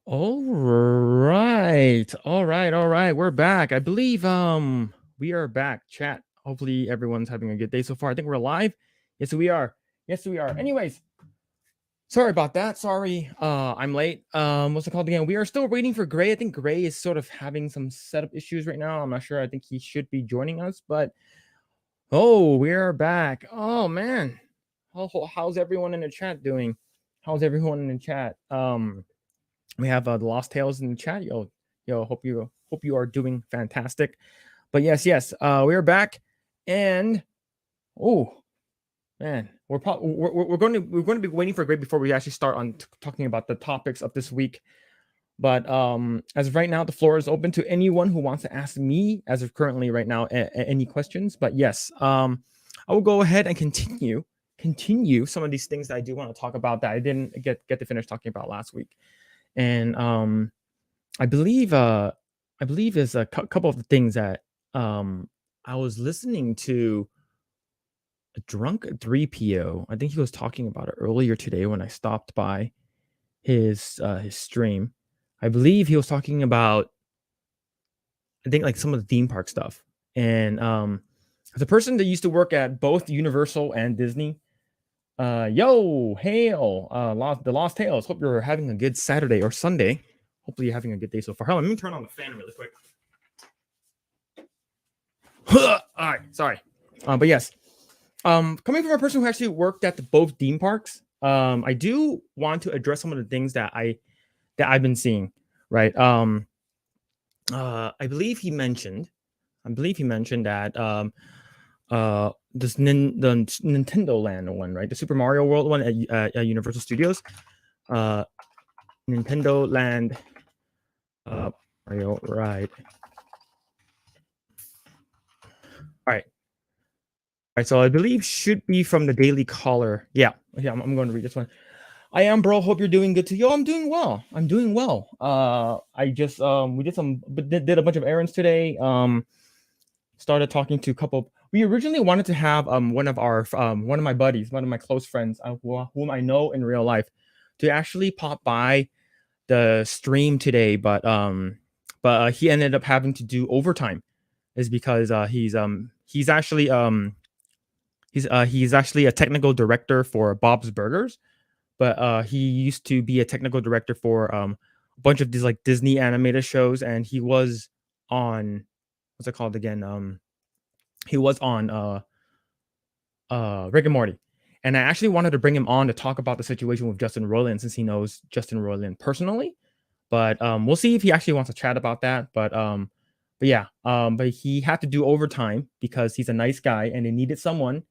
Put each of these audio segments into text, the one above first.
All right. All right. We're back. I believe we are back. Chat. Hopefully everyone's having a good day so far. I think we're live. Yes, we are. Yes, we are. Anyways, sorry about that. Sorry. I'm late. What's it called again? We are still waiting for Grae. I think Grae is sort of having some setup issues right now. I'm not sure. I think he should be joining us, but we are back. Oh man. How's everyone in the chat doing? How's everyone in the chat? We have the Lost Tales in the chat. Yo, hope you are doing fantastic. But yes, we are back, and oh man, we're going to be waiting for Greg before we actually start on talking about the topics of this week. But as of right now, the floor is open to anyone who wants to ask me, as of currently right now, any questions. But yes, I will go ahead and continue some of these things that I do want to talk about that I didn't get to finish talking about last week. And I believe there's a couple of things that I was listening to a drunk 3PO. I think he was talking about it earlier today when I stopped by his stream. I believe he was talking about, I think, like some of the theme park stuff. And as a person that used to work at both Universal and Disney, hail, the Lost Tales. Hope you're having a good Saturday or Sunday. Hopefully you're having a good day so far. Hold on, let me turn on the fan really quick. All right, sorry. But yes, coming from a person who actually worked at both theme parks, I do want to address some of the things that I've been seeing. Right. I believe he mentioned that the Nintendo Land one, right? The Super Mario World one at Universal Studios. Nintendo Land Mario ride. All right, so I believe should be from the Daily Caller. Yeah, I'm going to read this one. I am, bro. Hope you're doing good too. Yo, I'm doing well. I just did a bunch of errands today. Started talking to a couple. We originally wanted to have one of my buddies, one of my close friends, whom I know in real life, to actually pop by the stream today, but he ended up having to do overtime, is because he's actually a technical director for Bob's Burgers, but he used to be a technical director for a bunch of these like Disney animated shows, and he was on, what's it called again? He was on Rick and Morty. And I actually wanted to bring him on to talk about the situation with Justin Roiland, since he knows Justin Roiland personally. But we'll see if he actually wants to chat about that. But yeah, but he had to do overtime because he's a nice guy, and they needed someone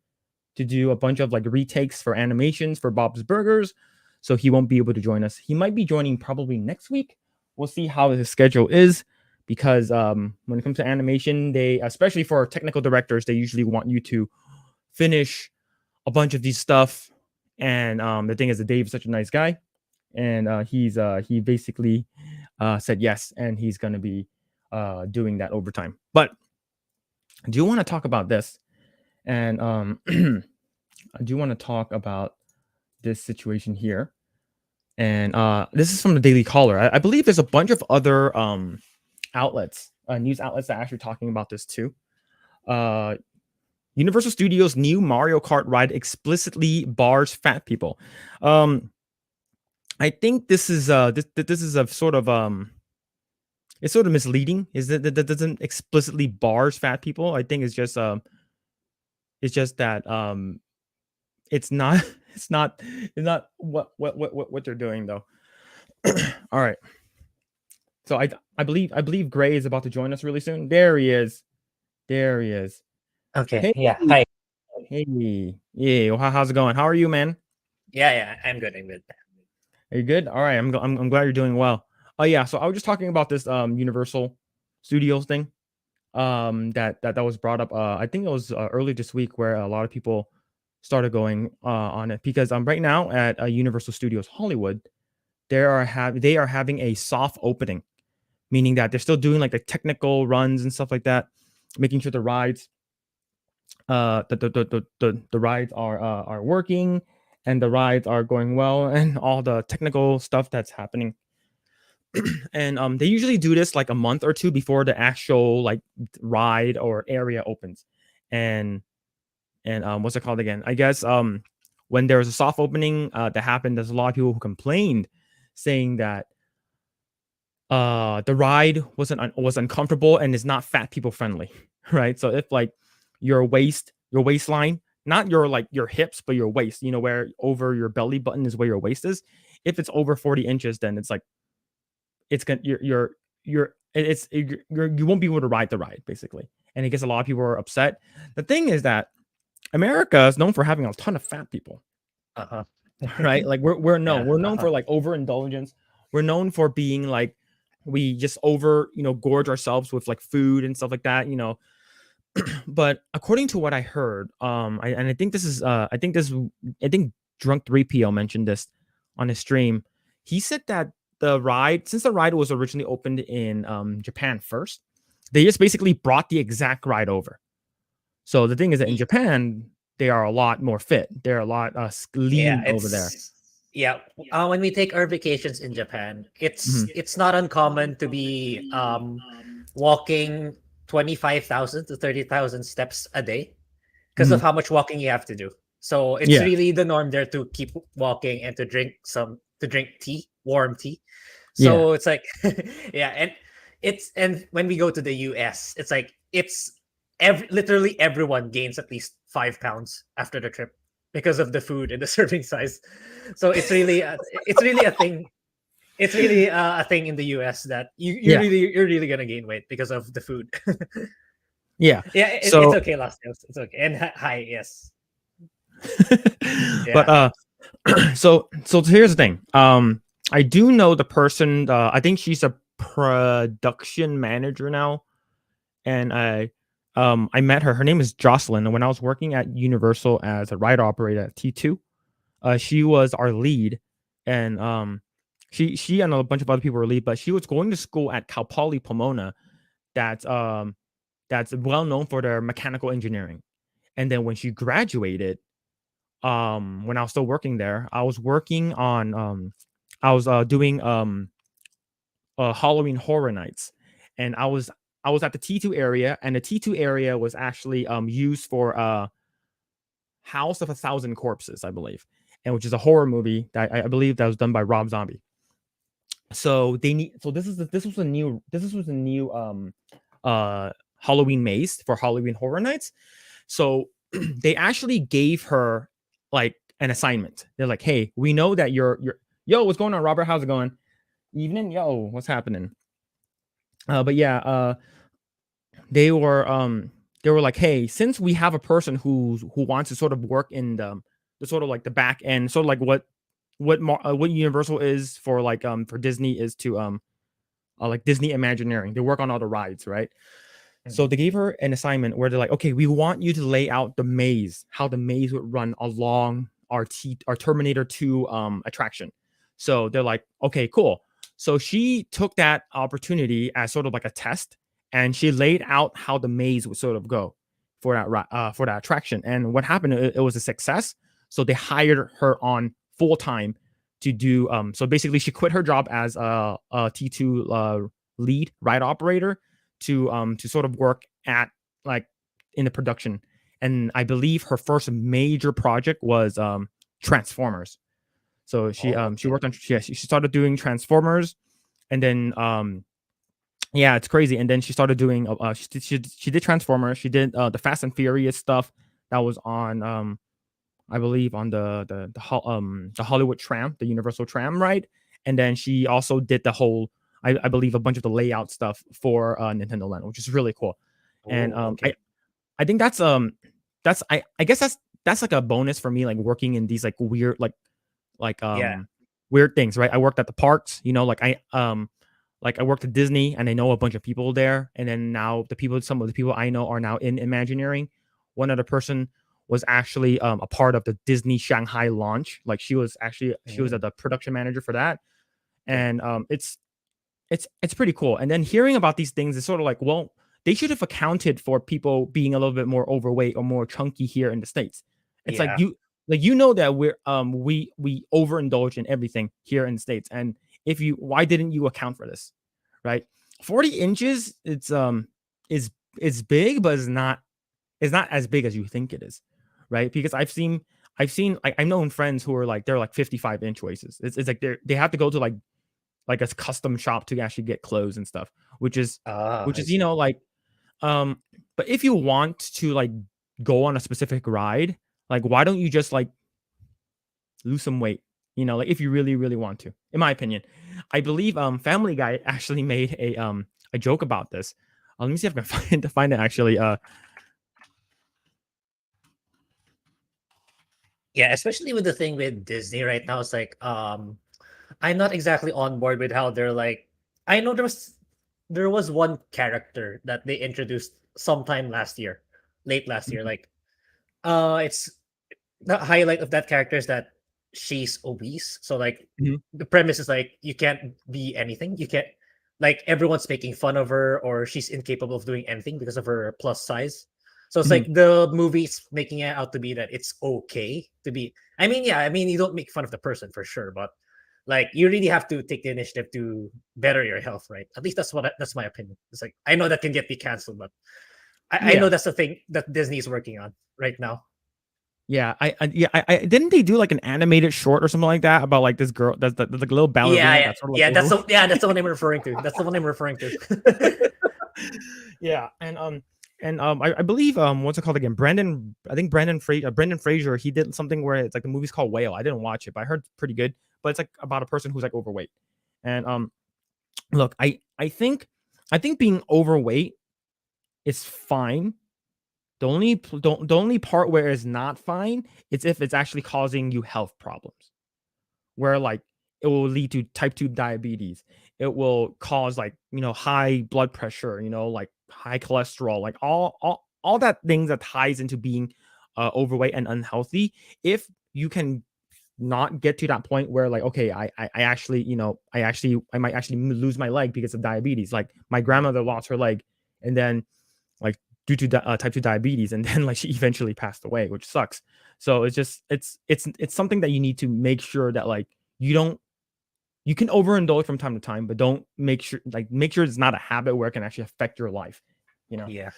to do a bunch of like retakes for animations for Bob's Burgers. So he won't be able to join us. He might be joining probably next week. We'll see how his schedule is, because when it comes to animation, they, especially for technical directors, they usually want you to finish a bunch of these stuff. And the thing is that Dave's such a nice guy, and he basically said yes, and he's going to be doing that overtime. But I do want to talk about this, and I do want to talk about this situation here. And this is from the Daily Caller. I believe there's a bunch of other outlets, news outlets, that are actually talking about this too. Universal Studios' new Mario Kart ride explicitly bars fat people. I think this is this is a sort of it's sort of misleading. Is that doesn't explicitly bars fat people? I think it's just that it's not it's not what they're doing though. All right. So I believe Grae is about to join us really soon. There he is. Okay. Hey, Yeah. Hi. hey, yeah. Well, how's it going? How are you, man? Yeah. I'm good. I'm good. Are you good? All right. I'm glad you're doing well. Oh yeah. So I was just talking about this Universal Studios thing that was brought up. I think it was early this week, where a lot of people started going on it, because right now at Universal Studios Hollywood, they are having a soft opening, meaning that they're still doing like the technical runs and stuff like that, making sure the rides the rides are working, and the rides are going well, and all the technical stuff that's happening. and they usually do this like a month or two before the actual like ride or area opens. And what's it called again? I guess when there was a soft opening that happened, there's a lot of people who complained, saying that the ride was uncomfortable and is not fat people friendly, right? So if like your waistline, not your like your hips, but your waist, where over your belly button is where your waist is. If it's over 40 inches, then it's like it's gonna you won't be able to ride the ride basically, and it gets a lot of people are upset. The thing is that America is known for having a ton of fat people, Uh-huh. right? Like we're known Yeah. we're known for like overindulgence. We're known for being like we just over gorge ourselves with like food and stuff like that. But according to what I heard, I think this is I think Drunk 3PO mentioned this on his stream. He said that since the ride was originally opened in Japan first, they just basically brought the exact ride over. So the thing is that in Japan, they are a lot more fit. They're a lot Yeah, lean over there. yeah. When we take our vacations in Japan, Mhm. it's not uncommon to be walking 25,000 to 30,000 steps a day because of Mhm. how much walking you have to do. So it's Yeah. really the norm there to keep walking and to drink tea, warm tea. Yeah. So it's like yeah, and when we go to the US, it's literally everyone gains at least 5 pounds after the trip because of the food and the serving size. So it's really a thing. It's really a thing in the US that Yeah. you're really gonna gain weight because of the food. Yeah. Yeah, it's So okay, last years. It's okay. And hi, yes. but Yeah. so here's the thing. I do know the person. I think she's a production manager now, and I met her. Her name is Jocelyn. And when I was working at Universal as a ride operator at T2, she was our lead, and she and a bunch of other people were lead, but she was going to school at Cal Poly Pomona. That's that's well known for their mechanical engineering. And then when she graduated, when I was still working there, I was working on I was doing Halloween Horror Nights, and I was at the T2 area, and the T2 area was actually used for House of a Thousand Corpses, I believe, and which is a horror movie that I believe that was done by Rob Zombie. So this was a new Halloween maze for Halloween Horror Nights. So they actually gave her like an assignment. They're like, "Hey, we know that you're yo, what's going on, Robert? How's it going? Evening, yo, what's happening?" But yeah, they were like, "Hey, since we have a person who wants to sort of work in the sort of like the back end, sort of like what Universal is for Disney is to like Disney Imagineering. They work on all the rides, right? So they gave her an assignment where they're like, okay, we want you to lay out the maze, how the maze would run along our Terminator 2 attraction. So they're like, okay, cool. So she took that opportunity as sort of like a test, and she laid out how the maze would sort of go for that attraction. And what happened? It was a success. So they hired her on full time to do. So basically, she quit her job as a T2 lead ride operator to sort of work at like in the production. And I believe her first major project was Transformers. So Oh, she okay. worked on she started doing Transformers, and then yeah, it's crazy. And then she started doing she did Transformers. She did the Fast and Furious stuff that was on I believe on the Hollywood tram, the Universal tram ride. And then she also did the whole I believe a bunch of the layout stuff for Nintendo Land, which is really cool. And Oh, okay. I think that's I guess that's like a bonus for me, like working in these like weird like Yeah. weird things, right? I worked at the parks, like I worked at Disney, and I know a bunch of people there. And then now some of the people I know are now in Imagineering. One other person was actually a part of the Disney Shanghai launch. Like she was Mm, the production manager for that. okay. And it's pretty cool. And then hearing about these things is sort of like, well, they should have accounted for people being a little bit more overweight or more chunky here in the States. It's like Yeah. you know that we overindulge in everything here in the States. And why didn't you account for this, right? 40 inches, is big, but it's not as big as you think it is, right? Because I've seen like I've known friends who are like they're like 55-inch waists. It's like they have to go to like a custom shop to actually get clothes and stuff, which is I see. like um but if you want to like go on a specific ride, like why don't you just like lose some weight? Like if you really, really want to. In my opinion, I believe Family Guy actually made a joke about this. Let me see if I can find it actually. Yeah, especially with the thing with Disney right now, it's like I'm not exactly on board with how they're like. I know there was one character that they introduced sometime last year, late last year. Mhm, Like, it's the highlight of that character is that she's obese. So like mhm, the premise is like you can't be anything. You can't, like, everyone's making fun of her or she's incapable of doing anything because of her plus size. So it's mhm. like the movie's making it out to be that it's okay to be. I mean, yeah, I mean you don't make fun of the person for sure, but like you really have to take the initiative to better your health, right? At least that's my opinion. It's like I know that can get me canceled, but I know Yeah, that's the thing that Disney's working on right now. yeah. I didn't they do like an animated short or something like that about like this girl that's like a little Yeah, ballerina yeah, that's sort of like yeah. overweight. That's the one I'm referring to. That's the one I'm referring to. Yeah, I believe what's it called again? I think Brendan Fraser. He did something where it's like the movie's called Whale. I didn't watch it, but I heard it's pretty good. But it's like about a person who's like overweight. And look, I think being overweight is fine. The only part where it's not fine is if it's actually causing you health problems, where like it will lead to type 2 diabetes. It will cause like, high blood pressure, like high cholesterol, like all that things that ties into being overweight and unhealthy. If you can not get to that point where like, okay, I actually, I might actually lose my leg because of diabetes. Like my grandmother lost her leg, and then like due to type 2 diabetes, and then like she eventually passed away, which sucks. So it's just it's something that you need to make sure that like you can overindulge from time to time, but don't make sure it's not a habit where it can actually affect your life, you know. Yeah.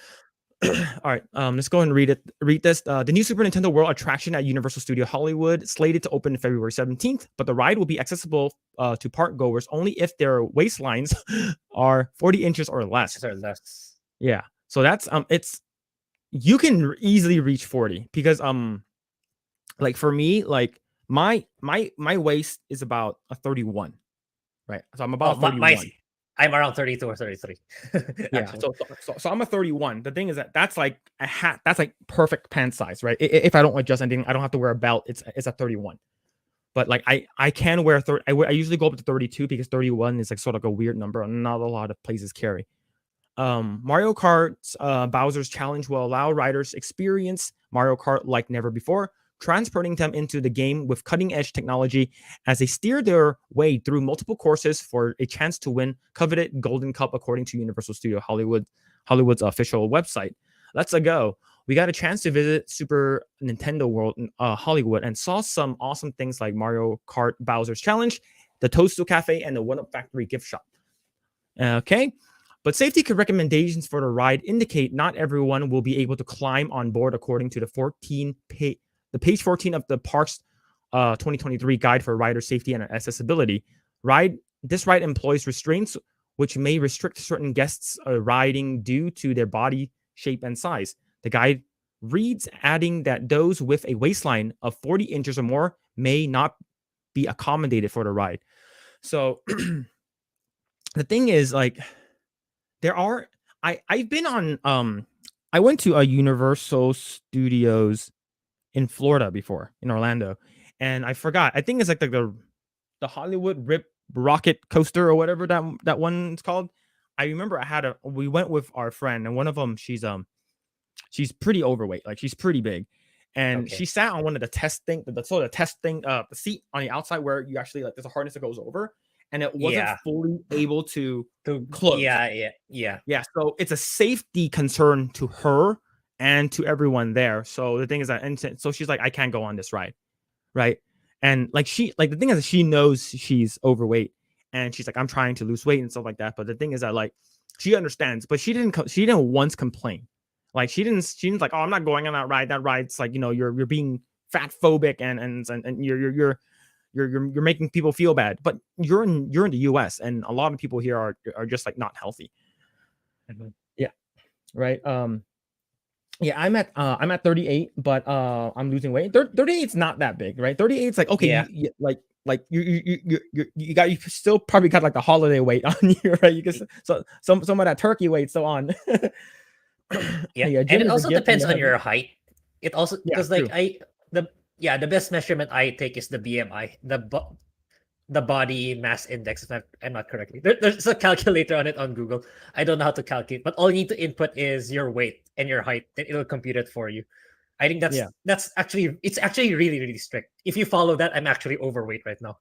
All right, let's go ahead and read this. The new Super Nintendo World attraction at Universal Studio Hollywood slated to open February 17th, but the ride will be accessible to park goers only if their waistlines are 40 inches or less. Inches or less. Yeah, so that's it's you can easily reach 40 because like for me, like my waist is about a 31, right? So I'm Oh, about my 31. I'm around 32 or 33. Yeah. Actually. So I'm a 31. The thing is that's like a hat. That's like perfect pant size, right? If I don't adjust anything, I don't have to wear a belt. It's a 31. But like I can wear 30. I usually go up to 32 because 31 is like sort of like a weird number, and not a lot of places carry. Mario Kart's Bowser's Challenge will allow riders experience Mario Kart like never before, transporting them into the game with cutting-edge technology as they steer their way through multiple courses for a chance to win coveted Golden Cup, according to Universal Studio Hollywood's official website. Let's go. We got a chance to visit Super Nintendo World in Hollywood and saw some awesome things like Mario Kart Bowser's Challenge, the Toadstool Cafe, and the One Up Factory gift shop. Okay. But safety recommendations for the ride indicate not everyone will be able to climb on board, according to the page 14 of the park's 2023 guide for rider safety and accessibility. This ride employs restraints which may restrict certain guests riding due to their body shape and size. The guide reads, adding that those with a waistline of 40 inches or more may not be accommodated for the ride. So the thing is, like, there are I've been on I went to a Universal Studios in Florida before, in Orlando, and I forgot. I think it's like the Hollywood Rip Rocket Coaster or whatever that one's called. I remember we went with our friend, and one of them, she's pretty overweight, like she's pretty big. And she Okay. sat on one of the test thing, the seat on the outside where you actually like there's a harness that goes over, and it wasn't Yeah. fully able to To close. yeah, yeah, yeah. Yeah, so it's a safety concern to her and to everyone there. So the thing is that, and so she's like, I can't go on this ride, right? And like the thing is, she knows she's overweight, and she's like, I'm trying to lose weight and stuff like that. But the thing is that like she understands, but she didn't once complain. Like she didn't like, oh, I'm not going on that ride. That ride's like, you're being fat phobic and you're making people feel bad. But you're in the US, and a lot of people here are just like not healthy. Mhm. Yeah. Right. Yeah, I'm at 38, but I'm losing weight. 38's not that big, right? 38's like, okay, Yeah. you still probably got like the holiday weight on you, right? You can so some of that turkey weight still on. Yeah, Yeah, and gym it is a also gift and depends the on heavy. your height. It also Yeah, because like true. the best measurement I take is the BMI, the body mass index. If I'm not correctly, there's a calculator on it on Google. I don't know how to calculate, but all you need to input is your weight and your height, then it'll compute it for you. I think Yeah, that's actually it's actually really strict. If you follow that, I'm actually overweight right now.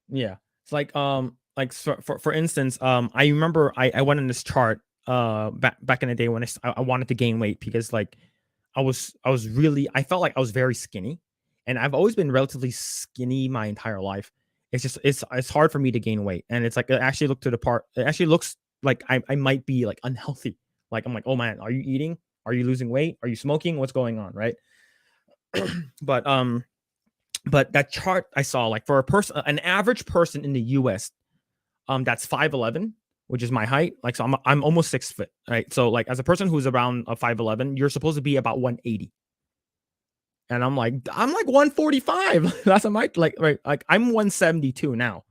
yeah. It's like for instance, I remember I went on this chart back in the day when I wanted to gain weight because like I felt like I was very skinny, and I've always been relatively skinny my entire life. It's just it's hard for me to gain weight, and it's like it actually it actually looks like I might be like unhealthy. Like I'm like, oh man, are you eating? Are you losing weight? Are you smoking? What's going on, right? but but that chart I saw, like for an average person in the US, that's 5'11", which is my height. Like, so I'm almost 6 foot, right? So like as a person who's around a 5'11", you're supposed to be about 180. And I'm like 145. That's a mic, like, right, like I'm 172 now.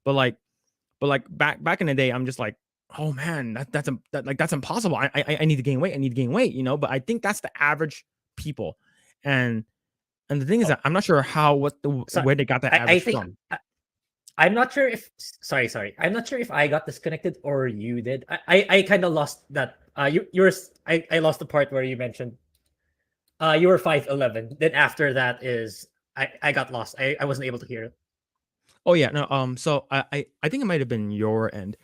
But like back in the day, I'm just like, oh man, that's impossible. I need to gain weight. I need to gain weight, But I think that's the average people. And the thing is Oh, that I'm not sure so where they got that I average think from. I'm not sure if sorry. I'm not sure if I got disconnected or you did. I kind of lost that. I lost the part where you mentioned you were 5'11". Then after that is I got lost. I wasn't able to hear it. Oh yeah, no. So I think it might have been your end,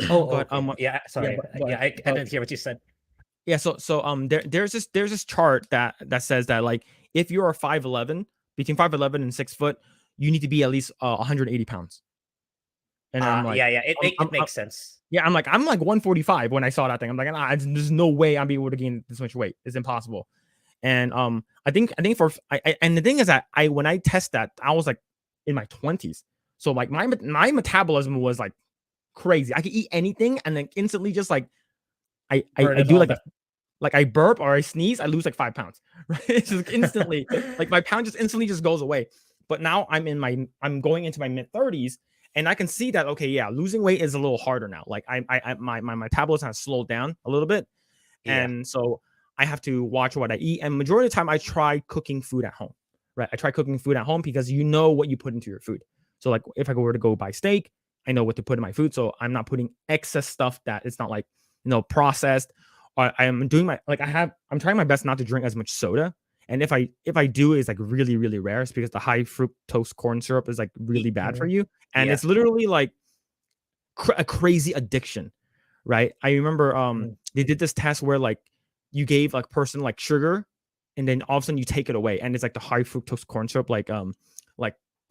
Oh, but okay. Yeah, yeah, sorry. Yeah, I didn't hear what you said. yeah. So there's this chart that says that like if you're 5'11", between 5'11" and 6 foot, you need to be at least 180 pounds. And I'm like, Yeah. It makes sense. yeah, I'm like 145 when I saw that thing. I'm like, there's no way I'm be able to gain this much weight. It's impossible. And I think and the thing is that when I test that, I was like in my 20s. So like my metabolism was like crazy. I could eat anything and then instantly just like Burn I it do all like down. like I burp or I sneeze, I lose like 5 pounds. Right? It's just instantly like my pound just instantly just goes away. But now I'm going into my mid 30s, and I can see that okay, yeah, losing weight is a little harder now. Like my metabolism has slowed down a little bit, Yeah. and so I have to watch what I eat. And majority of the time, I try cooking food at home. Right, I try cooking food at home because you know what you put into your food. So like if I were to go buy steak, I know what to put in my food, so I'm not putting excess stuff that it's not like processed. I am doing I'm trying my best not to drink as much soda. And if I do, it's like really really rare. It's because the high fructose corn syrup is like really bad for Mhm. you, and Yeah. it's literally like a crazy addiction, right? I remember Mhm. they did this test where like you gave like person like sugar, and then all of a sudden you take it away, and it's like the high fructose corn syrup, like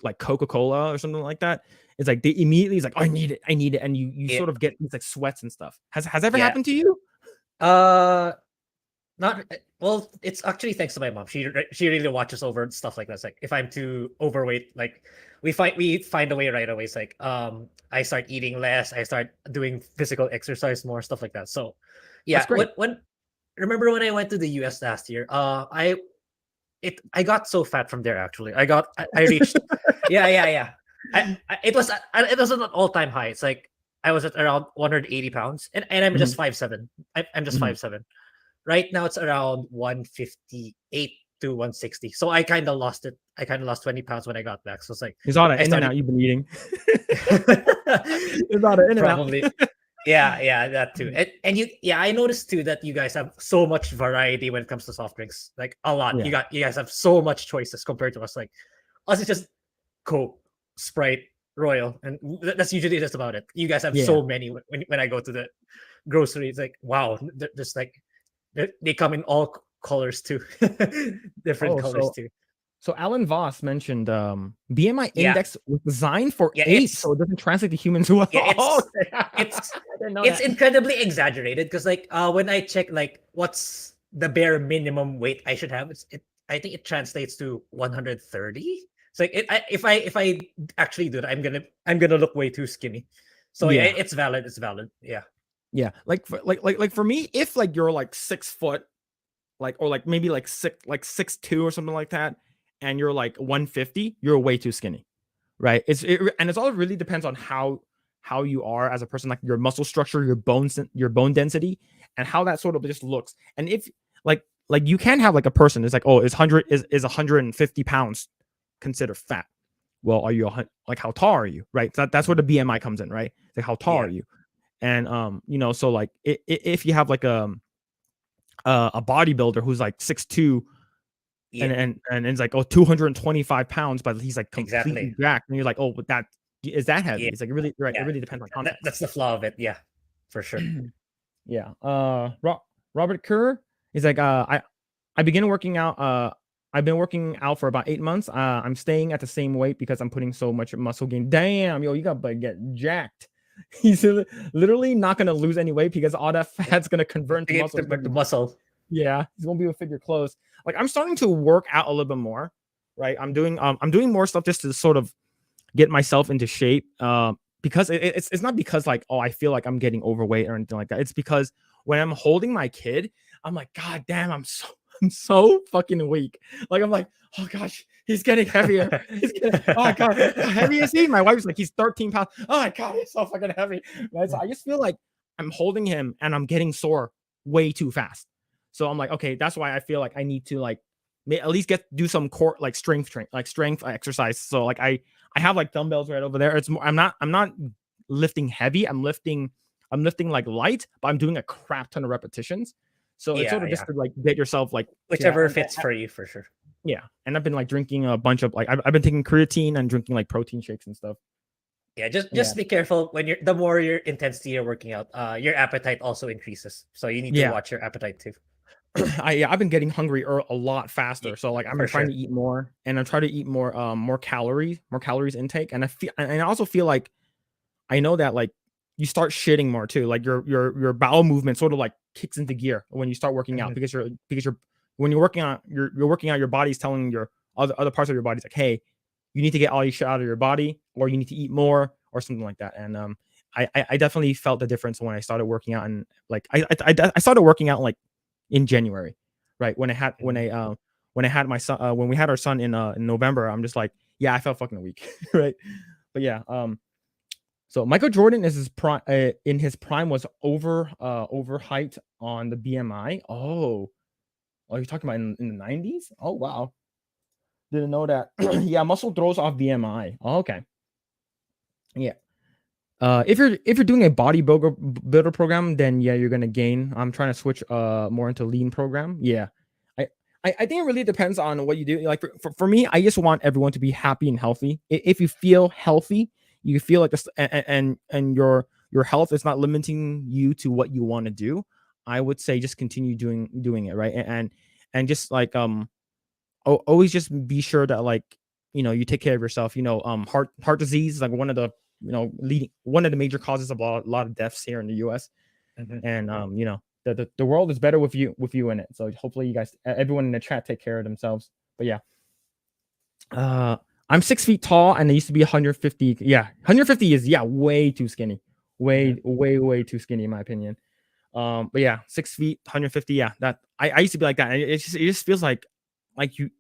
like Coca-Cola or something like that. It's like they immediately is like, oh, I need it, and you Yeah. sort of get these like sweats and stuff. Has ever Yeah. happened to you? Uh Not well. It's actually thanks to my mom. She really watches over stuff like that. It's like if I'm too overweight, like we find a way right away. It's like I start eating less. I start doing physical exercise more, stuff like that. So That's yeah, great. when remember when I went to the US last year? I got so fat from there. Actually, I reached yeah. It was an all time high. It's like I was at around 180 pounds, and I'm just Mhm, 5'7". I'm just mhm. 5'7". Right now it's around 158 to 160. So I kind of lost it. I kind of lost 20 pounds when I got back. So it's like It's all the I in and started out you've been eating. It's all the in and out. probably yeah, that too. And I noticed too that you guys have so much variety when it comes to soft drinks. Like a lot. Yeah, You guys have so much choices compared to us. Like us it's just Coke, Sprite, Royal, and that's usually just about it. You guys have yeah. so many when I go to the grocery. It's like wow, there's like they come in all colors too, different Oh, colors so too. So Alan Voss mentioned BMI Yeah, index was designed for yeah, 8, so it doesn't translate to humans well. yeah, Oh, it's I didn't know it's that. incredibly exaggerated because like when I check like what's the bare minimum weight I should have, I think it translates to 130. It's like if I actually do that, I'm gonna look way too skinny. So yeah, Yeah, it's valid. It's valid. Yeah. yeah. Like for me, if like you're like 6 foot, like or like maybe like 6'2" or something like that, and you're like 150, you're way too skinny, right? And it's all really depends on how you are as a person, like your muscle structure, your bone density, and how that sort of just looks. And if like you can have like a person is like, oh, is 150 pounds considered fat? Well, are you like how tall are you, right? That's where the BMI comes in, right? Like how tall are Yeah. you? And so like if you have like a bodybuilder who's like 6'2", Yeah. and it's like, oh, 225 pounds, but he's like completely Exactly. jacked, and you're like, oh, but that is that heavy? Yeah. It's like really right. It Yeah. really depends on context. That's the flaw of it. Yeah, for sure. Yeah. Robert Kerr is like, I began working out. I've been working out for about 8 months. I'm staying at the same weight because I'm putting so much muscle gain. Damn, yo, you gotta get jacked. He's literally not gonna lose any weight because all that fat's gonna convert into muscle. He's gonna The be, muscle. yeah, he's gonna be able to fit your clothes. Like I'm starting to work out a little bit more, right? I'm doing more stuff just to sort of get myself into shape. Because it's not because like, oh, I feel like I'm getting overweight or anything like that. It's because when I'm holding my kid, I'm like, God damn, I'm so fucking weak. Like I'm like, oh gosh, he's getting heavier. Oh my god, how heavy is he? My wife's like, he's 13 pounds. Oh my god, he's so fucking heavy. Right? So I just feel like I'm holding him and I'm getting sore way too fast. So I'm like, okay, that's why I feel like I need to like at least do some core like strength exercise. So like I have like dumbbells right over there. It's more, I'm not lifting heavy. I'm lifting like light, but I'm doing a crap ton of repetitions. So it's sort Yeah, of just yeah. to like get yourself like to that. Whichever fits for you, for sure. Yeah. And I've been like drinking a bunch of like I've been taking creatine and drinking like protein shakes and stuff. Yeah, Yeah. just be careful when the more your intensity you're working out, your appetite also increases. So you need to Yeah. watch your appetite too. I've been getting hungry a lot Yeah, faster. So like I've been for trying sure. to eat more, and I'm trying to eat more calories intake. And I also feel like I know that like you start shitting more too. Like your bowel movement sort of like kicks into gear when you start working out Mhm. because you're when you're working out you're working out, your body's telling your other parts of your body like, hey, you need to get all your shit out of your body, or you need to eat more or something like that. And I definitely felt the difference when I started working out, and like I started working out like in January, right? Mhm. When I had my son, when we had our son in November, I'm just like, yeah, I felt fucking weak, right? But yeah, so Michael Jordan is his prime in his prime was over height on the BMI. Oh, you're talking about in the 90s? Oh wow, didn't know that. Yeah, muscle throws off BMI. Oh, okay, yeah. If you're doing a builder program, then yeah, you're gonna gain. I'm trying to switch more into lean program. Yeah, I I think it really depends on what you do. Like for me, I just want everyone to be happy and healthy. If you feel healthy, you feel like this, and your health is not limiting you to what you want to do. I would say just continue doing it, right? And just like always just be sure that like you take care of yourself. Heart disease is like one of the leading one of the major causes of a lot of deaths here in the US. Mhm. And the world is better with you in it. So hopefully you guys, everyone in the chat, take care of themselves. But yeah, uh I'm 6 feet tall and I used to be 150. Yeah, 150 is, yeah, way too skinny, Mhm. way too skinny in my opinion. But yeah, 6 feet, 150. Yeah, that I used to be like that. And it just feels like like you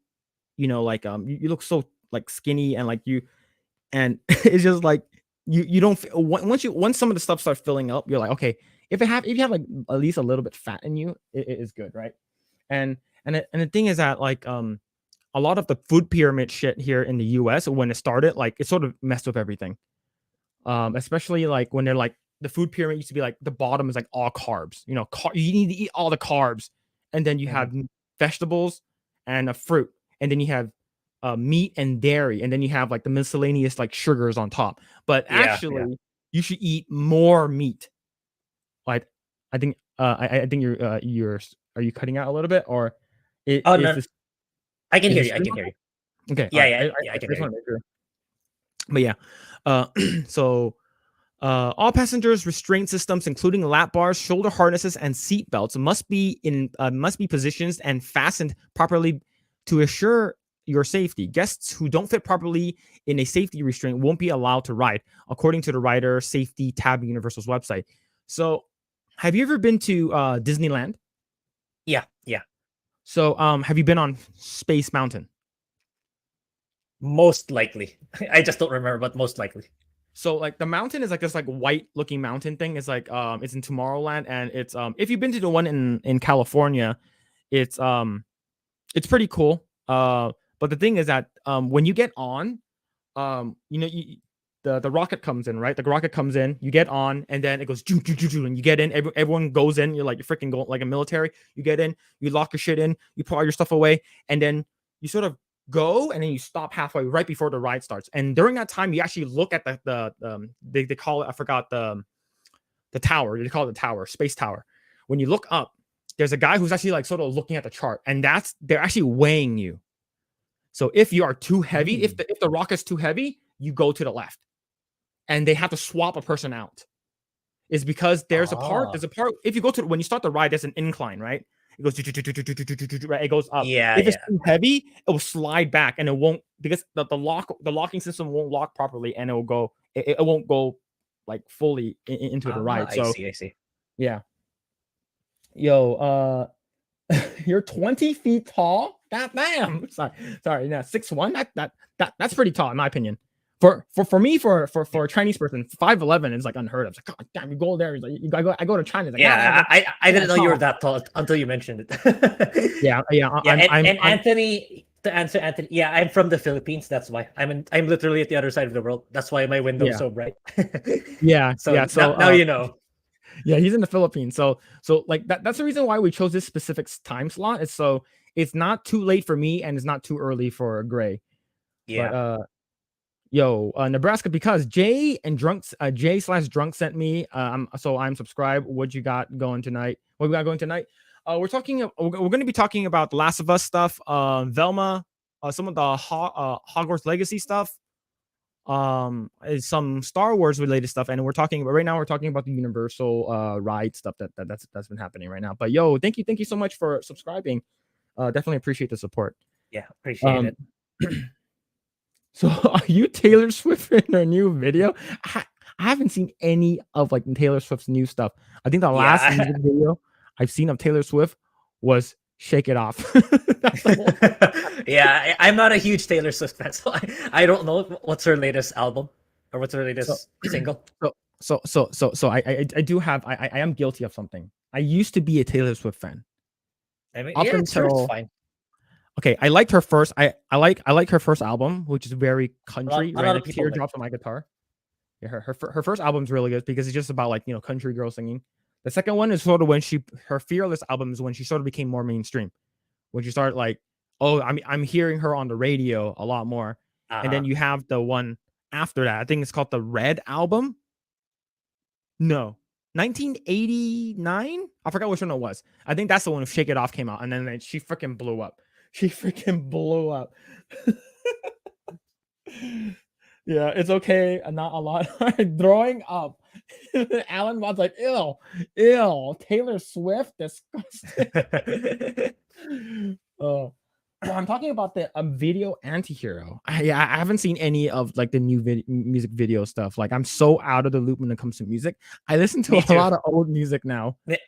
look so like skinny, and like and it's just like you don't once some of the stuff starts filling up, you're like, okay, if you have like at least a little bit fat in you, it is good, right? And the thing is that like a lot of the food pyramid shit here in the US, when it started, like it sort of messed with everything. Especially like when they're like, the food pyramid used to be like the bottom is like all carbs. You need to eat all the carbs, and then you Mhm. have vegetables and a fruit, and then you have meat and dairy, and then you have like the miscellaneous like sugars on top. But Yeah, yeah. actually, you should eat more meat. Like I think I think are you cutting out a little bit, or Oh is no, this I can is hear the you. I stream can hear okay? you. Okay. Yeah, All right. yeah, yeah. I I can just hear you. want to make sure. But yeah. So all passengers restraint systems, including lap bars, shoulder harnesses, and seat belts, must be positioned and fastened properly to assure your safety. Guests who don't fit properly in a safety restraint won't be allowed to ride, according to the Rider Safety Tab Universal's website. So, have you ever been to Disneyland? Yeah, yeah. So, have you been on Space Mountain? Most likely. I just don't remember, but most likely. So like the mountain is like this like white looking mountain thing. It's like it's in Tomorrowland, and it's if you've been to the one in California, it's it's pretty cool. But the thing is that when you get on, you know, the rocket comes in, right? The rocket comes in, you get on, and then it goes and you get in. Everyone goes in. You're like freaking go like a military. You get in, you lock your shit in, you put all your stuff away, and then you sort of go and then you stop halfway right before the ride starts. And during that time, you actually look at they call it, I forgot the tower. They call it the tower, space tower. When you look up, there's a guy who's actually like sort of looking at the chart, and they're actually weighing you. So if you are too heavy, if the rocket's too heavy, you go to the left, and they have to swap a person out. Is because there's a part if you go to when you start the ride, there's an incline, right? It goes right, it goes up. Yeah, If it's yeah. too heavy, it will slide back, and it won't, because the locking system won't lock properly, and it won't go like fully into the ride. I So see, I see. yeah, yo, you're 20 feet tall. God damn. Sorry. Yeah, 6'1". That's pretty tall in my opinion. For me, for a Chinese person, 5'11" is like unheard of. It's like, God damn, you go there. Like, I go to China. Like, Yeah, I didn't know you were tall. that tall until you mentioned it. Yeah. And Anthony, to answer Anthony, yeah, I'm from the Philippines. That's why I'm literally at the other side of the world. That's why my window's so bright. Yeah. So So now you know. yeah, he's in the Philippines. So like that's the reason why we chose this specific time slot. Is so it's not too late for me and it's not too early for Grae. Yeah. But Nebraska, because Jay/drunk sent me. I'm subscribed. What you got going tonight? What we got going tonight? We're going to be talking about The Last of Us stuff. Velma, some of the Hogwarts Legacy stuff. Some Star Wars related stuff, and we're talking about the Universal ride stuff that's been happening right now. But thank you so much for subscribing. Definitely appreciate the support. Yeah, appreciate it. So are you Taylor Swift in her new video? I haven't seen any of like Taylor Swift's new stuff. I think the last music video I've seen of Taylor Swift was "Shake It Off." Yeah, I'm not a huge Taylor Swift fan, so I don't know what's her latest album or what's her latest single. So I do have I am guilty of something. I used to be a Taylor Swift fan. I mean, Up yeah, it's fine. Okay, I liked her first. I like her first album, which is very country, a lot right? of Like Teardrops on My Guitar. Yeah, her first album's really good because it's just about like country girl singing. The second one is sort of when her Fearless album is when she sort of became more mainstream. When she started like, oh, I'm hearing her on the radio a lot more. And then you have the one after that. I think it's called the Red album. No, 1989. I forgot which one it was. I think that's the one. Shake It Off came out, and then she freaking blew up. She freaking blew up. Yeah, it's okay. Not a lot. Throwing up. Alan was like, ew, Taylor Swift, disgusting. Oh, I'm talking about the video Antihero. I haven't seen any of like the new music video stuff. Like I'm so out of the loop when it comes to music. I listen to a lot of old music now. Like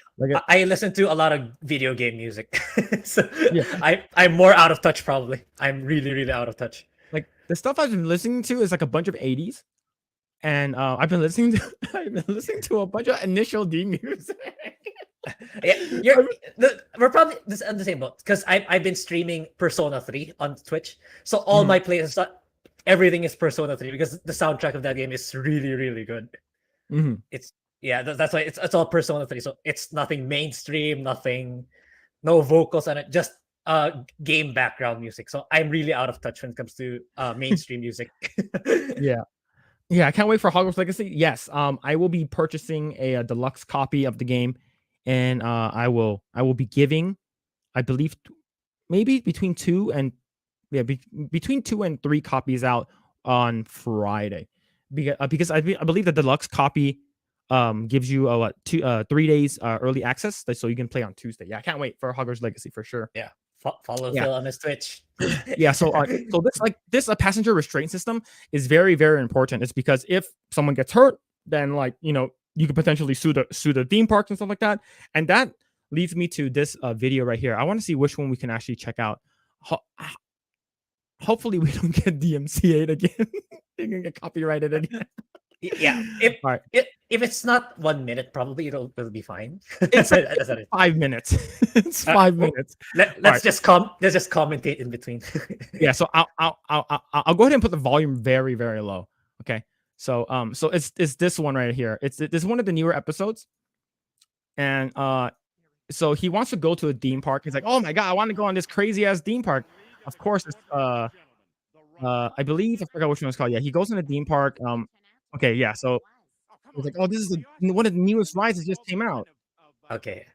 I listen to a lot of video game music. So yeah. I'm more out of touch probably. I'm really, really out of touch. Like the stuff I've been listening to is like a bunch of 80s. And I've been listening to a bunch of Initial D music. Yeah, we're probably on the same boat because I've been streaming Persona 3 on Twitch, so all my playlists, everything is Persona 3 because the soundtrack of that game is really, really good. It's that's why it's all Persona 3. So it's nothing mainstream, no vocals on it, just game background music. So I'm really out of touch when it comes to mainstream music. Yeah, I can't wait for Hogwarts Legacy. Yes, I will be purchasing a deluxe copy of the game, and I will be giving, I believe, maybe between 2 and between 2 and 3 copies out on Friday, because I believe the deluxe copy gives you 3 days early access, so you can play on Tuesday. Yeah, I can't wait for Hogwarts Legacy for sure. Yeah. Follow Yeah. Phil on his Twitch. Yeah, so this passenger restraint system is very, very important. It's because if someone gets hurt, then you could potentially sue the theme parks and stuff like that. And that leads me to this video right here. I want to see which one we can actually check out. Hopefully we don't get DMCA'd again. You're gonna get copyrighted again. Yeah. If it's not 1 minute, probably it'll be fine. It's 5 minutes. It's 5 minutes. Let's just commentate in between. Yeah, so I'll go ahead and put the volume very, very low. Okay. So it's this one right here. It's one of the newer episodes. And so he wants to go to a theme park. He's like, "Oh my god, I want to go on this crazy ass theme park." Of course, it's I believe I forgot which one it's called. Yeah, he goes in a theme park. Okay, yeah. So he's like, "Oh, this is one of the newest rides that just came out." Okay.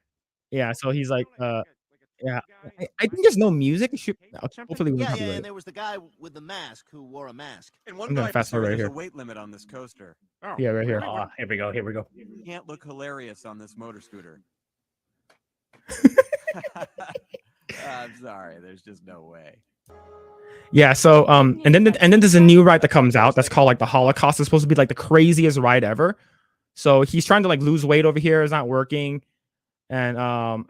Yeah, so he's like, yeah. I think there's no music. It should, hopefully we Yeah, don't and there was the guy with the mask who wore a mask. And one I'm gonna guy fast forward right there's here. a weight limit on this coaster. Oh, Yeah, right here. Oh, here we go. you can't look hilarious on this motor scooter. I'm sorry, there's just no way. Yeah, so and then there's a new ride that comes out that's called like the Holocaust. It's supposed to be like the craziest ride ever. So he's trying to like lose weight over here. It's not working. And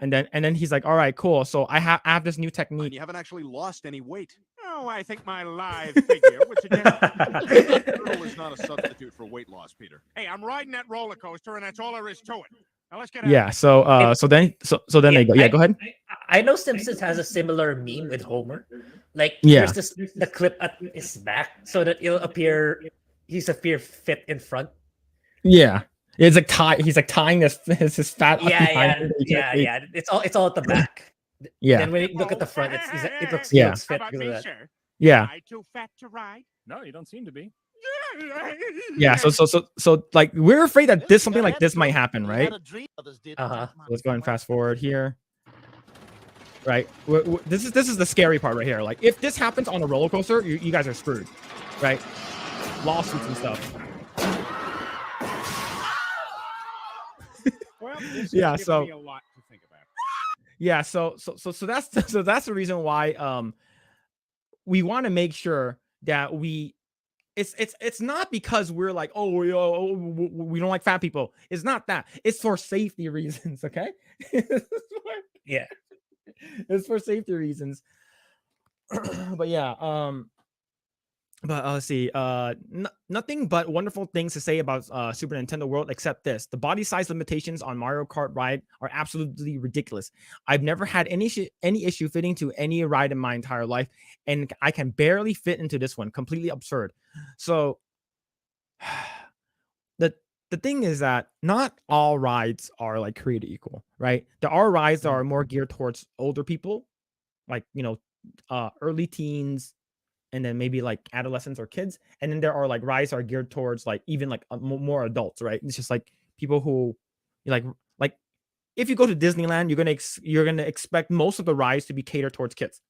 then he's like, "All right, cool. So I have this new And technique." you haven't actually lost any weight. Oh, I think my live figure would suggest Eggroll is not a substitute for weight loss, Peter. Hey, I'm riding that roller coaster, and that's all there is to it. Now let's get Yeah, so then they go. Yeah, go ahead. I know Simpsons has a similar meme with Homer. Like Yeah. there's the clip at his back so that he's appear fit in front. Yeah. It's like he's like tying his fat. Yeah. It's all at the back. Yeah. Then when you look at the front, it looks Yeah. fit How about because me, of that. sir? Yeah. Am I too fat to ride? No, you don't seem to be. Yeah. So like we're afraid that something like this might happen, right? Uh-huh. Let's go ahead and fast forward here. Right. This is the scary part right here. Like if this happens on a roller coaster, you guys are screwed, right? Lawsuits and stuff. Well, this Yeah, has so- given me a lot to think about. Yeah. So that's the reason why we want to make sure that it's not because we're like, oh, we don't like fat people. It's not that. It's for safety reasons. Okay. Yeah. It's for safety reasons. But yeah, but let's see. Nothing but wonderful things to say about Super Nintendo World, except this: the body size limitations on Mario Kart ride are absolutely ridiculous. I've never had any issue fitting to any ride in my entire life, and I can barely fit into this one. Completely absurd. So, the thing is that not all rides are like created equal, right? There are rides that are more geared towards older people, like early teens, and then maybe like adolescents or kids, and then there are like rides that are geared towards like even like more adults, right? It's just like people who like if you go to Disneyland, you're gonna expect most of the rides to be catered towards kids.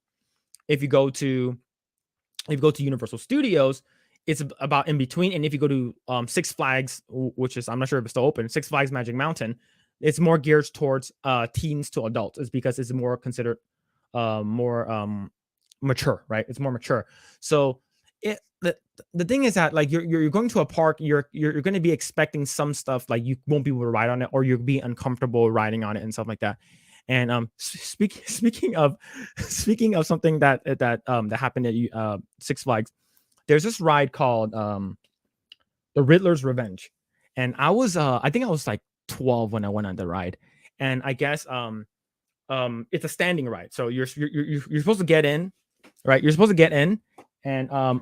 If you go to Universal Studios, it's about in between. And if you go to Six Flags, which is, I'm not sure if it's still open, Six Flags Magic Mountain, it's more geared towards teens to adults. It's because it's more considered more mature, right? It's more mature. So the thing is that like you're going to a park, you're going to be expecting some stuff, like you won't be able to ride on it, or you'll be uncomfortable riding on it and stuff like that. And speaking of something that happened at Six Flags, there's this ride called the Riddler's Revenge, and I think I was like 12 when I went on the ride, and I guess it's a standing ride, so you're supposed to get in, right? You're supposed to get in, and I'm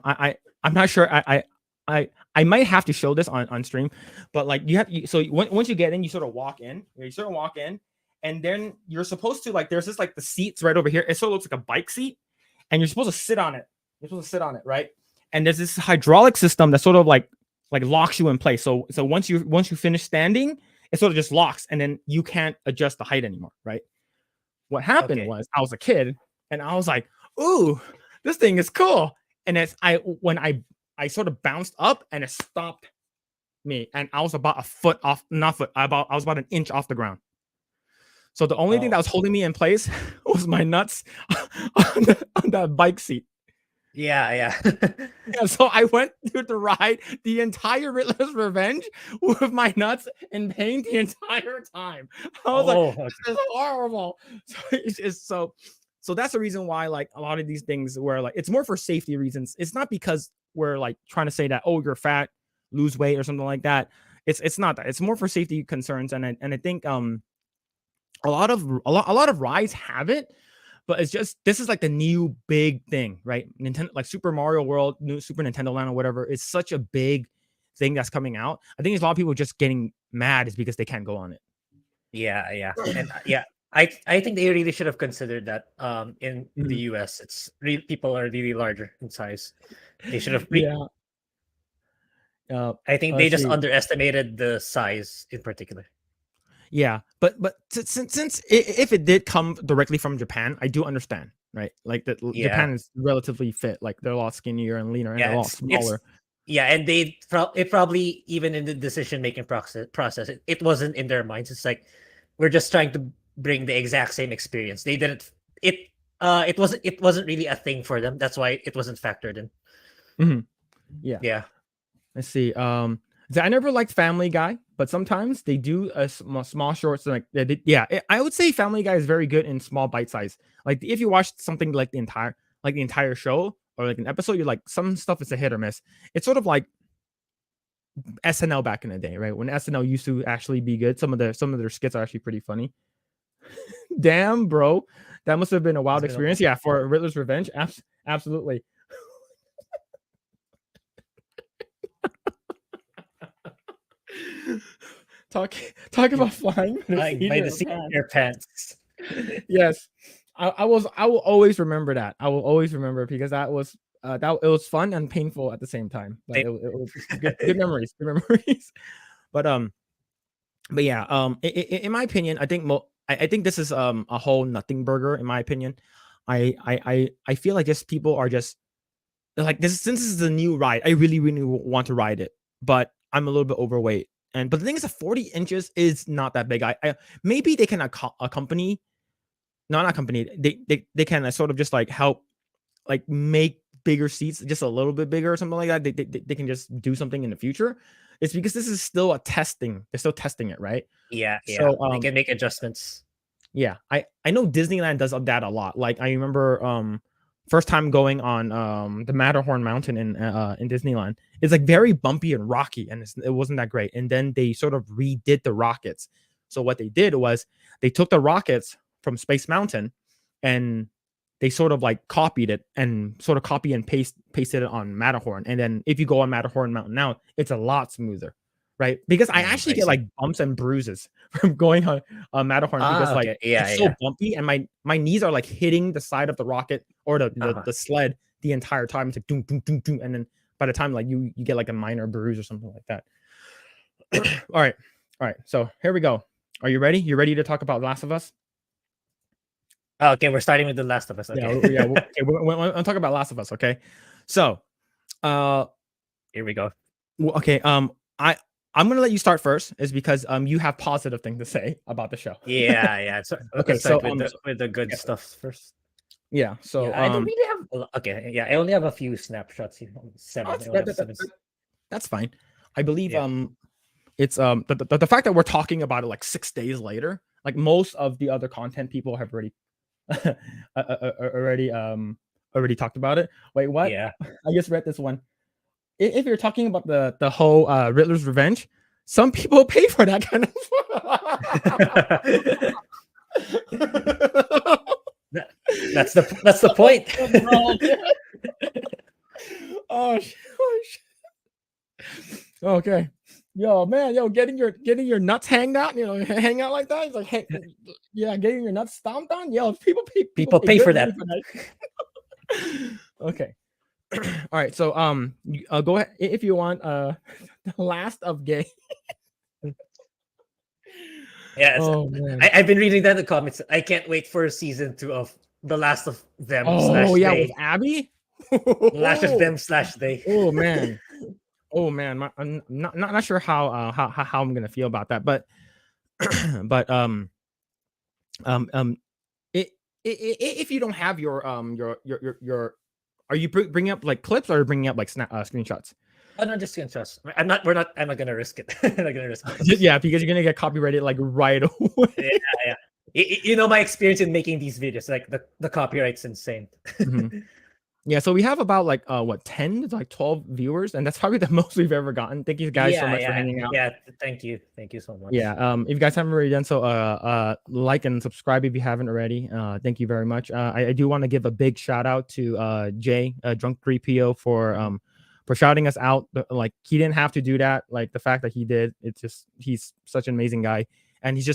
not sure. I might have to show this on stream, but like once you get in, you sort of walk in. And then you're supposed to like there's this like the seats right over here. It sort of looks like a bike seat, and you're supposed to sit on it. Right? And there's this hydraulic system that sort of like locks you in place. So once you finish standing, it sort of just locks, and then you can't adjust the height anymore, right? What happened was I was a kid, and I was like, "Ooh, this thing is cool. And when I sort of bounced up and it stopped me, and I was about a foot off, not foot, I was about an inch off the ground. So the only thing that was holding me in place was my nuts on the bike seat. Yeah. Yeah, so I went through the ride, the entire Riddler's Revenge, with my nuts in pain the entire time. I was like, this is horrible. So it's just so that's the reason why, like, a lot of these things where, like, it's more for safety reasons. It's not because we're like trying to say that, oh, you're fat, lose weight or something like that. It's not that. It's more for safety concerns, and I think a lot of rides have it, but it's just, this is like the new big thing, right? Nintendo, like Super Mario World, new Super Nintendo Land or whatever, is such a big thing that's coming out. I think there's a lot of people just getting mad is because they can't go on it. Yeah. And I think they really should have considered that. In the US, it's people are really larger in size. They should have. I think they just underestimated the size in particular. Yeah, but since if it did come directly from Japan, I do understand, right? Like that Japan is relatively fit, like they're a lot skinnier and leaner, and they're a lot smaller. And it probably, even in the decision making process, it wasn't in their minds. It's like, we're just trying to bring the exact same experience. They didn't. It wasn't really a thing for them. That's why it wasn't factored in. Mm-hmm. Yeah. Let's see. I never liked Family Guy, but sometimes they do a small shorts. Like, I would say Family Guy is very good in small bite size. Like, if you watch something like the entire show or like an episode, you're like, some stuff is a hit or miss. It's sort of like SNL back in the day, right? When SNL used to actually be good. Some of their skits are actually pretty funny. Damn, bro, that must have been a wild experience. Yeah, for Riddler's Revenge, absolutely. Talk about flying by the seat of your pants. Yes, I will always remember that. I will always remember, because that was it was fun and painful at the same time. But it was good memories. But yeah, in my opinion, I think this is a whole nothing burger. In my opinion, I feel like just people are just like this. Since this is a new ride, I really want to ride it, but I'm a little bit overweight. But the thing is that 40 inches is not that big. I maybe they can accompany, not accompany. They can sort of just like help, like make bigger seats just a little bit bigger or something like that. They can just do something in the future. It's because this is still a testing. They're still testing it, right? Yeah. So they can make adjustments. Yeah, I know Disneyland does that a lot. Like, I remember first time going on the Matterhorn Mountain in Disneyland. It's like very bumpy and rocky, and it wasn't that great. And then they sort of redid the rockets. So what they did was they took the rockets from Space Mountain, and they sort of like copied it and sort of copy and pasted it on Matterhorn. And then if you go on Matterhorn Mountain now, it's a lot smoother, right? Because I actually get like bumps and bruises from going on Matterhorn, because it's so bumpy, and my knees are like hitting the side of the rocket or the sled the entire time. It's like doom, doom, doom, doom, and then by the time like you get like a minor bruise or something like that. All right. So here we go. Are you ready? You ready to talk about Last of Us? Okay, we're starting with The Last of Us. Okay. Yeah. We're talking about Last of Us. Okay. So, here we go. Okay. I'm gonna let you start first, is because you have positive thing to say about the show. Yeah. So, okay. So with the good stuff first. Yeah. So I don't really have. Okay. Yeah, I only have a few snapshots. 7. That's fine. I believe it's the fact that we're talking about it like 6 days later. Like, most of the other content people have already already talked about it. Wait, what? Yeah. I just read this one. If you're talking about the whole Riddler's Revenge, some people pay for that kind of. That's the point. Oh shit. Okay. Yo, man, getting your nuts hang out like that. It's like, hey, yeah, getting your nuts stomped on. Yo, people pay for that. Okay. All right. So go ahead if you want. The Last of Gay. Yeah, I've been reading that in the comments. I can't wait for season 2 of The Last of Them. Oh yeah, with Abby. Slash of them slash they. Oh man. Oh man, I'm not sure how I'm gonna feel about that, but but if you don't have your are you bringing up like clips or are you bringing up like screenshots? Oh no, just screenshots. I'm not gonna risk it. I'm not gonna risk it. Yeah, because you're gonna get copyrighted like right away. Yeah. You know my experience in making these videos, like the copyright's insane. Mhm. Yeah, so we have about like 10 to like 12 viewers, and that's probably the most we've ever gotten. Thank you guys so much for hanging out. Yeah, thank you so much. Yeah, if you guys haven't already done so, like and subscribe if you haven't already. Thank you very much. I do want to give a big shout out to Jay, Drunk 3PO for shouting us out. Like he didn't have to do that. Like the fact that he did, it's just he's such an amazing guy, and he's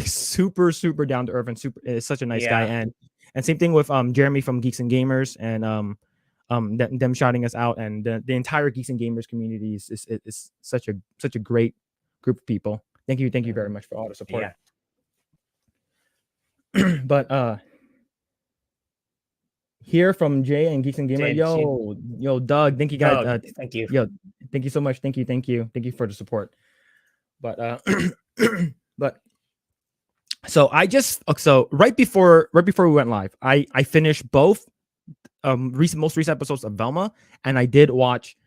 super down to earth and is such a nice guy. And same thing with Jeremy from Geeks and Gamers and them shouting us out, and the entire Geeks and Gamers community is such a great group of people. Thank you very much for all the support. Yeah. But here from Jay and Geeks and Gamer, yo Doug, thank you guys. Thank you. Yo, thank you so much. Thank you for the support. But but so right before we went live, I finished both most recent episodes of Velma, and I did watch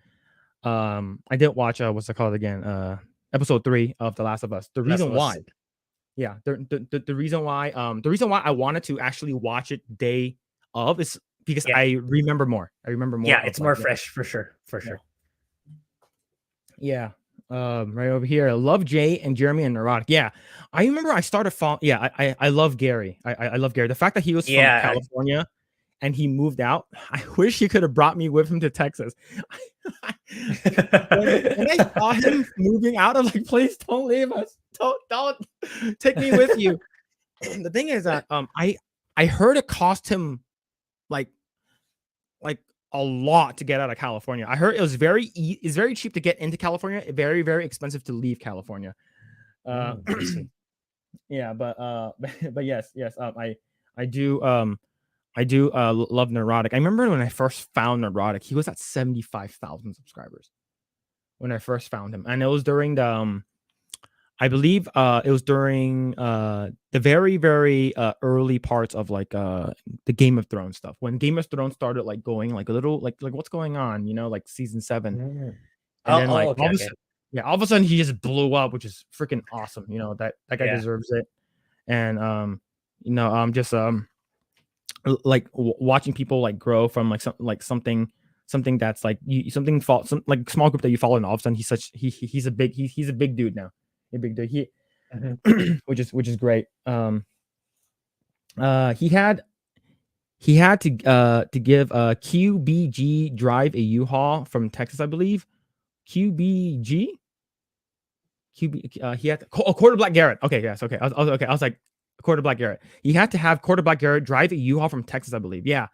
what's it called again, episode 3 of The Last of Us. The reason why I wanted to actually watch it day of is because I remember more. Yeah, it's more fresh for sure. Yeah. Right over here. I love Jay and Jeremy and Neurotic. Yeah, I remember I started following. Yeah, I love Gary. I love Gary. The fact that he was from California and he moved out. I wish he could have brought me with him to Texas. when I saw him moving out, I'm like, please don't leave us. Don't take me with you. The thing is that I heard it cost him like a lot to get out of California. I heard it was very cheap to get into California, very expensive to leave California. Yeah, but yes, I do love Neurotic. I remember when I first found Neurotic, he was at 75,000 subscribers when I first found him, and it was during the I believe it was during the very early parts of like the Game of Thrones stuff, when Game of Thrones started like going like a little like what's going on, like season 7. And then like all of a sudden he just blew up, which is freaking awesome. That guy deserves it. And I'm just like watching people like grow from like something that's like some like small group that you follow, and all of a sudden he's a big dude now. A big dude. Which is great. He had to give QBG drive a U-Haul from Texas, I believe. QBG. He had Quarter Black Garrett. Okay, yes, okay. I was like Quarter Black Garrett. He had to have Quarter Black Garrett drive a U-Haul from Texas, I believe. Yeah.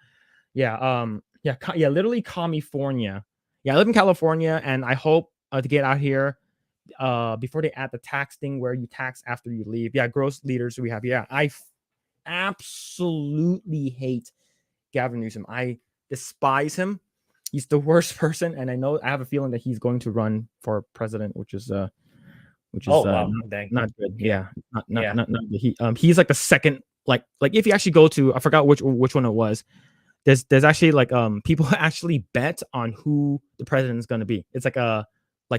Literally California. Yeah, I live in California, and I hope to get out here before they add the tax thing where you tax after you leave. Yeah, gross leaders we have. Yeah, I absolutely hate Gavin Newsom. I despise him. He's the worst person, and I have a feeling that he's going to run for president, which is not good. Yeah, not good. He's like the second, like if you actually go to, I forgot which one it was. There's actually like people actually bet on who the president is going to be. It's like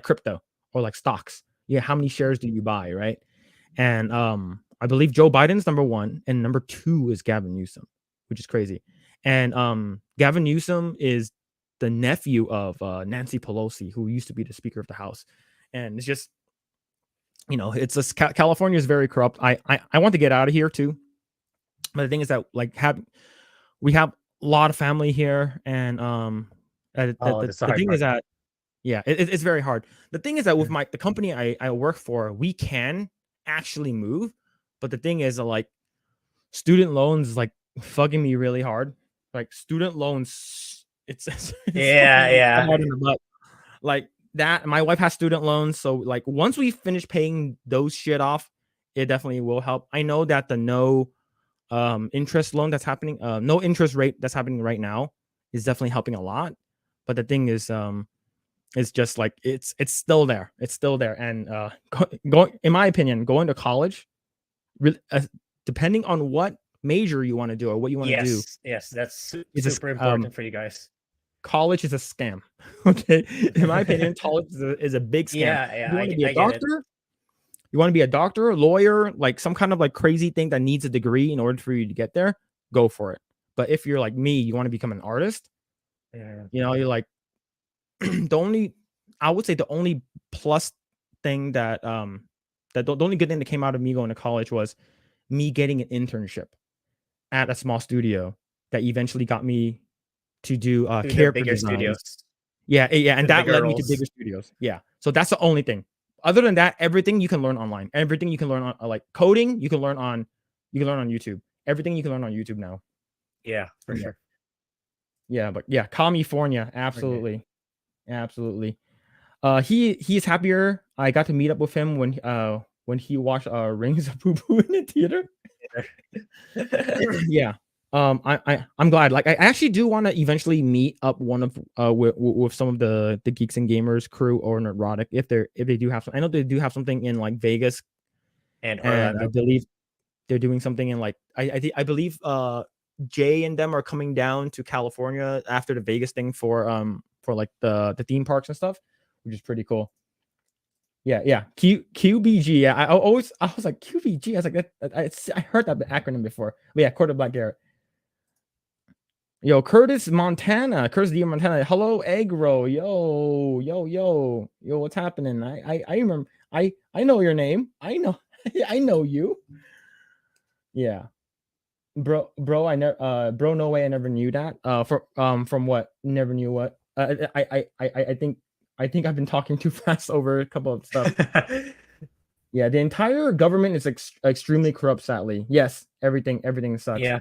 crypto or like stocks. Yeah, how many shares do you buy, right? And I believe Joe Biden's number 1, and number 2 is Gavin Newsom, which is crazy. And Gavin Newsom is the nephew of Nancy Pelosi, who used to be the Speaker of the House. And it's just, it's just California is very corrupt. I want to get out of here too, but the thing is that like we have a lot of family here, and the thing is that it's very hard. The thing is that with the company I work for, we can actually move, but the thing is like student loans is like fucking me really hard. Like student loans, it's hard in the butt. Like that, my wife has student loans, so like once we finish paying those shit off, it definitely will help. I know that the no interest loan that's happening, no interest rate that's happening right now is definitely helping a lot. But the thing is, it's just like it's still there. It's still there. And going, in my opinion, going to college, depending on what major you want to do or what you want to do, Yes, that's It's a super important for you guys. college is a scam. Okay, in my opinion, college is a big scam. Yeah, You want to be I a get it. doctor? You want to be a doctor, lawyer, like some kind of like crazy thing that needs a degree in order for you to get there, go for it. But if you're like me, you want to become an artist, Yeah. you know, you're like I would say the only plus thing that the only good thing that came out of me going to college was me getting an internship at a small studio that eventually got me to do To the character bigger designs. studios. Yeah, and the that bigger led me to roles. bigger studios. Yeah, so that's the only thing. Other than that, everything you can learn online. Everything you can learn on like coding, you can learn on YouTube. Everything you can learn on YouTube now. Yeah, for Yeah. sure. Yeah, but yeah, California, absolutely, absolutely. He's happier. I got to meet up with him when he watched Rings of Poo Poo in the theater. Yeah. I'm glad. Like I actually do want to eventually meet up one of with some of the Geeks and Gamers crew or Neurotic if they do have some. I know they do have something in like Vegas, And and I Orlando. believe they're doing something in like I believe Jay and them are coming down to California after the Vegas thing for like the theme parks and stuff, which is pretty cool. Yeah. QBG. Yeah, I was like QBG. I was like I heard that acronym before. But yeah, Quarter Black Garrett. Yo, Curtis Montana. Curtis D Montana. Hello, Eggroll. Yo. What's happening? I remember. I know your name. I know. I know you. Yeah. Bro, bro, no way I never knew that. From what? Never knew what? I think I've been talking too fast over a couple of stuff. Yeah, the entire government is extremely corrupt, sadly. Yes, everything sucks. Yeah.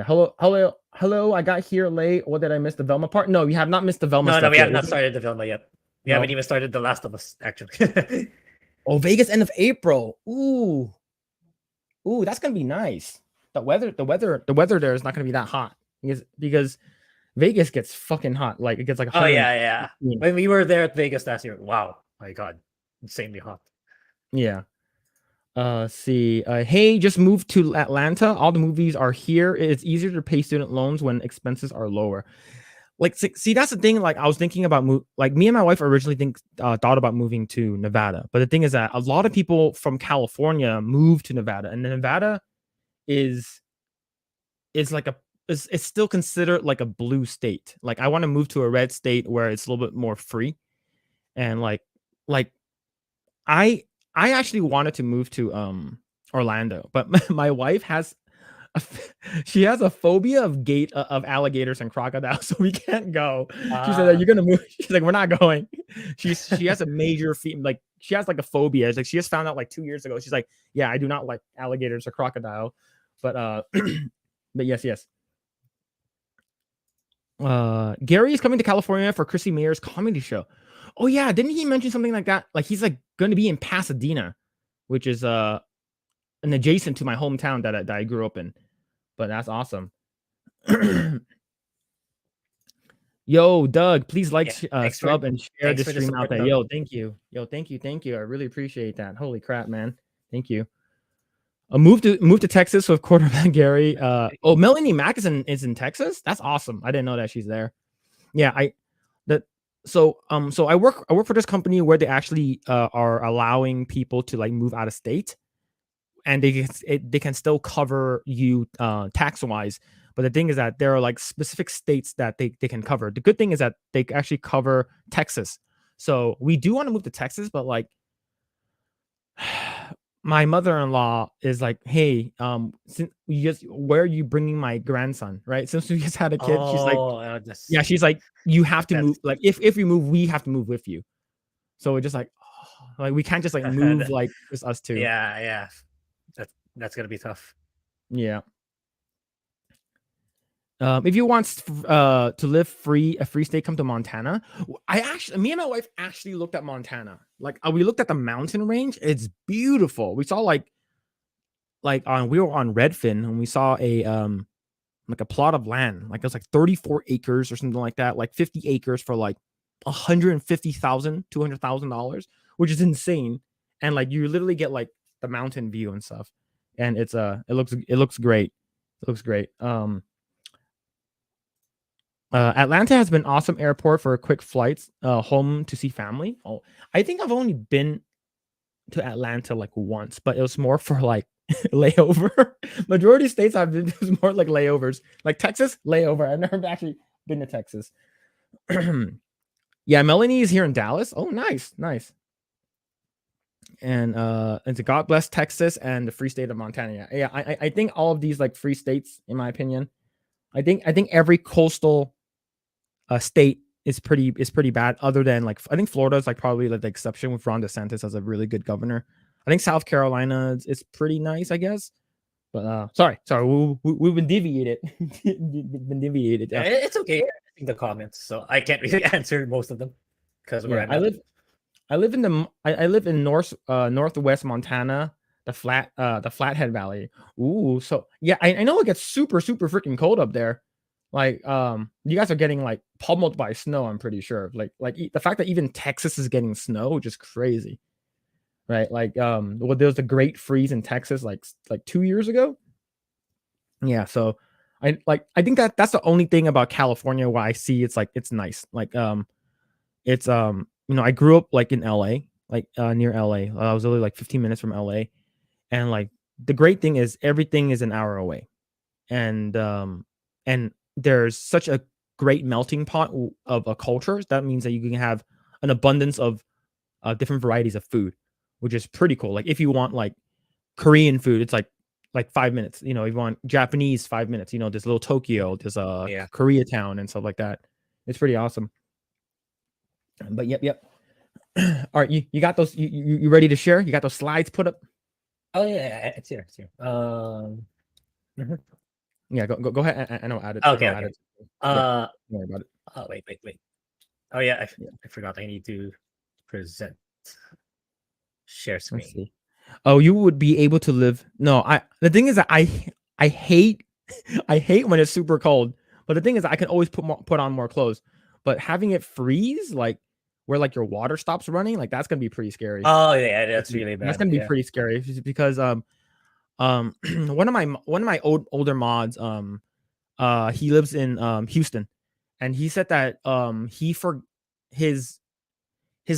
Hello. I got here late. What did I miss? The Velma part? No, you have not missed the Velma No, stuff we yet. have not started the Velma yet. We No. haven't even started The Last of Us, actually. Oh, Vegas end of April. Ooh, that's gonna be nice. The weather there is not gonna be that hot because Vegas gets fucking hot. Like it gets like 100. Oh yeah. When we were there at Vegas last year, wow, my god, insanely hot. Yeah. See. Hey, just moved to Atlanta. All the movies are here. It's easier to pay student loans when expenses are lower. Like, see, that's the thing. Like, I was thinking about like me and my wife originally thought about moving to Nevada, but the thing is that a lot of people from California move to Nevada, and Nevada is like it's still considered like a blue state. Like, I want to move to a red state where it's a little bit more free, and like I actually wanted to move to Orlando, but my wife has she has a phobia of alligators and crocodiles, so we can't go. She said that you're gonna move. She's like, we're not going. She has a major like she has like a phobia. It's like she just found out like 2 years ago. She's like, yeah, I do not like alligators or crocodile. But but yes. Gary is coming to California for Chrissy Mayer's comedy show. Oh yeah, didn't he mention something like that? Like he's like going to be in Pasadena, which is an adjacent to my hometown that I grew up in. But that's awesome. Yo, Doug, please like, sub, and share this stream out there. Doug. Yo, thank you. Thank you. I really appreciate that. Holy crap, man. Thank you. Move to Texas with quarterback Gary. Melanie Mack is in Texas. That's awesome. I didn't know that she's there. Yeah, So I work for this company where they actually are allowing people to like move out of state, and they can still cover you tax wise. But the thing is that there are like specific states that they can cover. The good thing is that they actually cover Texas. So we do want to move to Texas, but like my mother-in-law is like, hey, where are you bringing my grandson? Right? Since we just had a kid, she's like, yeah, she's like, you have to move. Like if you move, we have to move with you. So we're just like, like we can't just like move like just us two. Yeah. That's gonna be tough. Yeah. If you want to live a free state, come to Montana. Me and my wife actually looked at Montana. Like we looked at the mountain range. It's beautiful. We saw like like we were on Redfin and we saw a like a plot of land, like it was like 34 acres or something like that, like 50 acres for like $150,000, $200,000, which is insane. And like you literally get like the mountain view and stuff, and it looks great. It looks great. Atlanta has been awesome airport for quick flights home to see family. Oh, I think I've only been to Atlanta like once, but it was more for like layover. Majority of states I've been to is more like layovers. Like Texas, layover. I've never actually been to Texas. Yeah, Melanie is here in Dallas. Oh, nice. And to God bless Texas and the free state of Montana. Yeah, I think all of these like free states, in my opinion, I think every coastal state is pretty bad. Other than like I think Florida is like probably like the exception with Ron DeSantis as a really good governor. I think South Carolina is pretty nice, I guess. But sorry, we've been deviated. Yeah, it's okay. I think the comments, so I can't really answer most of them because where I'm at. I live in northwest Montana, the Flathead Valley. Ooh, so yeah, I know it gets super freaking cold up there. Like you guys are getting like pummeled by snow, I'm pretty sure. Like the fact that even Texas is getting snow, which is crazy. Right? Like well, there was a great freeze in Texas like 2 years ago. Yeah, so I think that's the only thing about California where I see it's nice. Like it's you know, I grew up like in LA, like near LA. I was only like 15 minutes from LA. And like the great thing is everything is an hour away. And there's such a great melting pot of cultures. That means that you can have an abundance of different varieties of food, which is pretty cool. Like if you want like Korean food, it's like 5 minutes. You know, if you want Japanese, 5 minutes. You know, there's little Tokyo, there's Koreatown and stuff like that. It's pretty awesome. But yep. All right, you got those. You ready to share? You got those slides put up? Oh yeah, it's here. Yeah, go ahead. I know add it. Okay. Add it. Don't worry about it. Oh wait. Oh yeah, I forgot. I need to present. Share screen. Let's see. Oh, you would be able to live. No, the thing is that I hate when it's super cold. But the thing is, I can always put on more clothes. But having it freeze, like where like your water stops running, like that's gonna be pretty scary. Oh yeah, that's really bad. That's gonna be pretty scary because one of my older mods he lives in Houston, and he said that his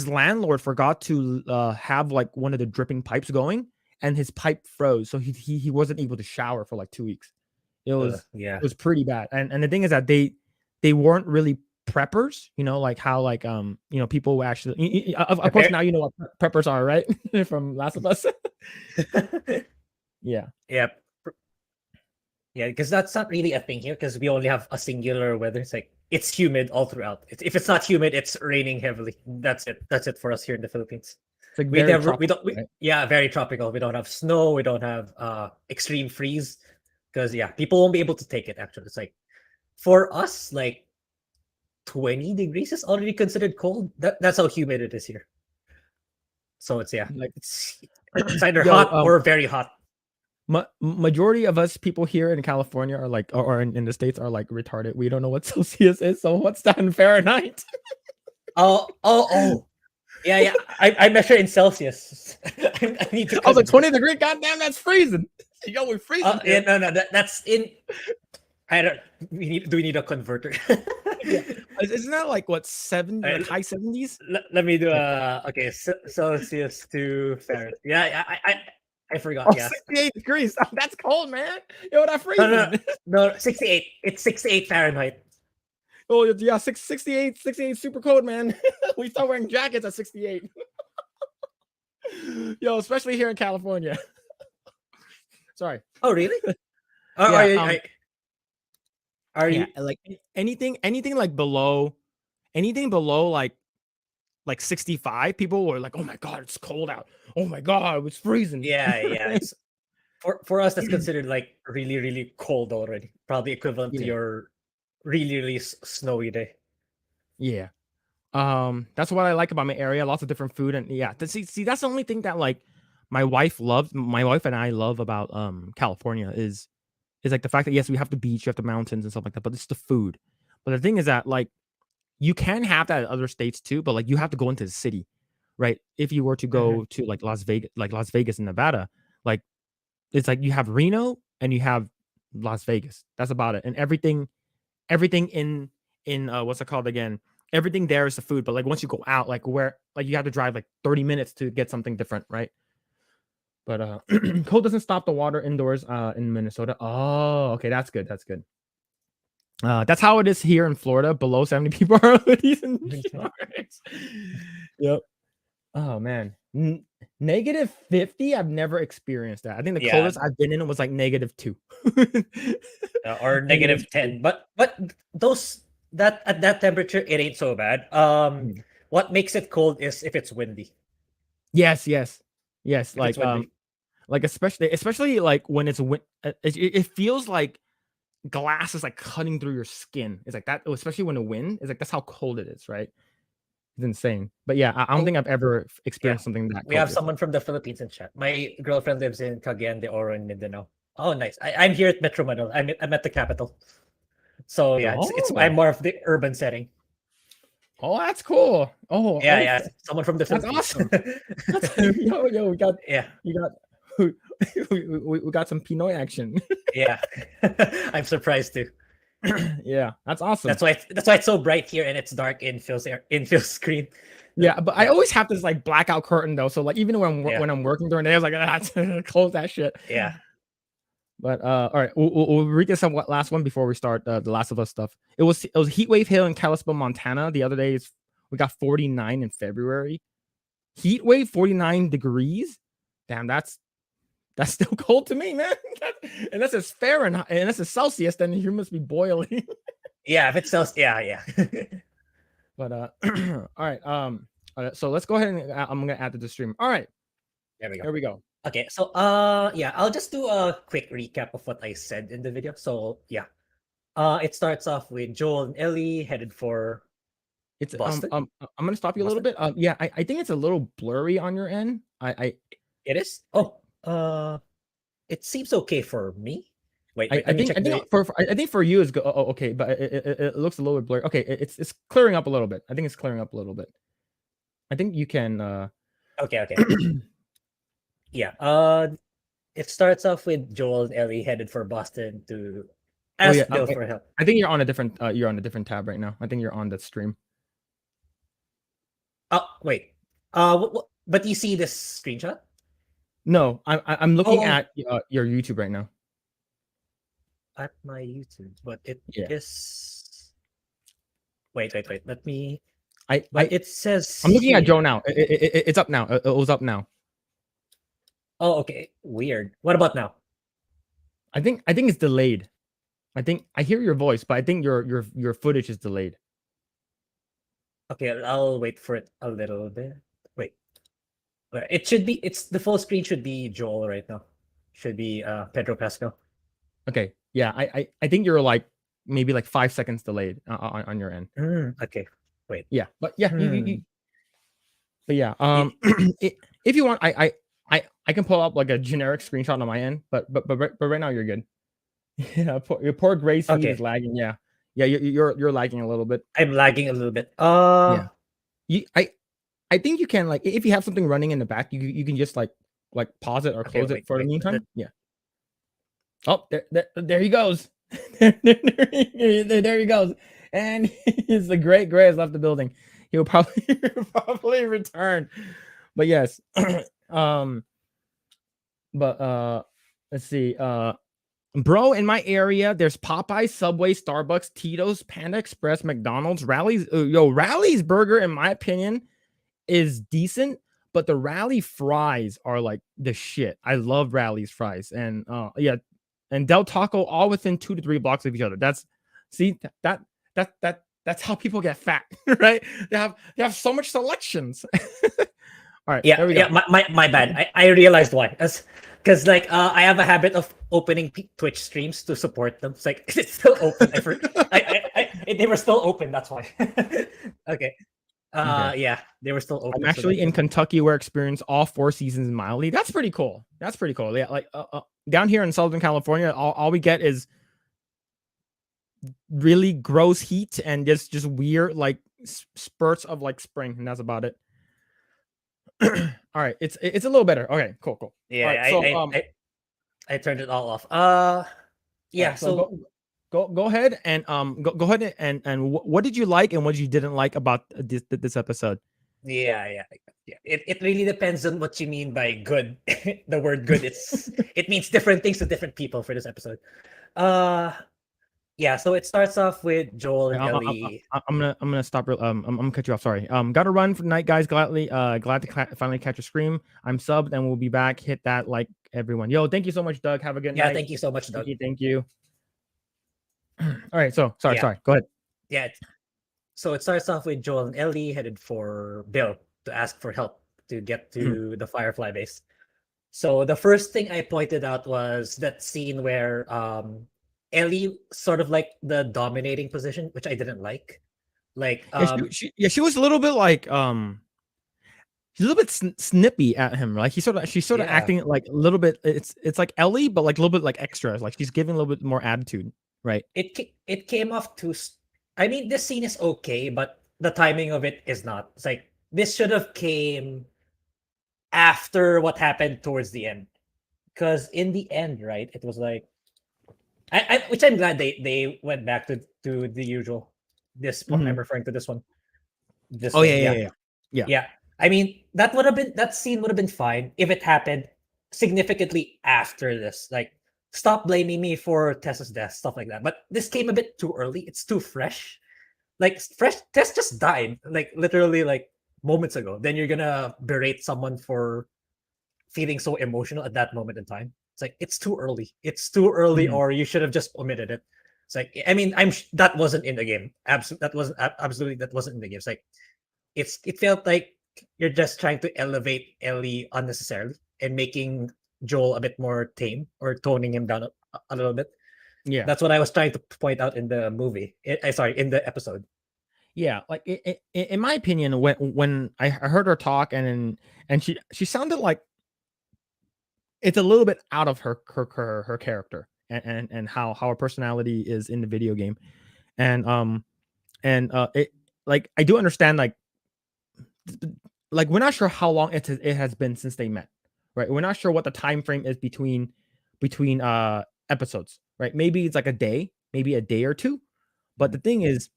landlord forgot to have like one of the dripping pipes going, and his pipe froze, so he wasn't able to shower for like 2 weeks. It was pretty bad. And the thing is that they weren't really preppers, you know, like how like you know, people actually of course now you know what preppers are, right? From Last of Us. Yeah, because that's not really a thing here because we only have a singular weather. It's like it's humid all throughout. If it's not humid, it's raining heavily. That's it for us here in the Philippines. it's like very tropical. We don't have snow, we don't have extreme freeze because people won't be able to take it. Actually, it's like for us, like 20 degrees is already considered cold. That's how humid it is here. So it's it's either hot or very hot. Majority of us people here in California are like, or in the States are like retarded. We don't know what Celsius is. So what's that in Fahrenheit? Oh. Yeah. I measure in Celsius. I need to. I was like 20 degrees. Goddamn, that's freezing. Yo, we're freezing. No. That's in. I don't. Do we need a converter? Isn't that like what 70, like high 70s? Let me do Celsius to Fahrenheit. Yeah, I forgot. 68 degrees. That's cold, man. Yo, that freezing. No, 68. It's 68 Fahrenheit. Oh yeah, 68 super cold, man. We start wearing jackets at 68. Yo, especially here in California. Sorry. Oh really? Are you like anything like below like 65? People were like, "Oh my god, it's cold out. Oh my god, it's freezing." Yeah. It's, for us, that's considered like really, really cold already. Probably equivalent to your really, really snowy day. Yeah. That's what I like about my area. Lots of different food, and see, that's the only thing that like my wife and I love about California is like the fact that yes, we have the beach, you have the mountains and stuff like that, but it's the food. But the thing is that like you can have that in other states too, but like you have to go into the city, right? If you were to go to like Las Vegas in Nevada, like it's like you have Reno and you have Las Vegas. That's about it. And everything in what's it called again? Everything there is the food, but like once you go out, like where like you have to drive like 30 minutes to get something different, right? But cold doesn't stop the water indoors in Minnesota. Oh, okay, that's good. That's good. That's how it is here in Florida. Below 70 people are hoodies and shorts. Yep. Oh man. Negative 50. I've never experienced that. I think the coldest I've been in was like -2. Or -10. But those that at that temperature it ain't so bad. What makes it cold is if it's windy. Yes. If Like it's windy. like especially like when it's it feels like glass is like cutting through your skin. It's like that, especially when the wind is like that's how cold it is, right? It's insane. But yeah, I don't think I've ever experienced something that cold. We have someone from the Philippines in chat. My girlfriend lives in Cagayan de Oro in Mindanao. Oh, nice. I'm here at Metro Manila. I'm at the capital. So yeah, I'm more of the urban setting. Oh, that's cool. Oh, yeah. Someone from the that's Philippines. Awesome. yo, we got we got some Pinoy action. Yeah. I'm surprised too. Yeah, that's awesome. That's why it's so bright here and it's dark in Phil's screen. Yeah, but I always have this like blackout curtain though. So like even when I'm working during the day, I was like, close that shit. Yeah. But all right, we'll read this last one before we start the Last of Us stuff. It was Heat Wave Hill in Kalispell, Montana. The other day we got 49 in February. Heat wave 49 degrees. Damn, that's still cold to me, man. Unless it's Fahrenheit, unless it's Celsius, then you must be boiling. Yeah, if it's Celsius, yeah. But all right. So let's go ahead and I'm gonna add to the stream. All right. There we go. Here we go. Okay, so yeah, I'll just do a quick recap of what I said in the video. So yeah, it starts off with Joel and Ellie headed for Boston. I'm gonna stop you a little bit. Yeah, I think it's a little blurry on your end. It is. Oh, it seems okay for me. Wait, I think for you is good. Oh, okay, but it looks a little bit blurry. Okay, it's clearing up a little bit. I think it's clearing up a little bit. I think you can. Okay. Yeah. It starts off with Joel and Ellie headed for Boston to ask Bill for help. I think you're on a different tab right now. I think you're on the stream. Oh wait. But you see this screenshot? No, I'm looking at your YouTube right now. At my YouTube, but it is. Wait. Let me. It says. I'm looking at Joe now. It's up now. It was up now. Oh, okay. Weird. What about now? I think it's delayed. I think I hear your voice, but I think your footage is delayed. Okay, I'll wait for it a little bit. Wait. It should be. It's the full screen should be Joel right now. Should be Pedro Pascal. Okay. Yeah. I think you're like maybe like 5 seconds delayed on your end. Okay. Wait. Yeah. But yeah. But yeah. If you want, I can pull up like a generic screenshot on my end, but right now you're good. Yeah, your poor Grae's feed is lagging. Yeah, you're lagging a little bit. I'm lagging a little bit. Yeah. I think you can, like, if you have something running in the back, you can just like pause it or close it for the meantime. Yeah. Oh, there he goes. there he goes, and he's the Grae has left the building. He'll probably return. But yes. But let's see. Bro, in my area, there's Popeye, Subway, Starbucks, Tito's, Panda Express, McDonald's, Rally's. Rally's burger, in my opinion, is decent, but the Rally fries are like the shit. I love Rally's fries, and and Del Taco, all within 2 to 3 blocks of each other. That's how people get fat, right? They have so much selections. All right. Yeah. Yeah. My bad. I realized why. Because like I have a habit of opening Twitch streams to support them. It's like it's still open. They were still open. That's why. Okay. Okay. Yeah, they were still open. I'm so actually that in was- Kentucky where I experienced all 4 seasons mildly. That's pretty cool. That's pretty cool. Yeah, like down here in Southern California, all we get is really gross heat and just weird like spurts of like spring, and that's about it. All right, it's a little better. Okay, cool. All Yeah, right, so I turned it all off. Yeah, right, so go ahead and go ahead and what did you like and what you didn't like about this episode? yeah. It really depends on what you mean by good. The word good, it means different things to different people for this episode. Yeah, so it starts off with Joel and Ellie. I'm gonna stop. I'm gonna cut you off. Sorry. Got to run for the night, guys. Glad to finally catch a scream. I'm subbed and we'll be back. Hit that like, everyone. Yo, thank you so much, Doug. Have a good Yeah, night. thank you so much, Doug. Thank you. All right. So sorry. Yeah. Go ahead. Yeah. So it starts off with Joel and Ellie headed for Bill to ask for help to get to the Firefly base. So the first thing I pointed out was that scene where Ellie sort of like the dominating position, which I didn't like. Like she was a little bit like she's a little bit snippy at him. Like she's sort of Yeah. acting like a little bit. It's like Ellie, but like a little bit like extra. Like she's giving a little bit more attitude, right? it came off too. I mean, this scene is okay, but the timing of it is not. It's like this should have came after what happened towards the end, because in the end, right, it was like, which I'm glad they went back to the usual. This one I'm referring to this one. This Oh one, yeah. yeah. I mean, that scene would have been fine if it happened significantly after this. Like, stop blaming me for Tessa's death, stuff like that. But this came a bit too early. It's too fresh. Like, Tess just died, like literally like moments ago. Then you're gonna berate someone for feeling so emotional at that moment in time. It's like it's too early. It's too early, or you should have just omitted it. It's like, I mean, that wasn't in the game. Absolutely that wasn't in the game. It's like it felt like you're just trying to elevate Ellie unnecessarily and making Joel a bit more tame or toning him down a little bit. Yeah. That's what I was trying to point out in the movie. In the episode. Yeah, like in my opinion, when I heard her talk and she sounded like it's a little bit out of her character and how her personality is in the video game, and it, like, I do understand, like we're not sure how long it has been since they met, right? We're not sure what the time frame is between episodes, right? Maybe it's like a day or two, but the thing is,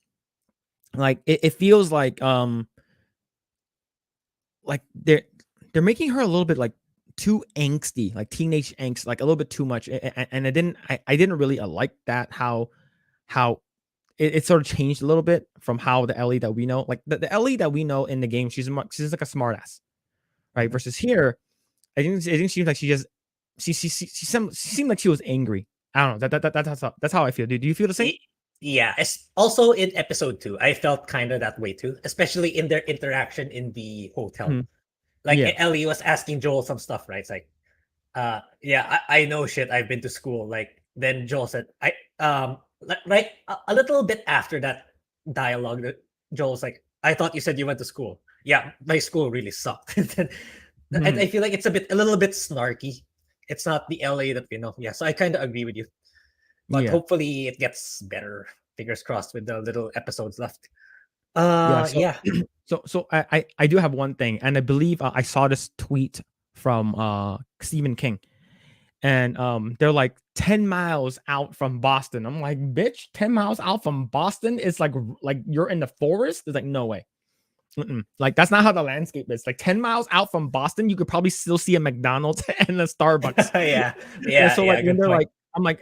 like, it feels like they're making her a little bit like too angsty, like teenage angst, like a little bit too much, and I didn't really like that, how it sort of changed a little bit from how the Ellie that we know, like the Ellie that we know in the game, she's like a smartass, right? Versus here, I think it seems like she seemed like she was angry. I don't know. That's how I feel. Do you feel the same? Yeah. Also in episode 2, I felt kind of that way too, especially in their interaction in the hotel. Like, Ellie was asking Joel some stuff, right? It's like, yeah, I know shit. I've been to school. Like, then Joel said, right, a little bit after that dialogue, that Joel's like, I thought you said you went to school. Yeah, my school really sucked. I feel like it's a little bit snarky. It's not the LA that we know. Yeah, so I kind of agree with you. But hopefully it gets better. Fingers crossed with the little episodes left. Yeah. So I do have one thing, and I believe I saw this tweet from Stephen King, and they're like 10 miles out from Boston. I'm like, bitch, 10 miles out from Boston is like you're in the forest. It's like, no way. Like, that's not how the landscape is. Like, 10 miles out from Boston, you could probably still see a McDonald's and a Starbucks. yeah. So like, when they're point. like, I'm like,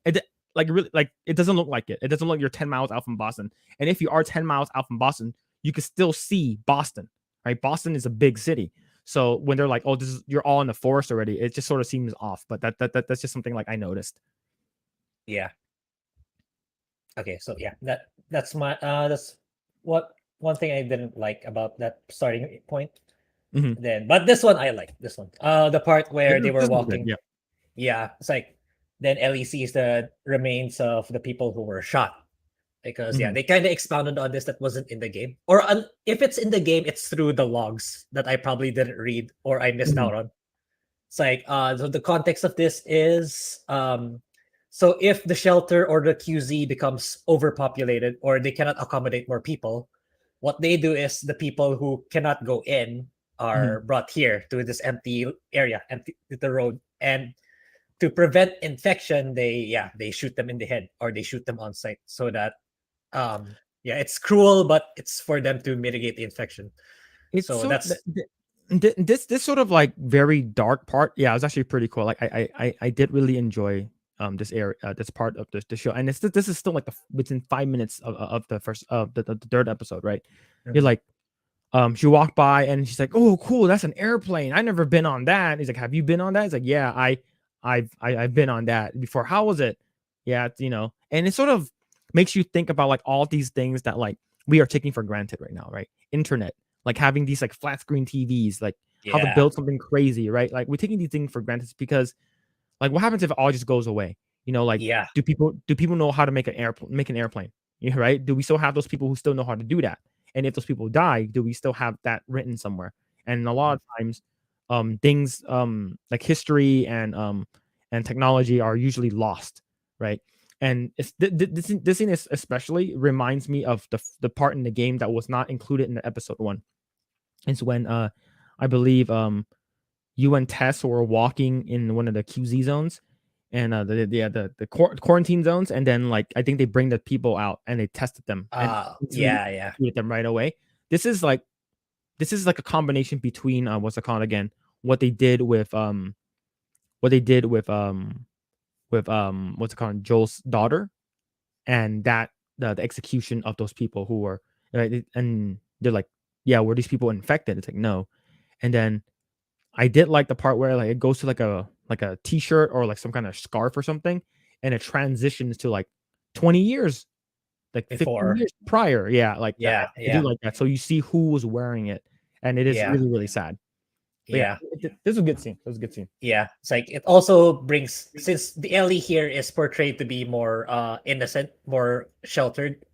it, like, really, like, it doesn't look like it. It doesn't look like you're 10 miles out from Boston. And if you are 10 miles out from Boston, you can still see Boston, right? Boston is a big city. So when they're like, oh, you're all in the forest already, it just sort of seems off. But that's just something like I noticed. Yeah. Okay, so yeah, that's what one thing I didn't like about that starting point. Then, but this one I like. This one, the part where they were walking. Yeah, it's like, then Ellie sees the remains of the people who were shot, because they kind of expounded on this that wasn't in the game, or if it's in the game, it's through the logs that I probably didn't read or I missed out on. It's like so the context of this is so if the shelter or the QZ becomes overpopulated or they cannot accommodate more people, what they do is the people who cannot go in are brought here to this empty area, empty the road, and to prevent infection, they shoot them in the head or they shoot them on site so that it's cruel, but it's for them to mitigate the infection. It's so so that's this sort of like very dark part. Yeah, it was actually pretty cool. Like I did really enjoy this area, this part of the show, and this is still like within 5 minutes of the first the third episode, right? You're like, she walked by and she's like, oh cool, that's an airplane, I never been on that. He's like, have you been on that? He's like, yeah, I've been on that before. How was it? Yeah, and it sort of makes you think about like all these things that like we are taking for granted right now, right? Internet, like having these like flat screen TVs, like how to build something crazy, right? Like we're taking these things for granted because like what happens if it all just goes away? Like do people know how to make an airplane? Yeah, right? Do we still have those people who still know how to do that? And if those people die, do we still have that written somewhere? And a lot of times things like history and technology are usually lost, right? And it's this scene is especially reminds me of the part in the game that was not included in the episode 1. It's when I believe you and Tess were walking in one of the QZ zones and the quarantine zones, and then like I think they bring the people out and they tested them and treated them right away. This is like a combination between what's it called again? What they did with what's it called, Joel's daughter, and that the execution of those people who were right, and they're like, yeah, were these people infected? It's like no. And then I did like the part where like it goes to like a t-shirt or like some kind of scarf or something, and it transitions to like 20 years, like 15 years prior. I do like that. So you see who was wearing it, and it is really, really sad. But this is a good scene. It was a good scene. Yeah, it's like it also brings, since the Ellie here is portrayed to be more innocent, more sheltered.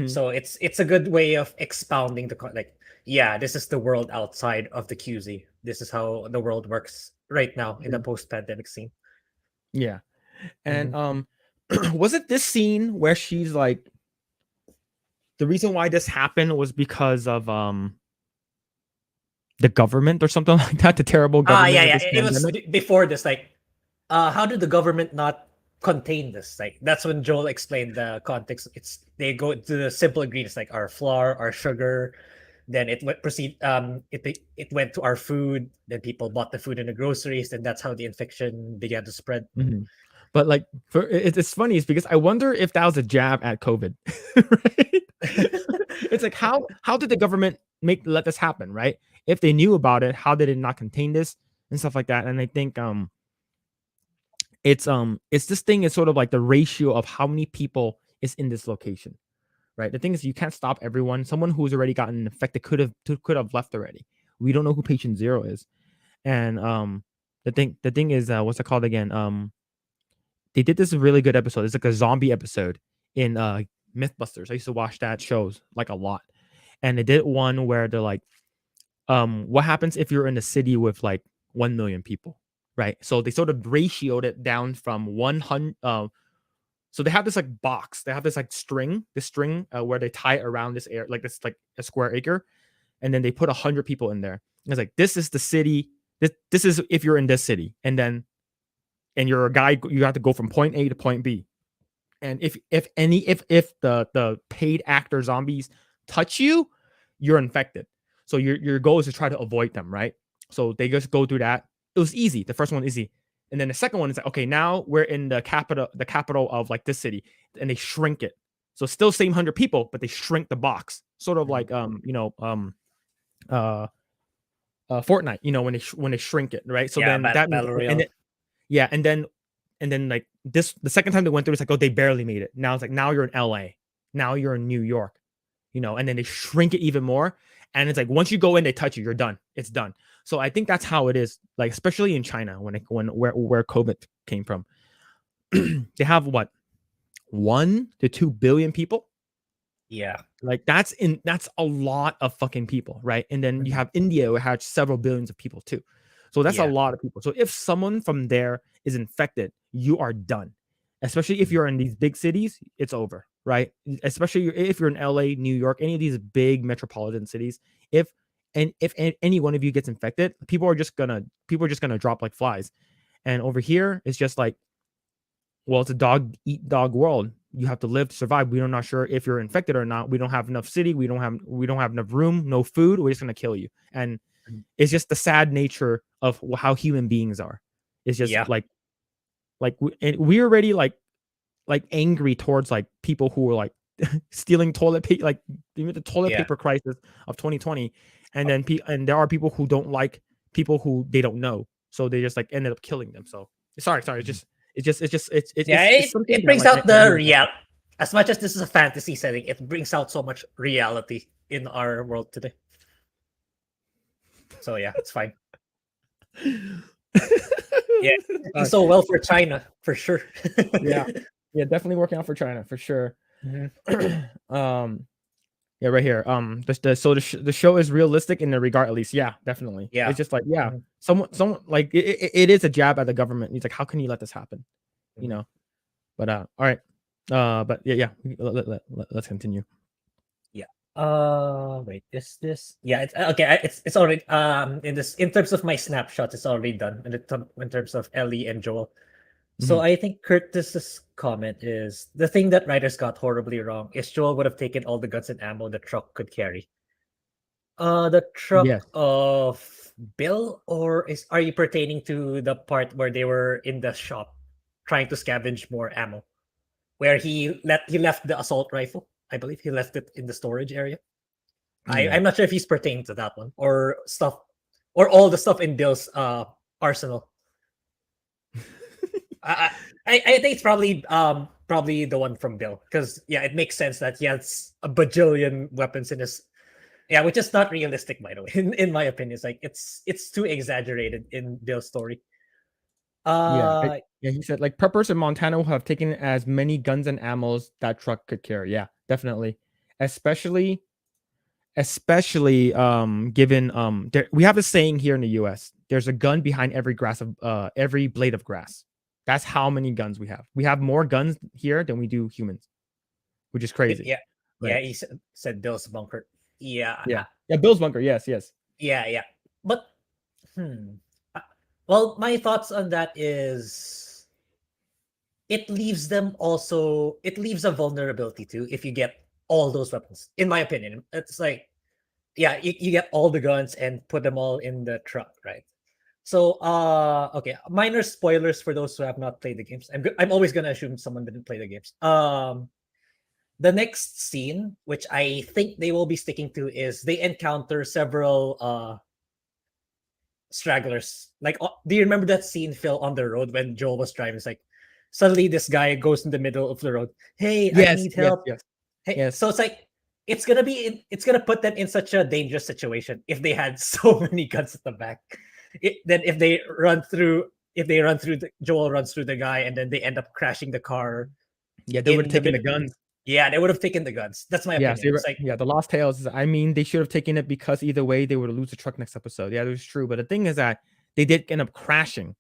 So it's a good way of expounding this is the world outside of the QZ. This is how the world works right now in the post-pandemic scene. Yeah. And was it this scene where she's like, the reason why this happened was because of the government or something like that, the terrible government? It was before this, like how did the government not contain this? Like that's when Joel explained the context. They go to the simple ingredients like our flour, our sugar, then it went it went to our food, then people bought the food in the groceries, then that's how the infection began to spread. But like it's funny is because I wonder if that was a jab at COVID. Right? It's like how did the government let this happen, right? If they knew about it, how did it not contain this and stuff like that? And I think it's this thing is sort of like the ratio of how many people is in this location, right? The thing is you can't stop everyone. Someone who's already gotten infected could have left already. We don't know who patient 0 is. And the thing is what's it called again? They did this really good episode. It's like a zombie episode in Mythbusters. I used to watch that shows like a lot. And they did one where they're like, what happens if you're in a city with like 1 million people, right? So they sort of ratioed it down from 100. So they have this like box. They have this like string where they tie it around this air, like this like a square acre, and then they put 100 people in there. And it's like, this is the city. This is if you're in this city, and you're a guy, you have to go from point A to point B. And if the paid actor zombies touch you, you're infected. So your goal is to try to avoid them, right? So they just go through that. It was easy. The first one easy. And then the second one is like, okay, now we're in the capital of like this city, and they shrink it. So still same 100 people, but they shrink the box. Sort of like Fortnite, when they shrink it, right? So then that and then like this, the second time they went through, it's like, oh, they barely made it. Now it's like, now you're in LA, now you're in New York, and then they shrink it even more. And it's like, once you go in, they touch you, you're done. It's done. So I think that's how it is, like, especially in China, where COVID came from. They have what, 1 to 2 billion people, Yeah. Like that's a lot of fucking people, right? And then you Mhm. have India, which has several billions of people too. So that's a Yeah. lot of people. So if someone from there is infected, you are done. Especially if Mhm. you're in these big cities, it's over, right? Especially if you're in LA, New York, any of these big metropolitan cities. If any one of you gets infected, people are just gonna drop like flies. And over here, it's just like, well, it's a dog eat dog world. You have to live to survive. We're not sure if you're infected or not. We don't have enough city. We don't have enough room, no food. We're just gonna kill you. And Mhm. it's just the sad nature of how human beings are. It's just Yeah. we're already like angry towards like people who are like stealing toilet paper, like even the toilet Yeah. paper crisis of 2020. And then and there are people who don't like people who they don't know, so they just like ended up killing them. So sorry, Mhm. it's Yeah, it's something it that brings like out I the really don't real. like. As much as this is a fantasy setting, it brings out so much reality in our world today. So yeah, it's fine. Yeah, working Uh, so well for China for sure. yeah, yeah, definitely working out for China for sure. Mhm. um yeah, right here. The show is realistic in the regard, at least. Yeah, definitely. Yeah. It's just like, yeah, Mhm. someone like it is a jab at the government. He's like, how can you let this happen? You Mhm. know. But all right. But yeah. Let's continue. Yeah. Wait. Is this? Yeah. It's okay. It's already in terms of my snapshots, it's already done. In terms of Ellie and Joel. So Mhm. I think Curtis's comment is the thing that writers got horribly wrong is Joel would have taken all the guns and ammo the truck could carry. The Yes. truck of Bill, or are you pertaining to the part where they were in the shop trying to scavenge more ammo? Where he left the assault rifle. I believe he left it in the storage area. Yeah. I'm not sure if he's pertaining to that one or stuff or all the stuff in Bill's arsenal. I, I think it's probably the one from Bill because yeah, it makes sense that he has a bajillion weapons in his yeah, which is not realistic by the way. In my opinion, it's like it's too exaggerated in Bill's story. Yeah. Uh, Yeah. He said like preppers in Montana will have taken as many guns and ammos that truck could carry. Yeah, definitely. Especially given we have a saying here in the US, there's a gun behind every blade of grass. That's how many guns we have. We have more guns here than we do humans, which is crazy. yeah, yeah. Right. He said Bill's bunker. Yeah, Yeah. Yeah, Bill's bunker. Yes. yeah, yeah. But hmm. uh, Well, my thoughts on that is it leaves a vulnerability too if you get all those weapons. In my opinion, it's like yeah, you get all the guns and put them all in the truck, right? So okay, minor spoilers for those who have not played the games. I'm always gonna assume someone didn't play the games. The next scene, which I think they will be sticking to, is they encounter several stragglers. Like, do you remember that scene, Phil, on the road when Joel was driving? It's like suddenly this guy goes in the middle of the road. Hey, I Yes, need yes, help. yes, Hey, yes. so it's like it's gonna put them in such a dangerous situation if they had so many guns at the back. Then if they run through Joel runs through the guy and then they end up crashing the car Yeah, they would have in the taken the middle. guns. Yeah, they would have taken the guns. That's my Yes, opinion. It's like yeah, the Lost Tales. I mean, they should have taken it because either way they would lose the truck next episode. Yeah, that's true. But the thing is that they did end up crashing,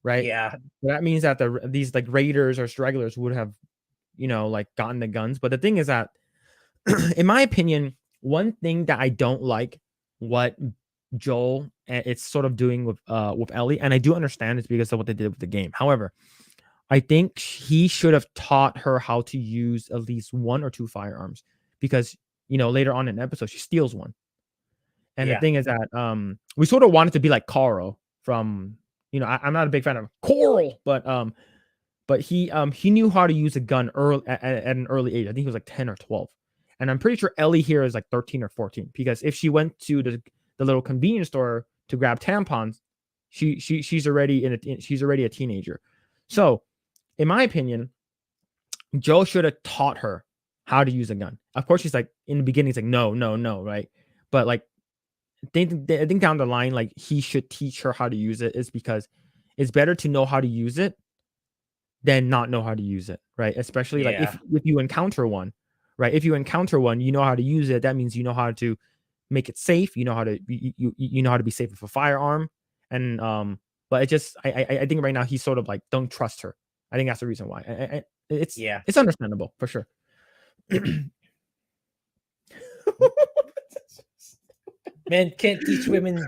right? yeah, That means that these like raiders or stragglers would have, like gotten the guns. But the thing is that, in my opinion, one thing that I don't like what Joel it's sort of doing with Ellie, and I do understand it's because of what they did with the game. However, I think he should have taught her how to use at least one or two firearms because later on in the episode she steals one. And the yeah, thing is that we sort of wanted to be like Carl from I'm not a big fan of Coral, but he knew how to use a gun early at an early age. I think he was like 10 or 12. And I'm pretty sure Ellie here is like 13 or 14 because if she went to the little convenience store to grab tampons, she's already a teenager. So in my opinion, Joe should have taught her how to use a gun. Of course, she's like in the beginning, it's like no, right? But like I think down the line, like he should teach her how to use it, is because it's better to know how to use it than not know how to use it, right? Especially like yeah, if you encounter one, right? If you encounter one, you know how to use it. That means you know how to make it safe. You know how to you know how to be safe with a firearm. And but it just I think right now he's sort of like don't trust her. I think that's the reason why. It's understandable for sure. Men can't teach women.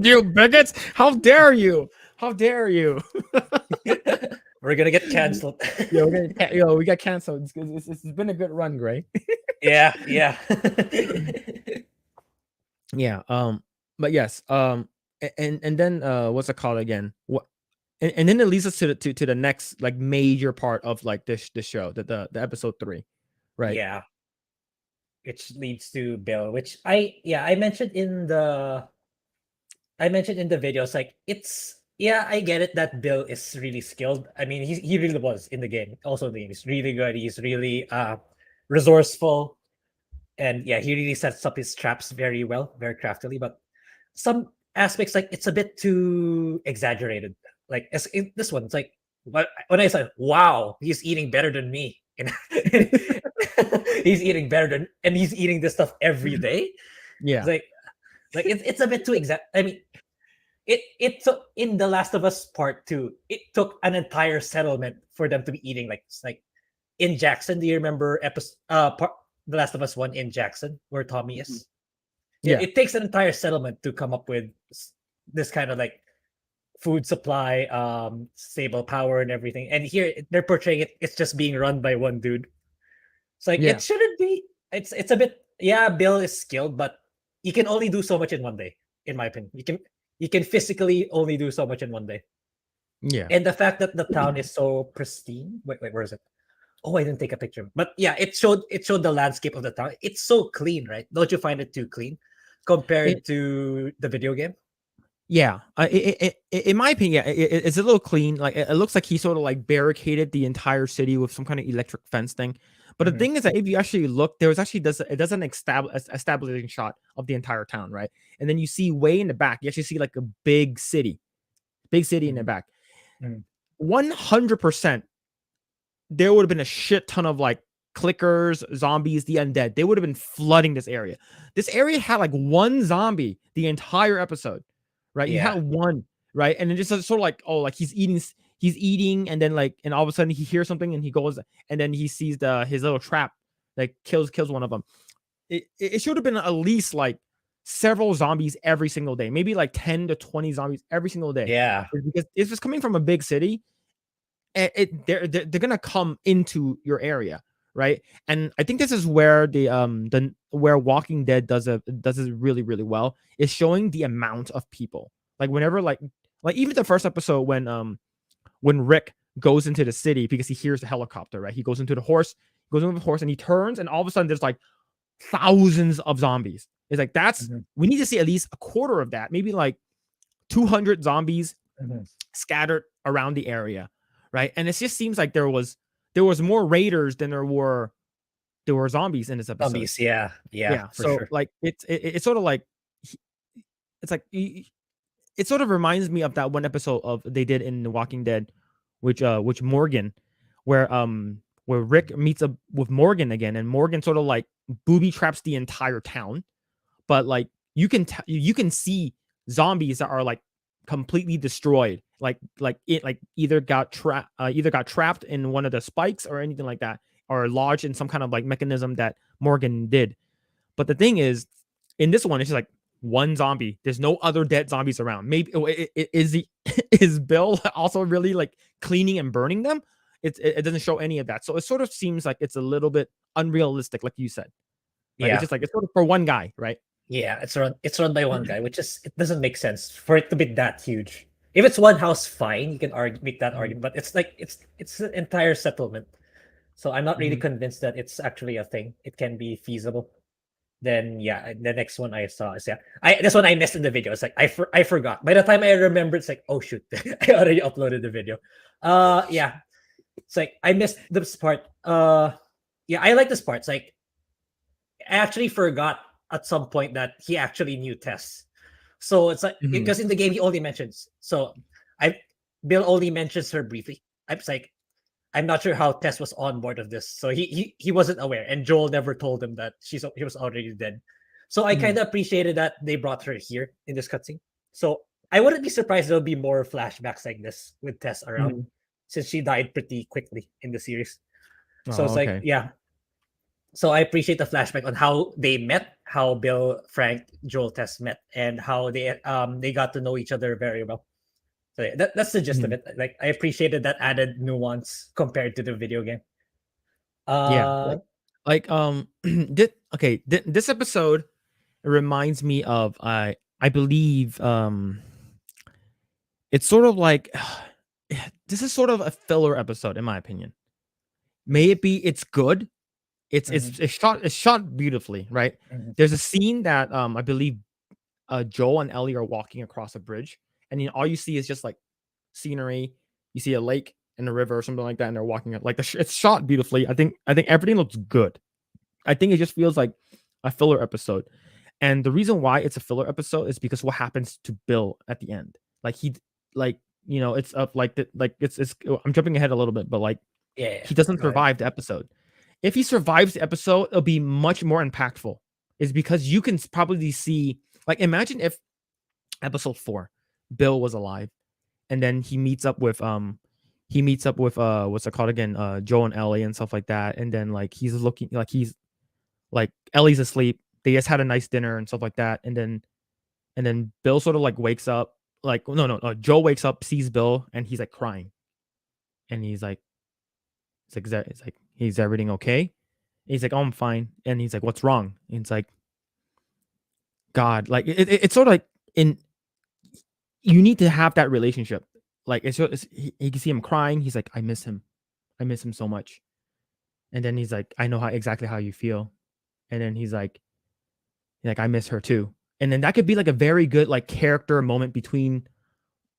You bigots! How dare you? How dare you? We're gonna get canceled. We got canceled. It's been a good run, Grae. yeah. Yeah. But yes. And then what's it called again? What? And then it leads us to the next like major part of like this show, the episode 3, right? Yeah. Which leads to Bill, which I mentioned in the videos. Like I get it that Bill is really skilled. I mean, he really was in the game. Also, in the game, he's really good. He's really resourceful, and yeah, he really sets up his traps very well, very craftily. But some aspects, like it's a bit too exaggerated. Like this one, it's like when I said, "Wow, he's eating better than me," and he's eating better than, and he's eating this stuff every day. Yeah. It's like it's a bit too exact. I mean, it took in The Last of Us Part 2, it took an entire settlement for them to be eating like in Jackson. Do you remember The Last of Us 1 in Jackson where Tommy is? Yeah. It takes an entire settlement to come up with this kind of like food supply, stable power and everything. And here they're portraying it's just being run by one dude. It's like it shouldn't be. It's a bit, Bill is skilled, but you can only do so much in one day, in my opinion. You can physically only do so much in one day. Yeah. And the fact that the town is so pristine. Wait, where is it? Oh, I didn't take a picture. But yeah, it showed the landscape of the town. It's so clean, right? Don't you find it too clean compared to the video game? Yeah, in my opinion, it's a little clean. Like it looks like he sort of like barricaded the entire city with some kind of electric fence thing. But the thing is that if you actually look, it does an establishing shot of the entire town, right? And then you see way in the back, you actually see like a big city in the back. 100%, there would have been a shit ton of like clickers, zombies, the undead. They would have been flooding this area. This area had like one zombie the entire episode. Right, you had one, right, and then just sort of like, oh, like he's eating, and then like, and all of a sudden he hears something, and he goes, and then he sees his little trap, like kills one of them. It should have been at least like several zombies every single day, maybe like 10 to 20 zombies every single day. Yeah, because it's just coming from a big city, and they're gonna come into your area, right? And I think this is where where Walking Dead does it really, really well, is showing the amount of people. Like whenever like even the first episode when Rick goes into the city because he hears the helicopter, right? He goes into the horse, and he turns, and all of a sudden there's like thousands of zombies. It's like we need to see at least a quarter of that, maybe like 200 zombies scattered around the area, right? And it just seems like there was more raiders than there were zombies in this episode. Zombies, yeah. For So sure. like it's sort of like it sort of reminds me of that one episode of they did in The Walking Dead, which Morgan, where Rick meets up with Morgan again, and Morgan sort of like booby traps the entire town, but like you can see zombies that are like completely destroyed, like either got trapped in one of the spikes or anything like that, or lodged in some kind of like mechanism that Morgan did. But the thing is, in this one, it's just like one zombie. There's no other dead zombies around. Maybe is Bill also really like cleaning and burning them? It doesn't show any of that. So it sort of seems like it's a little bit unrealistic, like you said. Right? Yeah, it's just like it's sort of for one guy, right? Yeah, it's run by one guy, which is, it doesn't make sense for it to be that huge. If it's one house, fine, you can make that argument, but it's like it's an entire settlement. So I'm not really convinced that it's actually a thing. It can be feasible. Then the next one I saw is this one I missed in the video. It's like I forgot. By the time I remember, it's like, oh shoot, I already uploaded the video. It's like I missed this part. I like this part. It's like I actually forgot at some point that he actually knew Tess. So it's like, because in the game he only mentions, Bill only mentions her briefly. I was like, I'm not sure how Tess was on board of this, so he wasn't aware, and Joel never told him that he was already dead. So I Mhm. kind of appreciated that they brought her here in this cutscene. So I wouldn't be surprised there'll be more flashbacks like this with Tess around, Mhm. since she died pretty quickly in the series. So Oh, it's like, okay. yeah. So I appreciate the flashback on how they met, how Bill, Frank, Joel, Tess met, and how they got to know each other very well. So yeah, that's the gist of Mhm. it. Like I appreciated that added nuance compared to the video game. Yeah, Uh, this episode reminds me of I believe it's sort of like this is sort of a filler episode in my opinion. May it be it's good. mhm, It's shot beautifully, right? mhm. There's a scene that I believe Joel and Ellie are walking across a bridge, and all you see is just like scenery. You see a lake and a river or something like that, and they're walking up. Like it's shot beautifully. I think everything looks good. I think it just feels like a filler episode. And the reason why it's a filler episode is because what happens to Bill at the end. Like like it's up like it's I'm jumping ahead a little bit, but like Yeah, he doesn't go ahead. survive the episode. If he survives the episode, it'll be much more impactful. Is because you can probably see, like, imagine if episode 4, Bill was alive, and then he meets up with what's it called again? Joe and Ellie and stuff like that. And then like he's like Ellie's asleep. They just had a nice dinner and stuff like that. And then Bill sort of like wakes up. Like no, Joe wakes up, sees Bill, and he's like crying. And he's everything okay? And he's like, oh, I'm fine. And he's like, what's wrong? And it's like, God, like it's sort of like you need to have that relationship. Like he can see him crying. He's like, I miss him so much. And then he's like, I know exactly how you feel. And then he's like, I miss her too. And then that could be like a very good like character moment between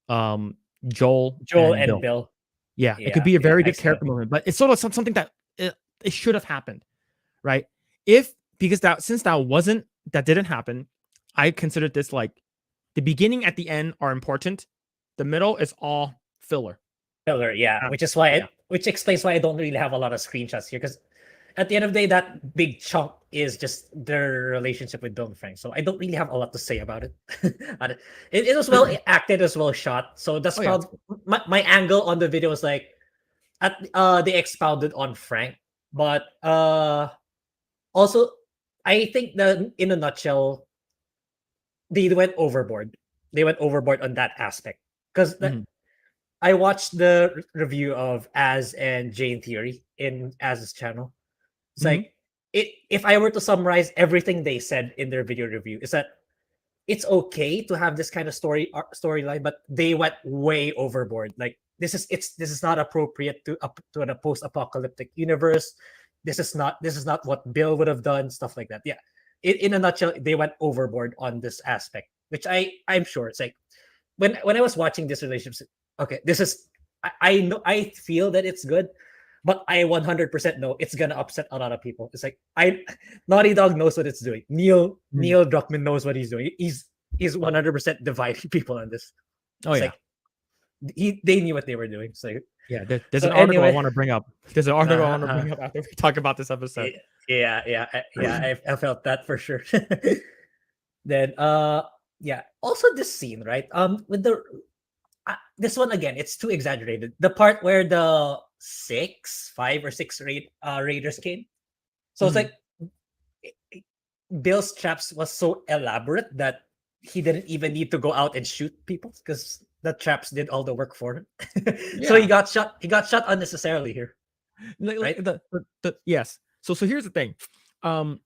Joel Joel and and Bill. Bill. Yeah, it could be a Yeah, very I good see character that. moment, but it's sort of something that it should have happened, right? Because that didn't happen, I considered this like the beginning at the end are important. The middle is all filler. Filler, yeah, Uh, which is why yeah. which explains why I don't really have a lot of screenshots here, because at the end of the day, that big chunk is just their relationship with Bill and Frank. So I don't really have a lot to say about it. It was well acted as well shot. So that's Oh, yeah. probably my angle on the video was like they expounded on Frank, but also I think that in a nutshell, they went overboard. They went overboard on that aspect because Mhm. I watched the review of Az and Jane Theory in Az's channel. It's Mhm. like if I were to summarize everything they said in their video review, is that it's okay to have this kind of storyline, but they went way overboard. Like this is not appropriate to a post-apocalyptic universe. This is not what Bill would have done. Stuff like that. Yeah, in a nutshell, they went overboard on this aspect, which I'm sure it's like when I was watching this relationship. Okay, this is I know I feel that it's good, but I 100% know it's gonna upset a lot of people. It's like Naughty Dog knows what it's doing. Neil Druckmann knows what he's doing. He's 100% dividing people on this. Oh, It's yeah. like they knew what they were doing. So Yeah, there's So an article I anyway. want to bring up. There's an article I want to Uh-huh. bring up after we talk about this episode. I felt that for sure. Then yeah, also this scene, right? With the this one again, it's too exaggerated. The part where the 5 or 6 raiders came. So it's Mhm. like Bill's traps was so elaborate that he didn't even need to go out and shoot people because the traps did all the work for him. So he Yeah. got shot. He got shot unnecessarily here, Like, right? yes. So here's the thing. I'm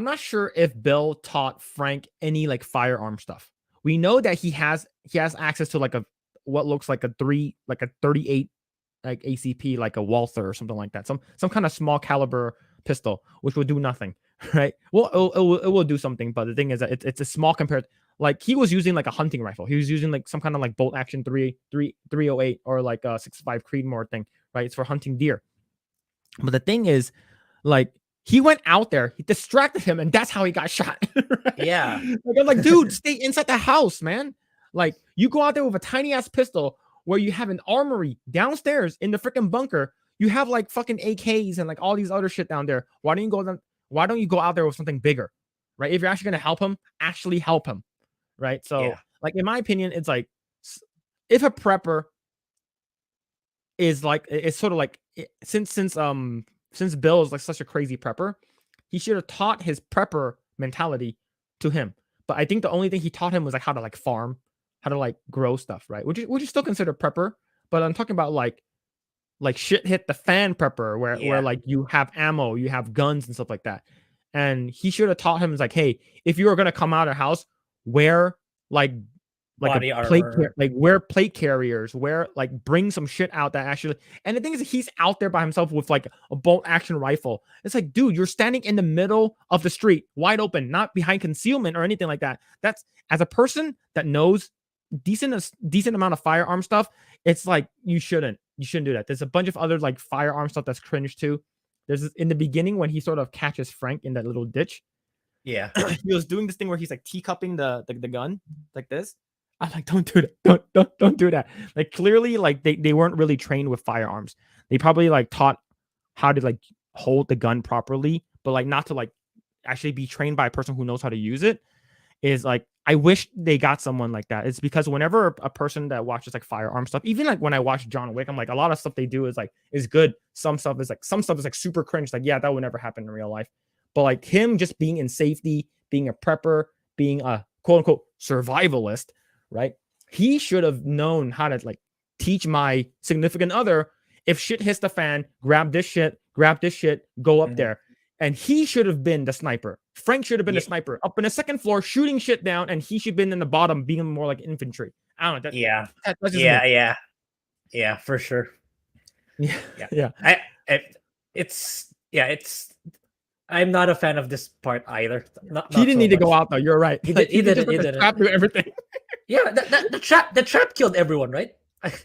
not sure if Bill taught Frank any like firearm stuff. We know that he has access to like what looks like a 38 like ACP, like a Walther or something like that. Some kind of small caliber pistol, which will do nothing, right? Well, it will do something, but the thing is that it's a small compared. Like he was using like a hunting rifle. He was using like some kind of like bolt action 308 or like a 65 Creedmoor thing, right? It's for hunting deer. But the thing is, like, he went out there, he distracted him, and that's how he got shot. Right? Yeah. Like, I'm like, dude, stay inside the house, man. Like, you go out there with a tiny ass pistol where you have an armory downstairs in the freaking bunker. You have like fucking AKs and like all these other shit down there. Why don't you go out there with something bigger, right? If you're actually gonna help him, actually help him, right? So Yeah. like in my opinion, it's like if a prepper is like it's sort of like since Bill is like such a crazy prepper, he should have taught his prepper mentality to him. But I think the only thing he taught him was like how to like farm, how to like grow stuff, right? Which is still considered prepper, but I'm talking about like shit hit the fan prepper where like you have ammo, you have guns and stuff like that. And he should have taught him, is like, hey, if you are gonna come out of house, wear like Body a plate armor. like wear plate carriers, bring some shit out that actually. And the thing is, he's out there by himself with like a bolt action rifle. It's like, dude, you're standing in the middle of the street, wide open, not behind concealment or anything like that. That's, as a person that knows decent amount of firearm stuff, it's like you shouldn't do that. There's a bunch of other like firearm stuff that's cringe too. There's this, in the beginning when he sort of catches Frank in that little ditch. Yeah. He was doing this thing where he's like teacupping the gun like this. I'm like, don't do that. Don't do that. Like clearly, like they weren't really trained with firearms. They probably like taught how to like hold the gun properly, but like not to like actually be trained by a person who knows how to use it. Is like, I wish they got someone like that. It's because whenever a person that watches like firearm stuff, even like when I watch John Wick, I'm like, a lot of stuff they do is good. Some stuff is like super cringe. Like, yeah, that would never happen in real life. But like him just being in safety, being a prepper, being a quote unquote survivalist, right? He should have known how to like teach my significant other, if shit hits the fan, grab this shit, go up there. And he should have been the sniper. Frank should have been the sniper up in the second floor, shooting shit down, and he should have been in the bottom, being more like infantry. I don't know. That's just me. Yeah, for sure. Yeah. It's I'm not a fan of this part either. He didn't need to go out though. You're right. He didn't. Trap through everything. Yeah, the trap killed everyone, right?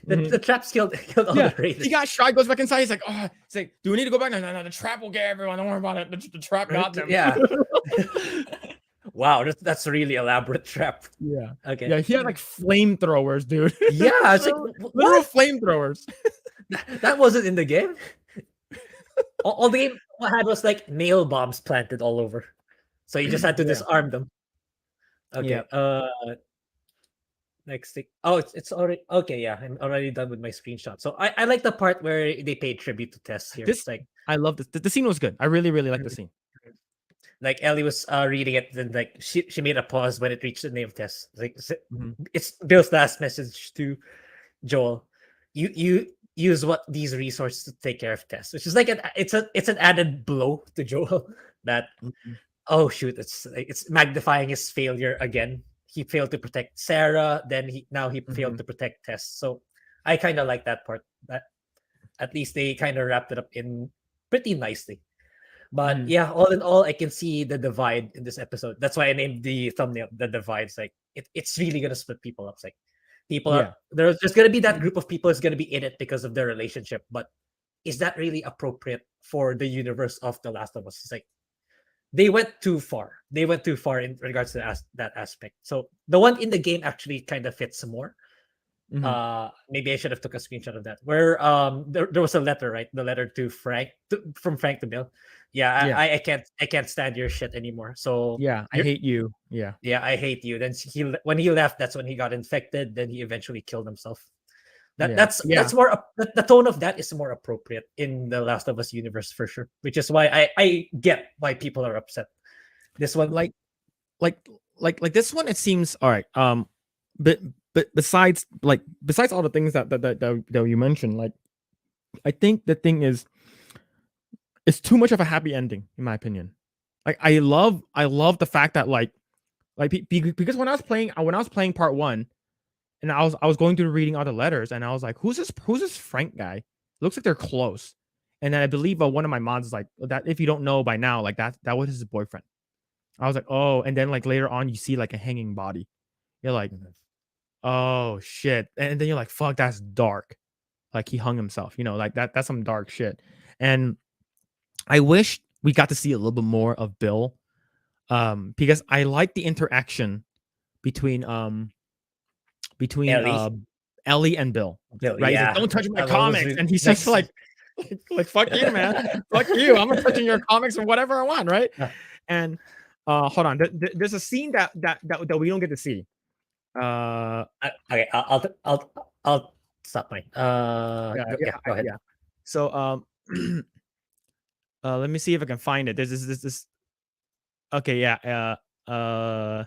The traps killed all the raiders. He got shot, goes back inside. He's like, oh, it's like, do we need to go back? No, the trap will get everyone. Don't worry about it. The trap got them. Yeah. Wow, that's a really elaborate trap. Yeah. Okay. Yeah, he had like flamethrowers, dude. Yeah, it's like literal flamethrowers. That wasn't in the game. All the game had was like nail bombs planted all over, so you just had to disarm them. Okay. Yeah. Next thing. Oh, it's already okay. Yeah, I'm already done with my screenshot. So I like the part where they paid tribute to Tess here. This, it's like, I love this. The scene was good. I really like the scene. Like Ellie was reading it, then like she made a pause when it reached the name of Tess. Like it's Bill's last message to Joel. You use these resources to take care of Tess, which is like it's an added blow to Joel that oh shoot, it's magnifying his failure again. He failed to protect Sarah, then he failed to protect Tess. So I kind of like that part. That at least they kind of wrapped it up in pretty nicely. But yeah, all in all, I can see the divide in this episode. That's why I named the thumbnail "The Divide." It's like it's really gonna split people up. It's like people are there's gonna be that group of people is gonna be in it because of their relationship. But is that really appropriate for the universe of The Last of Us? It's like they went too far. They went too far in regards to that aspect. So the one in the game actually kind of fits more. Maybe I should have took a screenshot of that. Where there was a letter, right? The letter to Frank, from Frank to Bill. I can't stand your shit anymore. So I hate you. Yeah, I hate you. Then when he left, that's when he got infected. Then he eventually killed himself. That's more the tone of that is more appropriate in the Last of Us universe for sure. Which is why I get why people are upset. This one, like this one, it seems all right. But besides all the things that you mentioned, like I think the thing is, it's too much of a happy ending in my opinion. Like I love the fact that because when I was playing part one, and I was going through reading all the letters, and I was like, who's this Frank guy? Looks like they're close. And then I believe one of my mods is like, that if you don't know by now, like that was his boyfriend. I was like, oh, and then like later on you see like a hanging body. You're like, oh shit. And then you're like, fuck, that's dark. Like he hung himself, like that's some dark shit. And I wish we got to see a little bit more of Bill. Because I like the interaction between Ellie and Bill. Right? Yeah. Like, don't touch my comics. And he's just like like fuck you, man. Fuck you. I'm gonna touch in your comics or whatever I want, right? Yeah. And hold on. There's a scene that we don't get to see. Okay, I'll stop mine. Yeah, go ahead. Yeah. So let me see if I can find it. There's this. Okay, yeah. I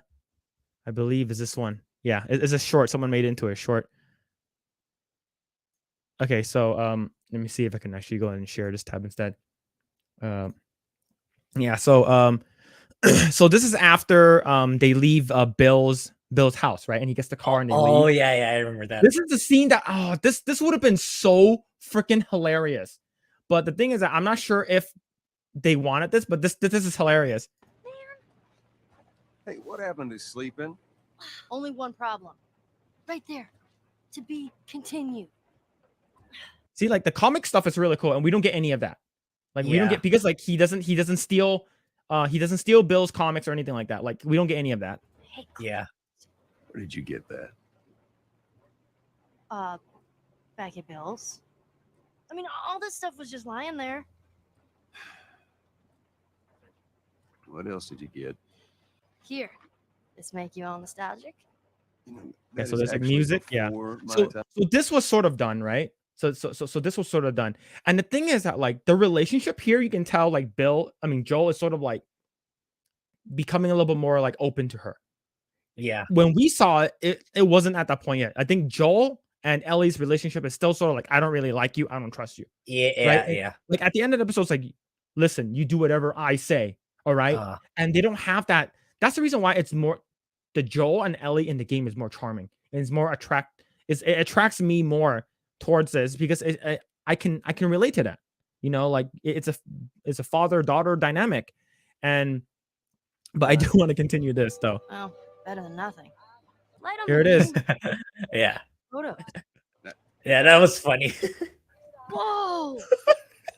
believe is this one. Yeah, it's a short. Someone made it into a short. Okay, so let me see if I can actually go ahead and share this tab instead. Yeah, so so this is after they leave Bill's house, right? And he gets the car and they Oh leave. yeah, I remember that. This is the scene that this would have been so freaking hilarious. But the thing is that I'm not sure if they wanted this, but this is hilarious. Hey, what happened to sleeping? Only one problem. Right there. To be continued. See, like the comic stuff is really cool, and we don't get any of that. Like we don't Yeah. get, because like he doesn't steal Bill's comics or anything like that. Like we don't get any of that. Hey, Yeah. Where did you get that? back at Bill's. I mean, all this stuff was just lying there. What else did you get? Here. This make you all nostalgic? You know, Yeah, that so is there's like actually music, yeah. before my So time. this was sort of done, right? So this was sort of done. And the thing is that like the relationship here, you can tell like Joel is sort of like becoming a little bit more like open to her. Yeah. When we saw it, it wasn't at that point yet. I think Joel and Ellie's relationship is still sort of like, I don't really like you, I don't trust you. Yeah, Right? yeah. Like at the end of the episode, it's like, listen, you do whatever I say, all right? And they don't have that. That's the reason why it's more, the Joel and Ellie in the game is more charming. And it's more it attracts me more towards this because I can relate to that. You know, like it's a father-daughter dynamic. But I do want to continue this though. Well, better than nothing. Light on Here the it is. moon. Yeah. Photo. Yeah, that was funny. Whoa!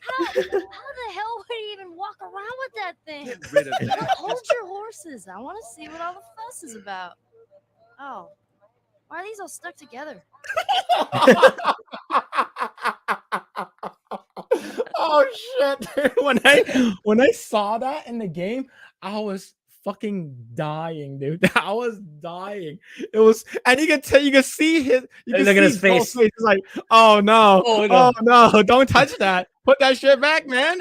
How the hell would he even walk around with that thing? Get rid of that. Hold your horses. I want to see what all the fuss is about. Oh, why are these all stuck together? Oh shit! When I saw that in the game, I was fucking dying, dude. I was dying. It was, and you can see his. You can Look at his Joel's face. It's like, oh no, Oh, no. oh no, don't touch that. Put that shit back, man.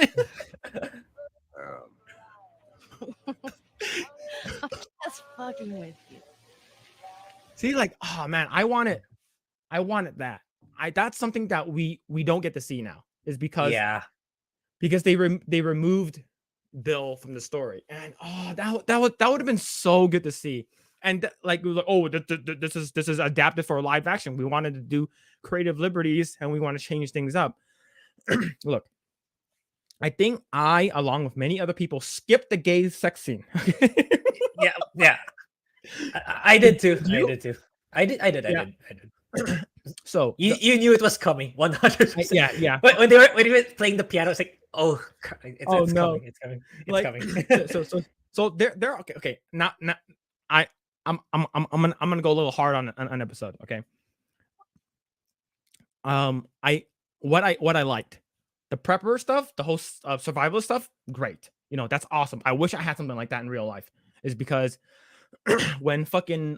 Just fucking with you. See, like, oh man, I wanted that. That's something that we don't get to see now. Is because they removed Bill from the story, and that would have been so good to see. And this is adapted for live action. We wanted to do creative liberties, and we want to change things up. Look, I think along with many other people, skipped the gay sex scene. Yeah. I did too. You? I did too. I did. So You knew it was coming, 100%. yeah. But when they were playing the piano, it's like, it's no. coming. It's coming. It's Like, coming. so they're okay. Not I'm gonna go a little hard on an episode. Okay. What I liked, the prepper stuff, the whole survival stuff, great. You know, that's awesome. I wish I had something like that in real life. Is because when fucking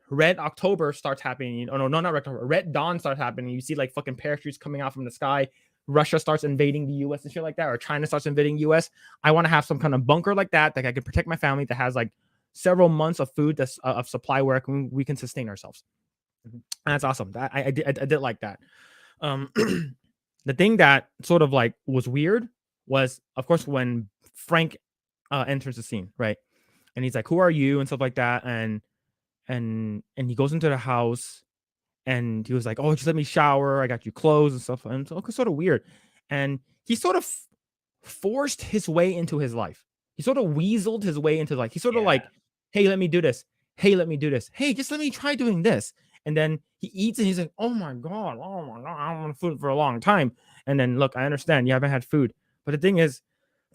Red October starts happening, no, not Red October, Red Dawn starts happening, you see like fucking parachutes coming out from the sky, Russia starts invading the US and shit like that, or China starts invading US. I want to have some kind of bunker like that I can protect my family, that has like several months of food, that's of supply where we can sustain ourselves. And that's awesome. That I did like that. The thing that sort of like was weird was, of course, when Frank enters the scene, right? And he's like, "Who are you?" and stuff like that. And he goes into the house, and he was like, "Oh, just let me shower. I got you clothes and stuff." And so it's sort of weird. And he sort of forced his way into his life. He sort of weaseled his way into like, he sort of like, "Hey, let me do this. Hey, let me do this. Hey, just let me try doing this." And then he eats and he's like, "Oh my God, I don't want food for a long time." And then, look, I understand you haven't had food. But the thing is,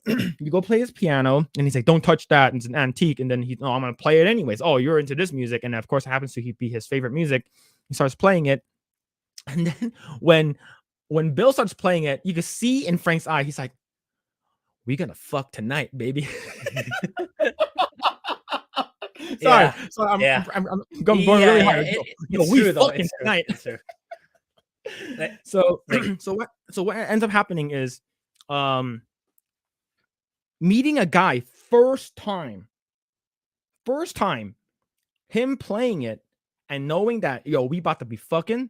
you go play his piano, and he's like, "Don't touch that. It's an antique." And then I'm going to play it anyways. "Oh, you're into this music." And of course, it happens to be his favorite music. He starts playing it. And then when when Bill starts playing it, you can see in Frank's eye, he's like, "We gonna fuck tonight, baby." Yeah. sorry, Yeah. I'm going really hard. It's We true, though. fucking It's true. tonight. It's true. Like, So like- so what ends up happening is meeting a guy first time, him playing it and knowing that, yo, we about to be fucking,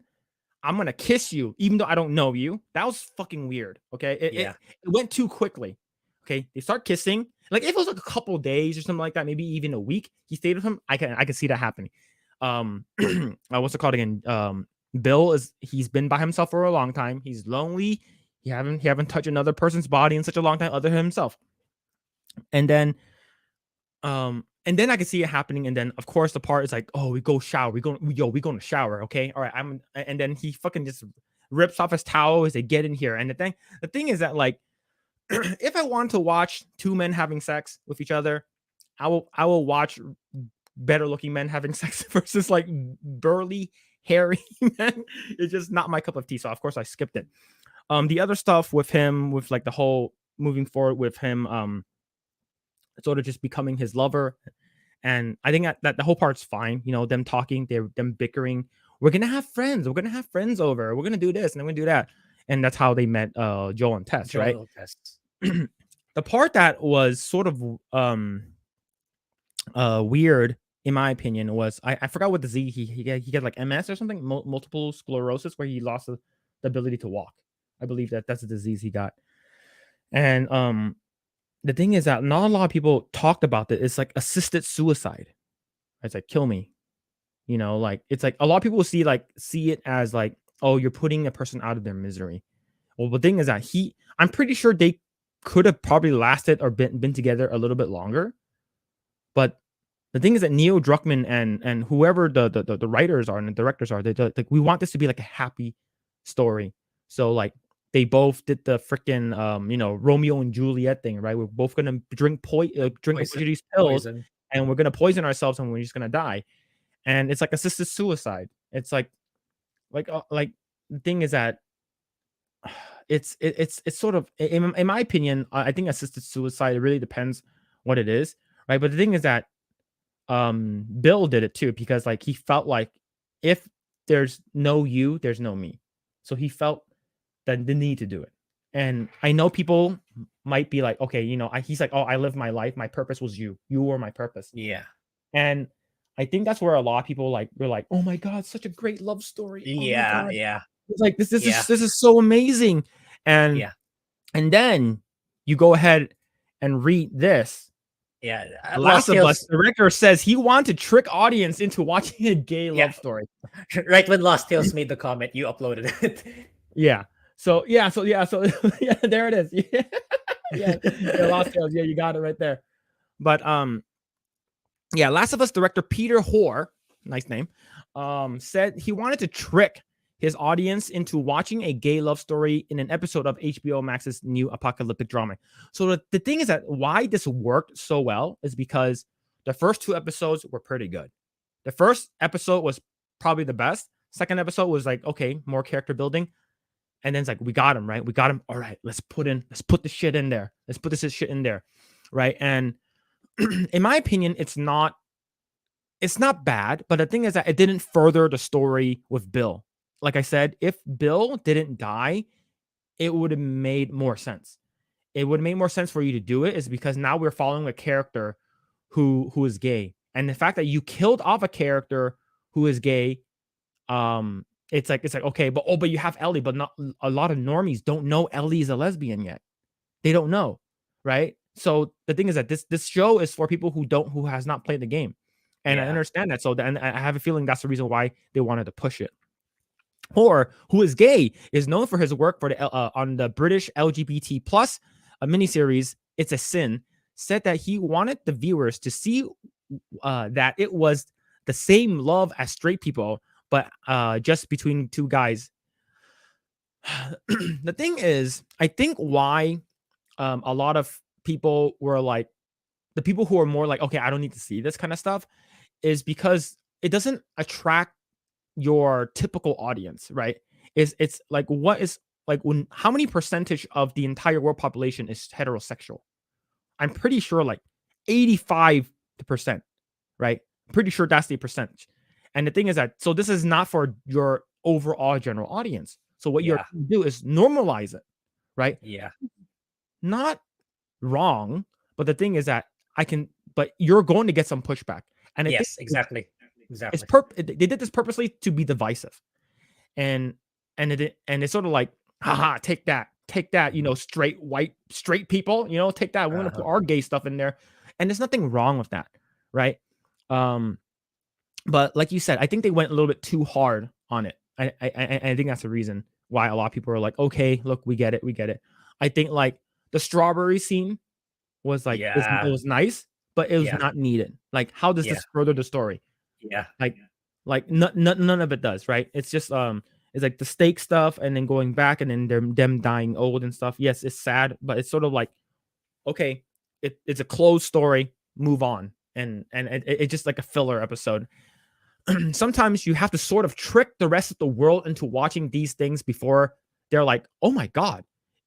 I'm gonna kiss you even though I don't know you. That was fucking weird. Okay. It went too quickly. Okay. They start kissing. Like if it was like a couple days or something like that, maybe even a week, he stayed with him. I can see that happening. What's it called again? Bill he's been by himself for a long time. He's lonely. He haven't touched another person's body in such a long time other than himself. And then I can see it happening. And then of course the part is like, oh, we go shower. We going to shower. Okay. All right. And then he fucking just rips off his towel as they get in here. And the thing is that, like, if I want to watch two men having sex with each other, I will watch better looking men having sex versus like burly, hairy men. It's just not my cup of tea. So of course I skipped it. The other stuff with him, with like the whole moving forward with him, sort of just becoming his lover, and I think that the whole part's fine. You know, them talking, them bickering. We're gonna have friends. We're gonna have friends over. We're gonna do this and then we're gonna do that. And that's how they met Joel and Tess, right? The part that was sort of weird, in my opinion, was I forgot what the Z he got like MS or something, multiple sclerosis, where he lost the ability to walk. I believe that's the disease he got. And the thing is that not a lot of people talked about it. It's like assisted suicide. It's like, kill me. You know, like it's like a lot of people see it as like, oh, you're putting a person out of their misery. Well, the thing is that I'm pretty sure they could have probably lasted or been together a little bit longer. But the thing is that Neil Druckmann and whoever the writers are and the directors are, they like, we want this to be like a happy story. So like they both did the freaking Romeo and Juliet thing, right? We're both gonna drink these pills, and we're gonna poison ourselves, and we're just gonna die. And it's like assisted suicide. It's like the thing is that it's sort of, in my opinion, I think assisted suicide, it really depends what it is, right? But the thing is that Bill did it too, because like he felt like if there's no you, there's no me. So he felt that the need to do it. And I know people might be like, okay, he's like, oh, I lived my life. My purpose was you. You were my purpose. Yeah. And I think that's where a lot of people were like, oh my God, such a great love story. Oh Yeah. Yeah. It's like this is so amazing. And then you go ahead and read this. Yeah. Last of Us director says he wanted to trick audience into watching a gay love story. Right when Lost Tales made the comment, you uploaded it. Yeah. So yeah, there it is. Yeah, Lost Tales. Yeah, you got it right there. But Last of Us director Peter Hoare, nice name, said he wanted to trick his audience into watching a gay love story in an episode of HBO Max's new apocalyptic drama. So the thing is that why this worked so well is because the first two episodes were pretty good. The first episode was probably the best. Second episode was like, okay, more character building. And then it's like, we got him, right? We got him. All right, let's put the shit in there. Let's put this shit in there. Right. And in my opinion, it's not bad. But the thing is that it didn't further the story with Bill. Like I said, if Bill didn't die, it would have made more sense. It would have made more sense for you to do it, is because now we're following a character who is gay. And the fact that you killed off a character who is gay, it's like, okay, but you have Ellie, but not a lot of normies don't know Ellie is a lesbian yet. They don't know, right? So the thing is that this show is for people who has not played the game, and I understand that. So and I have a feeling that's the reason why they wanted to push it. Or who is gay is known for his work for the on the British LGBT plus a miniseries. It's a Sin. Said that he wanted the viewers to see that it was the same love as straight people, but just between two guys. The thing is, I think why a lot of people were like, the people who are more like, okay, I don't need to see this kind of stuff, is because it doesn't attract your typical audience, right? It's like, what is how many percentage of the entire world population is heterosexual? I'm pretty sure like 85%, right? Pretty sure that's the percentage. And the thing is that, so this is not for your overall general audience. So what you're Yeah. going to do is normalize it, right? Yeah. Not wrong, but the thing is that but you're going to get some pushback. And I think Yes, exactly. Exactly. they did this purposely to be divisive. And it's sort of like, haha, take that, straight people, take that. We're gonna put our gay stuff in there, and there's nothing wrong with that, right? But like you said, I think they went a little bit too hard on it. I think that's the reason why a lot of people are like, okay, look, we get it. I think like the strawberry scene was like, it was nice, but it was not needed. Like, how does this further the story? Yeah. Like none of it does, right? It's just it's like the steak stuff, and then going back, and then them dying old and stuff. Yes, it's sad, but it's sort of like, okay, it's a closed story, move on, and it's just like a filler episode. Sometimes you have to sort of trick the rest of the world into watching these things before they're like, oh my god,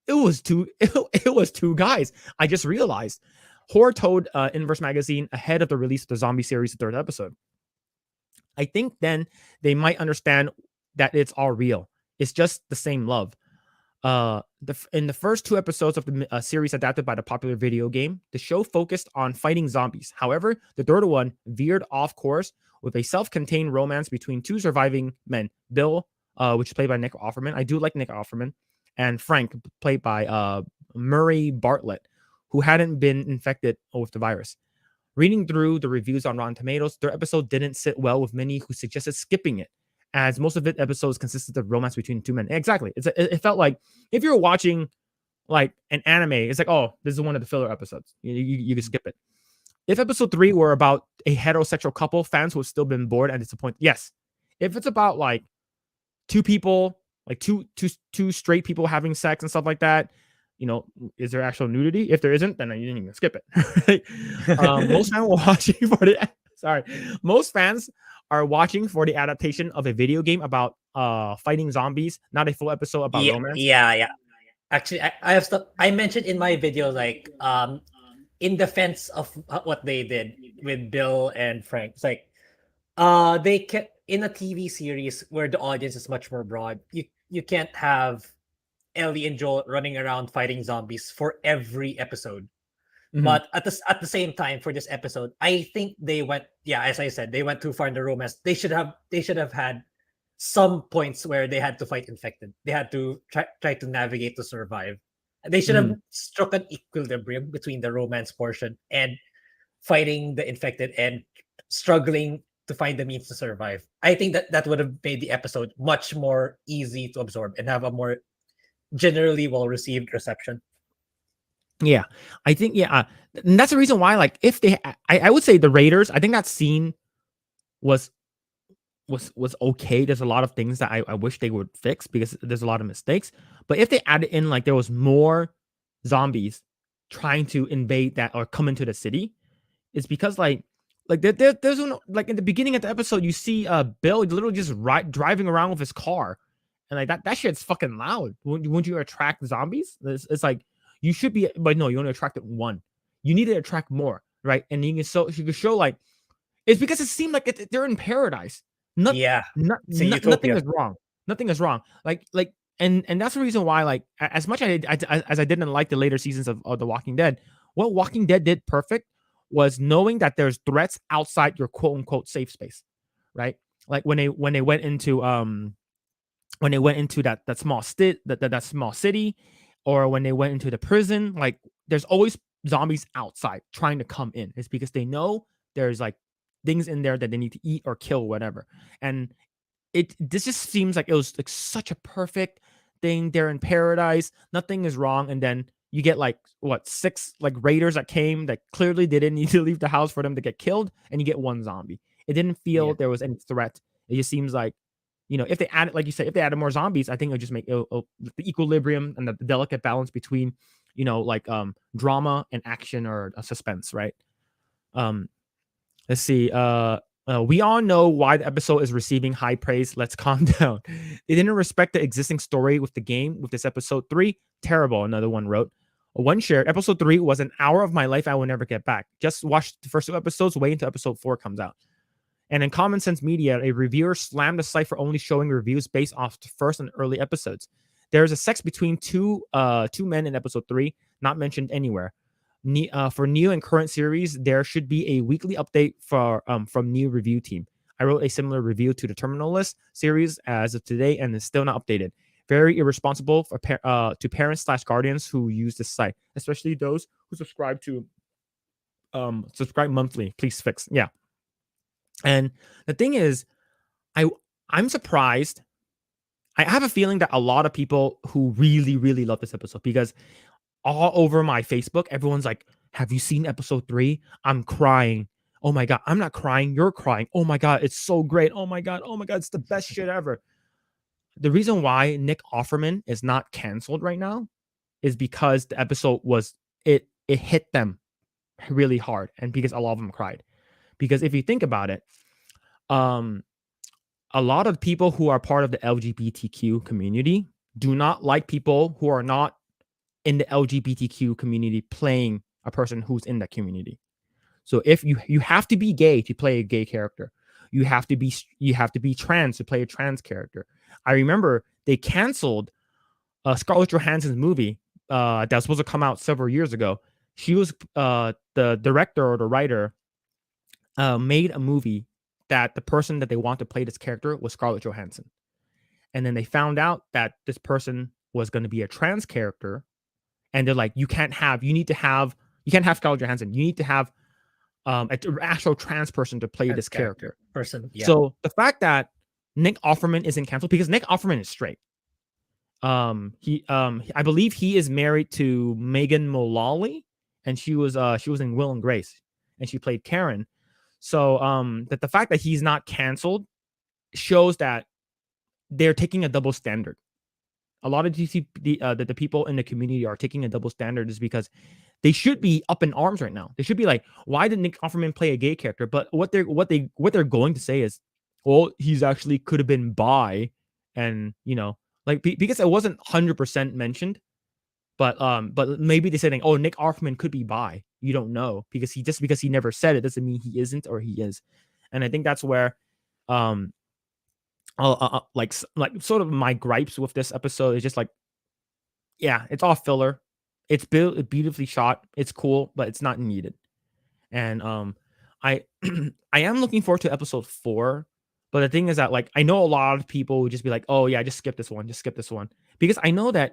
it was two guys. I just realized. Horror told Inverse Magazine ahead of the release of the zombie series, the third episode. I think then they might understand that it's all real. It's just the same love. In the first 2 episodes of the series adapted by the popular video game, the show focused on fighting zombies. However, the third one veered off course with a self-contained romance between 2 surviving men, Bill, which is played by Nick Offerman. I do like Nick Offerman, and Frank, played by Murray Bartlett, who hadn't been infected with the virus. Reading through the reviews on Rotten Tomatoes, their episode didn't sit well with many who suggested skipping it, as most of it episodes consisted of romance between 2 men. Exactly. It felt like if you're watching like an anime, it's like, oh, this is one of the filler episodes. You can skip it. If episode 3 were about a heterosexual couple, fans would have still been bored and disappointed. Yes. If it's about like 2 people, like two straight people having sex and stuff like that, is there actual nudity? If there isn't, then you didn't even skip it. Most fans were watching for the most fans are watching for the adaptation of a video game about fighting zombies, not a full episode about romance. Yeah. Actually, I have stuff I mentioned in my video, like in defense of what they did with Bill and Frank. It's like they kept in a TV series where the audience is much more broad. You can't have Ellie and Joel running around fighting zombies for every episode. Mhm. But at the same time, for this episode, I think they went, as I said, they went too far in the romance. They should have had some points where they had to fight infected. They had to try to navigate to survive. They should have struck an equilibrium between the romance portion and fighting the infected and struggling to find the means to survive. I think that would have made the episode much more easy to absorb and have a more generally well-received reception. Yeah, I think, and that's the reason why, like, if they, I would say the Raiders, I think that scene was okay. There's a lot of things that I wish they would fix because there's a lot of mistakes. But if they added in, like, there was more zombies trying to invade that or come into the city, it's because there's one, like, in the beginning of the episode, you see Bill literally just driving around with his car, and like that shit's fucking loud. Wouldn't you attract zombies? It's like, you should be, but no, you only attracted 1. You need to attract more, right? And you can show like, it's because it seemed like they're in paradise. Nothing is wrong. Nothing is wrong. Like, and that's the reason why, like, as much as I didn't like the later seasons of The Walking Dead, what Walking Dead did perfect was knowing that there's threats outside your quote unquote safe space, right? Like when they went into that small small city, or when they went into the prison, like, there's always zombies outside trying to come in. It's because they know there's like things in there that they need to eat or kill, whatever. And this just seems like it was like such a perfect thing. They're in paradise, nothing is wrong, and then you get like 6 like raiders that came that clearly they didn't need to leave the house for them to get killed, and you get 1 zombie. It didn't feel there was any threat. It just seems like, if they added, like you said, if they added more zombies, I think it would just make the equilibrium and the delicate balance between, drama and action or suspense, right? Let's see. We all know why the episode is receiving high praise. Let's calm down. They didn't respect the existing story with the game with this episode 3. Terrible, another one wrote. One shared, episode 3 was an hour of my life I will never get back. Just watch the first 2 episodes, wait until episode 4 comes out. And in Common Sense Media, a reviewer slammed the site for only showing reviews based off the first and early episodes. There is a sex between two men in episode 3, not mentioned anywhere. For new and current series, there should be a weekly update from new review team. I wrote a similar review to the Terminal List series as of today, and it's still not updated. Very irresponsible for to parents / guardians who use this site, especially those who subscribe monthly. Please fix. Yeah. And the thing is, I'm surprised. I have a feeling that a lot of people who really, really love this episode, because all over my Facebook, everyone's like, have you seen episode 3? I'm crying. Oh my God. I'm not crying. You're crying. Oh my God. It's so great. Oh my God. Oh my God. It's the best shit ever. The reason why Nick Offerman is not canceled right now is because the episode it hit them really hard, and because a lot of them cried. Because if you think about it, a lot of people who are part of the LGBTQ community do not like people who are not in the LGBTQ community playing a person who's in that community. So if you have to be gay to play a gay character, you have to be trans to play a trans character. I remember they canceled Scarlett Johansson's movie that was supposed to come out several years ago. She was the director or the writer made a movie that the person that they want to play this character was Scarlett Johansson. And then they found out that this person was going to be a trans character. And they're like, you can't have Scarlett Johansson. You need to have an actual trans person to play this character. Yeah. So the fact that Nick Offerman isn't canceled, because Nick Offerman is straight. I believe he is married to Megan Mullally, and she was in Will and Grace, and she played Karen. So that the fact that he's not canceled shows that they're taking a double standard. A lot of the people in the community are taking a double standard is because they should be up in arms right now. They should be like, why did Nick Offerman play a gay character? But what they're going to say is, well, he's actually could have been bi, and because it wasn't 100% mentioned, but maybe they said, oh, Nick Offerman could be bi. You don't know, because he never said it doesn't mean he isn't or he is. And I think that's where like sort of my gripes with this episode is just like, yeah, it's all filler. It's beautifully shot. It's cool, but it's not needed. And I I am looking forward to episode 4. But the thing is that, like, I know a lot of people would just be like, oh yeah, just skip this one, because I know that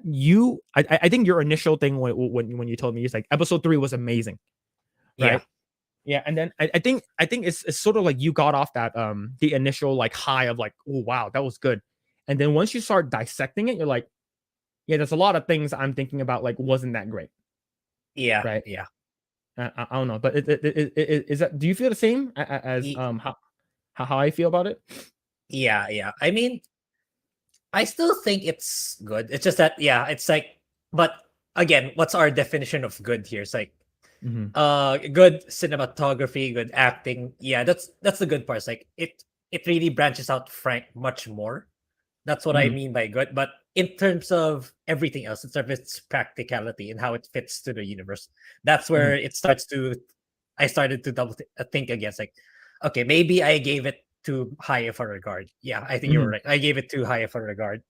I think your initial thing when you told me is like episode 3 was amazing, right? Yeah, and then I think it's sort of like you got off that the initial like high of like, oh wow, that was good, and then once you start dissecting it, you're like, yeah, there's a lot of things I'm thinking about like wasn't that great. Yeah, right. Yeah. I don't know, but is that? Do you feel the same as how I feel about it? Yeah. I mean, I still think it's good. It's just that, yeah, it's like, but again, what's our definition of good here? It's like, good cinematography, good acting. Yeah, that's the good part. It's like it really branches out much more. That's what I mean by good. But in terms of everything else, in terms of its practicality and how it fits to the universe, that's where I started to think again. It's like, okay, maybe I gave it too high of a regard. Yeah, I think you're right. I gave it too high of a regard.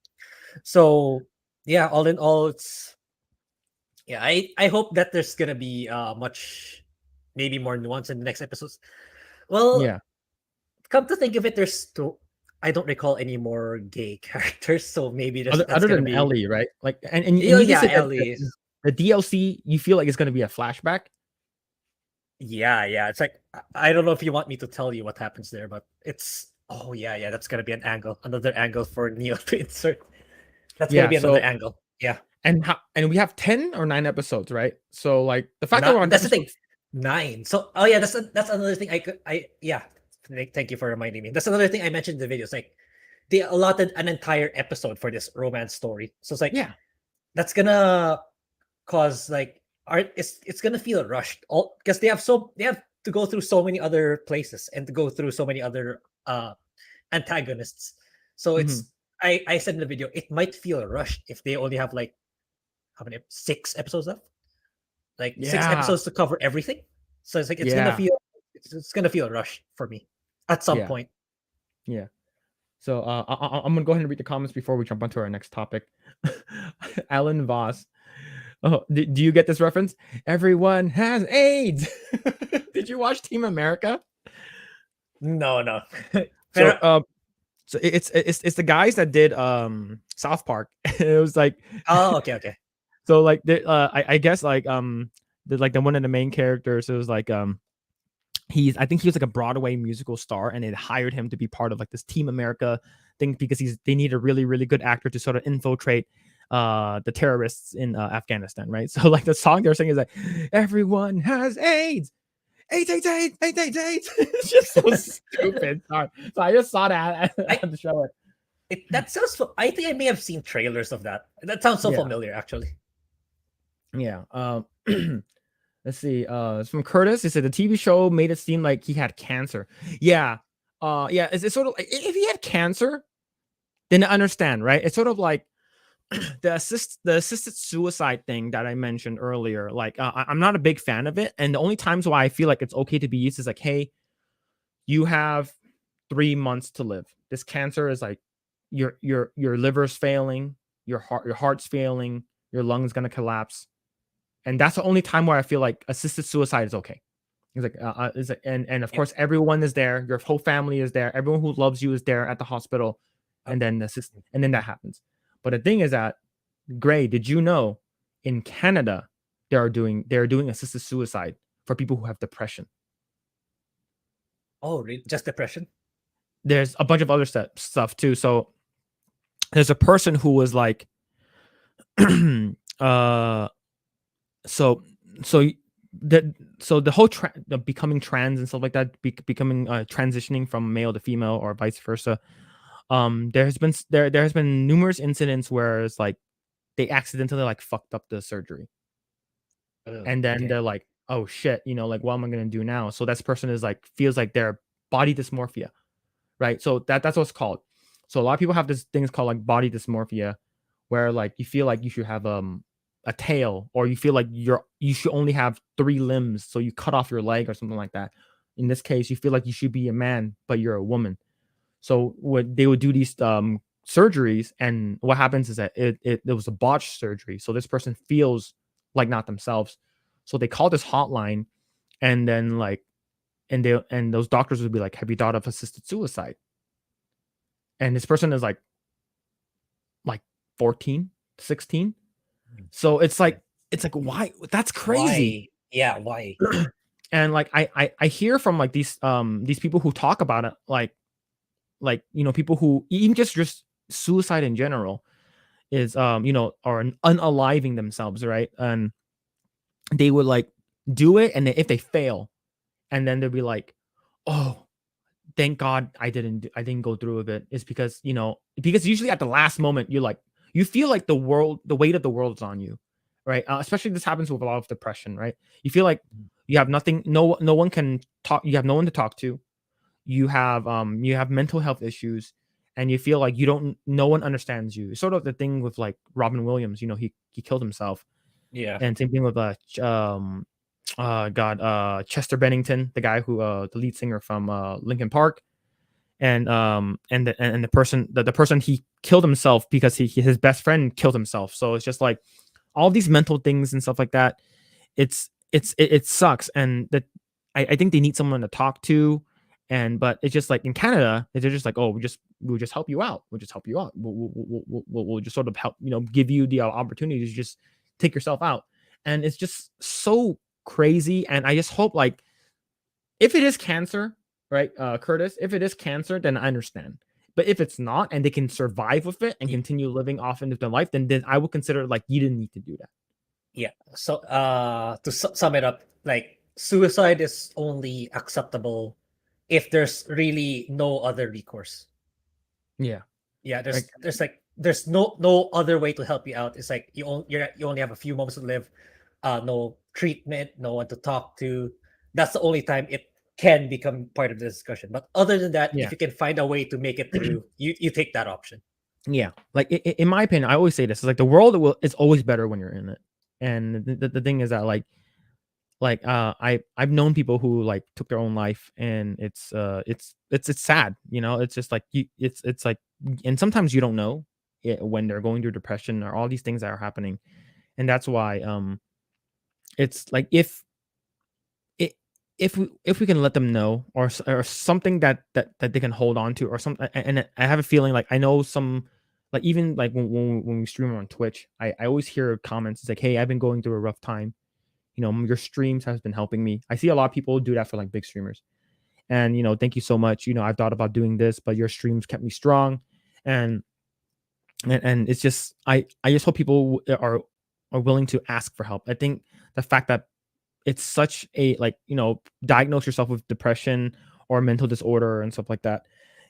So yeah, all in all, it's I hope that there's gonna be much maybe more nuance in the next episodes. Well, Yeah. Come to think of it, I don't recall any more gay characters, so maybe that's Other gonna than be Ellie, right? Like, and Yeah, you just said that Ellie. the DLC, you feel like it's going to be a flashback. Yeah. It's like I don't know if you want me to tell you what happens there, but it's that's gonna be another angle for Neo to insert. That's gonna be another angle. Yeah. And we have 10 or 9 episodes, right? So like the fact that we're on that's the thing. 9. So that's another thing thank you for reminding me. That's another thing I mentioned in the video. It's like they allotted an entire episode for this romance story. So it's like, yeah, that's gonna cause like it's gonna feel rushed. Because they have to go through so many other places and to go through so many other antagonists. So it's I said in the video, it might feel rushed if they only have like how many 6 episodes left, like 6 Yeah. episodes to cover everything. So it's like it's Yeah. gonna feel rushed for me at some Yeah. point. Yeah. So I'm gonna go ahead and read the comments before we jump onto our next topic. Alan Voss. Oh, do you get this reference? Everyone has AIDS. Did you watch Team America? No. So Pero, so it's the guys that did South Park. It was like oh, okay. so like I guess like the one of the main characters, it was like I think he was like a Broadway musical star, and they hired him to be part of like this Team America thing because they need a really, really good actor to sort of infiltrate the terrorists in Afghanistan, right? So like the song they're singing is like, everyone has AIDS. AIDS. It's just so stupid. Sorry. So I just saw that at the show. That sounds. I think I may have seen trailers of that. That sounds so Yeah. familiar, actually. Yeah. Let's see. It's from Curtis. He said the TV show made it seem like he had cancer. Yeah. Yeah. It's sort of like if he had cancer, then I understand, right? It's sort of like the assisted suicide thing that I mentioned earlier. Like, I'm not a big fan of it, and the only times why I feel like it's okay to be used is like, hey, you have 3 months to live. This cancer is like your liver's failing, your heart's failing, your lungs gonna collapse. And that's the only time where I feel like assisted suicide is okay. It's like, and of course everyone is there. Your whole family is there. Everyone who loves you is there at the hospital, and then that happens. But the thing is that, Grae, did you know in Canada they're doing assisted suicide for people who have depression? Oh, really? Just depression? There's a bunch of other stuff too. So there's a person who was like, so the whole the becoming trans and stuff like that, becoming transitioning from male to female or vice versa. There has been numerous incidents where it's like they accidentally like fucked up the surgery, and then they're like, oh shit, like what am I gonna do now? So this person is like feels like they're body dysmorphia, right? So that's what it's called. So a lot of people have this things called like body dysmorphia, where like you feel like you should have a tail, or you feel like you should only have 3 limbs, so you cut off your leg or something like that. In this case, you feel like you should be a man, but you're a woman. So what they would do these surgeries, and what happens is that it was a botched surgery. So this person feels like not themselves. So they call this hotline, and then like, and those doctors would be like, "Have you thought of assisted suicide?" And this person is like 14, 16. So it's like why? That's crazy. Why? Yeah, why? And like I hear from like these people who talk about it, like people who even just suicide in general is are unaliving themselves, right? And they would like do it, and then if they fail, and then they'll be like, oh, thank God I didn't go through with it. It's because because usually at the last moment you feel like the weight of the world is on you, right? Especially this happens with a lot of depression, right? You feel like you have nothing, no one can talk, you have no one to talk to, you have mental health issues, and you feel like no one understands you. It's sort of the thing with like Robin Williams, he killed himself. Yeah. And same thing with Chester Bennington, the guy who the lead singer from Linkin Park, and the person he killed himself because his best friend killed himself. So it's just like all these mental things and stuff like that. It sucks, and that I think they need someone to talk to. But it's just like in Canada, they're just like, oh, we'll just help you out. We'll just help you out. We'll just sort of help, give you the opportunity to just take yourself out. And it's just so crazy. And I just hope, like, if it is cancer, right, Curtis, if it is cancer, then I understand. But if it's not, and they can survive with it and continue living off into their life, then I would consider like you didn't need to do that. Yeah. So to sum it up, like suicide is only acceptable if there's really no other recourse. Yeah. Yeah. There's no other way to help you out. It's like you only have a few moments to live. No treatment, no one to talk to, that's the only time it can become part of the discussion. But other than that, Yeah. if you can find a way to make it through, you take that option. Yeah, like in my opinion, I always say this: it's like the world it's always better when you're in it. And the thing is that I've known people who like took their own life, and it's sad, it's just like it's like, and sometimes you don't know when they're going through depression or all these things that are happening. And that's why it's like i- if we can let them know, or something that they can hold on to, or something. And I have a feeling, like I know some, like even like when we stream on Twitch, I always hear comments. It's like, hey, I've been going through a rough time, your streams has been helping me. I see a lot of people do that for like big streamers, and thank you so much. I've thought about doing this, but your streams kept me strong. And it's just, I just hope people are willing to ask for help. I think the fact that it's such a, like, diagnose yourself with depression or mental disorder and stuff like that,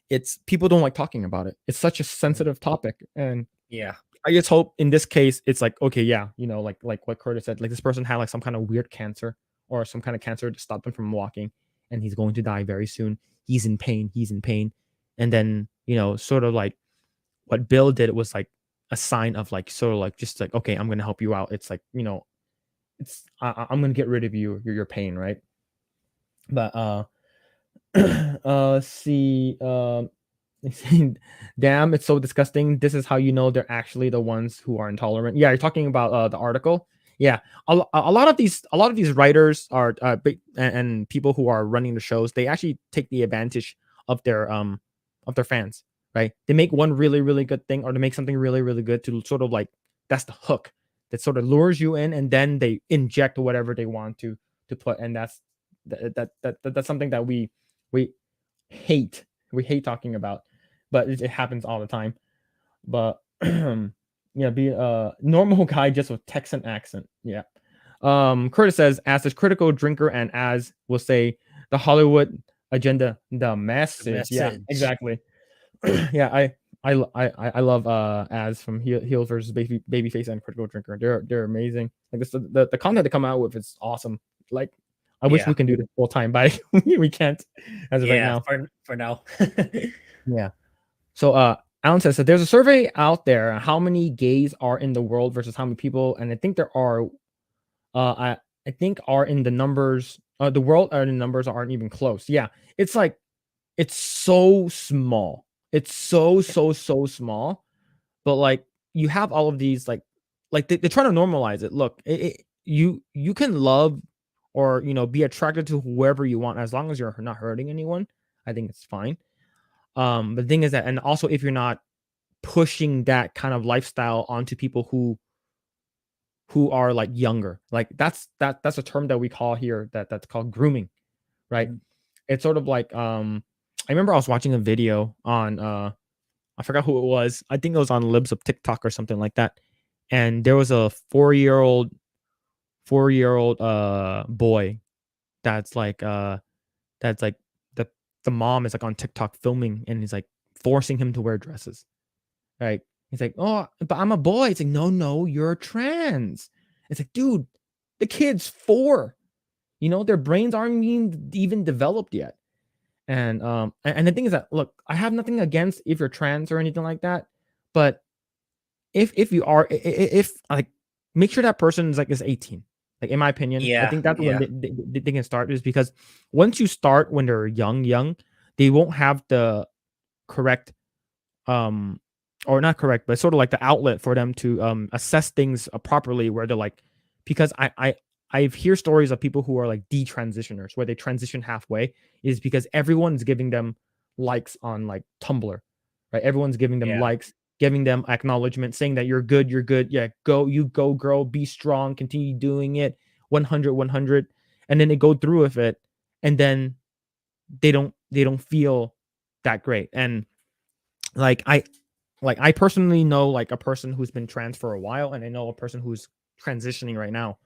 it's, people don't like talking about it. It's such a sensitive topic. And Yeah. I just hope in this case it's like, okay, yeah, like what Curtis said, like this person had like some kind of weird cancer, or some kind of cancer to stop him from walking, and he's going to die very soon. He's in pain. And then, sort of like what Bill did was like a sign of like, sort of like, just like, okay, I'm going to help you out. It's like, it's, I'm going to get rid of your pain. Right. But, let's see, damn, it's so disgusting. This is how you know they're actually the ones who are intolerant. Yeah, you're talking about the article. Yeah, a lot of these writers are big, and people who are running the shows. They actually take the advantage of their fans, right? They make one really really good thing, or they make something really really good to sort of like, that's the hook that sort of lures you in, and then they inject whatever they want to put, and that's something that we hate. We hate talking about, but it happens all the time. But yeah, be a normal guy just with Texan accent. Yeah. Curtis says, as a critical drinker, and as will say, the Hollywood agenda, the message. Yeah, message. exactly. Yeah, I love as from Heels versus Babyface and Critical Drinker. They're amazing. Like this, the content they come out with is awesome. Like, I wish we can do this full time, but we can't as of right now. For now. Yeah. So Alan says that there's a survey out there, how many gays are in the world versus how many people, and I think there are I think are in the numbers, the world, the numbers aren't even close. Yeah. It's like, it's so small. It's so small. But like, you have all of these like they're trying to normalize it. Look, you can love, or be attracted to whoever you want, as long as you're not hurting anyone. I think it's fine. The thing is that, and also if you're not pushing that kind of lifestyle onto people who are like younger, like that's a term that we call here, that's called grooming, right? It's sort of like, I remember I was watching a video on I forgot who it was. I think it was on Libs of TikTok or something like that. And there was a 4-year-old boy that's like that's like the mom is like on TikTok filming, and he's like forcing him to wear dresses. Right? He's like, "Oh, but I'm a boy." It's like, "No, you're trans." It's like, dude, the kid's 4. Their brains aren't even developed yet. And the thing is that, look, I have nothing against if you're trans or anything like that, but if you are, if like, make sure that person is 18. Like, in my opinion, I think that's when they can start, is because once you start when they're young, they won't have the correct or not correct, but sort of like the outlet for them to assess things properly, where they're like, because I've hear stories of people who are like detransitioners, where they transition halfway, is because everyone's giving them likes on like Tumblr, right? Everyone's giving them likes, giving them acknowledgement, saying that you're good. Yeah, go girl, be strong, continue doing it, 100. And then they go through with it, and then they don't feel that great. And like I personally know like a person who's been trans for a while, and I know a person who's transitioning right now.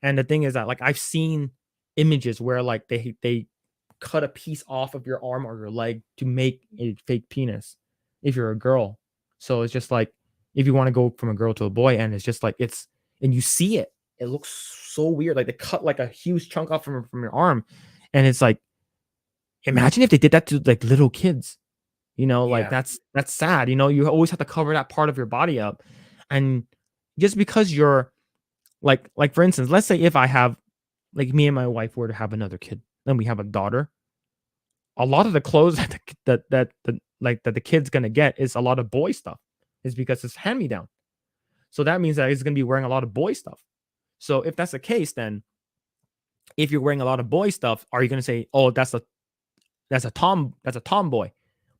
And the thing is that, like, I've seen images where like they cut a piece off of your arm or your leg to make a fake penis if you're a girl. So it's just like, if you want to go from a girl to a boy, and it's just like, and you see it, it looks so weird. Like they cut like a huge chunk off from your arm, and it's like, imagine if they did that to like little kids. Like Yeah. that's sad. You always have to cover that part of your body up, and just because you're like for instance, let's say if I have like me and my wife were to have another kid, then we have a daughter. A lot of the clothes that the kid's gonna get is a lot of boy stuff, is because it's hand me down. So that means that he's gonna be wearing a lot of boy stuff. So if that's the case, then if you're wearing a lot of boy stuff, are you gonna say, oh, that's a tomboy?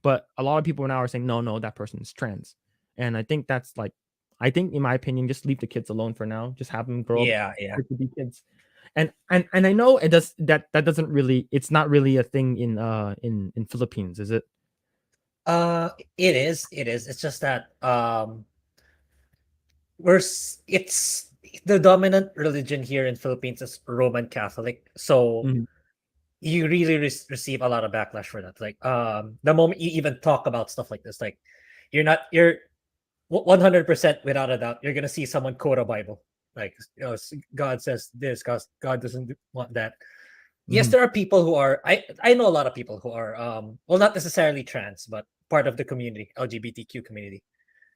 But a lot of people now are saying, no, that person is trans. And I think that's like, I think in my opinion, just leave the kids alone for now. Just have them grow up Yeah. to be kids. And I know it does that doesn't really, it's not really a thing in Philippines, is it? It is. It's just that it's the dominant religion here in Philippines is Roman Catholic. So Mhm. you really receive a lot of backlash for that. Like the moment you even talk about stuff like this, like you're 100% without a doubt, you're gonna see someone quote a Bible. Like, God says this, God doesn't want that. Yes, Mhm. there are people who are I know a lot of people who are well, not necessarily trans, but part of the community, LGBTQ community.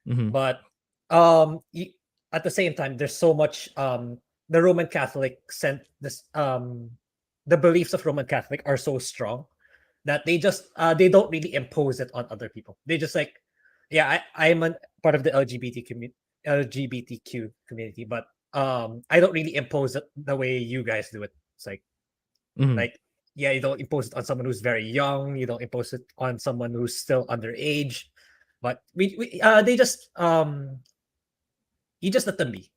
Mhm. But at the same time, there's so much the Roman Catholic sent this the beliefs of Roman Catholic are so strong that they don't really impose it on other people. They just like, yeah, I'm a part of the LGBTQ community, but I don't really impose it the way you guys do it. It's Mhm. like, yeah, you don't impose it on someone who's very young, you don't impose it on someone who's still underage, but they just you just let them be.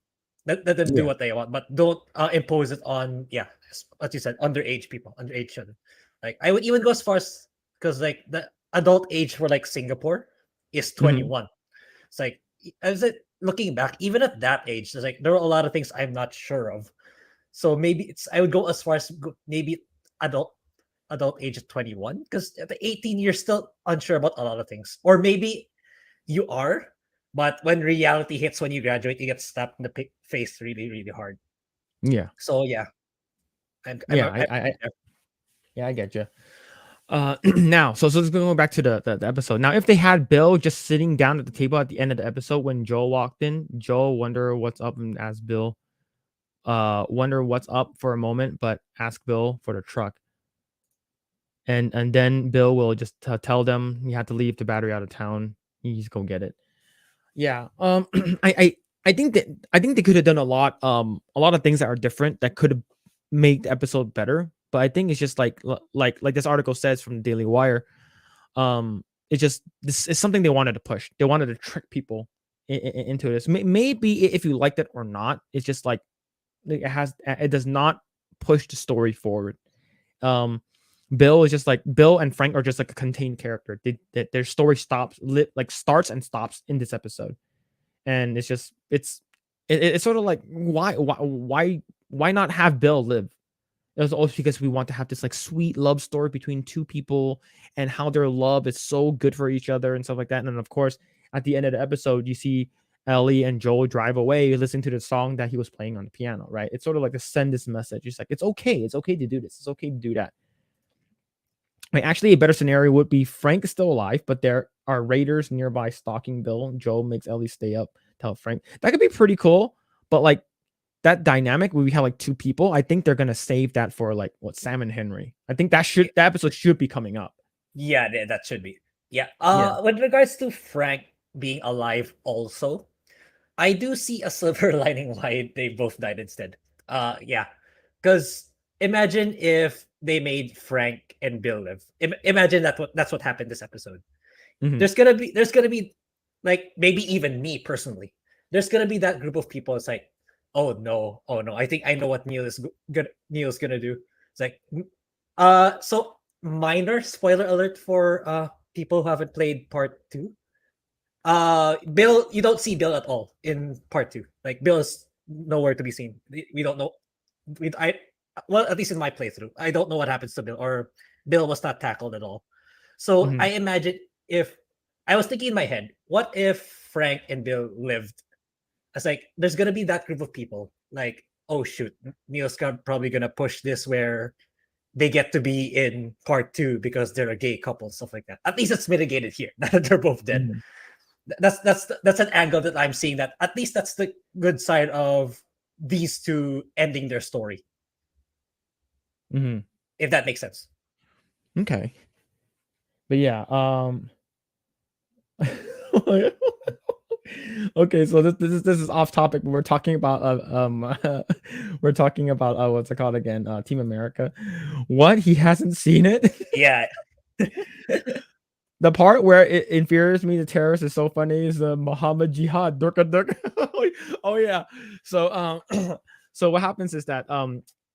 Let them do Yeah. what they want, but don't impose it on, yeah, what you said, underage people, underage children. Like I would even go as far as, because like the adult age for like Singapore is Mhm. 21. It's like, as it looking back, even at that age, there's like there are a lot of things I'm not sure of. So maybe I would go as far as maybe adult age of 21, because at the 18 you're still unsure about a lot of things, or maybe you are, but when reality hits when you graduate, you get slapped in the face really, really hard. Yeah. So yeah, Yeah. I get you. Now, so let's go back to the episode. Now, if they had Bill just sitting down at the table at the end of the episode when Joel walked in, Joel wonder what's up and ask Bill, wonder what's up for a moment, but ask Bill for the truck. And then Bill will just tell them he had to leave the battery out of town. He's go get it. Yeah. I I think they could have done a lot of things that are different that could have made the episode better. But I think it's just like this article says from the Daily Wire. It's just this is something they wanted to push. They wanted to trick people into this. Maybe if you liked it or not, it's just like it does not push the story forward. Um, Bill is just like Bill and Frank are just like a contained character. Their story starts and stops in this episode, and it's just it's sort of like why not have Bill live? It was also because we want to have this like sweet love story between two people and how their love is so good for each other and stuff like that. And then of course, at the end of the episode, you see Ellie and Joel drive away listening to the song that he was playing on the piano, right? It's sort of like to send this message. It's like, it's okay to do this. It's okay to do that. I mean, actually, a better scenario would be Frank is still alive, but there are raiders nearby stalking Bill. Joel makes Ellie stay up, tell Frank. That could be pretty cool, but like that dynamic where we have like two people, I think they're gonna save that for like Sam and Henry. I think that episode should be coming up. Yeah, that should be. Yeah. Yeah. With regards to Frank being alive, also, I do see a silver lining why they both died instead. Yeah, because imagine if they made Frank and Bill live. Imagine that's what happened this episode. Mhm. There's gonna be like maybe even me personally. There's gonna be that group of people. It's like, oh no, I think I know what Neil's gonna do. It's like, so minor spoiler alert for people who haven't played part two. Bill, you don't see Bill at all in part two. Like Bill is nowhere to be seen. We don't know. Well, at least in my playthrough, I don't know what happens to Bill, or Bill was not tackled at all. So Mhm. I imagine, if I was thinking in my head, what if Frank and Bill lived? It's like there's gonna be that group of people. Like oh shoot, Neil's probably gonna push this where they get to be in part 2 because they're a gay couple, stuff like that. At least it's mitigated here that they're both dead. Mhm. That's an angle that I'm seeing. That at least that's the good side of these two ending their story, Mhm. if that makes sense. Okay. But yeah, okay, so this is off topic, but we're talking about we're talking about what's it called again? Team America. What? He hasn't seen it? Yeah. The part where it infuriates me, the terrorist, is so funny. Is the Muhammad Jihad durka durka. Oh yeah. So so what happens is that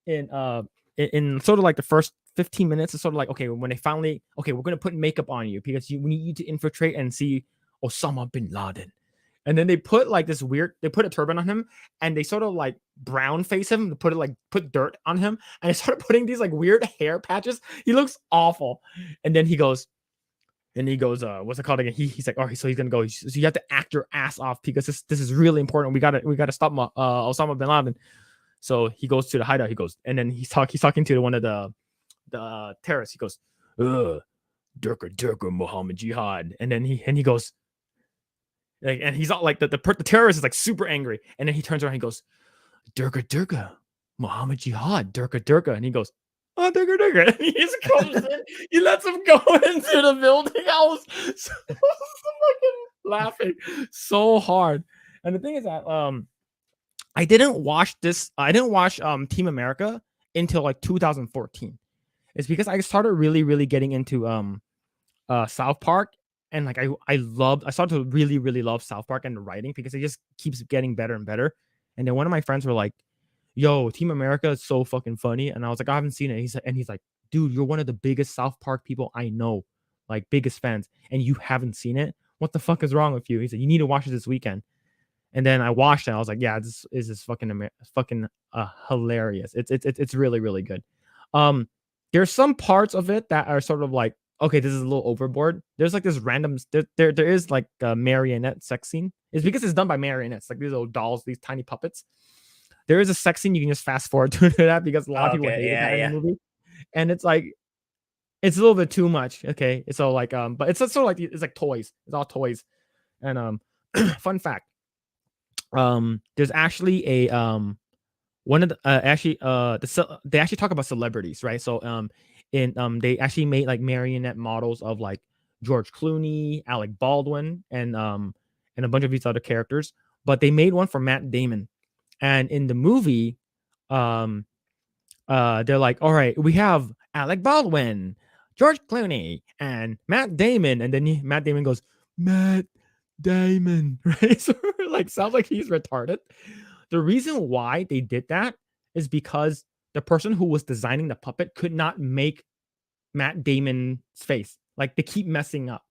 in sort of like the first 15 minutes, it's sort of like, okay, when they finally, okay, we're gonna put makeup on you because we need you to infiltrate and see Osama bin Laden. And then they put like this weird, they put a turban on him and they sort of like brown face him to put dirt on him, and they started putting these like weird hair patches. He looks awful. And then he goes, what's it called again? He's like, all right, so he's gonna go. So you have to act your ass off because this is really important. We gotta stop Osama bin Laden. So he goes to the hideout. He goes, and then he's talking to one of the terrorists. He goes, Durka Muhammad Jihad, and then he goes, like, and he's all like the terrorist is like super angry, and then he turns around. And he goes, Durka Muhammad Jihad, Durka, and he goes, oh, Durka. And he just comes in. He lets him go into the building. I was so fucking laughing so hard. And the thing is that I didn't watch Team America until like 2014. It's because I started really getting into South Park, and like I started to really love South Park and the writing because it just keeps getting better and better. And then one of my friends were like, yo, Team America is so fucking funny. And I was like, I haven't seen it. He's like, dude, you're one of the biggest South Park people I know, like biggest fans, and you haven't seen it. What the fuck is wrong with you? He said, you need to watch it this weekend. And then I watched it. I was like, yeah, this is fucking hilarious. It's really good. There's some parts of it that are sort of like, okay, this is a little overboard. There's like this random there is like a marionette sex scene. It's because it's done by marionettes, like these little dolls, these tiny puppets. There is a sex scene, you can just fast forward to that because a lot of people hate that in the movie. And it's like, it's a little bit too much. Okay. So like, but it's sort of like, it's like toys. It's all toys. And fun fact. There's actually a one of the they actually talk about celebrities, right? So they actually made like marionette models of like George Clooney, Alec Baldwin, and a bunch of these other characters, but they made one for Matt Damon. And in the movie, they're like, all right, we have Alec Baldwin, George Clooney, and Matt Damon. And then Matt Damon goes, Matt Damon, right? So like, sounds like he's retarded. The reason why they did that is because the person who was designing the puppet could not make Matt Damon's face. Like, they keep messing up.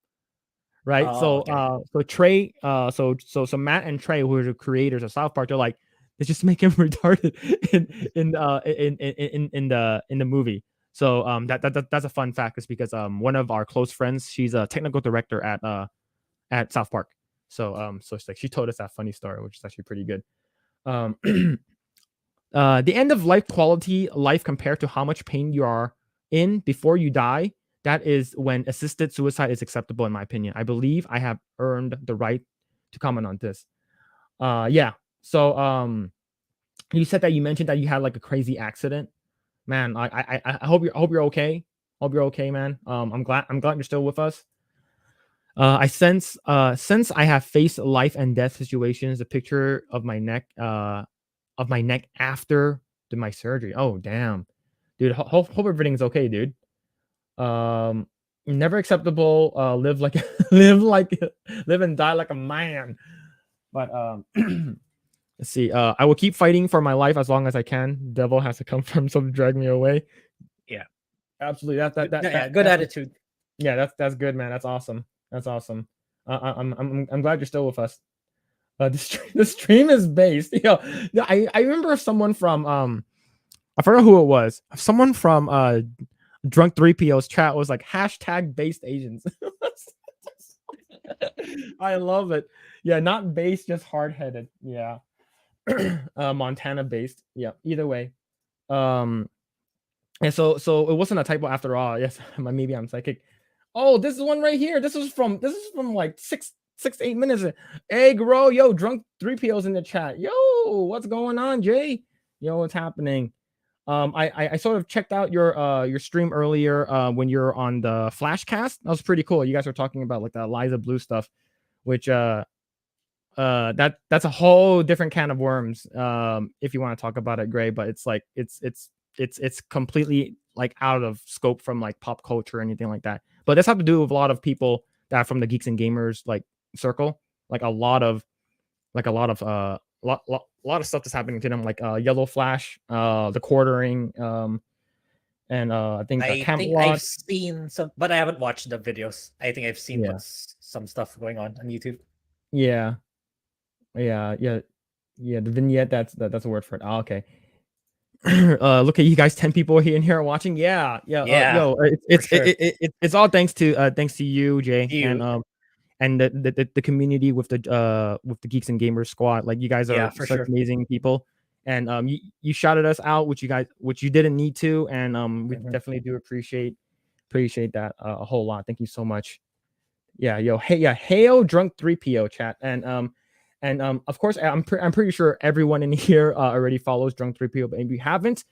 Right. So Trey, so Matt and Trey, who are the creators of South Park, they're like, let's just make him retarded in the movie. So that's a fun fact, is because one of our close friends, she's a technical director at South Park. So it's like she told us that funny story, which is actually pretty good. The end of life quality life compared to how much pain you are in before you die. That is when assisted suicide is acceptable, in my opinion. I believe I have earned the right to comment on this. Yeah. So you said that you mentioned that you had like a crazy accident. Man, I hope you're okay. Hope you're okay, man. I'm glad you're still with us. I since I have faced life and death situations, a picture of my neck after my surgery. Oh damn, dude. Hope everything's okay, dude. Never acceptable. Live and die like a man. But let's see. I will keep fighting for my life as long as I can. Devil has to come from some to drag me away. Yeah, absolutely. That good attitude. Yeah, that's good, man. That's awesome. That's awesome. I'm glad you're still with us. The stream is based. You know, I remember someone from I forgot who it was. Someone from Drunk 3PO's chat was like #based Asians. I love it. Yeah, not based, just hard-headed. Yeah. Montana based. Yeah, either way. And so it wasn't a typo after all. Yes, maybe I'm psychic. Oh, this is one right here. This is from like 8 minutes. Eggroll, yo, drunk 3POs in the chat. Yo, what's going on, Jay? Yo, what's happening? I sort of checked out your stream earlier when you're on the Flashcast. That was pretty cool. You guys were talking about like the Eliza Blue stuff, which that's a whole different can of worms. If you want to talk about it, Grae, but it's like it's completely like out of scope from like pop culture or anything like that. But that's have to do with a lot of people that are from the Geeks and Gamers like circle, like a lot of lot of stuff that's happening to them, like Yellow Flash, the Quartering, and I think I think Camelot. I've seen some, but I haven't watched the videos. I think I've seen Yeah. some stuff going on YouTube. Yeah. The vignette. That's a word for it. Oh, okay. Look at you guys, 10 people here in here watching. Yeah. Yo, sure. it's all thanks to you, Jay, You. and the community with the Geeks and Gamers squad. Like you guys are Yeah, for such sure. amazing people, and you shouted us out, which you didn't need to, and we definitely do appreciate that a whole lot. Thank you so much. Yeah, yo, hail drunk 3PO chat, and of course I'm pretty sure everyone in here already follows drunk 3PO, but if you haven't,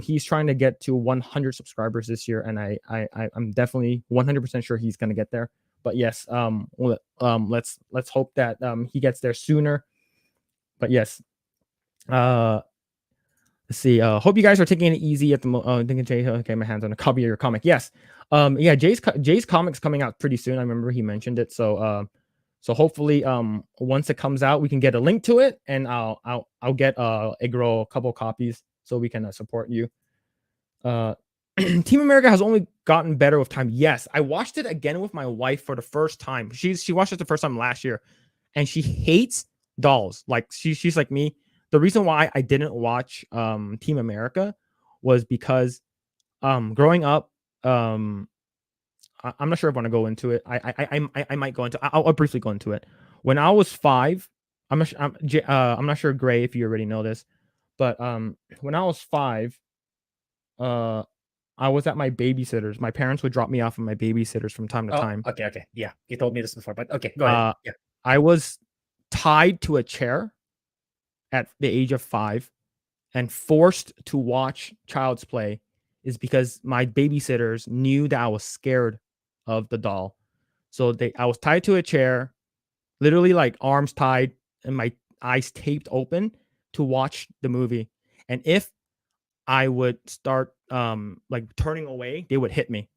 he's trying to get to 100 subscribers this year, and I'm definitely 100% sure he's gonna get there. But yes, let's hope that he gets there sooner. But yes, let's see. Hope you guys are taking it easy at the moment. Thinking Jay, okay, my hands on a copy of your comic. Yes, yeah, Jay's comic's coming out pretty soon. I remember he mentioned it. So hopefully once it comes out, we can get a link to it, and I'll get Eggroll a couple copies so we can support you. Team America has only gotten better with time. Yes, I watched it again with my wife for the first time. She watched it the first time last year, and she hates dolls. Like she's like me. The reason why I didn't watch Team America was because growing up, I'm not sure if I want to go into it. I might go into. I'll briefly go into it. When I was 5, I'm not sure, Grae, if you already know this, but when I was 5, I was at my babysitter's. My parents would drop me off at my babysitter's from time to time. Okay. Yeah, you told me this before, but okay, go ahead. Yeah. I was tied to a chair at the age of 5 and forced to watch Child's Play is because my babysitters knew that I was scared of the doll. So I was tied to a chair, literally like arms tied and my eyes taped open to watch the movie. And if I would start like turning away, they would hit me.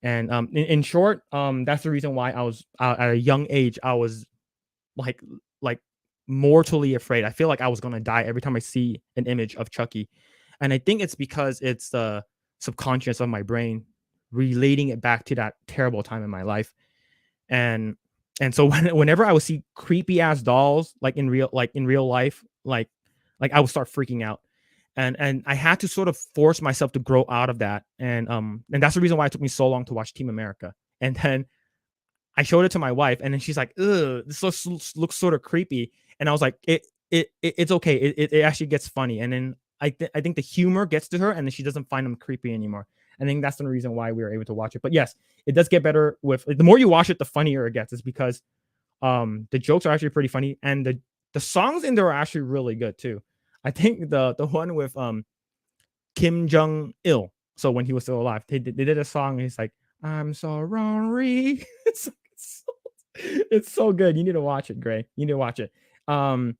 And in short, that's the reason why I was at a young age, I was like mortally afraid. I feel like I was gonna die every time I see an image of Chucky. And I think it's because it's the subconscious of my brain relating it back to that terrible time in my life. And so whenever I would see creepy ass dolls like in real life, like I would start freaking out. And I had to sort of force myself to grow out of that. And that's the reason why it took me so long to watch Team America. And then I showed it to my wife, and then she's like, "Ugh, this looks sort of creepy." And I was like, "It's okay. It actually gets funny." And then I think the humor gets to her, and then she doesn't find them creepy anymore. I think that's the reason why we were able to watch it. But yes, it does get better with the more you watch it, the funnier it gets. It's because the jokes are actually pretty funny, and the songs in there are actually really good too. I think the one with Kim Jong-il. So when he was still alive, they did a song. And he's like, "I'm sorry." It's so good. You need to watch it, Grae. You need to watch it. I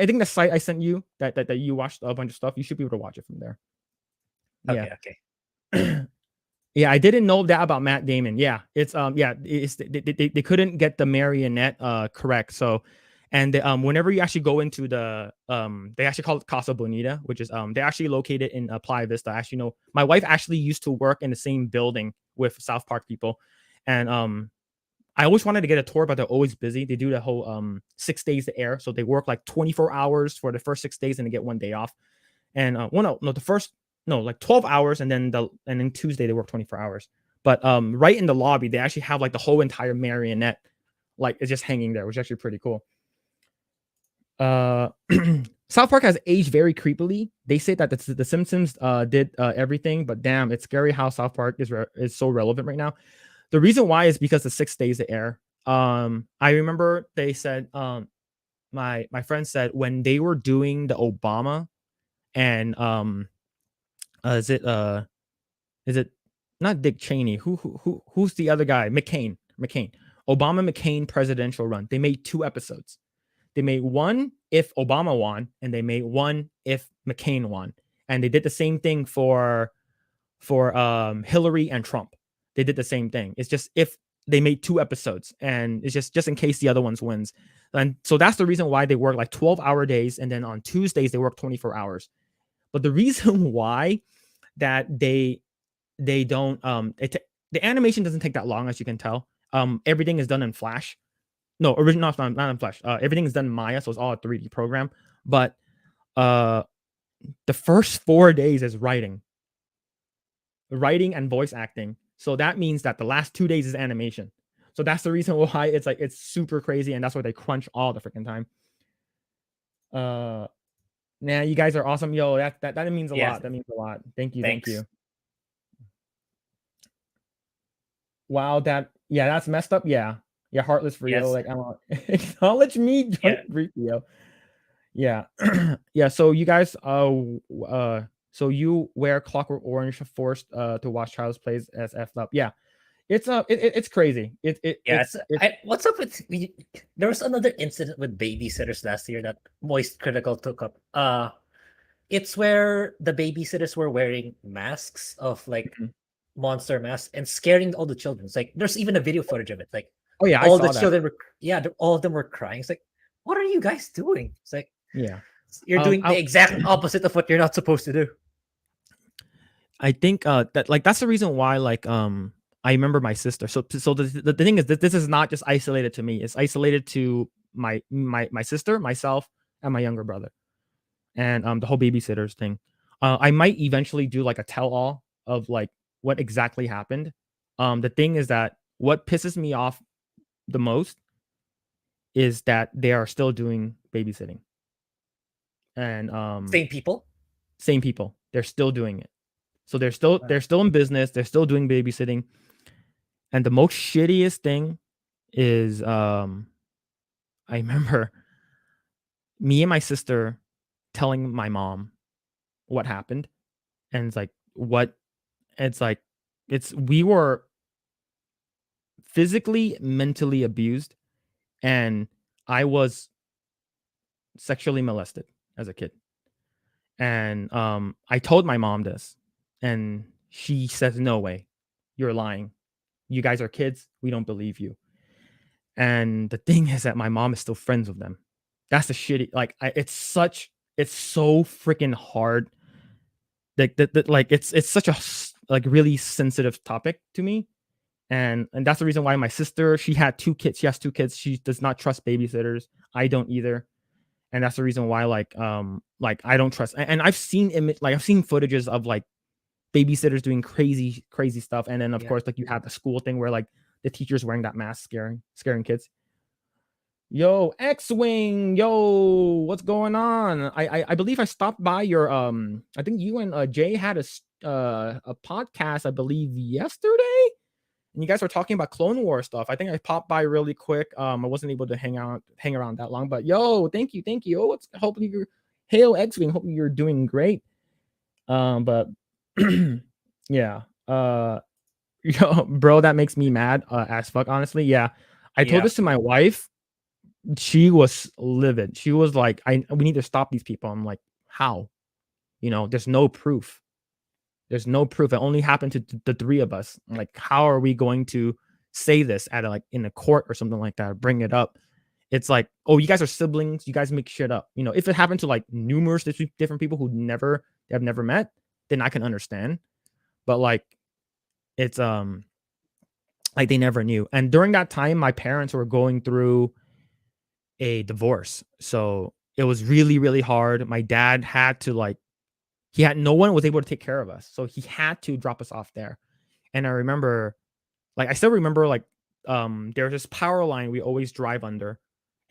think the site I sent you that you watched a bunch of stuff. You should be able to watch it from there. Okay. Yeah, I didn't know that about Matt Damon. Yeah, it's they couldn't get the marionette correct. So, and whenever you actually go into the they actually call it Casa Bonita, which is they're actually located in Playa Vista. I actually know my wife actually used to work in the same building with South Park people, and I always wanted to get a tour, but they're always busy. They do the whole 6 days to air, so they work like 24 hours for the first 6 days and they get 1 day off. And like 12 hours, and then Tuesday they work 24 hours. But right in the lobby, they actually have like the whole entire marionette, like it's just hanging there, which is actually pretty cool. South Park has aged very creepily. They say that the Simpsons did everything, but damn, it's scary how South Park is so relevant right now. The reason why is because the 6 days to air. I remember they said my friend said when they were doing the Obama and is it not Dick Cheney? Who's the other guy? McCain. Obama McCain presidential run. They made 2 episodes. They made one if Obama won, and they made one if McCain won. And they did the same thing for Hillary and Trump. They did the same thing. It's just if they made 2 episodes, and it's just in case the other ones wins. And so that's the reason why they work like 12-hour days, and then on Tuesdays they work 24 hours. But the reason why that they don't the animation doesn't take that long, as you can tell. Everything is done in Flash. No, original not in Flash. Everything is done in Maya, so it's all a 3D program. But the first 4 days is writing and voice acting. So that means that the last 2 days is animation. So that's the reason why it's super crazy, and that's why they crunch all the freaking time. Nah, you guys are awesome. Yo, that means a lot. That means a lot. Thank you. Thanks. Thank you. Wow, that's messed up. Yeah, heartless for you. Like, acknowledge me, Rio. Yeah, yeah. So you guys, so you wear Clockwork Orange forced to watch Child's Plays as effed up. Yeah, it's crazy. What's up with there was another incident with babysitters last year that Moist Critical took up. It's where the babysitters were wearing masks of like monster masks and scaring all the children. It's like there's even a video footage of it. Like, oh yeah, all the children were all of them were crying. It's like, what are you guys doing? It's like, yeah, you're doing the exact opposite of what you're not supposed to do. I think that like that's the reason why like I remember my sister. So the thing is that this is not just isolated to me. It's isolated to my sister, myself, and my younger brother, and the whole babysitters thing. I might eventually do like a tell-all of like what exactly happened. The thing is that what pisses me off the most is that they are still doing babysitting, and Same people. They're still doing it. So they're still in business. They're still doing babysitting. And the most shittiest thing is I remember me and my sister telling my mom what happened. And it's like, we were physically, mentally abused, and I was sexually molested as a kid. And I told my mom this, and she says, no way, you're lying. You guys are kids. We don't believe you. And the thing is that my mom is still friends with them. That's the shitty. Like, it's so freaking hard. Like it's such a like really sensitive topic to me, and that's the reason why my sister, she had 2 kids. She has 2 kids. She does not trust babysitters. I don't either, and that's the reason why like I don't trust. And I've seen footages of like babysitters doing crazy stuff, and then of course like you have the school thing where like the teachers wearing that mask scaring kids. Yo, X-Wing, yo, what's going on? I believe I stopped by your I think you and Jay had a podcast, I believe, yesterday, and you guys were talking about Clone War stuff. I think I popped by really quick. I wasn't able to hang around that long, but yo, thank you. Oh, hopefully you're Hail X-Wing. Hopefully you're doing great. But yeah, yo, bro, that makes me mad as fuck, honestly. Yeah, I told this to my wife. She was livid. She was like, we need to stop these people. I'm like, how? There's no proof. It only happened to the 3 of us. I'm like, how are we going to say this at like in a court or something like that, bring it up? It's like, oh, you guys are siblings, you guys make shit up. If it happened to like numerous different people who have never met, then I can understand. But like, it's like they never knew. And during that time, my parents were going through a divorce, so it was really, really hard. My dad had to no one was able to take care of us, so he had to drop us off there. And I remember, I still remember, there's this power line we always drive under,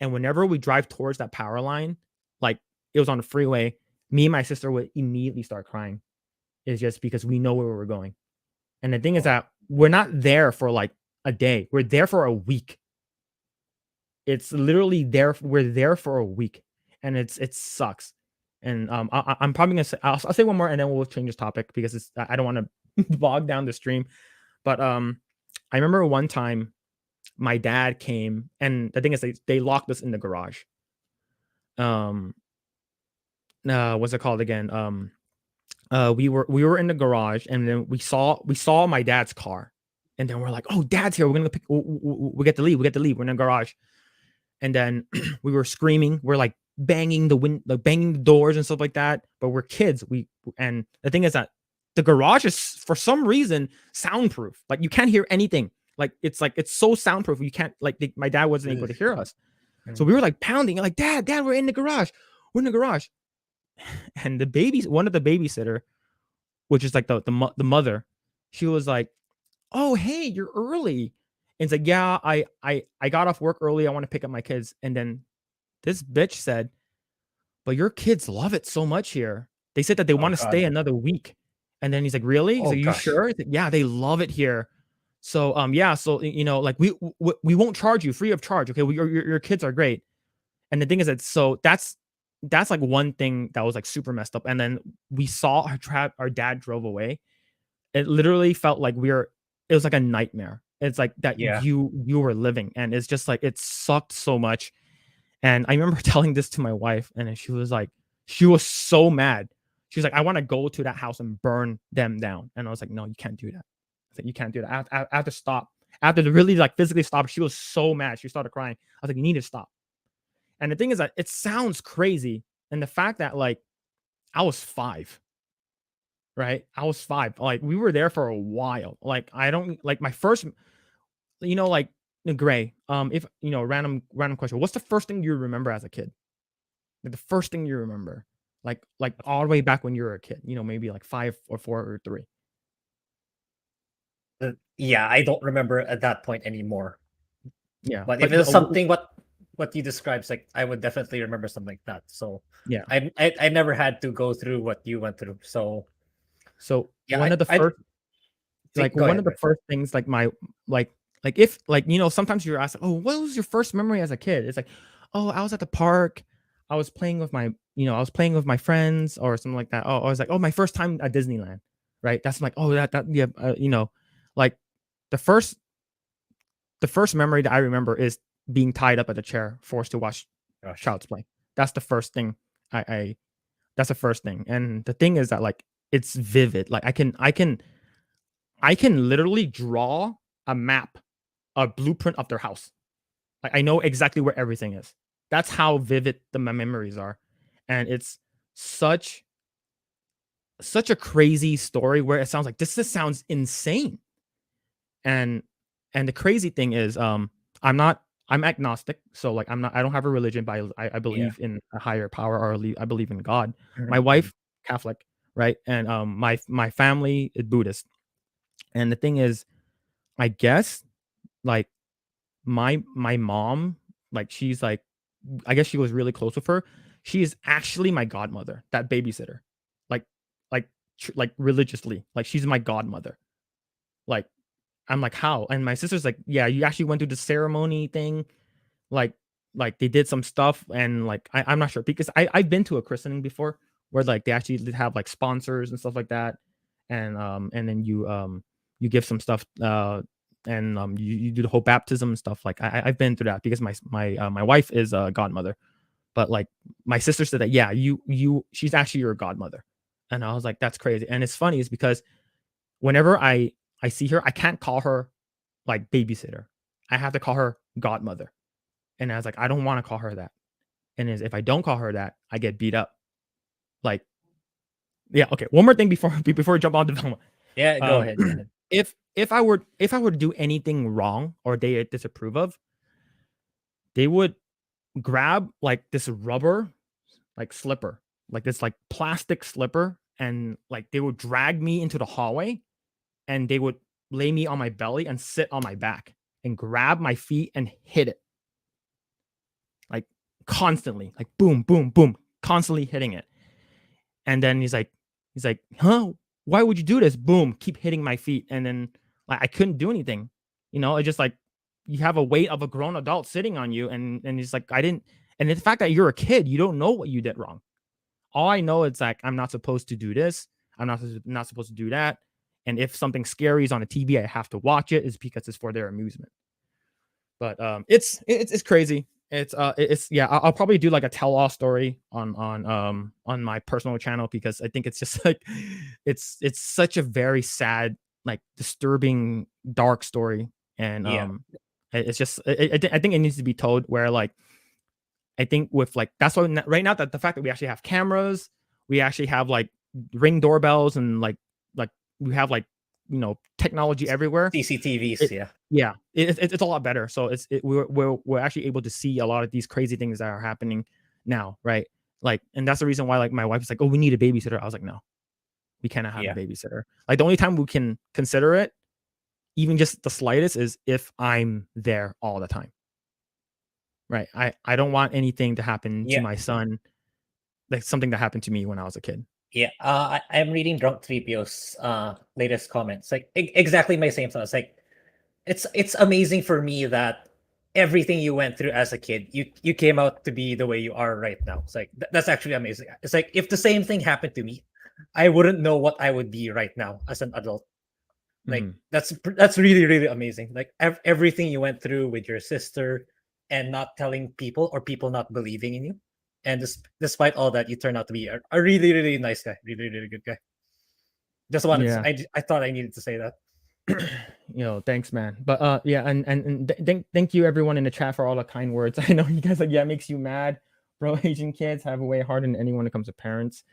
And whenever we drive towards that power line, like it was on the freeway, me and my sister would immediately start crying. It's just because we know where we're going. And the thing is that we're not there for like a day. We're there for a week. It's literally there. We're there for a week, and it sucks. And I'm probably gonna say I'll say one more, and then we'll change this topic because I don't want to bog down the stream. But I remember one time my dad came, and the thing is they locked us in the garage. What's it called again? We were in the garage, and then we saw my dad's car, and then we're like, oh, dad's here. We're gonna pick. We get to leave. We're in the garage, and then we were screaming. We're like banging banging the doors and stuff like that. But we're kids. And the thing is that the garage is for some reason soundproof. Like you can't hear anything. Like it's so soundproof. You can't my dad wasn't able to hear us. So we were like pounding, like, Dad, we're in the garage. We're in the garage. And one of the babysitter, which is like the mother, she was like, oh, hey, you're early. And it's like, yeah, I got off work early. I want to pick up my kids. And then this bitch said, but your kids love it so much here. They said that they want to stay another week. And then he's like, really? He's like, you sure? He's like, yeah, they love it here. So yeah, so like we won't charge you free of charge. Okay, your kids are great. And the thing is that that's like one thing that was like super messed up. And then we saw our dad drove away. It literally felt like it was like a nightmare. It's like that you were living, and it's just like it sucked so much. And I remember telling this to my wife, and she was so mad. She was like, I want to go to that house and burn them down. And I was like, no, you can't do that. I said, you can't do that. I have to stop. After to really like physically stop, she was so mad. She started crying. I was like, you need to stop. And the thing is that it sounds crazy. And the fact that like I was 5, right? I was 5. Like we were there for a while. Like I don't like my first, like Grae. If random question. What's the first thing you remember as a kid? Like the first thing you remember, like all the way back when you were a kid. Maybe like 5 or 4 or 3. Yeah, I don't remember at that point anymore. Yeah, but if it was something what you described, like I would definitely remember something like that. So yeah, I never had to go through what you went through. So yeah, one of the first things, like my if sometimes you're asked, oh, what was your first memory as a kid? It's like, oh, I was at the park, I was playing with my friends or something like that. Oh, I was like, oh, my first time at Disneyland, right? That's like, oh, like the first memory that I remember is being tied up at a chair, forced to watch Child's Play. That's the first thing. That's the first thing. And the thing is that like it's vivid. Like I can literally draw a map, a blueprint of their house. Like I know exactly where everything is. That's how vivid my memories are. And it's such a crazy story where it sounds like this just sounds insane. And the crazy thing is, I'm agnostic. So like I don't have a religion, but I believe in a higher power, or I believe in God. My wife, Catholic, right? And my family is Buddhist. And the thing is, I guess like my my like she's like, I guess she was really close with her. She is actually my godmother, that babysitter, like religiously, like she's my godmother. Like I'm like, how? And my sister's like, yeah, you actually went through the ceremony thing, like they did some stuff, and like I'm not sure, because I've been to a christening before where like they actually did have like sponsors and stuff like that, and then you give some stuff, and you do the whole baptism and stuff. Like I've been through that because my wife is a godmother, but like my sister said that, yeah, she's actually your godmother. And I was like, that's crazy. And it's funny is because whenever I see her, I can't call her like babysitter. I have to call her godmother. And I was like, I don't want to call her that. And if I don't call her that, I get beat up. Like, yeah, okay. One more thing before we jump on to Velma. Yeah, go ahead. If I were to do anything wrong or they disapprove of, they would grab like this rubber like slipper, like this like plastic slipper, and like they would drag me into the hallway, and they would lay me on my belly and sit on my back and grab my feet and hit it. constantly, like boom, boom, boom, constantly hitting it. And then he's like, huh? Why would you do this? Boom, keep hitting my feet. And then like I couldn't do anything. It just like you have a weight of a grown adult sitting on you, and he's like, I didn't. And the fact that you're a kid, you don't know what you did wrong. All I know is like I'm not supposed to do this. I'm not supposed to do that. And if something scary is on a TV, I have to watch it. Is because it's for their amusement. But it's crazy. It's yeah. I'll probably do like a tell-all story on my personal channel, because I think it's just like it's such a very sad, like disturbing, dark story, and it's just I think it needs to be told. Where like I think with like that's why right now that the fact that we actually have cameras, we actually have like Ring doorbells, and like we have like technology everywhere. CCTVs, It's a lot better. So we're actually able to see a lot of these crazy things that are happening now, right? Like, and that's the reason why like my wife is like, oh, we need a babysitter. I was like, no, we cannot have a babysitter. Like the only time we can consider it, even just the slightest, is if I'm there all the time. Right. I don't want anything to happen to my son, like something that happened to me when I was a kid. Yeah, I'm reading Drunk 3PO's latest comments. Like exactly my same thoughts. Like it's amazing for me that everything you went through as a kid, you came out to be the way you are right now. It's like that's actually amazing. It's like if the same thing happened to me, I wouldn't know what I would be right now as an adult. Like that's really really amazing. Like everything you went through with your sister, and not telling people, or people not believing in you. And despite all that, you turn out to be a really, really nice guy. Really, really good guy. Just wanted to, I thought I needed to say that. Thanks, man. But yeah, and thank you everyone in the chat for all the kind words. I know you guys like, it makes you mad, bro. Asian kids have a way harder than anyone when it comes to parents.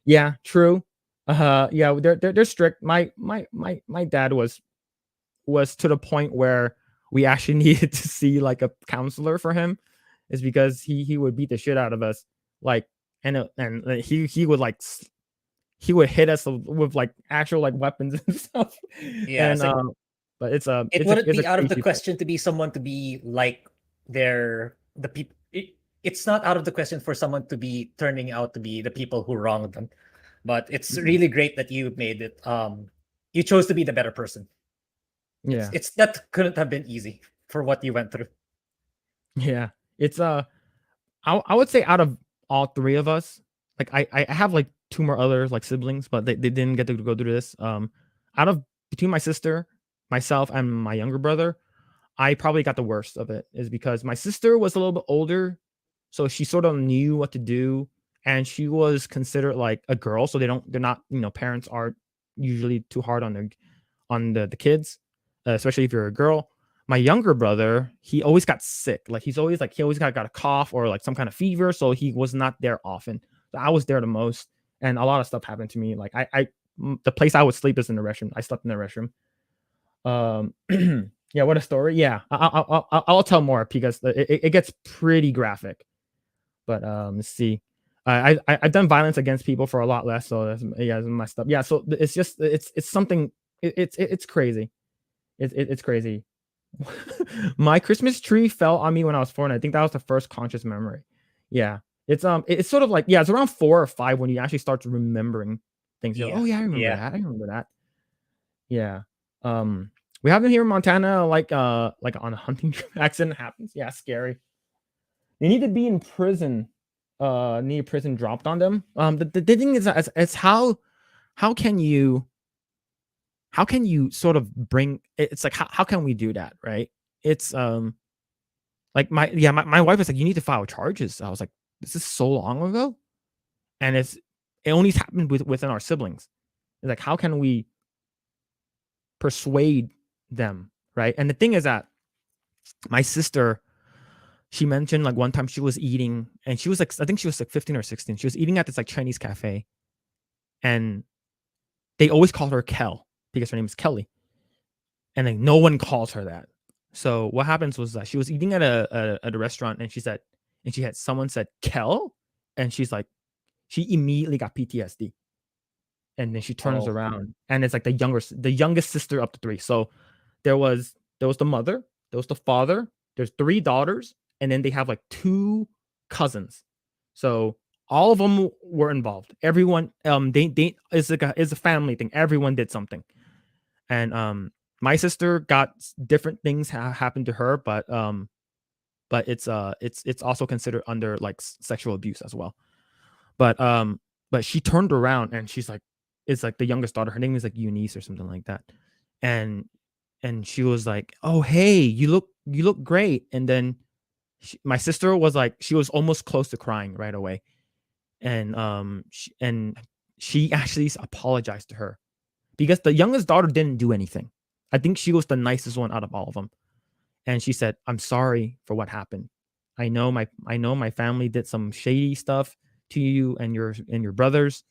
Yeah, true. Yeah, they're strict. My dad was to the point where we actually needed to see like a counselor for him, is because he would beat the shit out of us, like, and he would like he would hit us with like actual like weapons and stuff. Yeah, and but it wouldn't be out of the question to be someone to be like the people. It's not out of the question for someone to be turning out to be the people who wronged them, but it's really great that you made it. You chose to be the better person. Yeah, it's that couldn't have been easy for what you went through. Yeah, it's I would say out of all three of us, like I have like two more others like siblings, but they didn't get to go through this. Out of between my sister, myself, and my younger brother, I probably got the worst of it, is because my sister was a little bit older, so she sort of knew what to do, and she was considered like a girl, so they're not, parents are usually too hard on the kids, especially if you're a girl. My younger brother, he always got sick. Like he always got a cough or like some kind of fever, so he was not there often. So I was there the most, and a lot of stuff happened to me. Like the place I would sleep is in the restroom. I slept in the restroom. Yeah, what a story. Yeah, I'll tell more because it gets pretty graphic. But let's see. I've done violence against people for a lot less, so that's messed up. Yeah, so it's just it's something. It's crazy. It's crazy. My Christmas tree fell on me when I was 4, and I think that was the first conscious memory. Yeah, it's sort of like, it's around 4 or 5 when you actually start remembering things. You're like, oh yeah, I remember that. I remember that. Yeah. We have them here in Montana, like on a hunting trip. Accident happens. Yeah, scary. They need to be in prison. Need prison dropped on them. The thing is, it's how can you sort of bring, it's like how can we do that, right? It's like my wife was like, you need to file charges. I was like, this is so long ago, and it only happened within our siblings. It's like, how can we persuade them, right? And the thing is that my sister, she mentioned like one time she was eating, and she was like, I think she was like 15 or 16. She was eating at this like Chinese cafe, and they always called her Kel because her name is Kelly, and like no one calls her that. So what happens was that she was eating at a restaurant, and she had someone said Kel, and she's like, she immediately got PTSD, and then she turns around, and it's like the youngest sister of the 3. So there was the mother, there was the father, there's 3 daughters, and then they have like 2 cousins. So all of them were involved. Everyone, they it's like it's a family thing. Everyone did something, and my sister got different things happened to her, but it's also considered under like sexual abuse as well. But she turned around and she's like, it's like the youngest daughter. Her name is like Eunice or something like that, and she was like, "Oh hey, you look great." And then my sister was like, she was almost close to crying right away, and she actually apologized to her because the youngest daughter didn't do anything. I think she was the nicest one out of all of them, and she said, "I'm sorry for what happened. I know my family did some shady stuff to you and your brothers,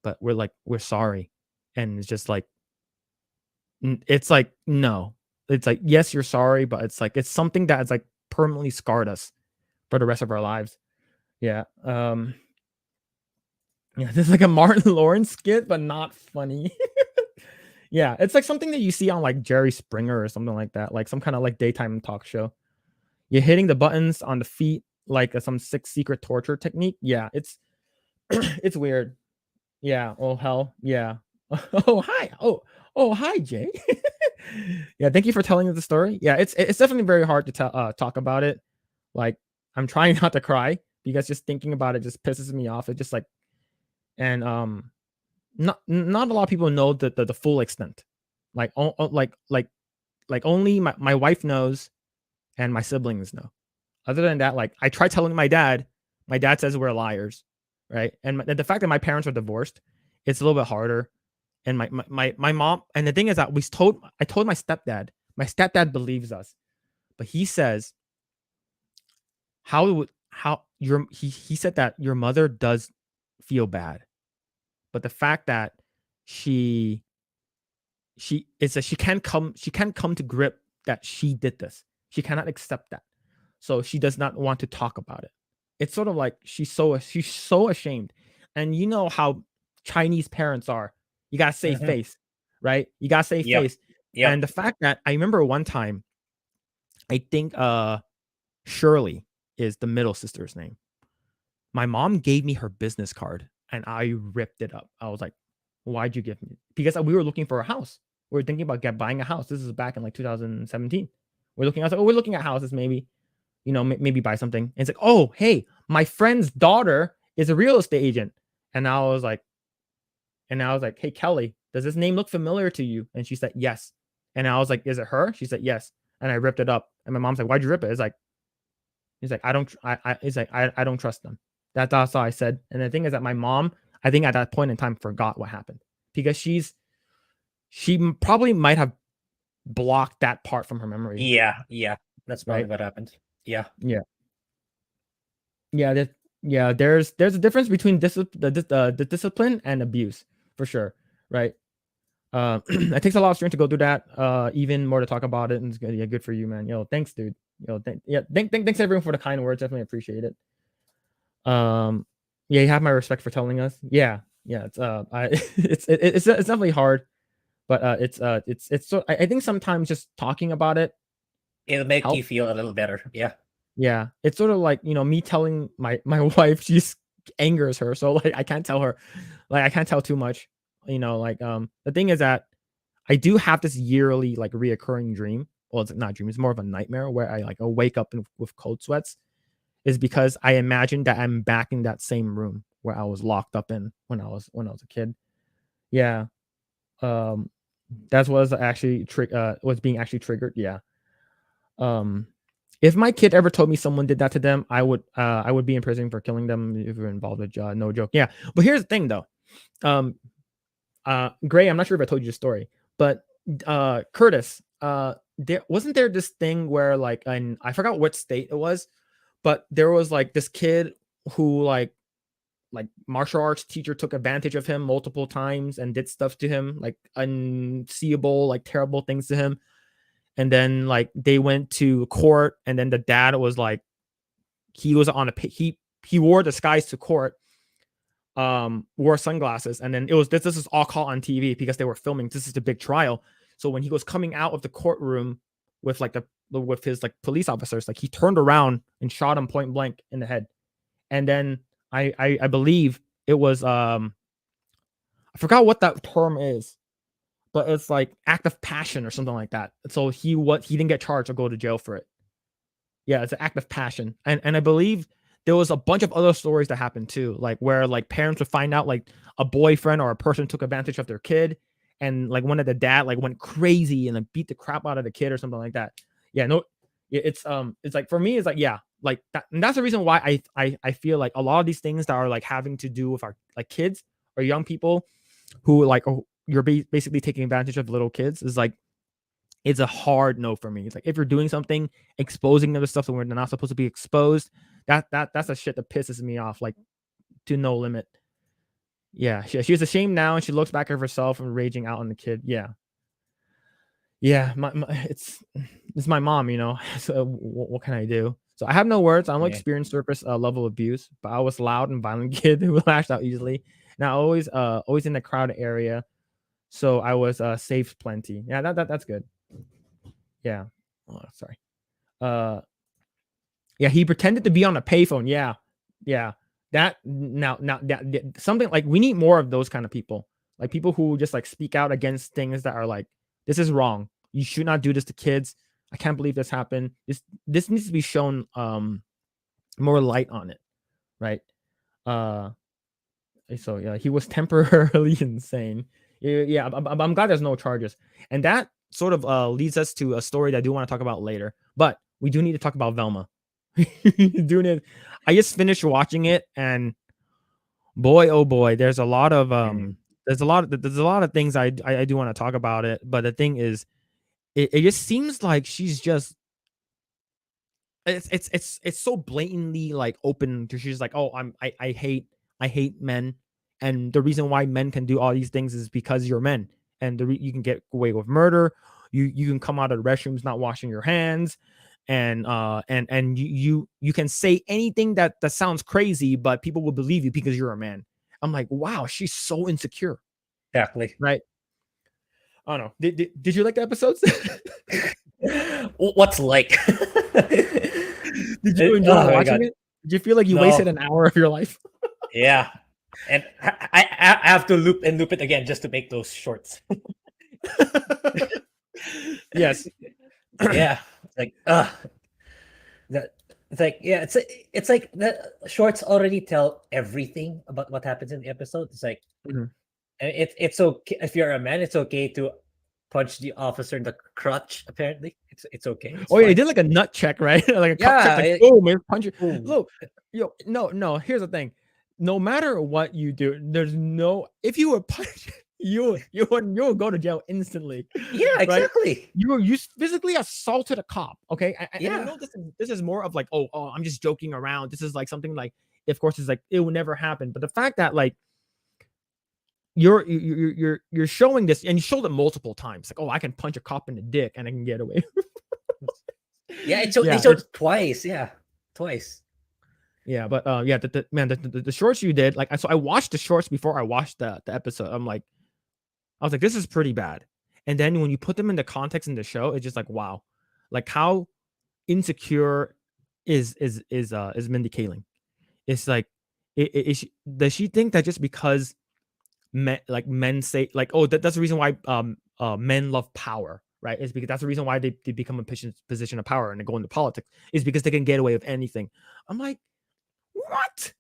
but we're sorry." And it's just like, it's like, no, it's like, yes, you're sorry, but it's like, it's something that has like permanently scarred us for the rest of our lives. Yeah. Yeah, this is like a Martin Lawrence skit, but not funny. Yeah, it's like something that you see on like Jerry Springer or something like that, like some kind of like daytime talk show. You're hitting the buttons on the feet like some sick secret torture technique. Yeah, it's it's weird. Yeah. Oh hell. Yeah. Oh hi. Oh hi Jay. Yeah. Thank you for telling us the story. Yeah, it's definitely very hard to talk about it. Like I'm trying not to cry because just thinking about it just pisses me off. It just like, and not a lot of people know the full extent. Like like only my wife knows and my siblings know. Other than that, like I tried telling my dad says we're liars, right? And the fact that my parents are divorced, it's a little bit harder. And my mom, and the thing is that I told my stepdad believes us, but he says he said that your mother does feel bad, but the fact that she is that she can't come to grip that she did this. She cannot accept that. So she does not want to talk about it. It's sort of like she's so ashamed. And you know how Chinese parents are. You gotta save face, right? You gotta save face. Yep. And the fact that I remember one time, I think Shirley is the middle sister's name. My mom gave me her business card and I ripped it up. I was like, why'd you give me? Because we were looking for a house. We were thinking about buying a house. This is back in like 2017. I was like, oh, we're looking at houses, maybe, you know, maybe buy something. And it's like, oh, hey, my friend's daughter is a real estate agent. And I was like, hey, Kelly, does this name look familiar to you? And she said, yes. And I was like, is it her? She said, yes. And I ripped it up. And my mom's like, why'd you rip it? It's like, I don't trust them. That's all I said. And the thing is that my mom, I think at that point in time, forgot what happened because she probably might have blocked that part from her memory. Yeah. That's probably Right? what happened. Yeah. There's a difference between the discipline and abuse for sure, right? It takes a lot of strength to go through that. Even more to talk about it, and it's good. Yeah, good for you, man. Yo, thanks, dude. Yo, thanks everyone for the kind words. Definitely appreciate it. Yeah, you have my respect for telling us. Yeah, it's it's definitely hard, but it's so I think sometimes just talking about it, It'll make help. you feel a little better. Yeah, it's sort of like, you know, me telling my wife, she just angers her, so like I can't tell her, like I can't tell too much, you know. Like the thing is that I do have this yearly like reoccurring dream. Well, it's not a dream, it's more of a nightmare where I like I'll wake up with cold sweats. Is because I imagine that I'm back in that same room where I was locked up in when I was a kid. Yeah, that was actually was being actually triggered. Yeah. If my kid ever told me someone did that to them, I would be in prison for killing them if we were involved with no joke. Yeah, but here's the thing though. Grae, I'm not sure if I told you the story, but Curtis, there wasn't there this thing where like I forgot what state it was, but there was like this kid who like martial arts teacher took advantage of him multiple times and did stuff to him, like unseeable, like terrible things to him. And then like they went to court, and then the dad was like, he was on he wore disguise to court, wore sunglasses, and then it was this is all caught on TV because they were filming. This is the big trial. So when he was coming out of the courtroom with like with his like police officers, like he turned around and shot him point blank in the head. and then I believe it was I forgot what that term is, but it's like act of passion or something like that. So he didn't get charged or go to jail for it. Yeah, it's an act of passion, and I believe there was a bunch of other stories that happened too, like where like parents would find out like a boyfriend or a person took advantage of their kid, and like one of the dad like went crazy and like beat the crap out of the kid or something like that. Yeah, no, it's like for me it's like yeah, like that, and that's the reason why I feel like a lot of these things that are like having to do with our like kids or young people who like you're basically taking advantage of little kids is like it's a hard no for me. It's like if you're doing something, exposing them to stuff that we're not supposed to be exposed, that's the shit that pisses me off, like to no limit. Yeah, she's ashamed now, and she looks back at herself and raging out on the kid. Yeah, it's my mom, you know. So what can I do? So I have no words. I don't experience surface level abuse, but I was loud and violent kid who lashed out easily, and I always in the crowded area, so I was saved plenty. Yeah, that's good. Yeah. Oh, sorry. Yeah, he pretended to be on a payphone. Yeah. That now that something like we need more of those kind of people. Like people who just like speak out against things that are like, this is wrong. You should not do this to kids. I can't believe this happened. This needs to be shown more light on it, right? So yeah, he was temporarily insane. Yeah, I'm glad there's no charges. And that sort of leads us to a story that I do want to talk about later. But we do need to talk about Velma. I just finished watching it, and boy, oh boy, there's a lot of things I do want to talk about it. But the thing is, it just seems like she's just it's so blatantly like open to she's like, oh, I hate men, and the reason why men can do all these things is because you're men, and you can get away with murder. You can come out of the restrooms not washing your hands, and you can say anything that sounds crazy, but people will believe you because you're a man. I'm like, wow, she's so insecure. Exactly. Right. I don't know. Did you like the episodes? What's like? Did you enjoy watching it? Did you feel like you wasted an hour of your life? Yeah. And I have to loop it again just to make those shorts. Yes. Yeah. Like it's like yeah, it's like the shorts already tell everything about what happens in the episode. It's like it's okay if you're a man, it's okay to punch the officer in the crotch. Apparently, it's okay. It's fine. He did like a nut check, right? Like a cup check, like, oh man, punch you. Look, no. Here's the thing: no matter what you do, there's no if you were punched, you would go to jail instantly. Yeah, exactly. Right? You physically assaulted a cop. Okay, and I know this is more of like, oh, I'm just joking around. This is like something like, of course, it's like it will never happen. But the fact that like you're showing this, and you showed it multiple times, like, oh, I can punch a cop in the dick and I can get away. Yeah, they showed it twice. Yeah, twice. Yeah, but yeah, the shorts you did, like, so I watched the shorts before I watched the episode. I was like, this is pretty bad. And then when you put them in the context in the show, it's just like, wow, like how insecure is Mindy Kaling? It's like, does she think that just because men say like, oh, that's the reason why men love power, right? It's because that's the reason why they become a position of power and they go into politics, is because they can get away with anything. I'm like, what?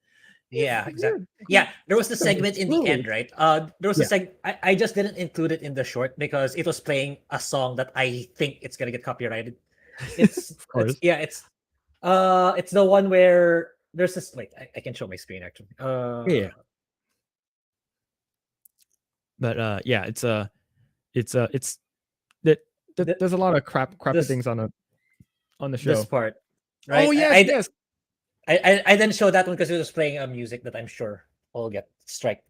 Yeah, exactly. Yeah, there was the segment in the end, right? There was a I just didn't include it in the short because it was playing a song that I think it's gonna get copyrighted. It's of course. It's the one where there's this. Wait, I can show my screen actually. Yeah. But yeah, there's a lot of crappy things on the show. This part, right? Oh yes, yes. I didn't show that one because it was playing a music that I'm sure will get strike.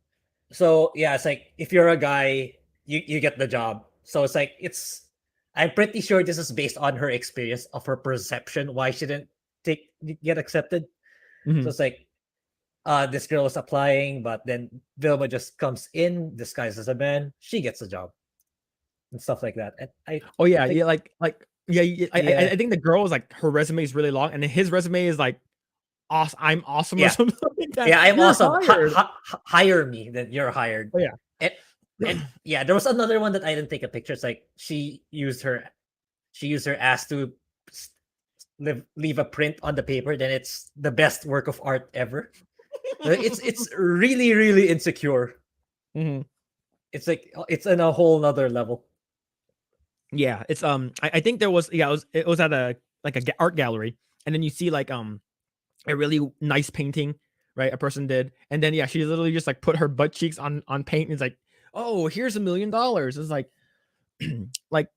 So yeah, it's like if you're a guy, you get the job. So it's like I'm pretty sure this is based on her experience of her perception why she didn't get accepted. So it's like this girl was applying, but then Velma just comes in disguised as a man. She gets a job and stuff like that. And I think the girl is like, her resume is really long, and his resume is like awesome. I'm awesome or Yeah. something like that. Yeah, I'm You're awesome. hired. Hire me, then you're hired. Oh, yeah. And yeah, there was another one that I didn't take a picture. It's like she used her ass to leave a print on the paper. Then it's the best work of art ever. It's really really insecure. Mhm. It's like it's in a whole nother level. Yeah, it's I think there was it was at a like a art gallery, and then you see like a really nice painting, right? A person did, and then yeah, she literally just like put her butt cheeks on paint, and it's like, oh, here's $1 million. It's like, like,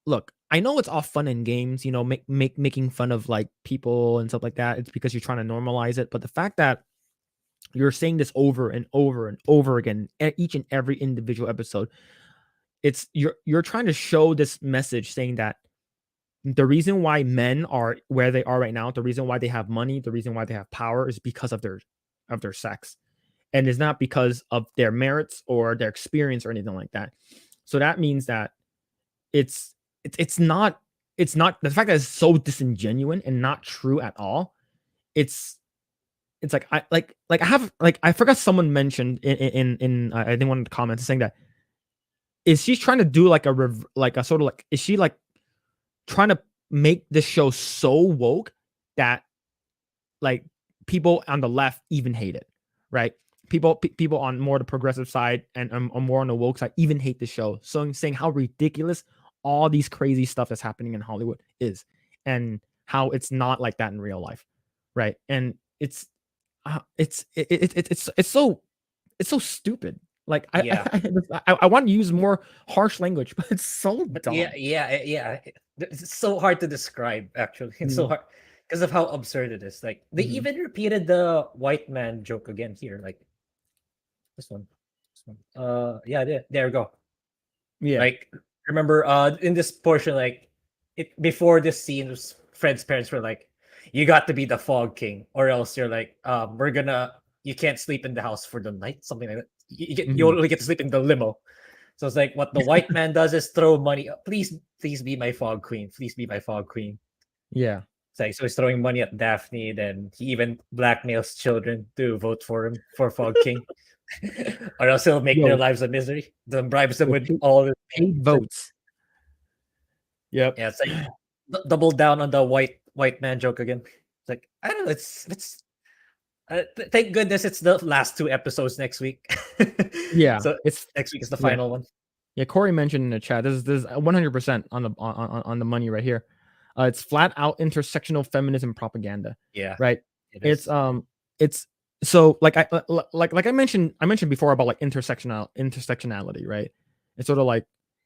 look, I know it's all fun and games, you know, making fun of like people and stuff like that. It's because you're trying to normalize it, but the fact that you're saying this over and over and over again, each and every individual episode, it's you're trying to show this message saying that the reason why men are where they are right now, the reason why they have money, the reason why they have power is because of their sex, and it's not because of their merits or their experience or anything like that. So that means that it's not the fact that it's so disingenuous and not true at all. It's like I have like I forgot someone mentioned in I think one of the comments saying that is she trying to do like a sort of like is she like trying to make this show so woke that like people on the left even hate it, right? People on more the progressive side and more on the woke side even hate the show. So saying how ridiculous all these crazy stuff that's happening in Hollywood is, and how it's not like that in real life, right? And it's so stupid. Like Yeah. I want to use more harsh language, but it's so dumb. Yeah. It's so hard to describe. Actually, it's so hard because of how absurd it is. Like they even repeated the white man joke again here. Like this one. Yeah, there we go. Yeah. Like remember, in this portion, like it before this scene, was Fred's parents were like, "You got to be the Fog King, or else you're like, you can't sleep in the house for the night, something like that. You only get to sleep in the limo." So it's like what the white man does is throw money. Please be my Fog Queen. Please be my Fog Queen. Yeah. It's like so he's throwing money at Daphne. Then he even blackmails children to vote for him for Fog King, or else he'll make their lives a misery. Then bribes them with all the paid votes. Yep. Yeah, it's like double down on the white man joke again. It's like I don't know. It's thank goodness it's the last 2 episodes next week. Yeah, so it's next week is the final one. Yeah, Corey mentioned in the chat. This is 100% on the money right here. It's flat out intersectional feminism propaganda. Yeah, right. It's so like I mentioned before about like intersectionality, right? It's sort of like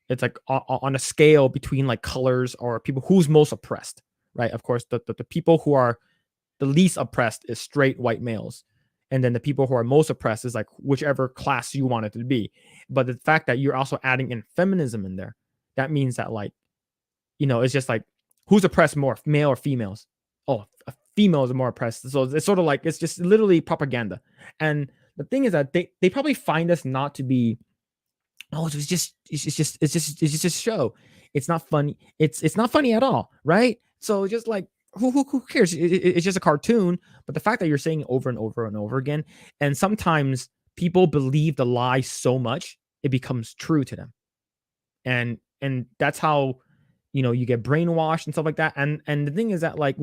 it's like on a scale between like colors or people who's most oppressed, right? Of course, the people who are the least oppressed is straight white males, and then the people who are most oppressed is like whichever class you want it to be. But the fact that you're also adding in feminism in there, that means that like, you know, it's just like who's oppressed more, male or females? Oh, females are more oppressed. So it's sort of like it's just literally propaganda. And the thing is that they probably find us not to be. Oh, it's just a show. It's not funny. It's not funny at all, right? So just like who cares? It's just a cartoon. But the fact that you're saying it over and over and over again, and sometimes people believe the lie so much it becomes true to them, and that's how you get brainwashed and stuff like that. And the thing is that like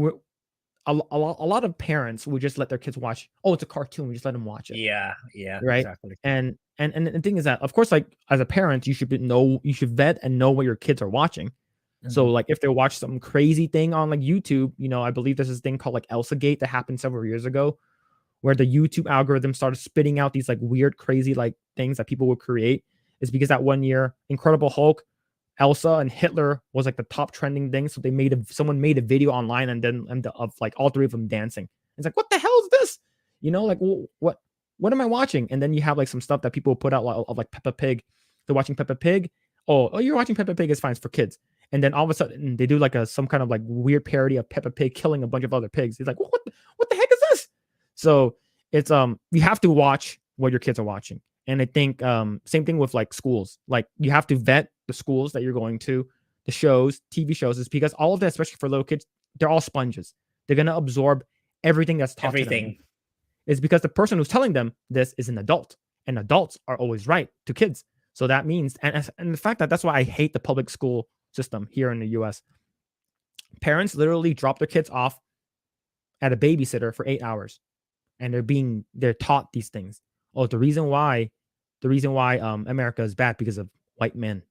a lot of parents would just let their kids watch. Oh, it's a cartoon. We just let them watch it. Yeah, right. Exactly. And the thing is that of course, like as a parent, you should vet and know what your kids are watching. So like if they watch some crazy thing on like YouTube, I believe there's this thing called like Elsa Gate that happened several years ago, where the YouTube algorithm started spitting out these like weird, crazy like things that people would create. Is because that one year, Incredible Hulk, Elsa, and Hitler was like the top trending thing. So someone made a video online of like all 3 of them dancing. It's like, what the hell is this? Like what am I watching? And then you have like some stuff that people put out of like Peppa Pig. They're watching Peppa Pig. Oh, you're watching Peppa Pig. It's fine. It's for kids. And then all of a sudden they do like some kind of like weird parody of Peppa Pig killing a bunch of other pigs. It's like, what the heck is this? So it's you have to watch what your kids are watching. And I think same thing with like schools. Like you have to vet the schools that you're going to, the shows, TV shows, is because all of that, especially for little kids, they're all sponges. They're gonna absorb everything that's taught to them Everything. is because the person who's telling them this is an adult, and adults are always right to kids. So that means, and the fact that that's why I hate the public school system here in the US. Parents literally drop their kids off at a babysitter for 8 hours, and they're taught these things. Oh, the reason why America is bad because of white men.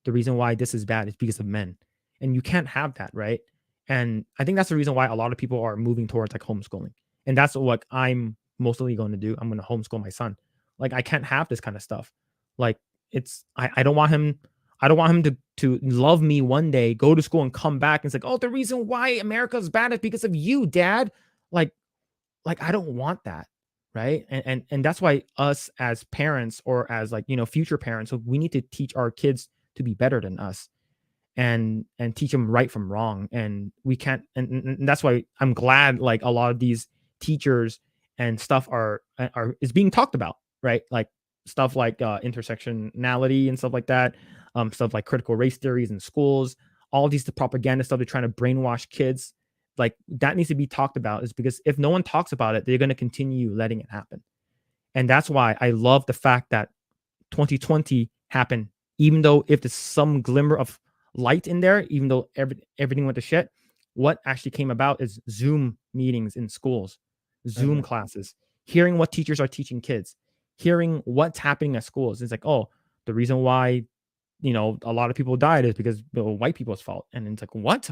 The reason why this is bad is because of men, and you can't have that, right? And I think that's the reason why a lot of people are moving towards like homeschooling, and that's what I'm mostly going to do. I'm going to homeschool my son. Like I can't have this kind of stuff. Like I don't want him. I don't want him to love me one day, go to school and come back and say, oh, the reason why America is bad is because of you, Dad. Like I don't want that, right? And that's why us as parents or as like future parents, so we need to teach our kids to be better than us, and teach them right from wrong. And we can't, and that's why I'm glad like a lot of these teachers and stuff are is being talked about, right? Like stuff like intersectionality and stuff like that, stuff like critical race theories in schools, all these the propaganda stuff. They're trying to brainwash kids. Like that needs to be talked about, is because if no one talks about it, they're going to continue letting it happen. And that's why I love the fact that 2020 happened, even though if there's some glimmer of light in there, even though everything went to shit, what actually came about is Zoom meetings in schools, Zoom classes, hearing what teachers are teaching kids, hearing what's happening at schools. It's like, oh, the reason why a lot of people died is because white people's fault. And it's like, what?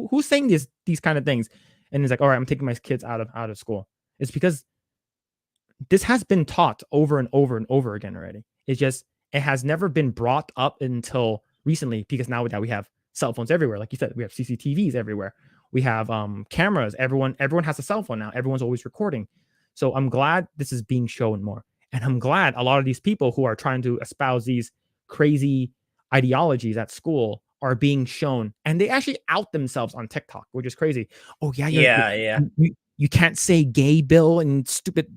Who's saying these kind of things? And it's like, all right, I'm taking my kids out of school. It's because this has been taught over and over and over again already. It's just it has never been brought up until recently, because now that we have cell phones everywhere, like you said, we have CCTVs everywhere. We have cameras. Everyone has a cell phone now. Everyone's always recording. So I'm glad this is being shown more. And I'm glad a lot of these people who are trying to espouse these crazy ideologies at school are being shown, and they actually out themselves on TikTok, which is crazy. Oh yeah, Yeah. you can't say gay bill in stupid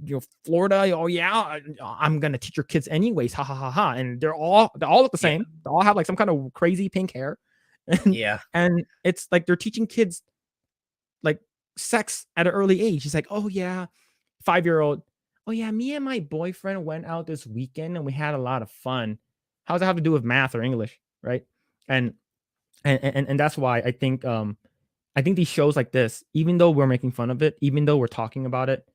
Florida. Oh yeah, I'm gonna teach your kids anyways. Ha ha ha ha. And they all look the same. They all have like some kind of crazy pink hair. And, Yeah. and it's like they're teaching kids like sex at an early age. It's like, oh yeah, 5-year-old. Oh yeah, me and my boyfriend went out this weekend and we had a lot of fun. How does that have to do with math or English, right? And that's why I think these shows like this, even though we're making fun of it, even though we're talking about it,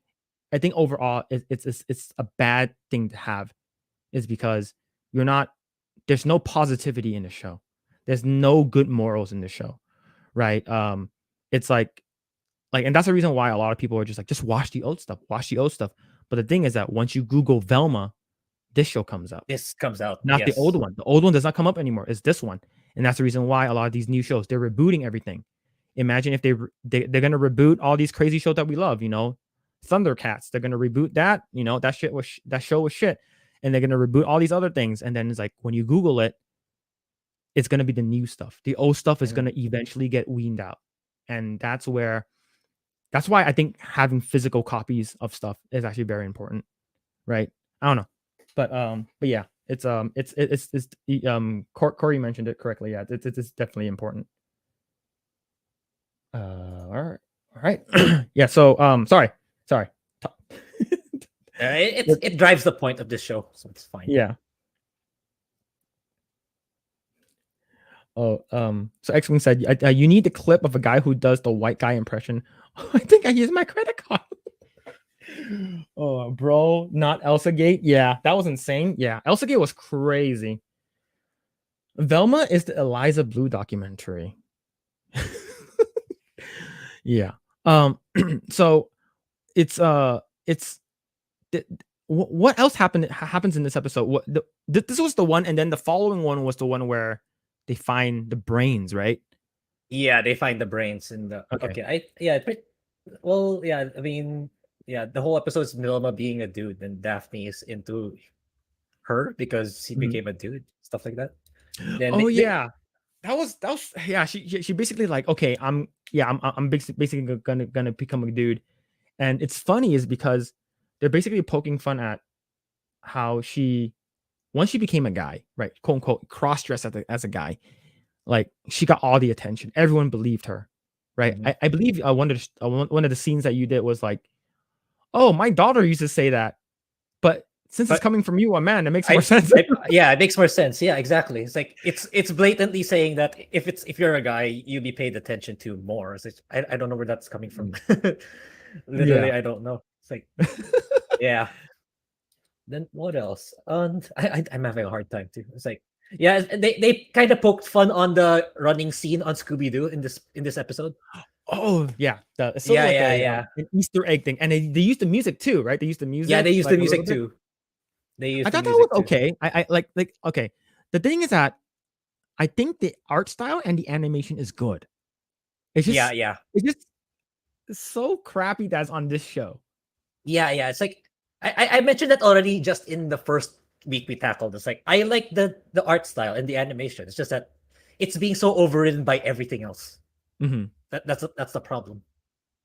I think overall it's a bad thing to have, is because there's no positivity in the show. There's no good morals in the show, right? It's like, and that's the reason why a lot of people are just like, just watch the old stuff. But the thing is that once you Google Velma, this show comes up. This comes out. Not the old one. The old one does not come up anymore. It's this one. And that's the reason why a lot of these new shows, they're rebooting everything. Imagine if they're going to reboot all these crazy shows that we love, Thundercats. They're going to reboot that, that show was shit. And they're going to reboot all these other things. And then it's like, when you Google it, it's going to be the new stuff. The old stuff is going to eventually get weaned out. And that's why I think having physical copies of stuff is actually very important. Right. I don't know. But yeah, it's Corey mentioned it correctly. Yeah, it's definitely important. All right. Yeah. So sorry. It drives the point of this show, so it's fine. Yeah. Oh, so X-Wing said, you need the clip of a guy who does the white guy impression. I think I used my credit card. Oh, bro, not Elsa Gate. Yeah, that was insane. Yeah, Elsa Gate was crazy. Velma is the Eliza Blue documentary. Yeah. So it's what else happens in this episode? This was the one, and then the following one was the one where they find the brains, right? Yeah, they find the brains in the. Okay. I mean, the whole episode is Velma being a dude, and Daphne is into her because he became a dude, stuff like that. Then that was yeah. She basically like, okay, I'm basically gonna become a dude, and it's funny is because they're basically poking fun at how once she became a guy, right, quote unquote, cross-dressed as a guy, like she got all the attention. Everyone believed her, right? Mhm. I believe one of the scenes that you did was like, oh, my daughter used to say that, but since it's But coming from you, a man, it makes more I, sense. yeah, it makes more sense. Yeah, exactly. It's like it's blatantly saying that if you're a guy, you'll be paid attention to more. It's I don't know where that's coming from. Literally, Yeah. I don't know. It's like yeah. Then what else? I'm having a hard time too. It's like yeah, they kind of poked fun on the running scene on Scooby Doo in this episode. Oh yeah, it's sort of Yeah, like yeah, yeah, an Easter egg thing, and they used the music too, right? They used the yeah. music They used the like a little music bit. too. They I used the thought that was music too. okay. I like okay. The thing is that I think the art style and the animation is good. It's Yeah, just yeah. it's just so crappy that's on this show. Yeah, yeah. It's like I mentioned that already just in the first week we tackled. It's like I like the art style and the animation. It's just that it's being so overridden by everything else. Mm-hmm. That's the problem.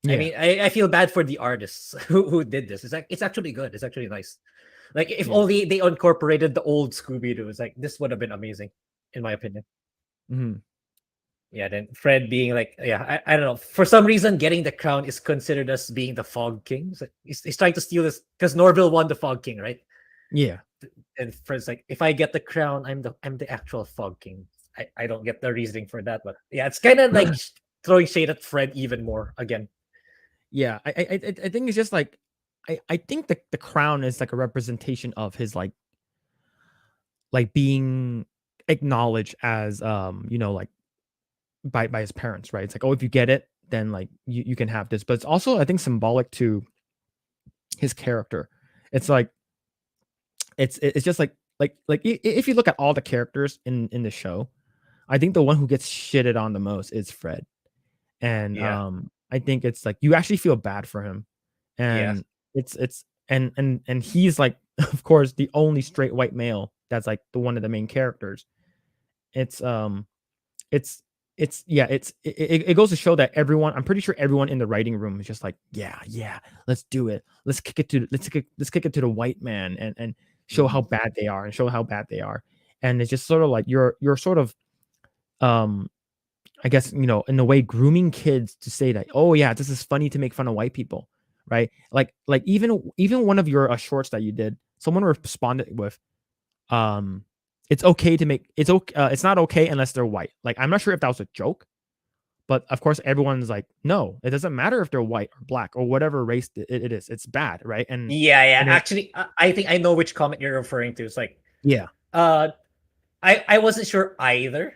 Yeah. I mean, I feel bad for the artists who did this. It's like it's actually good. It's actually nice. Like if Yeah. only they incorporated the old Scooby Doo, it's like this would have been amazing, in my opinion. Mm-hmm. Yeah, then Fred being like, yeah, I don't know. For some reason, getting the crown is considered as being the Fog King. It's like, he's trying to steal this because Norville won the Fog King, right? Yeah. And Fred's like, if I get the crown, I'm the actual Fog King. I don't get the reasoning for that, but yeah, it's kind of like throwing shade at Fred even more again. Yeah. I think it's just like I think the crown is like a representation of his like being acknowledged as like by his parents, right? It's like, oh, if you get it, then like you can have this. But it's also I think symbolic to his character. It's like it's just like if you look at all the characters in the show, I think the one who gets shitted on the most is Fred. And Yeah. I think it's like you actually feel bad for him. Yeah. And it's and he's like of course the only straight white male that's like the one of the main characters. It's it's it goes to show that everyone, I'm pretty sure everyone in the writing room is just like, yeah, let's do it. Let's kick it to the white man and show how bad they are and show how bad they are. And it's just sort of like you're sort of I guess, in a way grooming kids to say that, oh yeah, this is funny to make fun of white people, right? Like even one of your shorts that you did, someone responded with, it's okay to make it's not okay unless they're white. Like I'm not sure if that was a joke, but of course everyone's like, no, it doesn't matter if they're white or black or whatever race it is. It's bad, right? And Yeah, yeah. and it, Actually, I think I know which comment you're referring to. It's like, yeah, uh, I wasn't sure either.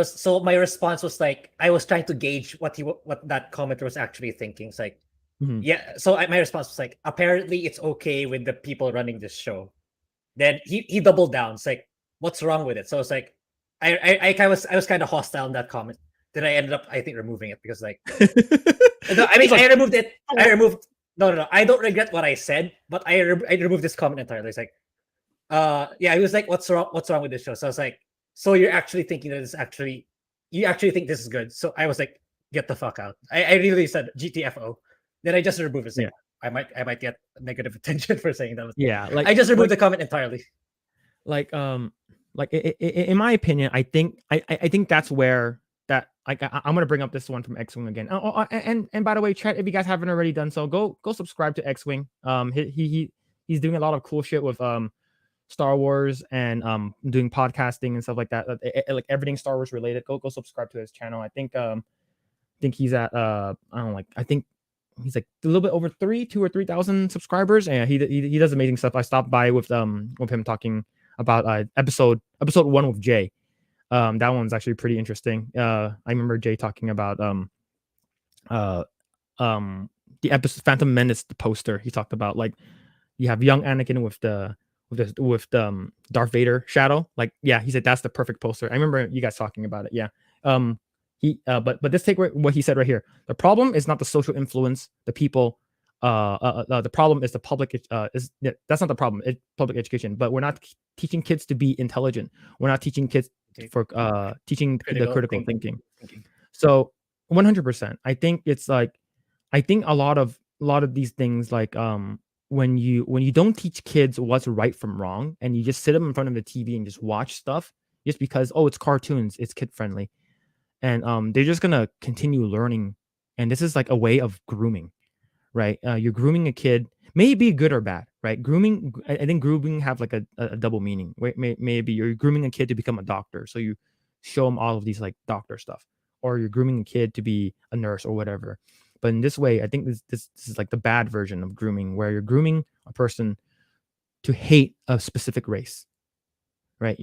So my response was like, I was trying to gauge what that commenter was actually thinking. It's like, mhm. yeah. So my response was like, apparently it's okay with the people running this show. Then he doubled down. It's like, what's wrong with it? So it's like, I was kind of hostile in that comment. Then I ended up, I think, removing it because like, no, I mean, I removed it. I removed. No. I don't regret what I said, but I removed this comment entirely. It's like, yeah, he was like, what's wrong with this show? So I was like, so you're actually thinking that you actually think this is good? So I was like, get the fuck out. I really said GTFO. Then I just removed it. Saying, I might get negative attention for saying that. Yeah, like I just removed the comment entirely. Like in my opinion, I think that's where that like I'm gonna bring up this one from X-Wing again. And by the way, chat, if you guys haven't already done so, go subscribe to X-Wing. He's doing a lot of cool shit with Star Wars and doing podcasting and stuff like that. Like everything Star Wars related. Go subscribe to his channel. I think he's at I don't know, like I think he's like a little bit over 2,000 or 3,000 subscribers, and he does amazing stuff. I stopped by with him talking about episode 1 with Jay. That one's actually pretty interesting. I remember Jay talking about the episode Phantom Menace, the poster. He talked about like you have young Anakin with Darth Vader shadow. Like, yeah, he said that's the perfect poster. I remember you guys talking about it. Yeah. But let's take what he said right here. The problem is not the social influence, the people. The problem is the public. That's not the problem. It's public education. But we're not teaching kids to be intelligent. We're not teaching kids for teaching the critical thinking. So 100%. I think it's like I think a lot of these things like when you don't teach kids what's right from wrong and you just sit them in front of the TV and just watch stuff just because it's cartoons, it's kid friendly. and they're just gonna continue learning, and this is like a way of grooming, right? You're grooming a kid, maybe good or bad, right? Grooming, I think grooming have like a double meaning. Maybe you're grooming a kid to become a doctor, so you show them all of these like doctor stuff, or you're grooming a kid to be a nurse or whatever. But in this way, I think this is like the bad version of grooming, where you're grooming a person to hate a specific race, right?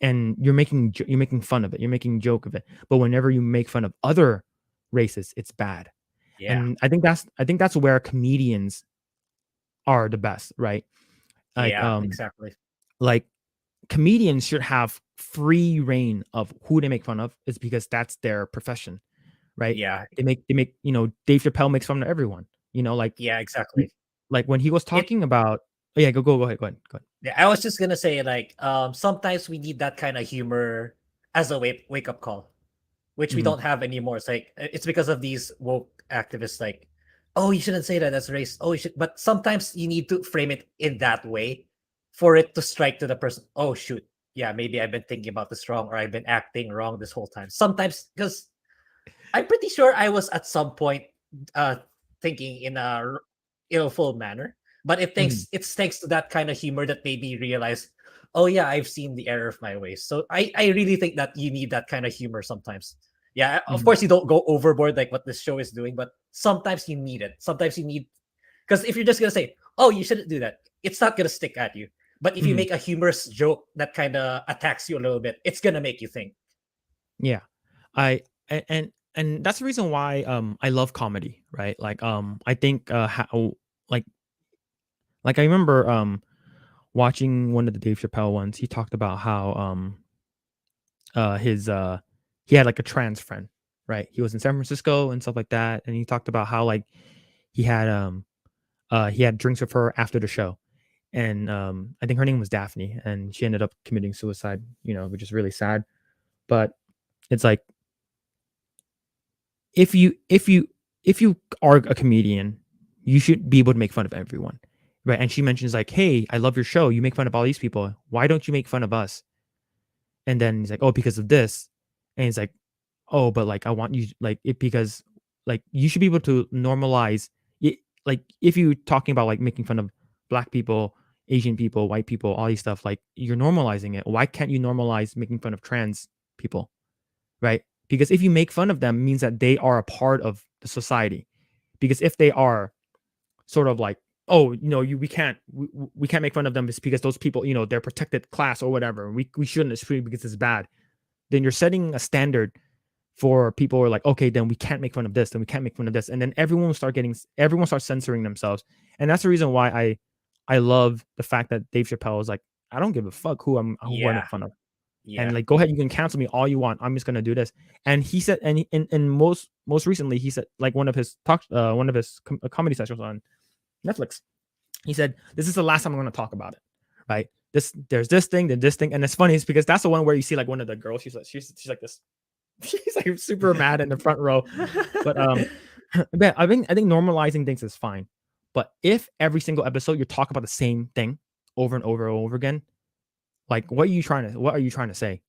And you're making fun of it, you're making joke of it. But whenever you make fun of other races, it's bad. Yeah. And I think that's where comedians are the best, right? Like Yeah. Exactly. like comedians should have free reign of who they make fun of, is because that's their profession, right? Yeah. They make Dave Chappelle makes fun of everyone, like Yeah. Exactly. when he was talking about yeah, go ahead. Yeah, I was just gonna say, like, sometimes we need that kind of humor as a wake up call, which we Mhm. don't have anymore. It's like it's because of these woke activists, like, oh, you shouldn't say that, that's race. Oh, you should. But sometimes you need to frame it in that way for it to strike to the person. Oh, shoot, yeah, maybe I've been thinking about this wrong, or I've been acting wrong this whole time. Sometimes, because I'm pretty sure I was at some point uh thinking in a full manner. But Mhm. it's thanks to that kind of humor that made me realize, oh yeah, I've seen the error of my ways. So I really think that you need that kind of humor sometimes. Yeah, of Mhm. course you don't go overboard like what this show is doing, but sometimes you need it. Sometimes you need, because if you're just gonna say, oh, you shouldn't do that, it's not gonna stick at you. But if you Mhm. make a humorous joke that kind of attacks you a little bit, it's gonna make you think. Yeah. I and that's the reason why I love comedy, right? Like I think how like I remember watching one of the Dave Chappelle ones. He talked about how his he had like a trans friend, right? He was in San Francisco and stuff like that, and he talked about how like he had he had drinks with her after the show. And I think her name was Daphne, and she ended up committing suicide, which is really sad. But it's like if you are a comedian, you should be able to make fun of everyone, right? And she mentions like, "Hey, I love your show. You make fun of all these people. Why don't you make fun of us?" And then he's like, "Oh, because of this." And he's like, "Oh, but like I want you like it because like you should be able to normalize it. Like if you talking about like making fun of black people, Asian people, white people, all these stuff, like you're normalizing it. Why can't you normalize making fun of trans people?" Right? Because if you make fun of them, means that they are a part of the society. Because if they are sort of like, oh, we can't make fun of them, it's because those people, they're protected class or whatever. We shouldn't speak because it's bad. Then you're setting a standard for people who are like, okay, then we can't make fun of this, then we can't make fun of this, and then everyone starts censoring themselves. And that's the reason why I love the fact that Dave Chappelle is like, I don't give a fuck who I Yeah, make fun of. And yeah, like, go ahead, you can cancel me all you want. I'm just gonna do this. And he said, and most recently, he said like one of his comedy sessions on Netflix. He said, "This is the last time I'm gonna talk about it." Right? There's this thing, then this thing, and it's funny, is because that's the one where you see like one of the girls. She's like this. She's like super mad in the front row. But but I think normalizing things is fine. But if every single episode you talk about the same thing over and over and over again, like what are you trying to say?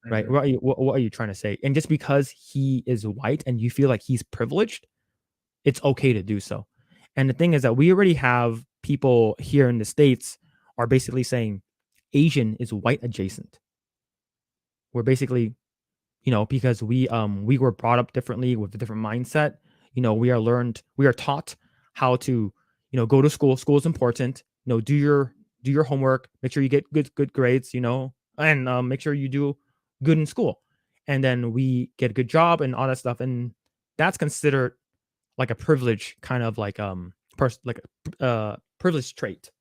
Right? Mhm. What are you trying to say? And just because he is white and you feel like he's privileged, it's okay to do so. And the thing is that we already have people here in the States are basically saying Asian is white adjacent. We're basically, because we were brought up differently with a different mindset. We are taught how to, go to school. School is important. Do your homework. Make sure you get good grades. And make sure you do good in school. And then we get a good job and all that stuff. And that's considered like a privilege, kind of like like a privilege trait.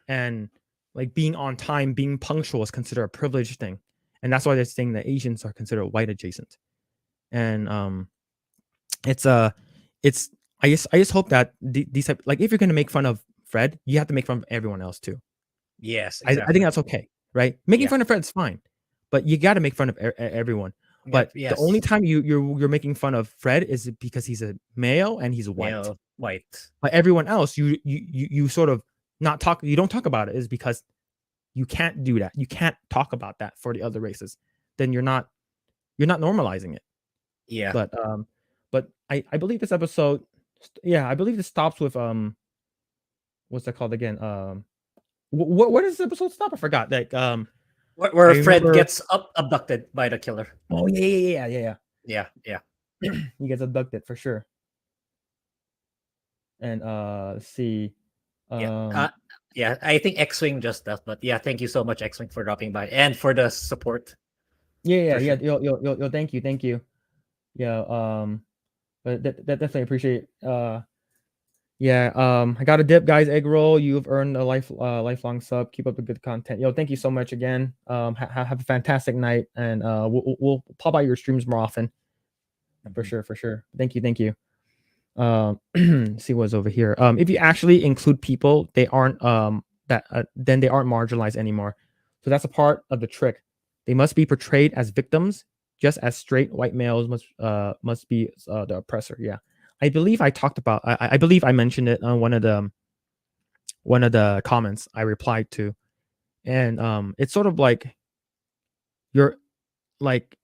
And like being on time, being punctual is considered a privileged thing. And that's why they're saying that Asians are considered white adjacent. And it's it's I just hope that these type, like if you're gonna make fun of Fred, you have to make fun of everyone else too. Yes, I think exactly. that's okay, right? Making Yeah, fun of Fred's fine, but you got to make fun of everyone. yeah, But the only yes. time you're making fun of Fred is because he's a male and he's white. Male, white. But everyone else, you sort of not talk. You don't talk about it is because you can't do that. You can't talk about that for the other races. Then you're not you're not normalizing it. Yeah. But I believe this episode, yeah, I believe this stops with what's that called again? What does this episode stop? I forgot. Like Where I Fred remember. gets abducted by the killer. Oh yeah. Yeah. He gets abducted for sure. And let's see. Yeah, I think X-Wing just does, but yeah, thank you so much, X-Wing, for dropping by and for the support. Yeah. for sure. Yo, thank you. Yeah, but that definitely appreciate. Yeah, I got a dip, guys. Eggroll, you've earned a lifelong sub. Keep up the good content. Yo, thank you so much again. Have a fantastic night, and we'll pop by your streams more often. For sure. Thank you. See what's over here. If you actually include people, they aren't then they aren't marginalized anymore. So that's a part of the trick. They must be portrayed as victims, just as straight white males must be the oppressor. Yeah, I believe I talked about. I believe I mentioned it on one of the comments I replied to, and it's sort of like you're like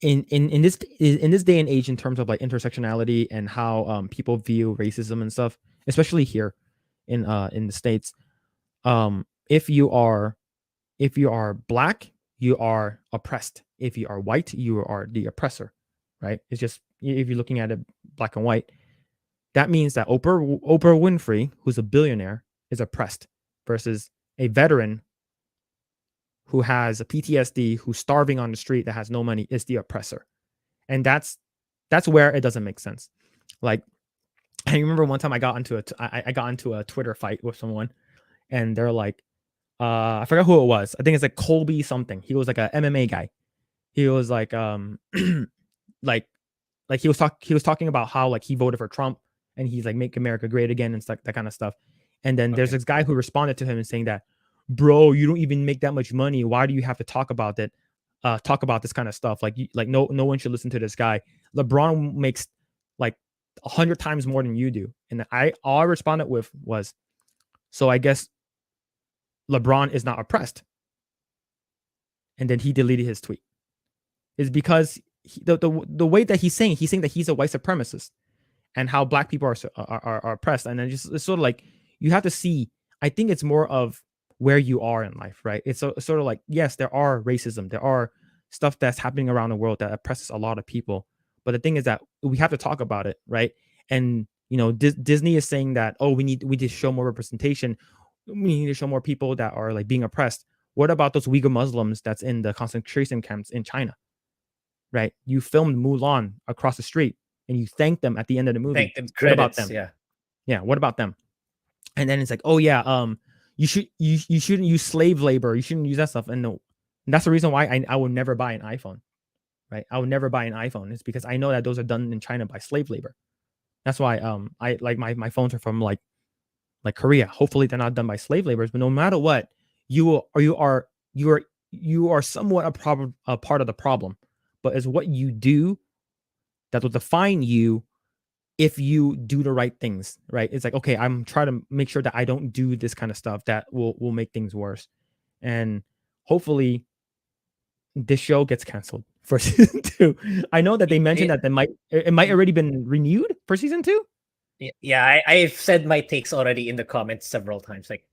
in this day and age in terms of like intersectionality and how people view racism and stuff, especially here in the States. If you are black, you are oppressed. If you are white, you are the oppressor, right? It's just, if you're looking at it black and white, that means that Oprah Winfrey, who's a billionaire, is oppressed versus a veteran who has a PTSD, who's starving on the street, that has no money, is the oppressor. And that's where it doesn't make sense. Like, I remember one time I got into a Twitter fight with someone, and they're like, I forgot who it was. I think it's like Colby something. He was like a MMA guy. He was like like he was talking about how like he voted for Trump and he's like, make America great again and stuff, that kind of stuff. And then there's this guy who responded to him and saying that, bro, you don't even make that much money. Why do you have to talk about that? Talk about this kind of stuff. Like no one should listen to this guy. LeBron makes like 100 times more than you do. And all I responded with was, so I guess LeBron is not oppressed. And then he deleted his tweet. Is because the way that he's saying that he's a white supremacist and how black people are oppressed. And then just, it's sort of like, you have to see, I think it's more of where you are in life, right? It's sort of like, yes, there are racism, there are stuff that's happening around the world that oppresses a lot of people. But the thing is that we have to talk about it, right? And you know, Disney is saying that, oh, we need to show more representation. We need to show more people that are like being oppressed. What about those Uyghur Muslims that's in the concentration camps in China? Right? You filmed Mulan across the street and you thank them at the end of the movie. Thank them. What about Credits, them? Yeah. What about them? And then it's like, oh yeah, you shouldn't use slave labor. You shouldn't use that stuff. And that's the reason why I would never buy an iPhone. Right? I would never buy an iPhone. It's because I know that those are done in China by slave labor. That's why I like my phones are from like Korea. Hopefully they're not done by slave laborers. But no matter what, you are somewhat a part of the problem. But it's what you do that will define you if you do the right things, right? It's like, okay, I'm trying to make sure that I don't do this kind of stuff that will make things worse. And hopefully this show gets canceled for season 2. I know that they mentioned that it might already been renewed for season 2. Yeah, I've said my takes already in the comments several times. Like,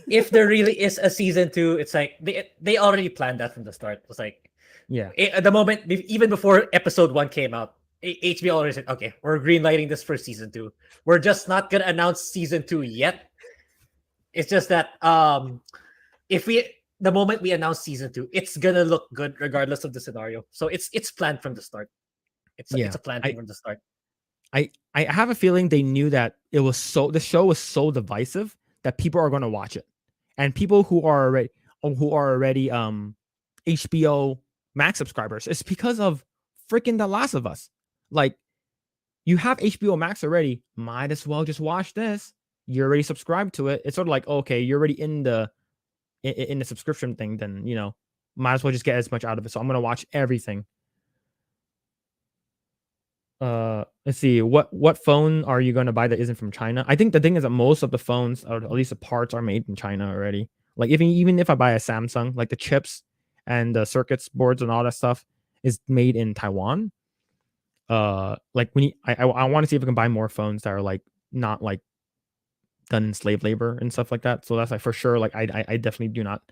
if there really is a season 2, it's like they already planned that from the start. It's like, yeah, at the moment, even before episode 1 came out, HBO already said, okay, we're greenlighting this for season 2. We're just not gonna announce season 2 yet. It's just that the moment we announce season 2, it's gonna look good regardless of the scenario. So it's planned from the start. It's a plan from the start. I have a feeling they knew that the show was so divisive that people are going to watch it, and people who are already HBO Max subscribers, it's because of freaking The Last of Us. Like, you have HBO Max already, might as well just watch this. You're already subscribed to it. It's sort of like, okay, you're already in the subscription thing, then you know, might as well just get as much out of it. So I'm going to watch everything. Let's see, what phone are you going to buy that isn't from China? I think the thing is that most of the phones, or at least the parts, are made in China already. Like, even if I buy a Samsung, like the chips and the circuits boards and all that stuff, is made in Taiwan. Like I want to see if I can buy more phones that are like not like done in slave labor and stuff like that. So that's like for sure. Like I definitely do not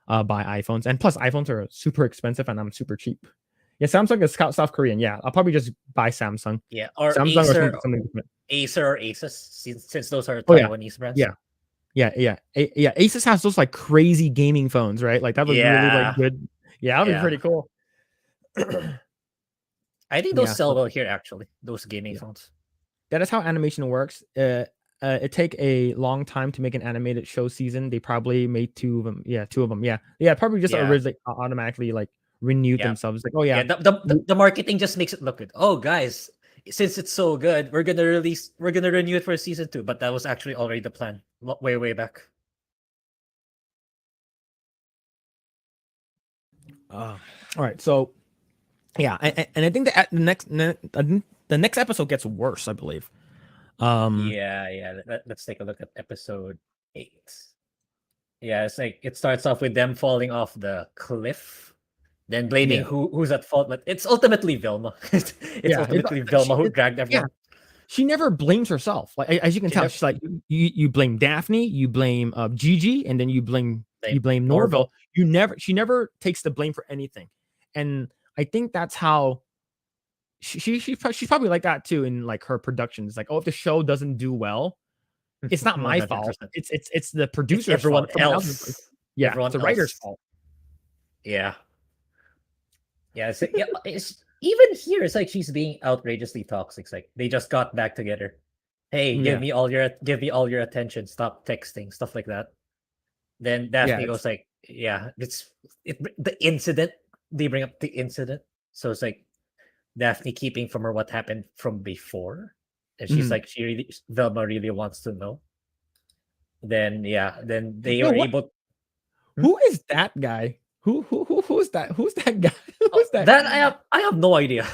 buy iPhones, and plus iPhones are super expensive and I'm super cheap. Yeah, Samsung is South Korean. Yeah, I'll probably just buy Samsung. Yeah, or Samsung or Acer, something different. Acer or Asus, since those are Oh yeah, Taiwanese brands. yeah, yeah. Asus has those like crazy gaming phones, right? Like that would really like Yeah. good. Yeah, that'd be Yeah. pretty cool. I think those Yeah, sell so well here actually. Those gaming Yeah. phones. that is how animation works. It take a long time to make an animated show season. They probably made two of them. Yeah, two of them. Yeah, probably just Yeah. originally automatically like renewed Yeah. themselves. Like, oh yeah, The marketing just makes it look good. Oh guys, since it's so good, we're gonna renew it for season 2. But that was actually already the plan way back. all right. So yeah, and I think that the next episode gets worse. I believe. Yeah. Let's take a look at episode 8. Yeah, it's like it starts off with them falling off the cliff, then blaming Yeah. who's at fault. But it's ultimately Velma. It's Yeah, ultimately Velma who dragged everyone. She never blames herself. Like as you can tell, she's like you blame Daphne, you blame Gigi, and then you blame Norville. She never takes the blame for anything, and I think that's how she's probably like that too in like her productions. Like, oh, if the show doesn't do well, it's not my fault. 100%. It's the producer's everyone fault. Someone else's else. fault. Yeah, Everyone it's the writer's else. fault. Yeah. Yeah, it's even here. It's like she's being outrageously toxic. It's like they just got back together. Hey, Yeah. give me all your attention. Stop texting, stuff like that. Then Daphne goes like, yeah, the incident. They bring up the incident, so it's like Daphne keeping from her what happened from before, and she's like, Velma really wants to know. Then they were able. Who is that guy? Who's that? Who's that guy? Who's that? That I have no idea.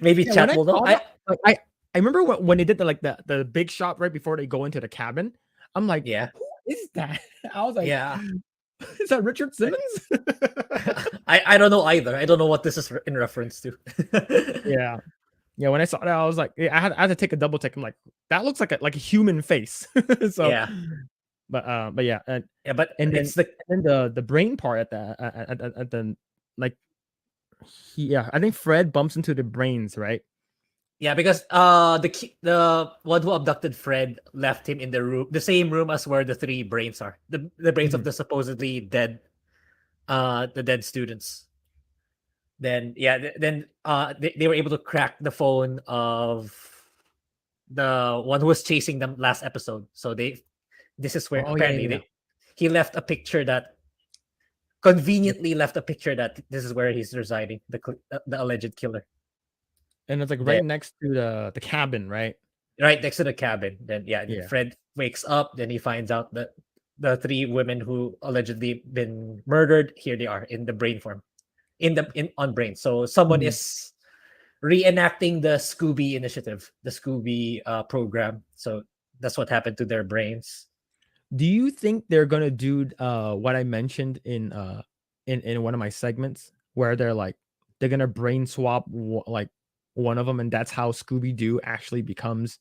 Maybe chat will know. I remember when they did the big shot right before they go into the cabin. I'm like, yeah, who is that? I was like, yeah, is that Richard Simmons? I don't know either. I don't know what this is in reference to. Yeah. When I saw that, I was like, I had to take a double take. I'm like, that looks like a human face. So yeah. But yeah, and it's then the brain part at the like, I think Fred bumps into the brains, right? Yeah, because the one who abducted Fred left him in the same room as where the 3 brains are, the brains of the supposedly dead, the dead students. Then they were able to crack the phone of the one who was chasing them last episode. So this is where apparently he left a picture that conveniently left a picture that this is where he's residing, the alleged killer. And it's like right next to the cabin, right? Right next to the cabin. Then Fred wakes up. Then he finds out that the 3 women who allegedly been murdered, here they are in the brain form, on brain. So someone is reenacting the Scooby initiative, the Scooby program. So that's what happened to their brains. Do you think they're gonna do what I mentioned in one of my segments where they're gonna brain swap like one of them, and that's how Scooby-Doo actually becomes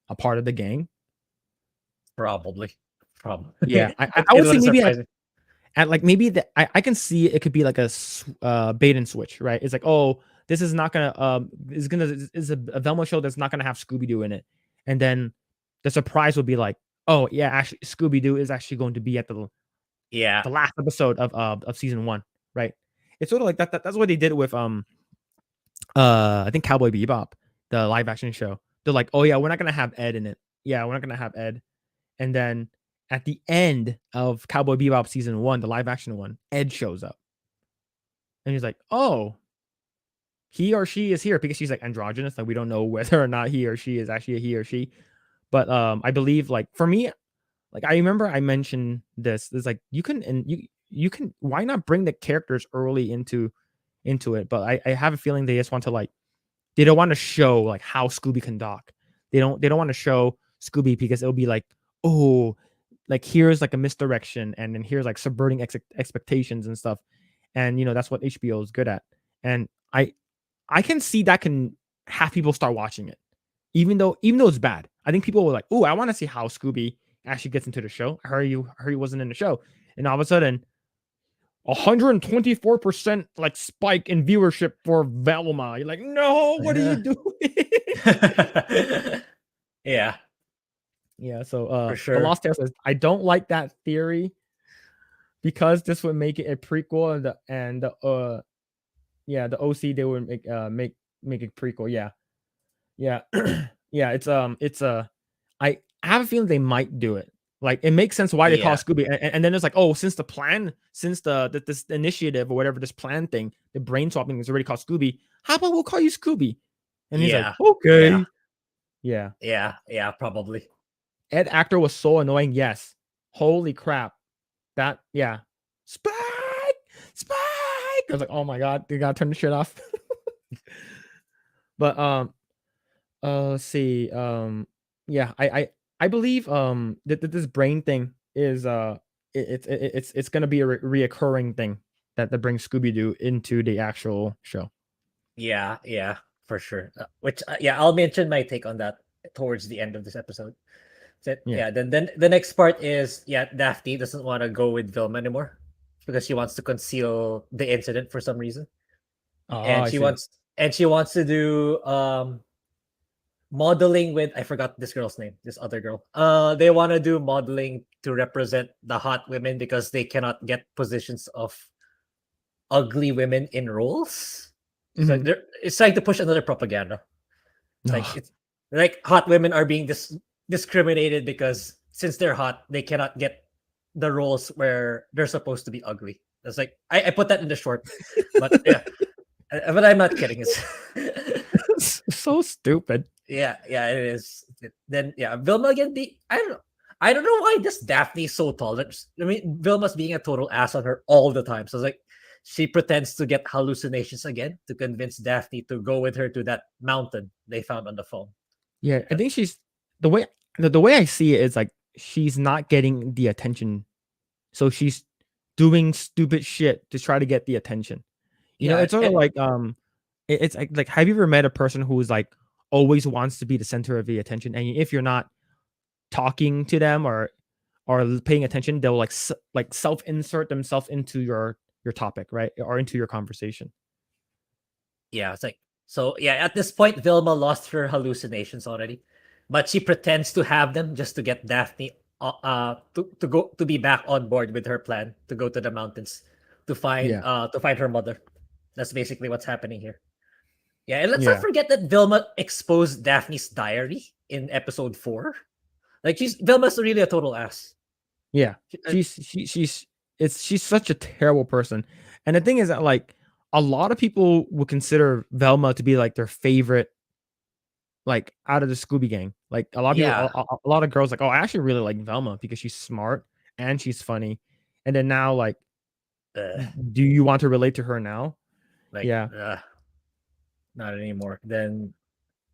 a part of the gang? Probably. Yeah, I would say maybe maybe I can see it could be like a bait and switch, right? It's like, oh, this is not gonna is a Velma show that's not gonna have Scooby-Doo in it, and then the surprise will be like, oh yeah, actually Scooby-Doo is actually going to be at the last episode of season 1, right? It's sort of like that. That's what they did with I think Cowboy Bebop, the live action show. They're like, oh yeah, we're not gonna have Ed in it. Yeah, we're not gonna have Ed. And then at the end of Cowboy Bebop season 1, the live action one, Ed shows up. And he's like, oh, he or she is here, because she's like androgynous. Like we don't know whether or not he or she is actually a he or she. But I believe, like, for me, like I remember I mentioned this. It's like you can why not bring the characters early into it? But I have a feeling they just want to they don't want to show like how Scooby can talk. They don't want to show Scooby because it'll be like, oh, like here's like a misdirection, and then here's like subverting expectations and stuff. And that's what HBO is good at. And I can see that can have people start watching it, even though it's bad. I think people were like, "Oh, I want to see how Scooby actually gets into the show." I heard he wasn't in the show, and all of a sudden, 124% like spike in viewership for Velma. You're like, no, what are you doing? Yeah, Yeah, so for the sure. Lost Tale says, I don't like that theory because this would make it a prequel and the OC they would make a prequel. Yeah. Yeah. Yeah, I have a feeling they might do it. Like it makes sense why they call Yeah. Scooby, and then it's like, oh, since this initiative or whatever, this plan thing, the brain swapping is already called Scooby. How about we'll call you Scooby? And he's like, Yeah. okay, yeah. Yeah, probably. Ed Actor was so annoying. Yes, holy crap, that Spike. I was like, oh my god, they gotta turn the shit off. But let's see. Yeah, I believe that this brain thing is it's gonna be a reoccurring thing that brings Scooby Doo into the actual show. Yeah, for sure. Which I'll mention my take on that towards the end of this episode. Yeah. Then the next part is Daphne doesn't want to go with Velma anymore because she wants to conceal the incident for some reason. Oh, And I she see. wants to do modeling with, I forgot this girl's name, this other girl. They want to do modeling to represent the hot women because they cannot get positions of ugly women in roles. So it's trying to push another propaganda. It's like hot women are being discriminated because since they're hot, they cannot get the roles where they're supposed to be ugly. It's like I put that in the short, but yeah, but I'm not kidding. It's so stupid. Yeah, it is. Then Vilma again. I don't know why this Daphne's so tolerant. I mean, Vilma's being a total ass on her all the time. So it's like she pretends to get hallucinations again to convince Daphne to go with her to that mountain they found on the phone. Yeah, I think she's the way I see it is like she's not getting the attention, so she's doing stupid shit to try to get the attention. You know, Yeah, it's sort of like it's like have you ever met a person who is like always wants to be the center of the attention, and if you're not talking to them or paying attention, they'll like self insert themselves into your topic, right, or into your conversation. Yeah, it's like so. Yeah, at this point, Vilma lost her hallucinations already, but she pretends to have them just to get Daphne to be back on board with her plan to go to the mountains to find her mother. That's basically what's happening here. Yeah, and let's not forget that Vilma exposed Daphne's diary in episode 4. Like Vilma's really a total ass. Yeah, she's such a terrible person, and the thing is that like a lot of people would consider Velma to be like their favorite, like out of the Scooby Gang. Like a lot of people, a lot of girls like, oh, I actually really like Velma because she's smart and she's funny. And then now, like, do you want to relate to her now? Like, not anymore. Then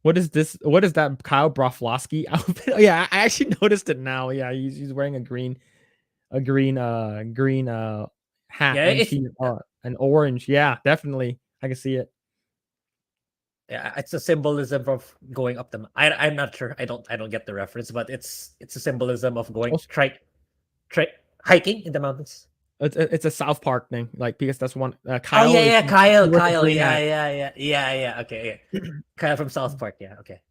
what is this? What is that Kyle Broflovsky outfit? Oh, yeah, I actually noticed it now. Yeah, he's wearing a green hat and an orange. Yeah, definitely, I can see it. Yeah, it's a symbolism of going up the. I'm not sure. I don't get the reference, but it's a symbolism of going hiking in the mountains. It's a South Park thing, like because that's one. Kyle. Oh yeah, Kyle. Yeah. Okay, Kyle from South Park. Yeah, okay.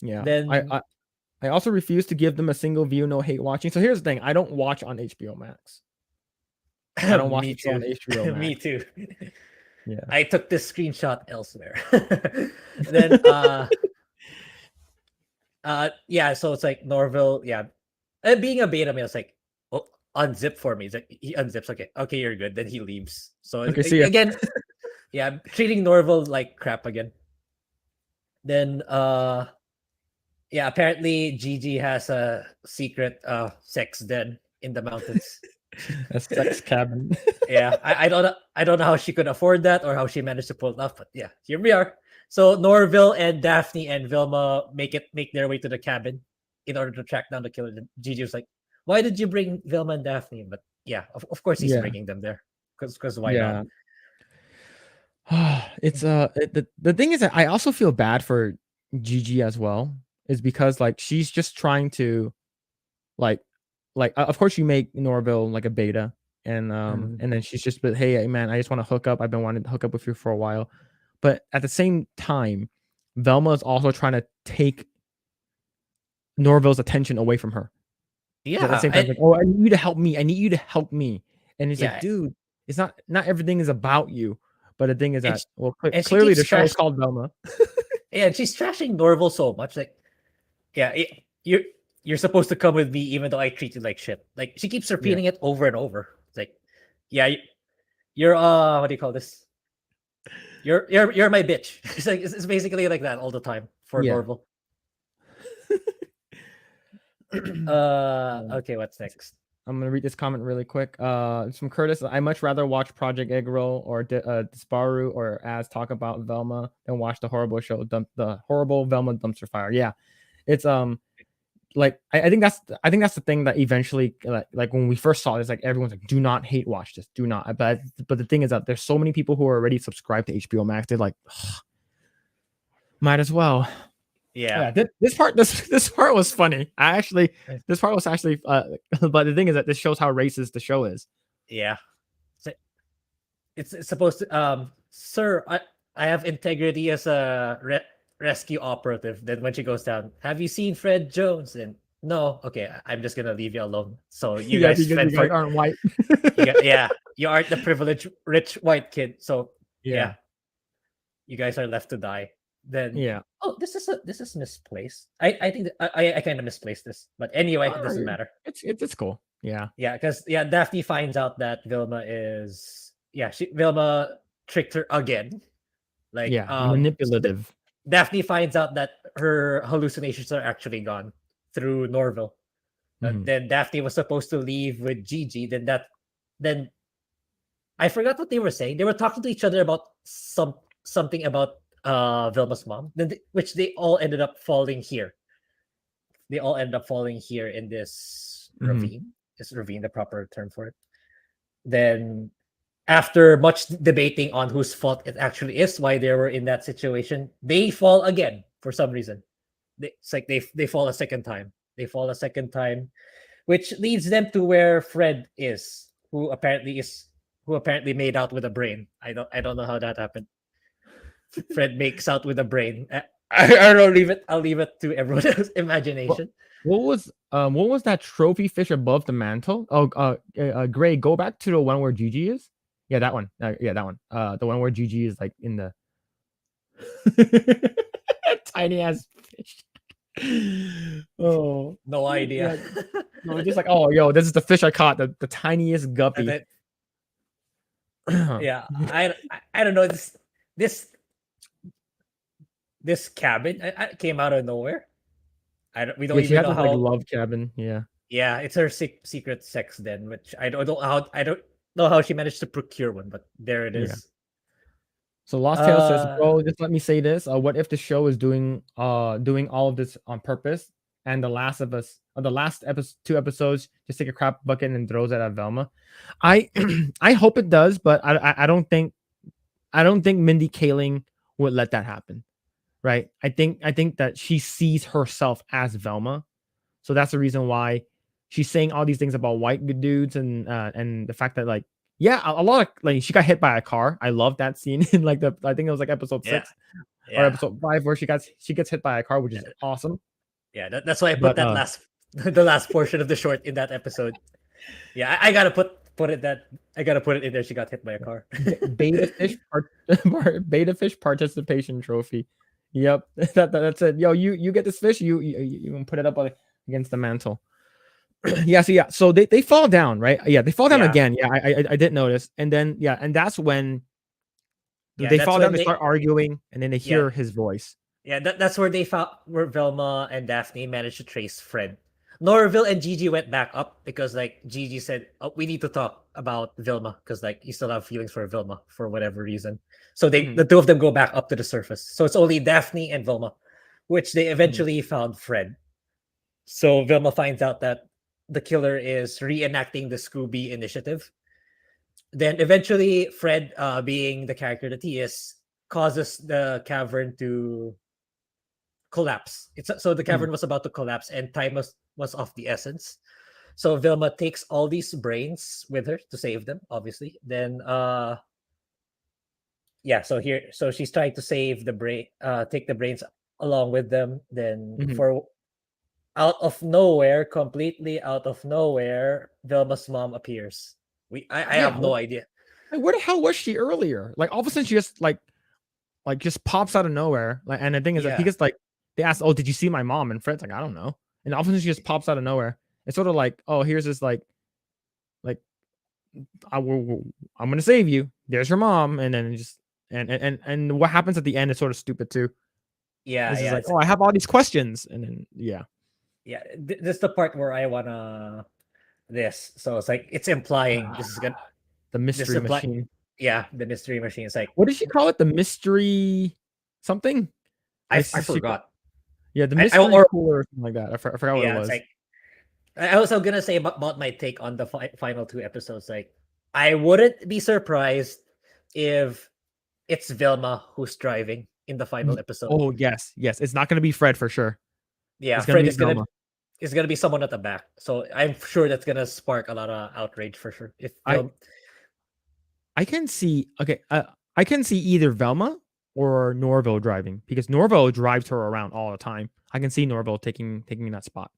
Yeah. Then I also refuse to give them a single view, no hate watching. So here's the thing: I don't watch on HBO Max. I don't watch it on HBO Max. Me too. Yeah. I took this screenshot elsewhere. Then so it's like Norville, and being a beta male, it's like, oh, unzip for me. It's like he unzips, okay, you're good. Then he leaves. So again, treating Norville like crap again. Then apparently Gigi has a secret sex den in the mountains. A sex cabin. I don't know how she could afford that or how she managed to pull it off, but yeah, here we are. So Norville and Daphne and Vilma make their way to the cabin in order to track down the killer. Gigi was like, "Why did you bring Vilma and Daphne?" But yeah, of course he's bringing them there because why not? It's the thing is that I also feel bad for Gigi as well, is because like she's just trying to like of course you make Norville like a beta, and then she's just, but hey man, I just want to hook up. I've been wanting to hook up with you for a while, but at the same time, Velma is also trying to take Norville's attention away from her. So at the Yeah, same time, like, oh, I need you to help me. I need you to help me. And he's Yeah. like, dude, it's not everything is about you. But the thing is And that, sh- well, and she clearly keeps the show is trash- called Velma. yeah, and she's trashing Norval so much. Like, yeah, you're supposed to come with me, even though I treat you like shit. Like, she keeps repeating it over and over. It's like, yeah, you're what do you call this? You're my bitch. It's like it's basically like that all the time for Yeah. Norval. Okay, what's next? I'm gonna read this comment really quick. It's from Curtis. I much rather watch Project Eggroll or Disparu or As talk about Velma than watch the horrible show, the horrible Velma dumpster fire. Yeah, it's like I think that's the thing that eventually like when we first saw this, like everyone's like, do not hate watch this, do not. But the thing is that there's so many people who are already subscribed to HBO Max. They're like, might as well. Yeah. This part was funny. This part was actually but the thing is that this shows how racist the show is. Yeah. It's supposed to sir, I have integrity as a rescue operative. Then when she goes down, have you seen Fred Jones? And no, okay, I'm just gonna leave you alone. So you guys because fend you guys for aren't white. yeah, you aren't the privileged rich white kid. So yeah. You guys are left to die. Then oh, this is misplaced. I think I kind of misplaced this, but anyway, it doesn't matter. It's cool. Yeah, because Daphne finds out that Vilma Vilma tricked her again. Like manipulative. Daphne finds out that her hallucinations are actually gone through Norville. Then Daphne was supposed to leave with Gigi. Then I forgot what they were saying. They were talking to each other about something about Vilma's mom, which they all ended up falling here. They all ended up falling here in this ravine. Is ravine the proper term for it? Then, after much debating on whose fault it actually is, why they were in that situation, they fall again for some reason. It's like they fall a second time. They fall a second time, which leads them to where Fred is, who apparently made out with a brain. I don't know how that happened. Fred makes out with a brain. I'll leave it to everyone else's imagination. What was that trophy fish above the mantle? Oh, Grae, go back to the one where Gigi is. Yeah, that one. Yeah, that one. The one where Gigi is like in the tiny ass fish. Oh, no idea. Yeah. No, just like, oh, yo, this is the fish I caught, the tiniest guppy. Yeah, I don't know this cabin I came out of nowhere. We don't even know how. Like love cabin. Yeah, it's her secret sex den, which I don't know how she managed to procure one, but there it is. Yeah. So Lost Tale says, "Bro, just let me say this. What if the show is doing all of this on purpose, and the last two episodes just take a crap bucket and throws it at Velma? I I hope it does, but I don't think Mindy Kaling would let that happen, right? I think that she sees herself as Velma, so that's the reason why she's saying all these things about white dudes and the fact that like." Yeah, a lot of like she got hit by a car. I love that scene in like I think it was like episode 6 or episode 5 where she gets hit by a car, which is awesome. Yeah, that's why I put the last portion of the short in that episode. Yeah, I gotta put it in there. She got hit by a car. Beta fish participation trophy. Yep, that's it. Yo, you get this fish. You can put it up against the mantle. So they fall down, right? Yeah, they fall down again. Yeah, I did notice. And then and that's when they fall down, they start arguing, and then they hear his voice. Yeah, that's where where Velma and Daphne managed to trace Fred. Norville and Gigi went back up because like Gigi said, "Oh, we need to talk about Velma because like you still have feelings for Velma for whatever reason." So the two of them go back up to the surface. So it's only Daphne and Velma, which they eventually found Fred. So Velma finds out that the killer is reenacting the Scooby initiative. then eventually Fred, being the character that he is, causes the cavern to collapse. So the cavern was about to collapse, and time was of the essence. So Velma takes all these brains with her to save them, obviously. Then so she's trying to save the brain, take the brains along with them. Then Mhm. for out of nowhere, completely out of nowhere, Velma's mom appears. I Yeah, have no idea. Like, where the hell was she earlier? Like all of a sudden she just like just pops out of nowhere. Like, and the thing is that Yeah. because like they asked, "Oh, did you see my mom?" And Fred's like, "I don't know." And all of a sudden she just pops out of nowhere. It's sort of like, "Oh, here's this like I'm gonna save you. There's your mom." And then just and what happens at the end is sort of stupid too. Yeah, This is yeah, like, "Oh, I have all these questions," and then yeah. This is the part where I wanna this. So it's like it's implying this is gonna the mystery imply- machine. yeah, the mystery machine. It's like What did she call it? The mystery something? I It's just- she- forgot. Yeah, the I- mystery or- cooler or something like that. I forgot what it Yeah, was. it's like I was gonna say about my take on the final two episodes. Like, I wouldn't be surprised if it's Velma who's driving in the final episode. Oh yes, it's not gonna be Fred for sure. Yeah, it's gonna Fred be is gonna Velma. is gonna be someone at the back. So I'm sure that's gonna spark a lot of outrage for sure. If I can see I can see either Velma or Norville driving because Norville drives her around all the time. I can see Norville taking that spot.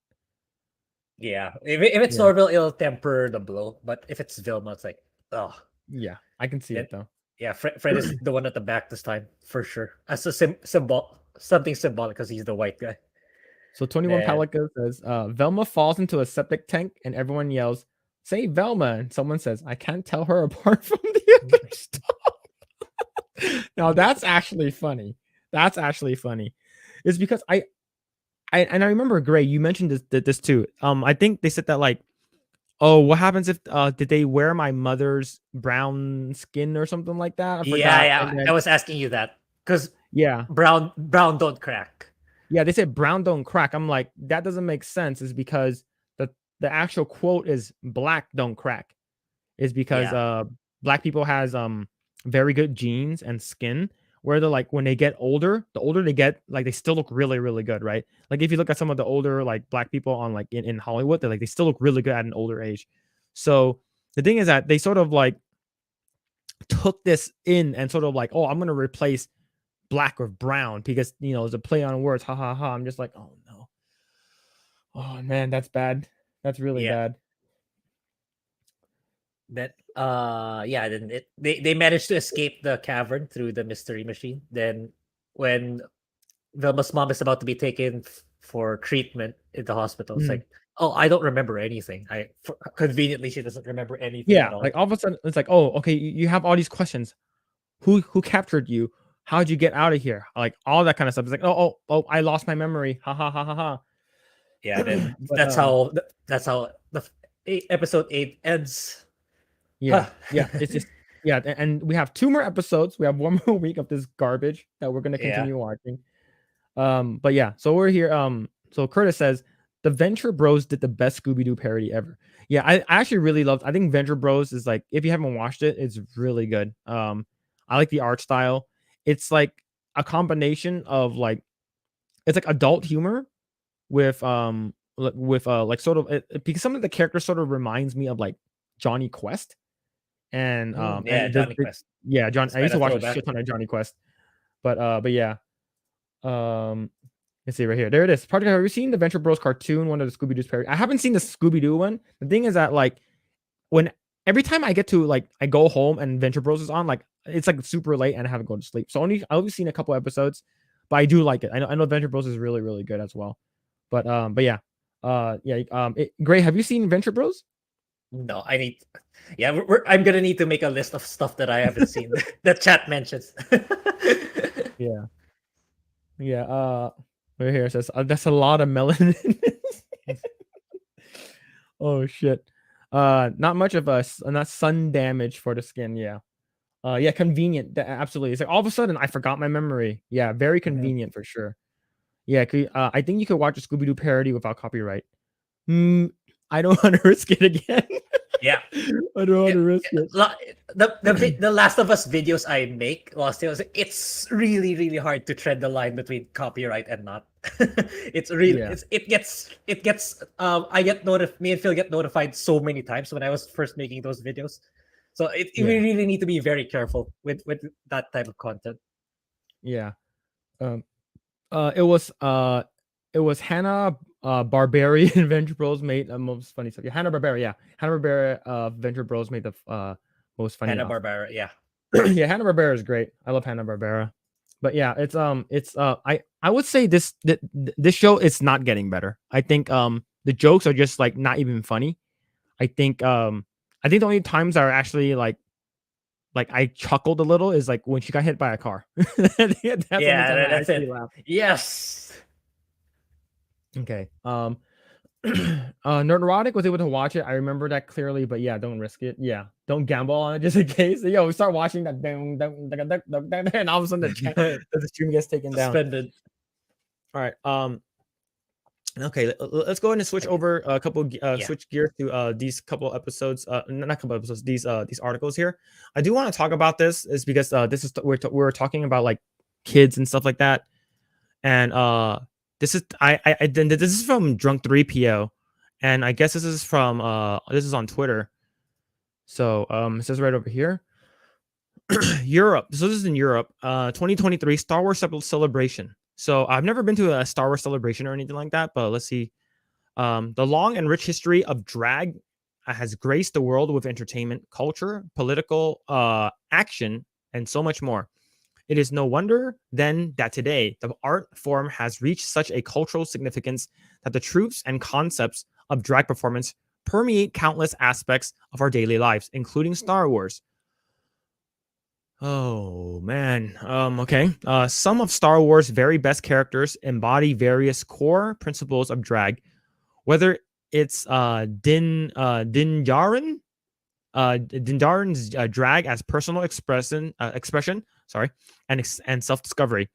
yeah, if it's Yeah. Norville, it'll temper the blow. But if it's Velma, it's like, oh, Yeah, I can see Then- it though. yeah, Fred is the one at the back this time for sure. As a something symbolic because he's the white guy. So 21 Man. Pelica says Velma falls into a septic tank and everyone yells, "Say Velma!" And someone says, "I can't tell her apart from the other stuff." Now that's actually funny. That's actually funny. It's because I remember Grae, you mentioned this too. I think they said that like, oh, what happens if did they wear my mother's brown skin or something like that? I forgot. Yeah. And then- I was asking you that because yeah. brown don't crack. Yeah, they said brown don't crack. I'm like, that doesn't make sense. Is because the actual quote is black don't crack. Is because black people has very good genes and skin where they're like when they get older, the older they get, like they still look really, really good, right? Like if you look at some of the older like black people on like in Hollywood, they're like they still look really good at an older age. So the thing is that they sort of like took this in and sort of like, oh, I'm gonna replace black with brown because it's a play on words. Ha ha ha. I'm just like, oh no. Oh man, that's bad. That's really bad. That then they managed to escape the cavern through the mystery machine. Then when Velma's mom is about to be taken for treatment in the hospital, it's like, oh, I don't remember anything. Conveniently she doesn't remember anything Yeah, at all. like all of a sudden it's like, oh, okay, you have all these questions. Who captured you? How'd you get out of here? Like all that kind of stuff. It's like, oh, I lost my memory. Ha ha ha ha ha. Yeah, then But, that's how the episode 8 ends. Yeah, yeah. It's just and we have 2 more episodes. We have 1 more week of this garbage that we're gonna continue watching. But yeah, so we're here. So Curtis says the Venture Bros did the best Scooby-Doo parody ever. Yeah, I actually really loved. I think Venture Bros is like, if you haven't watched it, it's really good. I like the art style. It's like a combination of like, it's like adult humor with like sort of because some of the characters sort of reminds me of like Johnny Quest. And Johnny Quest. Yeah, John. It's I used to kinda watch a throwback. shit ton of Johnny Quest. But yeah. Let's see right here. There it is. Project. Have you seen the Venture Bros cartoon? One of the Scooby Doo's parody. I haven't seen the Scooby Doo one. The thing is that like every time I get to like I go home and Venture Bros is on, like it's like super late and I haven't gone to sleep. So I've only seen a couple episodes, but I do like it. I know Venture Bros is really, really good as well. But yeah. Grae, have you seen Venture Bros? No, I need. Yeah, I'm gonna need to make a list of stuff that I haven't seen that chat mentions. Yeah. Right here it says that's a lot of melanin. Oh shit. Not much of not sun damage for the skin. Yeah. Yeah, convenient. Absolutely. It's like all of a sudden I forgot my memory. Yeah, very convenient for sure. Yeah, I think you could watch a Scooby-Doo parody without copyright. I don't want to risk it again. Yeah. I don't want to risk it. The Last of Us videos I make while still, it's really really hard to tread the line between copyright and not. It's really Yeah. it gets I get me and Phil get notified so many times when I was first making those videos. So we Yeah. really need to be very careful with that type of content. Yeah. Um. It was Hannah Barbarian Venture Bros made the most funny stuff. Yeah, Hannah Barbera. Yeah, Hannah Barbera Venture Bros made the most funny. Hanna-Barbera, yeah. Yeah, Hanna Barbera is great. I love Hanna Barbera. But yeah, it's I would say this show is not getting better. I think the jokes are just like not even funny. I think the only times are actually like I chuckled a little is like when she got hit by a car. That's the only time I That's actually it. laughed. Yes. Okay. Nerdrotic was able to watch it. I remember that clearly, but yeah, don't risk it. Yeah, don't gamble on it just in case. Yo, we start watching that, and all of a sudden the stream gets taken down. Suspended. All right. Okay, let's go ahead and switch over a couple. Switch gears to these couple episodes. Not couple episodes. These articles here. I do want to talk about this, is because this is we're talking about like kids and stuff like that, and this is this is from Drunk 3PO, and I guess this is from this is on Twitter. So it says right over here. Europe. So this is in Europe. 2023 Star Wars celebration. So I've never been to a Star Wars celebration or anything like that, but let's see. The long and rich history of drag has graced the world with entertainment, culture, political action, and so much more. It is no wonder, then, that today the art form has reached such a cultural significance that the truths and concepts of drag performance permeate countless aspects of our daily lives, including Star Wars. Oh, man. Okay. Some of Star Wars' very best characters embody various core principles of drag, whether it's Din Djarin's drag as personal expression, and self-discovery.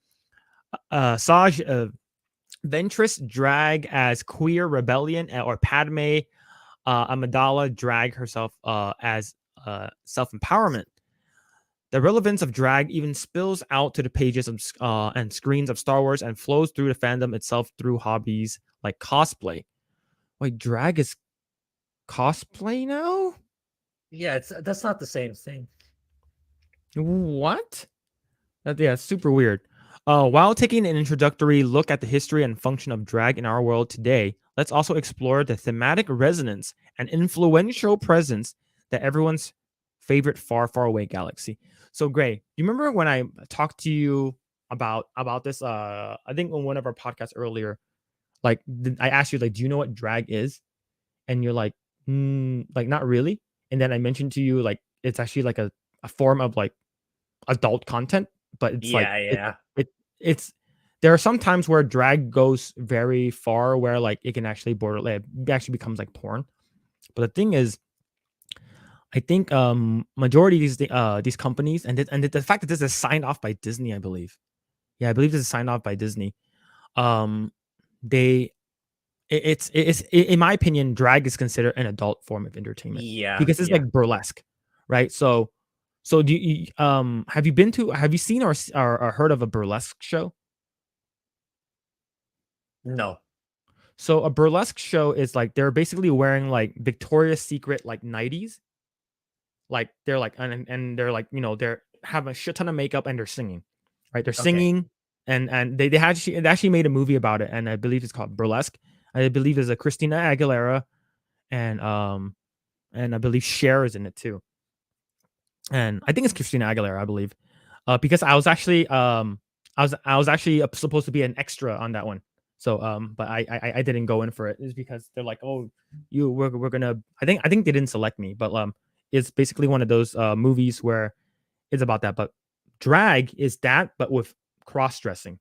Saj Ventress drag as queer rebellion, or Padme Amidala drag herself as self-empowerment. The relevance of drag even spills out to the pages of and screens of Star Wars and flows through the fandom itself through hobbies like cosplay. Wait, drag is cosplay now? Yeah, that's not the same thing. What? Yeah, it's super weird. While taking an introductory look at the history and function of drag in our world today, let's also explore the thematic resonance and influential presence that everyone's favorite far, far away galaxy. So, Grae, do you remember when I talked to you about this? I think on one of our podcasts earlier, like I asked you, like, do you know what drag is? And you're like, like not really. And then I mentioned to you, like, it's actually like a form of like adult content, but it's it's there are some times where drag goes very far, where like it can actually it actually becomes like porn. But the thing is, I think majority of these companies, and the fact that this is signed off by Disney, I believe. Yeah, I believe this is signed off by Disney. It's in my opinion, drag is considered an adult form of entertainment. Yeah, because it's like burlesque, right? So do you have you seen or heard of a burlesque show? No. So a burlesque show is like they're basically wearing like Victoria's Secret like 90s. Like they're like and they're like, you know, they're have a shit ton of makeup and they're singing. Right? They're singing and they actually made a movie about it, and I believe it's called Burlesque. I believe there's a Christina Aguilera and I believe Cher is in it too. And I think it's Christina Aguilera, I believe. Because I was actually supposed to be an extra on that one. So but I didn't go in for it. It's because they're like, "Oh, we're gonna," I think they didn't select me, but it's basically one of those movies where it's about that. But drag is that, but with cross-dressing.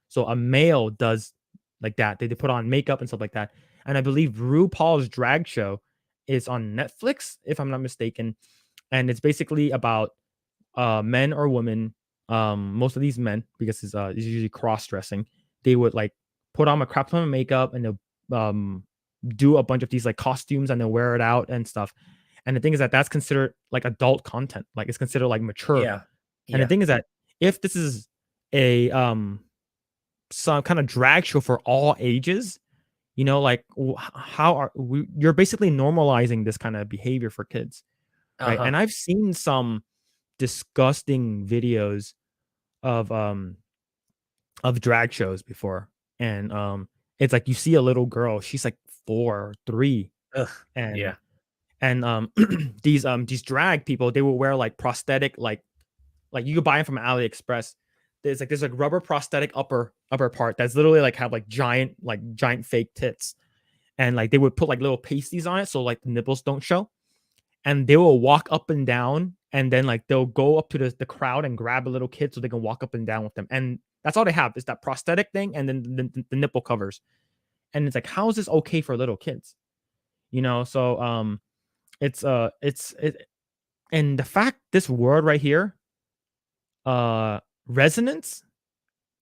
So a male does like that. They put on makeup and stuff like that. And I believe RuPaul's drag show is on Netflix, if I'm not mistaken. And it's basically about men or women, most of these men, because it's usually cross-dressing, they would like put on a crap ton of makeup and they'll do a bunch of these like costumes and they'll wear it out and stuff. And the thing is that that's considered like adult content, like it's considered like mature. Yeah. And the thing is that if this is a some kind of drag show for all ages, you know, like you're basically normalizing this kind of behavior for kids, right? And I've seen some disgusting videos of drag shows before, and it's like you see a little girl, she's like 4 or 3, and and these drag people, they will wear like prosthetic, like you could buy them from AliExpress. There's like rubber prosthetic upper part that's literally like have like giant fake tits, and like they would put like little pasties on it so like the nipples don't show, and they will walk up and down, and then like they'll go up to the crowd and grab a little kid so they can walk up and down with them, and that's all they have is that prosthetic thing and then the nipple covers. And it's like, how is this okay for little kids, you know? So it's and the fact this word right here, resonance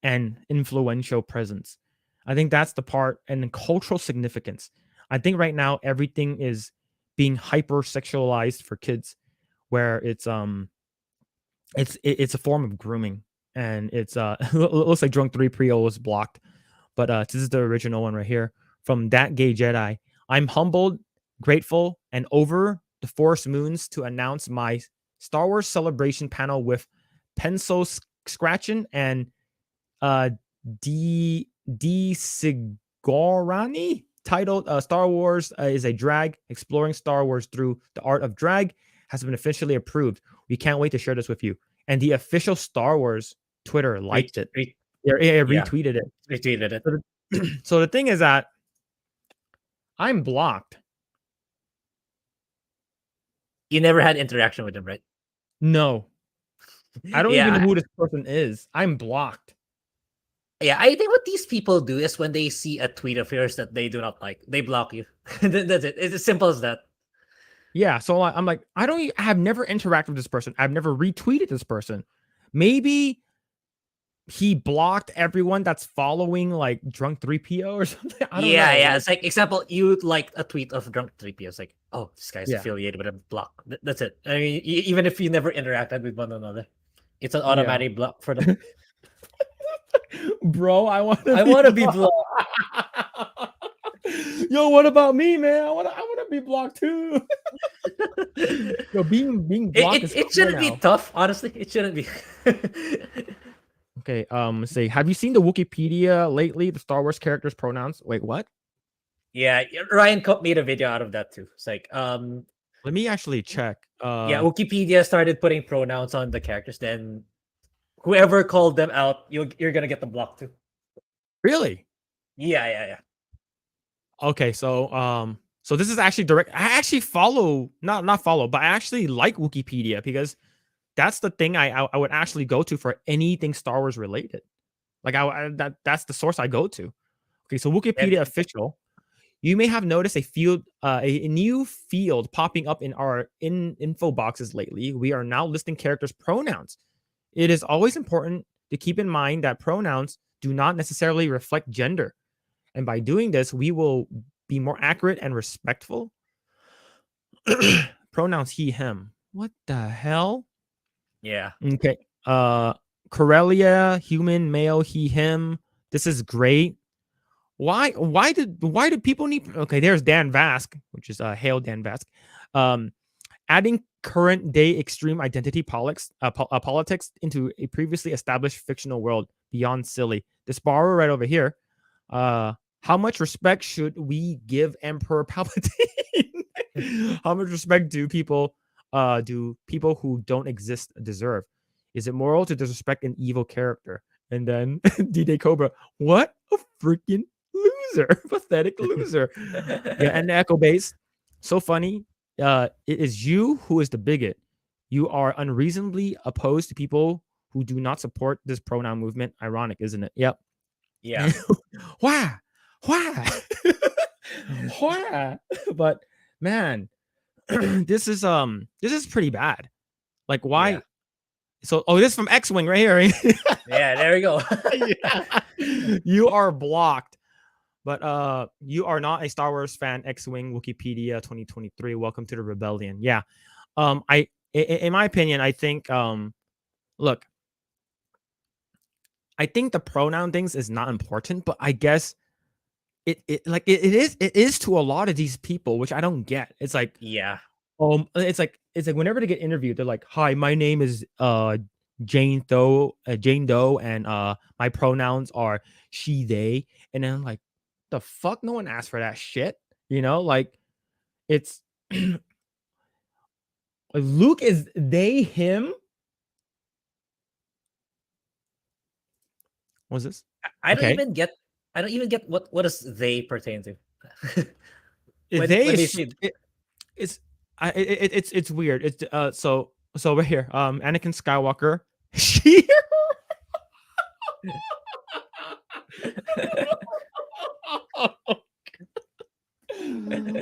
and influential presence, I think that's the part. And cultural significance, I think right now everything is being hyper sexualized for kids, where it's a form of grooming. And it's it looks like Drunk 3 Pre-O was blocked, but this is the original one right here from That Gay Jedi. I'm humbled, grateful, and over the forest moons to announce my Star Wars celebration panel with pencil scratching and D Sigourney, titled Star Wars is a drag, exploring Star Wars through the art of drag, has been officially approved. We can't wait to share this with you. And the official Star Wars Twitter liked it. Retweeted it. Retweeted it. So the thing is that I'm blocked. You never had interaction with him, right? No. I don't even know who this person is. I'm blocked. Yeah, I think what these people do is when they see a tweet of yours that they do not like, they block you. That's it. It's as simple as that. Yeah, so I'm like, I have never interacted with this person. I've never retweeted this person. Maybe he blocked everyone that's following like Drunk 3PO or something. I don't know. Yeah. It's like, example, you liked a tweet of Drunk 3PO. It's like, oh, this guy's affiliated with a block. That's it. I mean, even if you never interacted with one another, it's an automatic block for them. Bro, I want to be blocked. Yo, what about me, man? I want to be blocked too. Yo, being blocked it shouldn't be tough, honestly. It shouldn't be. Okay, let's see. Have you seen the Wikipedia lately? The Star Wars characters' pronouns. Wait, what? Yeah, Ryan made a video out of that too. It's like, let me actually check. Wikipedia started putting pronouns on the characters. Then whoever called them out, you're gonna get them blocked too. Really? Yeah. Okay, so so this is actually direct. I actually follow, not follow, but I actually like Wikipedia because that's the thing I would actually go to for anything Star Wars related. Like that's the source I go to. Okay, so Wikipedia official. You may have noticed a new field popping up in our info boxes lately. We are now listing characters' pronouns. It is always important to keep in mind that pronouns do not necessarily reflect gender. And by doing this, we will be more accurate and respectful. Pronouns he, him. What the hell? Yeah. Okay. Corellia, human, male, he, him. This is great. Why did people need? Okay, there's Dan Vask, which is hail Dan Vask. Adding current day extreme identity politics into a previously established fictional world beyond silly. This borrower right over here. How much respect should we give Emperor Palpatine? How much respect do people who don't exist deserve? Is it moral to disrespect an evil character? And then D-Day Cobra, what a freaking loser, pathetic loser. Yeah, and the Echo Base, so funny. It is you who is the bigot. You are unreasonably opposed to people who do not support this pronoun movement. Ironic, isn't it? Yep. Yeah. Why? But man, this is pretty bad. Like, why? Yeah. So, this is from X-Wing right here. Yeah, there we go. You are blocked. But you are not a Star Wars fan. X-Wing Wikipedia 2023. Welcome to the rebellion. Yeah. In my opinion, I think look, I think the pronoun things is not important, but I guess it is to a lot of these people, which I don't get. It's like Yeah. it's like whenever they get interviewed, they're like, "Hi, my name is Jane Doe, and my pronouns are she, they," and then I'm like, the fuck, no one asked for that shit, you know? Like, it's Luke is they, him. What's this? I don't Okay, even get. I don't even get what does they pertain to. when they when they is say it's it's weird. It's so right here, Anakin Skywalker, she.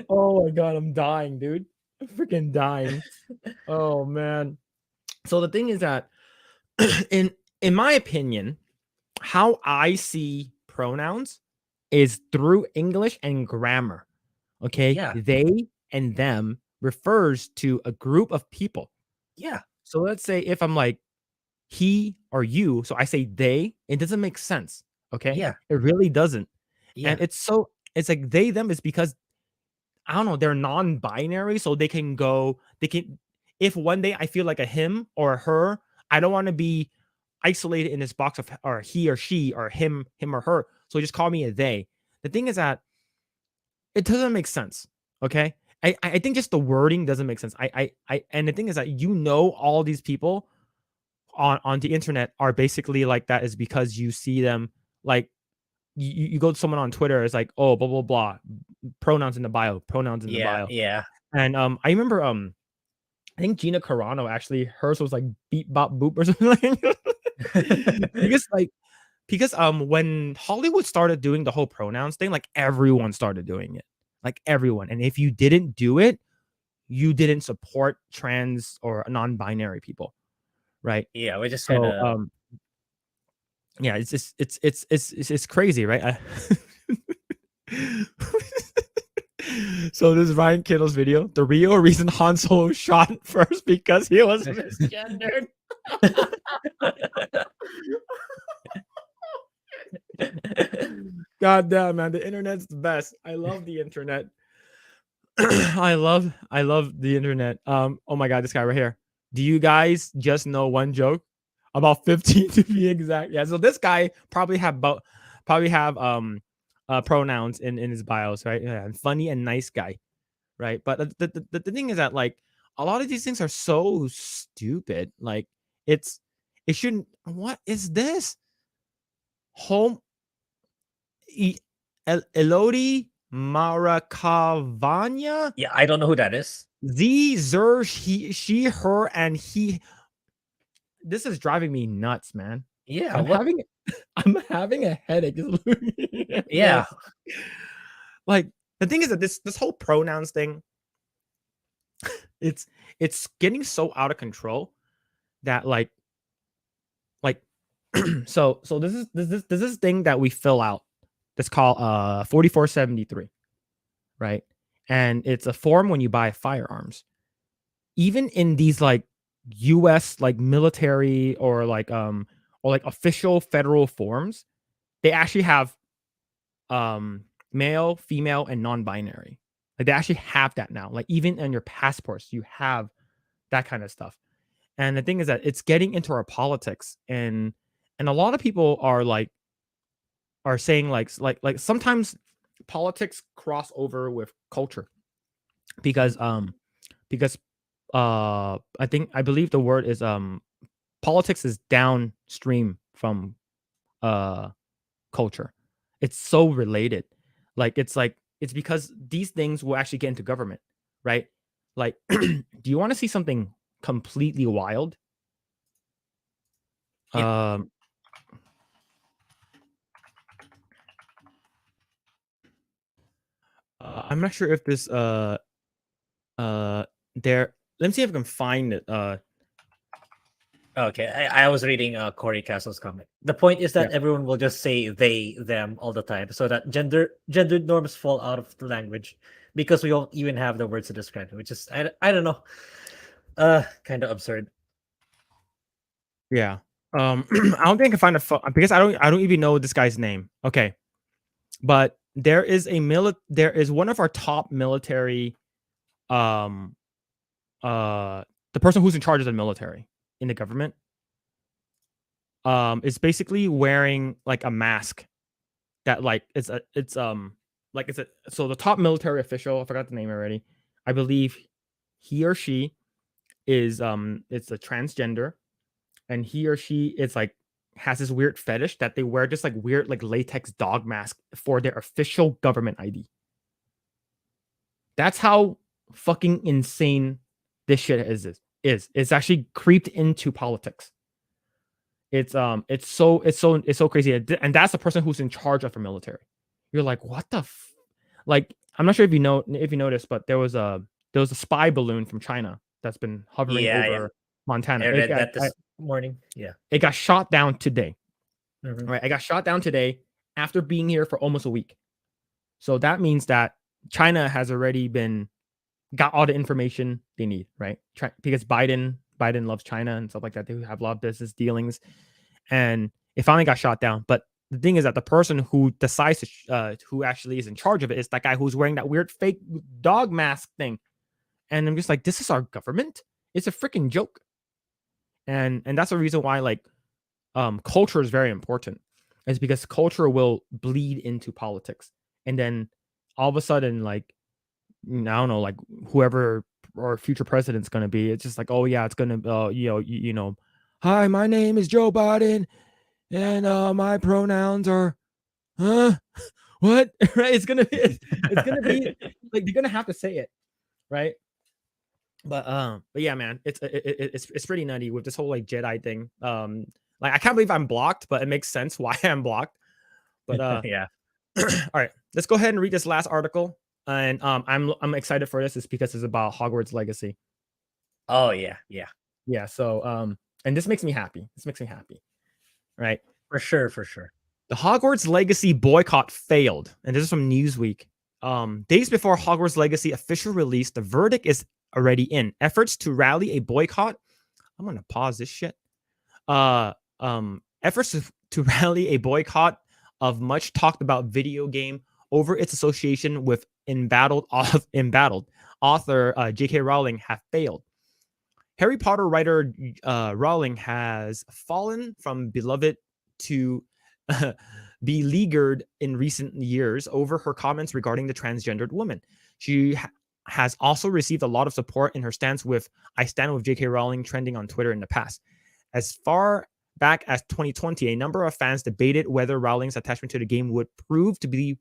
Oh my god, I'm dying, dude. I'm freaking dying. Oh man. So the thing is that in my opinion, how I see pronouns is through English and grammar. Okay? Yeah. They and them refers to a group of people. yeah, So let's say if I'm like he or you, so I say they, it doesn't make sense. Okay? yeah, It really doesn't. yeah, And it's like they them is because I don't know, they're non-binary, so they can if one day I feel like a him or a her, I don't want to be isolated in this box of or he or she or him or her. So just call me a they. The thing is that it doesn't make sense. Okay. I think just the wording doesn't make sense. I and the thing is that all these people on the internet are basically like that is because you see them like you go to someone on Twitter, it's like, oh, blah blah blah, pronouns in the bio, pronouns in the yeah, bio. yeah. And I remember I think Gina Carano actually hers was like beep bop boop or something like because when Hollywood started doing the whole pronouns thing, like everyone started doing it. Like everyone. And if you didn't do it, you didn't support trans or non-binary people. Right. Yeah, we just kind So of. yeah, it's just it's crazy, right? So this is Ryan Kittle's video. The real reason Han Solo shot first because he was misgendered. God damn, man, the internet's the best. I love the internet. I love the internet. Oh my god, this guy right here. Do you guys just know one joke? About 15 to be exact. Yeah, so this guy probably have pronouns in his bios, right? Yeah, and funny and nice guy, right? But the thing is that like a lot of these things are so stupid. Like it shouldn't. What is this? Home Elodie Maracavanya? Yeah, I don't know who that is. Z, Zer, he, she, her, and he. This is driving me nuts, man. Yeah, I'm what? having a headache. Just looking at Yeah, this. Like the thing is that this whole pronouns thing, it's getting so out of control that like so this is thing that we fill out that's called 4473, right? And it's a form when you buy firearms. Even in these like US like military or like official federal forms, they actually have male, female, and non-binary. Like they actually have that now. Like even on your passports, you have that kind of stuff. And the thing is that it's getting into our politics, and a lot of people are saying like sometimes politics cross over with culture because I believe the word is politics is downstream from culture. It's so related. It's because these things will actually get into government, right? Like do you want to see something completely wild? Yeah. I'm not sure if this there let me see if I can find it. Okay, I was reading Corey Castle's comment. The point is that everyone will just say they, them all the time, so that gendered norms fall out of the language because we don't even have the words to describe it, which is I don't know, kind of absurd. Yeah. I don't think I can find because I don't even know this guy's name. Okay. But there is there is one of our top military the person who's in charge of the military in the government is basically wearing like a mask that like it's a so the top military official, I forgot the name already. I believe he or she is it's a transgender, and he or she is like has this weird fetish that they wear just like weird like latex dog mask for their official government ID. That's how fucking insane this shit is. It's actually creeped into politics. It's so crazy, and that's the person who's in charge of the military. You're like, what the like? I'm not sure if you noticed, but there was a spy balloon from China that's been hovering over Montana. I read that this morning. Yeah, it got shot down today. Mhm. Right, I got shot down today after being here for almost a week. So that means that China has already got all the information they need, right? Because Biden loves China and stuff like that. They have a lot of business dealings, and it finally got shot down. But the thing is that the person who decides to, who actually is in charge of it is that guy who's wearing that weird fake dog mask thing. And I'm just like, this is our government? It's a freaking joke. And that's the reason why like culture is very important. Is because culture will bleed into politics, and then all of a sudden, like I don't know, like whoever our future president's gonna be, it's just like, oh yeah, it's gonna, you know, hi, my name is Joe Biden, and my pronouns are, huh, what? Right? It's gonna be like they're gonna have to say it, right? But yeah, man, it's pretty nutty with this whole like Jedi thing. Like I can't believe I'm blocked, but it makes sense why I'm blocked. But yeah. all right, let's go ahead and read this last article. And I'm excited for this. It's because it's about Hogwarts Legacy. Oh yeah. Yeah. So and this makes me happy. Right? For sure. The Hogwarts Legacy boycott failed, and this is from Newsweek. Days before Hogwarts Legacy official release, the verdict is already in. Efforts to rally a boycott. I'm gonna pause this shit. Efforts to rally a boycott of much talked about video game over its association with embattled author J.K. Rowling have failed. Harry Potter writer Rowling has fallen from beloved to beleaguered in recent years over her comments regarding the transgendered woman. She has also received a lot of support in her stance with "I stand with J.K. Rowling" trending on Twitter in the past. As far back as 2020, a number of fans debated whether Rowling's attachment to the game would prove to be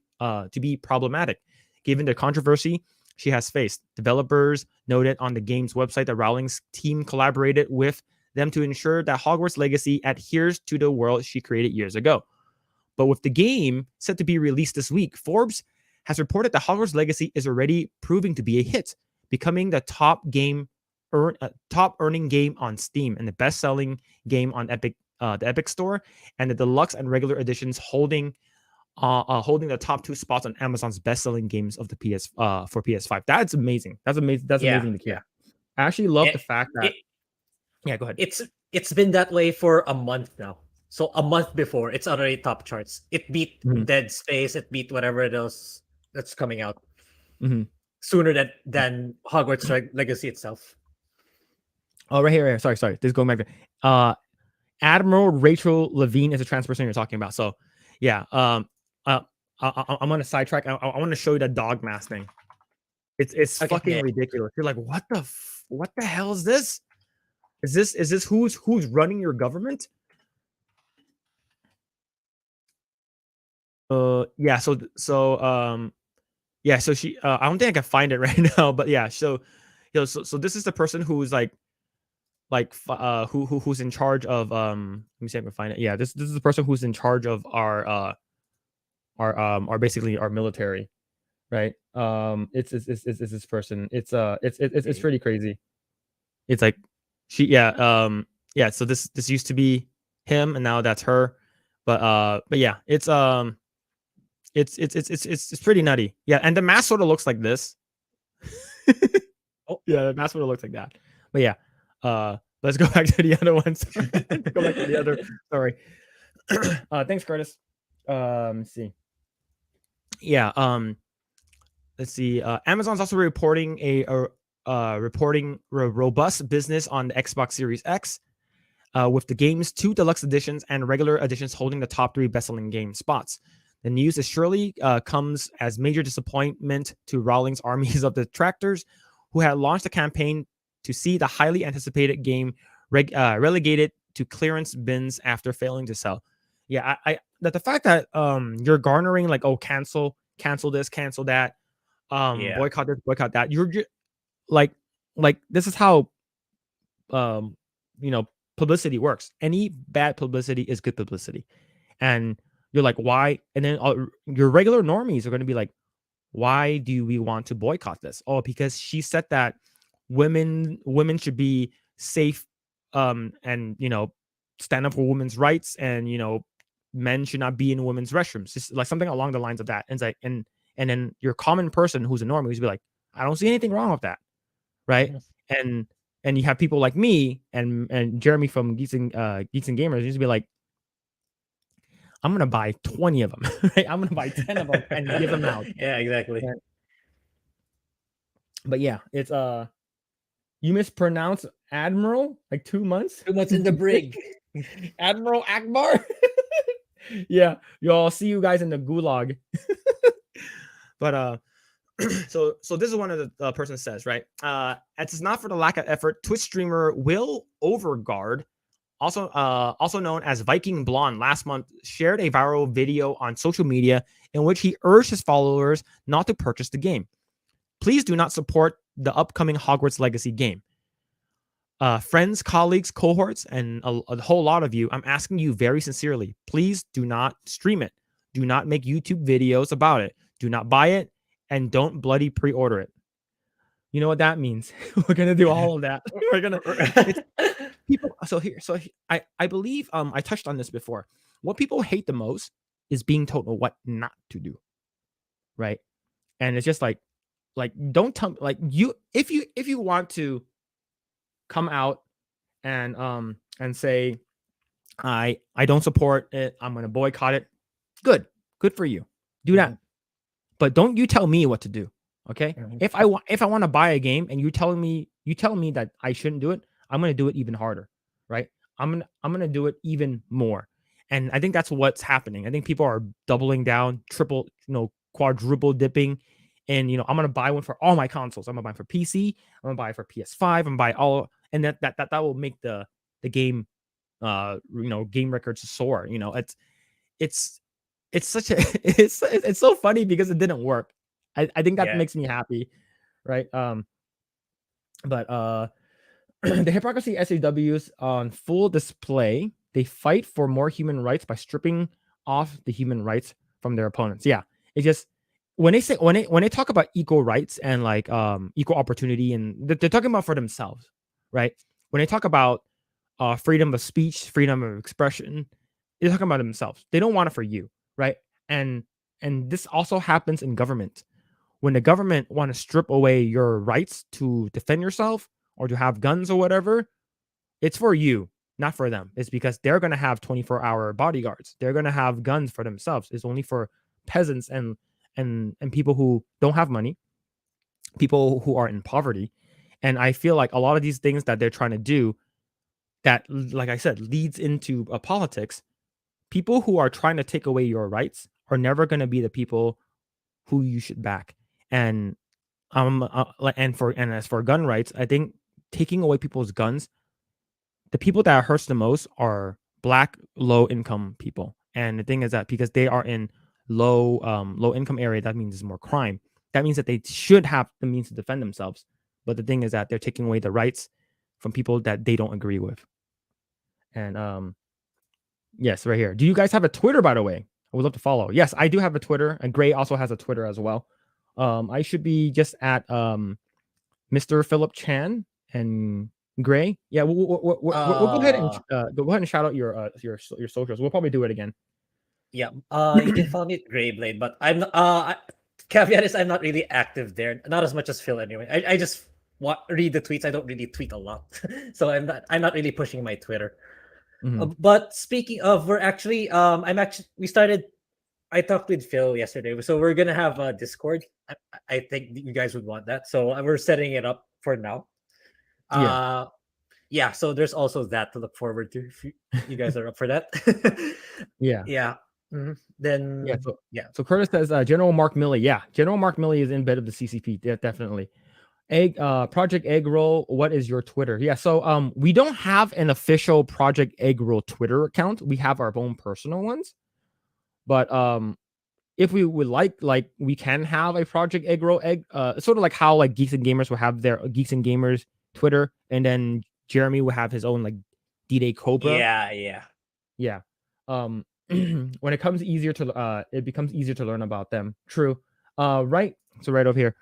problematic, given the controversy she has faced. Developers noted on the game's website that Rowling's team collaborated with them to ensure that Hogwarts Legacy adheres to the world she created years ago. But with the game set to be released this week, Forbes has reported that Hogwarts Legacy is already proving to be a hit, becoming the top earning game on Steam and the best-selling game on the Epic Store, and the deluxe and regular editions holding the top 2 spots on Amazon's best-selling games of the for PS5. That's amazing. That's amazing to hear. Yeah. I actually love the fact that. Yeah, go ahead. It's been that way for a month now. So a month before, it's already top charts. It beat Dead Space. It beat whatever else that's coming out sooner than Hogwarts Legacy itself. Oh, right here. Sorry. This is going back to Admiral Rachel Levine is a trans person you're talking about. So, yeah. I'm on a sidetrack. I want to show you the dog mask thing. It's fucking ridiculous. You're like, what the hell is this? Is this who's running your government? Yeah. So she. I don't think I can find it right now, but yeah. So this is the person who's who's in charge of let me see if I can find it. Yeah, this is the person who's in charge of our basically our military, right? It's this person. It's pretty crazy. It's like yeah, so this used to be him, and now that's her. But yeah, it's pretty nutty. Yeah, and the mask sort of looks like this. Oh. Yeah, the mask sort of looks like that. But yeah, let's go back to the other ones. Go back to the other. Sorry. Thanks, Curtis. Let's see. Yeah. Let's see. Amazon's also reporting reporting robust business on the Xbox Series X, with the game's 2 deluxe editions and regular editions holding the top 3 best-selling game spots. The news is surely comes as major disappointment to Rowling's armies of detractors, who had launched a campaign to see the highly anticipated game relegated to clearance bins after failing to sell. Yeah, that the fact that you're garnering like, oh, cancel this, cancel that, Yeah. boycott this, boycott that. You're just like this is how publicity works. Any bad publicity is good publicity. And you're like, why? And then your regular normies are going to be like, why do we want to boycott this? Oh, because she said that women should be safe, and stand up for women's rights, and men should not be in women's restrooms, just like something along the lines of that. And it's like, and then your common person who's a normie who's be like, I don't see anything wrong with that, right? Mhm. And you have people like me and Jeremy from Geeks and Gamers used to be like, I'm gonna buy 20 of them, right? I'm gonna buy 10 of them and give them out. Yeah, exactly. Yeah. But yeah, it's you mispronounce Admiral like 2 months. 2 months in the brig. Admiral Akbar. Yeah, y'all, see you guys in the gulag. But so this is one of the person says, right? It's not for the lack of effort. Twitch streamer Will Overguard, also known as Viking Blonde, last month shared a viral video on social media in which he urged his followers not to purchase the game. Please do not support the upcoming Hogwarts Legacy game. Friends, colleagues, cohorts, and a whole lot of you, I'm asking you very sincerely, please do not stream it. Do not make YouTube videos about it. Do not buy it, and don't bloody pre-order it. You know what that means? We're gonna do all of that. We're gonna people. I believe I touched on this before. What people hate the most is being told what not to do, right? And it's just like don't tell, like, you, if you want to come out and say I don't support it, I'm gonna boycott it. Good for you. Do that. But don't you tell me what to do. Okay? If I want to buy a game and you tell me that I shouldn't do it, I'm gonna do it even harder, right? I'm gonna do it even more. And I think that's what's happening. I think people are doubling down, triple, quadruple dipping. And I'm gonna buy one for all my consoles. I'm gonna buy for PC. I'm gonna buy for PS5. I'm gonna buy all, and that will make the game, game records soar. It's such a it's so funny because it didn't work. I think that makes me happy, right? But the hypocrisy SAWs on full display. They fight for more human rights by stripping off the human rights from their opponents. Yeah, it's just when they talk about equal rights and like equal opportunity, and they're talking about for themselves, right? When they talk about freedom of speech, freedom of expression, they're talking about themselves. They don't want it for you, right? And this also happens in government. When the government want to strip away your rights to defend yourself or to have guns or whatever, it's for you, not for them. It's because they're going to have 24-hour bodyguards. They're going to have guns for themselves. It's only for peasants and people who don't have money, people who are in poverty. And I feel like a lot of these things that they're trying to do, that, like I said, leads into politics. People who are trying to take away your rights are never going to be the people who you should back. And as for gun rights, I think taking away people's guns, the people that hurts the most are Black low income people. And the thing is that because they are in low income area, that means there's more crime. That means that they should have the means to defend themselves. But the thing is that they're taking away the rights from people that they don't agree with. And yes, right here. Do you guys have a Twitter, by the way? I would love to follow. Yes, I do have a Twitter, and Grae also has a Twitter as well. I should be just at Mr. Phillip Chan, and Grae. Yeah, we'll go ahead and go ahead and shout out your socials. We'll probably do it again. Yeah. You can follow me at Grae Blade, but I'm not. Caveat is I'm not really active there. Not as much as Phil anyway. I just read the tweets. I don't really tweet a lot, so I'm not really pushing my Twitter. Mhm. But speaking of, we started. I talked with Phil yesterday, so we're gonna have a Discord. I think you guys would want that, so we're setting it up for now. Yeah. Yeah. So there's also that to look forward to if you guys are up for that. Yeah. Yeah. Then Yeah. yeah. So Curtis says General Mark Milley. Yeah, General Mark Milley is in bed of the CCP. Yeah, definitely. Project Eggroll. What is your Twitter? Yeah. So we don't have an official Project Eggroll Twitter account. We have our own personal ones. But if we would like we can have a Project Eggroll sort of like how like Geeks and Gamers will have their Geeks and Gamers Twitter, and then Jeremy will have his own like D-Day Cobra. Yeah. When it becomes easier to learn about them. True. Right. So right over here.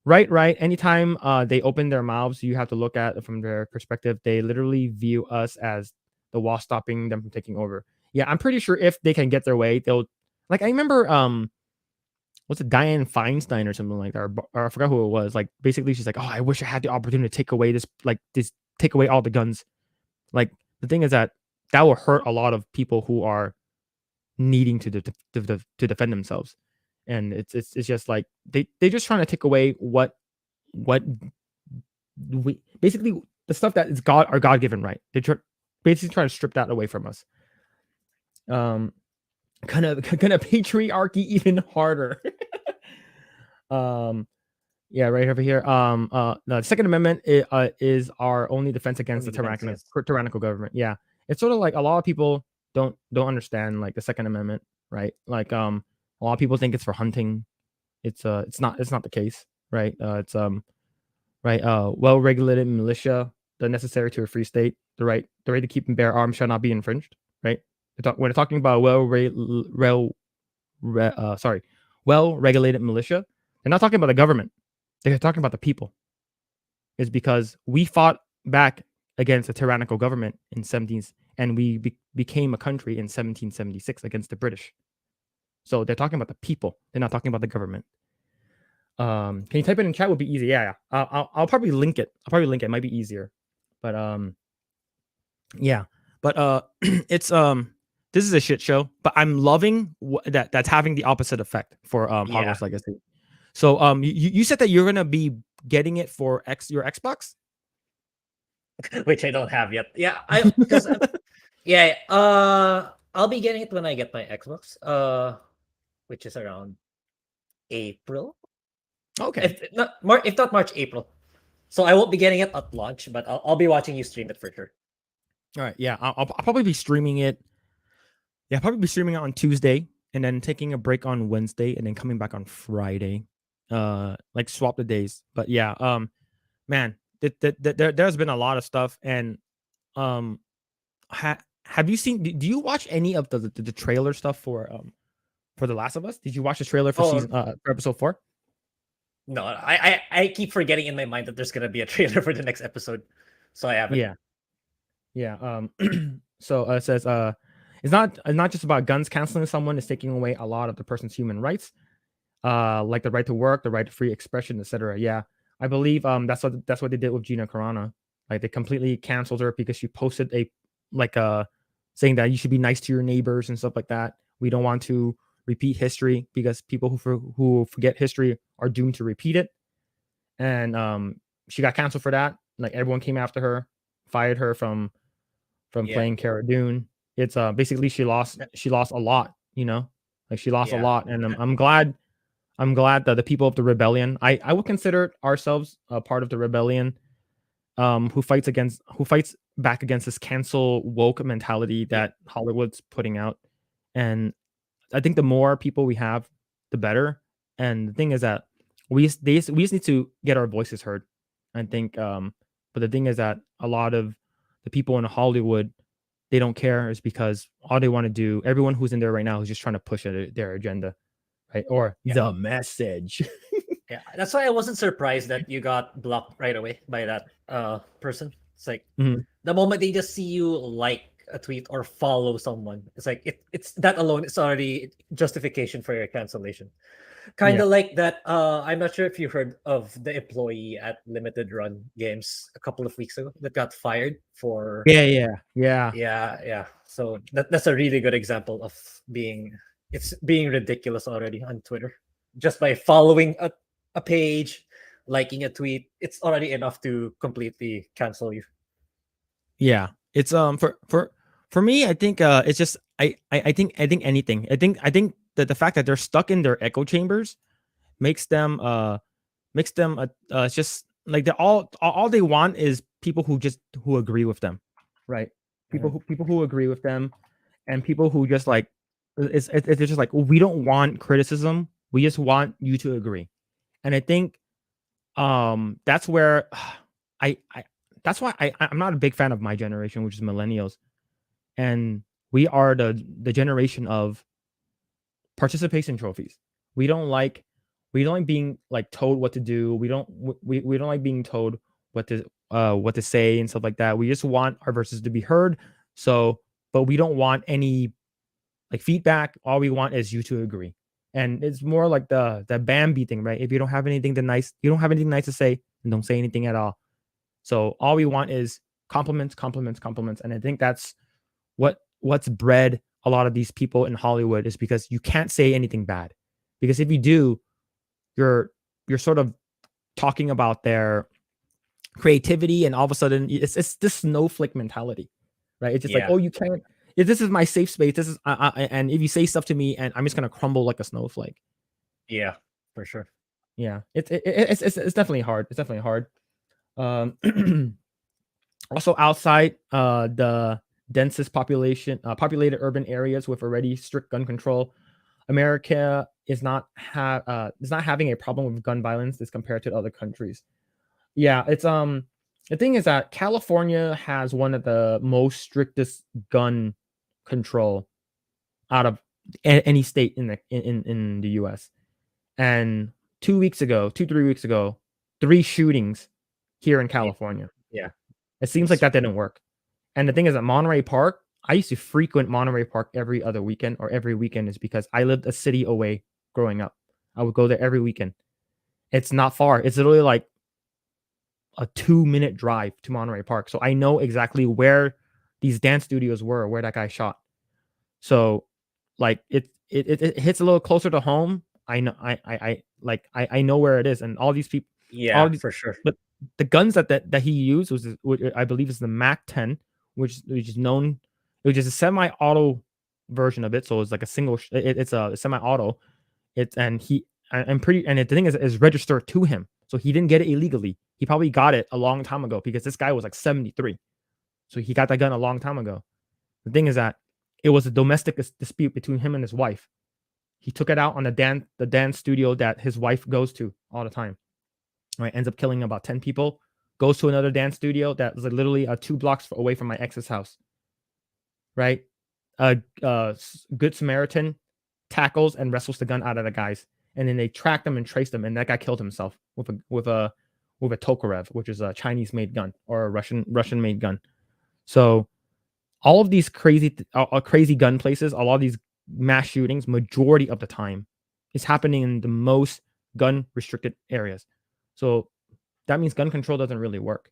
Right. Anytime they open their mouths, you have to look at it from their perspective. They literally view us as the wall stopping them from taking over. Yeah, I'm pretty sure if they can get their way, they'll like I remember what's it, Dianne Feinstein or something like that, or I forgot who it was. Like basically she's like, oh, I wish I had the opportunity to take away take away all the guns. Like the thing is that will hurt a lot of people who are needing to defend themselves, and it's just like they're just trying to take away what we basically the stuff that is our God-given right. They're basically trying to strip that away from us. Gonna patriarchy even harder. Yeah, right over here. The Second Amendment is our only defense against the tyrannical government. Yeah, it's sort of like a lot of people don't understand like the Second Amendment, right? Like a lot of people think it's for hunting. It's not the case, right? It's well-regulated militia, the necessary to a free state, the right to keep and bear arms shall not be infringed, right? When they're talking about well-regulated militia, they're not talking about the government. They're talking about the people. It's because we fought back against a tyrannical government in 17th, and we became a country in 1776 against the British. So they're talking about the people. They're not talking about the government. Can you type it in chat? Would be easy. Yeah. I'll probably link it. It might be easier. But yeah. But it's this is a shit show. But I'm loving that's having the opposite effect for Hogwarts Legacy. So you said that you're gonna be getting it for your Xbox, which I don't have yet. Yeah, I'll be getting it when I get my Xbox, which is around April. Okay. If not March, April. So I won't be getting it at launch, but I'll be watching you stream it for sure. All right. Yeah, I'll probably be streaming it. Yeah, I'll probably be streaming it on Tuesday, and then taking a break on Wednesday, and then coming back on Friday. Like swap the days. But yeah, man, there's been a lot of stuff, and have you seen? Do you watch any of the trailer stuff for The Last of Us? Did you watch the trailer for for episode 4? No, I keep forgetting in my mind that there's gonna be a trailer for the next episode, so I haven't. Yeah. So it says it's not just about guns. Canceling someone is taking away a lot of the person's human rights, like the right to work, the right to free expression, etc. Yeah, I believe that's what they did with Gina Carano. Like they completely canceled her because she posted saying that you should be nice to your neighbors and stuff like that. We don't want to repeat history because people who forget history are doomed to repeat it. And she got canceled for that. Like everyone came after her, fired her from playing Cara Dune. It's basically she lost a lot, like she lost a lot. And I'm glad that the people of the rebellion, I would consider ourselves a part of the rebellion, who fights back against this cancel woke mentality that Hollywood's putting out. And I think the more people we have, the better. And the thing is that we just need to get our voices heard. I think, but the thing is that a lot of the people in Hollywood, they don't care, is because all they want to do, everyone who's in there right now is just trying to push their agenda, right? Or the message. Yeah, that's why I wasn't surprised that you got blocked right away by that person. It's like Mhm. the moment they just see you like a tweet or follow someone, it's like it's that alone. It's already justification for your cancellation. Kind Yeah. of like that. I'm not sure if you heard of the employee at Limited Run Games a couple of weeks ago that got fired for. Yeah. Yeah. So that's a really good example of being ridiculous already on Twitter. Just by following a page, liking a tweet, it's already enough to completely cancel you. Yeah. It's for me, I think it's just I think anything. I think that the fact that they're stuck in their echo chambers makes them it's just like all they want is people who agree with them, right? People who agree with them, and people who just like it's just like, well, we don't want criticism, we just want you to agree. And I think that's where I that's why I'm not a big fan of my generation, which is millennials, and we are the generation of participation trophies. We don't like we don't like being like told what to do. We don't like being told what to say and stuff like that. We just want our verses to be heard. So, but we don't want any like feedback. All we want is you to agree. And it's more like the Bambi thing, right? If you don't have anything you don't have anything nice to say, then don't say anything at all. So all we want is compliments, compliments, compliments. And I think that's what's bred a lot of these people in Hollywood, is because you can't say anything bad. Because if you do, you're sort of talking about their creativity, and all of a sudden it's this snowflake mentality, right? It's just like, Yeah. oh, you can't. If this is my safe space, this is and if you say stuff to me, and I'm just gonna crumble like a snowflake. Yeah, for sure. Yeah, it's definitely hard. It's definitely hard. Also outside the densest populated urban areas with already strict gun control, America is not having a problem with gun violence as compared to other countries. Yeah, it's the thing is that California has one of the most strictest gun control out of any state in the US. And 3 weeks ago, 3 shootings here in California. Yeah. It seems like that didn't work. And the thing is that Monterey Park, I used to frequent Monterey Park every other weekend, or every weekend, is because I lived a city away growing up. I would go there every weekend. It's not far. It's literally like a 2-minute drive to Monterey Park. So I know exactly where these dance studios were, where that guy shot. So like it hits a little closer to home. I know I know where it is, and all these people, Yeah, for sure. but the guns that he used was, I believe, is the Mac 10, which is a semi-auto version of it. So it's like a single. It's a semi-auto. I'm pretty, and the thing is registered to him, so he didn't get it illegally. He probably got it a long time ago, because this guy was like 73, so he got that gun a long time ago. The thing is that it was a domestic dispute between him and his wife. He took it out on the dance studio that his wife goes to all the time. Right, ends up killing about 10 people. Goes to another dance studio that was like literally 2 blocks away from my ex's house. Right, Good Samaritan tackles and wrestles the gun out of the guys, and then they tracked them and traced them, and that guy killed himself with a Tokarev, which is a Chinese made gun, or a Russian made gun. So all of these crazy gun places, a lot of these mass shootings, majority of the time, is happening in the most gun restricted areas. So that means gun control doesn't really work.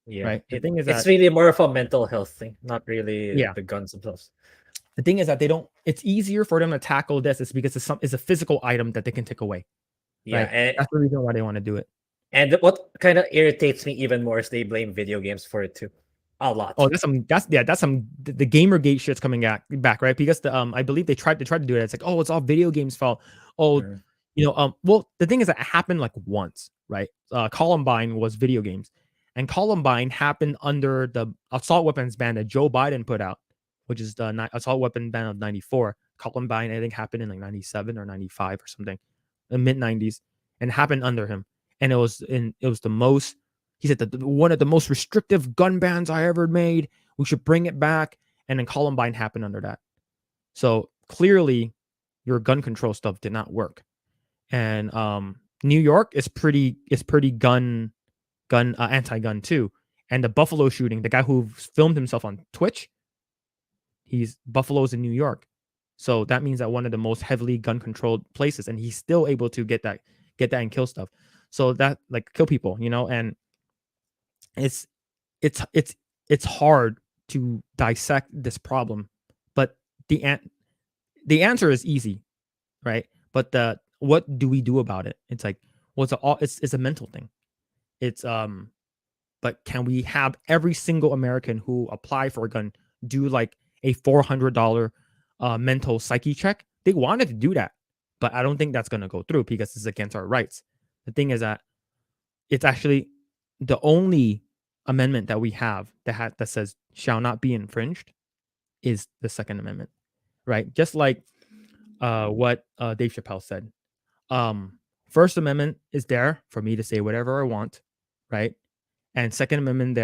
Yeah. Right. The thing is it's that really more of a mental health thing, not really Yeah. the guns themselves. the thing is that it's easier for them to tackle this is because it's a physical item that they can take away. Yeah. Right? That's the reason why they want to do it. And what kind of irritates me even more is they blame video games for it too. A lot. Oh, that's the Gamergate shit's coming back, right? Because I believe they tried to do it. It's like, oh, it's all video games' fault. Oh, well, the thing is that it happened like once, right? Columbine was video games, and Columbine happened under the assault weapons ban that Joe Biden put out, which is the assault weapon ban of '94. Columbine, I think, happened in like '97 or '95 or something, the mid '90s, and happened under him. And it was the most. He said that one of the most restrictive gun bans I ever made. We should bring it back. And then Columbine happened under that. So clearly, your gun control stuff did not work. And New York is pretty gun anti-gun too. And the Buffalo shooting, the guy who filmed himself on Twitch, Buffalo's in New York. So that means that one of the most heavily gun controlled places, and he's still able to get that and kill stuff. So that like kill people, and it's hard to dissect this problem, but the answer is easy, right? But what do we do about it? It's like, well, it's a mental thing. It's but can we have every single American who apply for a gun do like a $400 mental psyche check? They wanted to do that, but I don't think that's going to go through because it's against our rights. The thing is that it's actually the only amendment that we have that says shall not be infringed is the Second Amendment, right? Just like what Dave Chappelle said. First Amendment is there for me to say whatever I want, right? And Second Amendment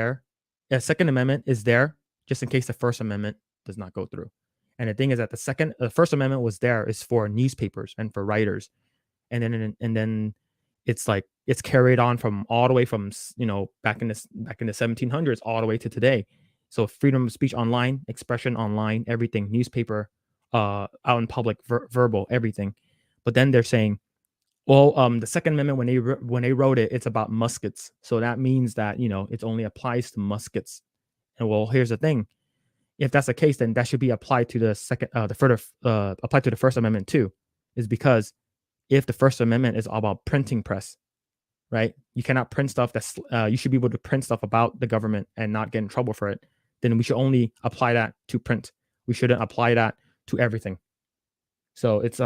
is there just in case the First Amendment does not go through. And the thing is that the First Amendment was there is for newspapers and for writers, and then it's like it's carried on from all the way from back in the 1700s all the way to today. So freedom of speech online, expression online, everything, newspaper, out in public, verbal, everything. But then they're saying, well, the Second Amendment when they wrote it, it's about muskets. So that means that it only applies to muskets. And well, here's the thing: if that's the case, then that should be applied to applied to the First Amendment too. Is because if the First Amendment is all about printing press, right? You cannot print stuff that's you should be able to print stuff about the government and not get in trouble for it. Then we should only apply that to print. We shouldn't apply that to everything. So it's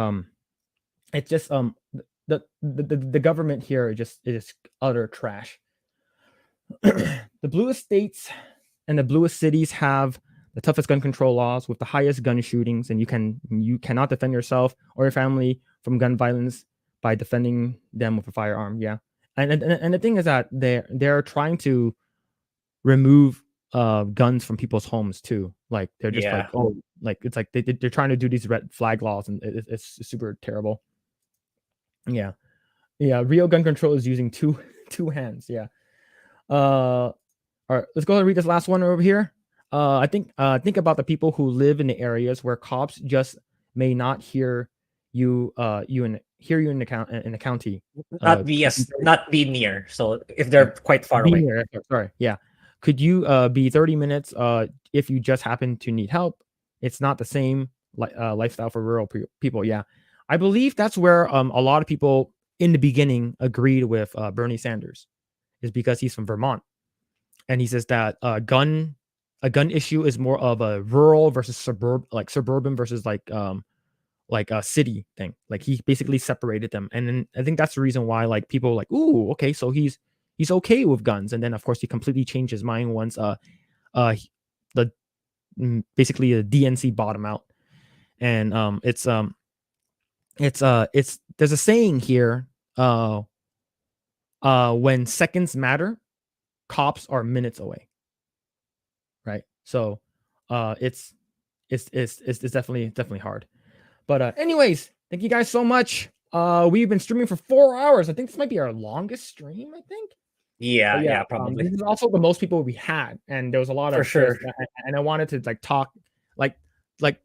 just the government here is utter trash. The bluest states and the bluest cities have the toughest gun control laws with the highest gun shootings, and you cannot defend yourself or your family from gun violence by defending them with a firearm. Yeah, and the thing is that they're trying to remove guns from people's homes too. Like they're just like, oh, like it's like they're trying to do these red flag laws, and it's super terrible. Yeah. Real gun control is using two hands. Yeah. All right, let's go ahead and read this last one over here. I think about the people who live in the areas where cops just may not hear you in the county. Not be near. So if they're quite far away. Near, sorry. Yeah. Could you be 30 minutes if you just happen to need help? It's not the same lifestyle for rural people. Yeah. I believe that's where a lot of people in the beginning agreed with Bernie Sanders, is because he's from Vermont, and he says that a gun issue is more of a rural versus suburban versus like a city thing. Like he basically separated them, and then I think that's the reason why like people are like, ooh, okay, so he's okay with guns, and then of course he completely changed his mind once basically the DNC bought him out, and there's a saying here, when seconds matter, cops are minutes away, right? So it's definitely hard, but anyways, thank you guys so much. We've been streaming for 4 hours. I think this might be our longest stream, I think. Yeah, probably. This is also the most people we had, and there was a lot of For sure. and I wanted to like talk like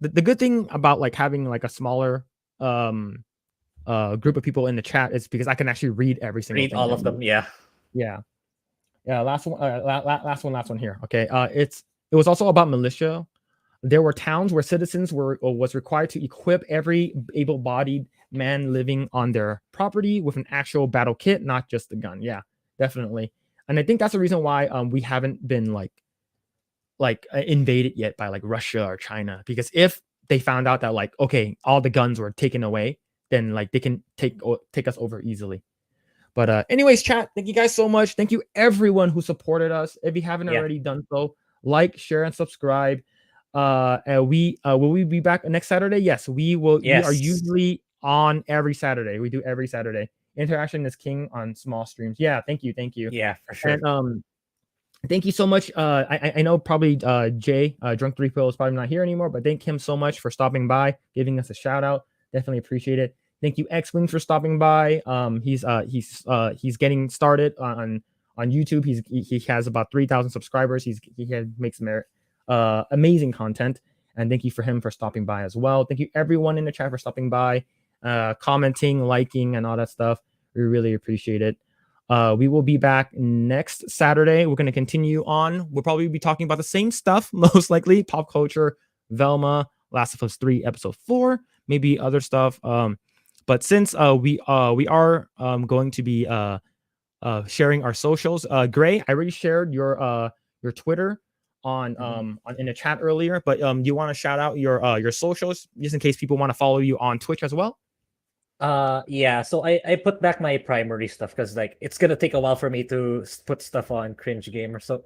the good thing about like having like a smaller group of people in the chat is because I can actually read every single thing. All of them. Yeah. Last one here. Okay. It was also about militia. There were towns where citizens was required to equip every able-bodied man living on their property with an actual battle kit, not just a gun. Yeah, definitely. And I think that's the reason why we haven't been like invaded yet by like Russia or China, because if they found out that like, okay, all the guns were taken away, then like they can take us over easily. But anyways, chat, thank you guys so much. Thank you everyone who supported us. If you haven't already done so, like, share, and subscribe. Will we be back next Saturday? Yes, we will. Yes. We are usually on every Saturday. We do every Saturday. Interaction is king on small streams. Yeah, thank you. Yeah, for sure. And thank you so much. I know probably Jay, Drunk 3 Pill, is probably not here anymore, but thank him so much for stopping by, giving us a shout out. Definitely appreciate it. Thank you, X-Wing, for stopping by. He's getting started on on YouTube. He has about 3,000 subscribers. He makes amazing content. And thank you for him for stopping by as well. Thank you everyone in the chat for stopping by, commenting, liking, and all that stuff. We really appreciate it. We will be back next Saturday. We're going to continue on. We'll probably be talking about the same stuff, most likely pop culture, Velma, Last of Us 3, episode 4, maybe other stuff. But since we are going to be sharing our socials, Grae, I already shared your Twitter on in the chat earlier, but you want to shout out your socials just in case people want to follow you on Twitch as well? Yeah, so I put back my primary stuff because like it's gonna take a while for me to put stuff on Cringe Gamer. So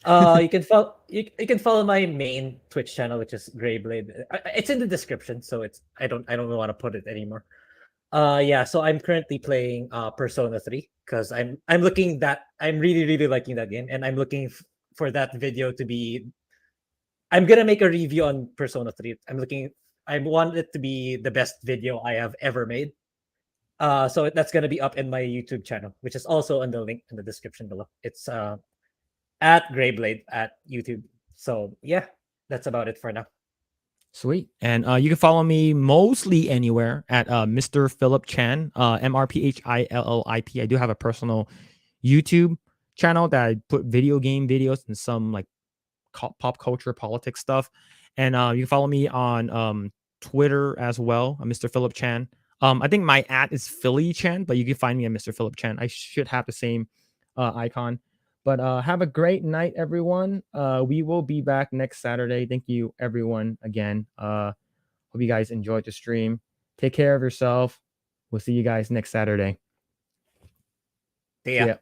you can follow you can follow my main Twitch channel, which is Greyblade. It's in the description, so I don't want to put it anymore. Yeah, so I'm currently playing Persona 3 because I'm really liking that game, and I'm looking for that video to be. I'm gonna make a review on Persona 3. I want it to be the best video I have ever made. So that's gonna be up in my YouTube channel, which is also on the link in the description below. It's at Greyblade at YouTube. So yeah, that's about it for now. Sweet. And you can follow me mostly anywhere at Mr. Phillip Chan, MrPhillip. I do have a personal YouTube channel that I put video game videos and some like pop culture, politics stuff. And you can follow me on Twitter as well, Mr. Phillip Chan. I think my @ is Philly Chan, but you can find me at Mr. Phillip Chan. I should have the same icon. But have a great night, everyone. We will be back next Saturday. Thank you, everyone, again. Hope you guys enjoyed the stream. Take care of yourself. We'll see you guys next Saturday. See ya.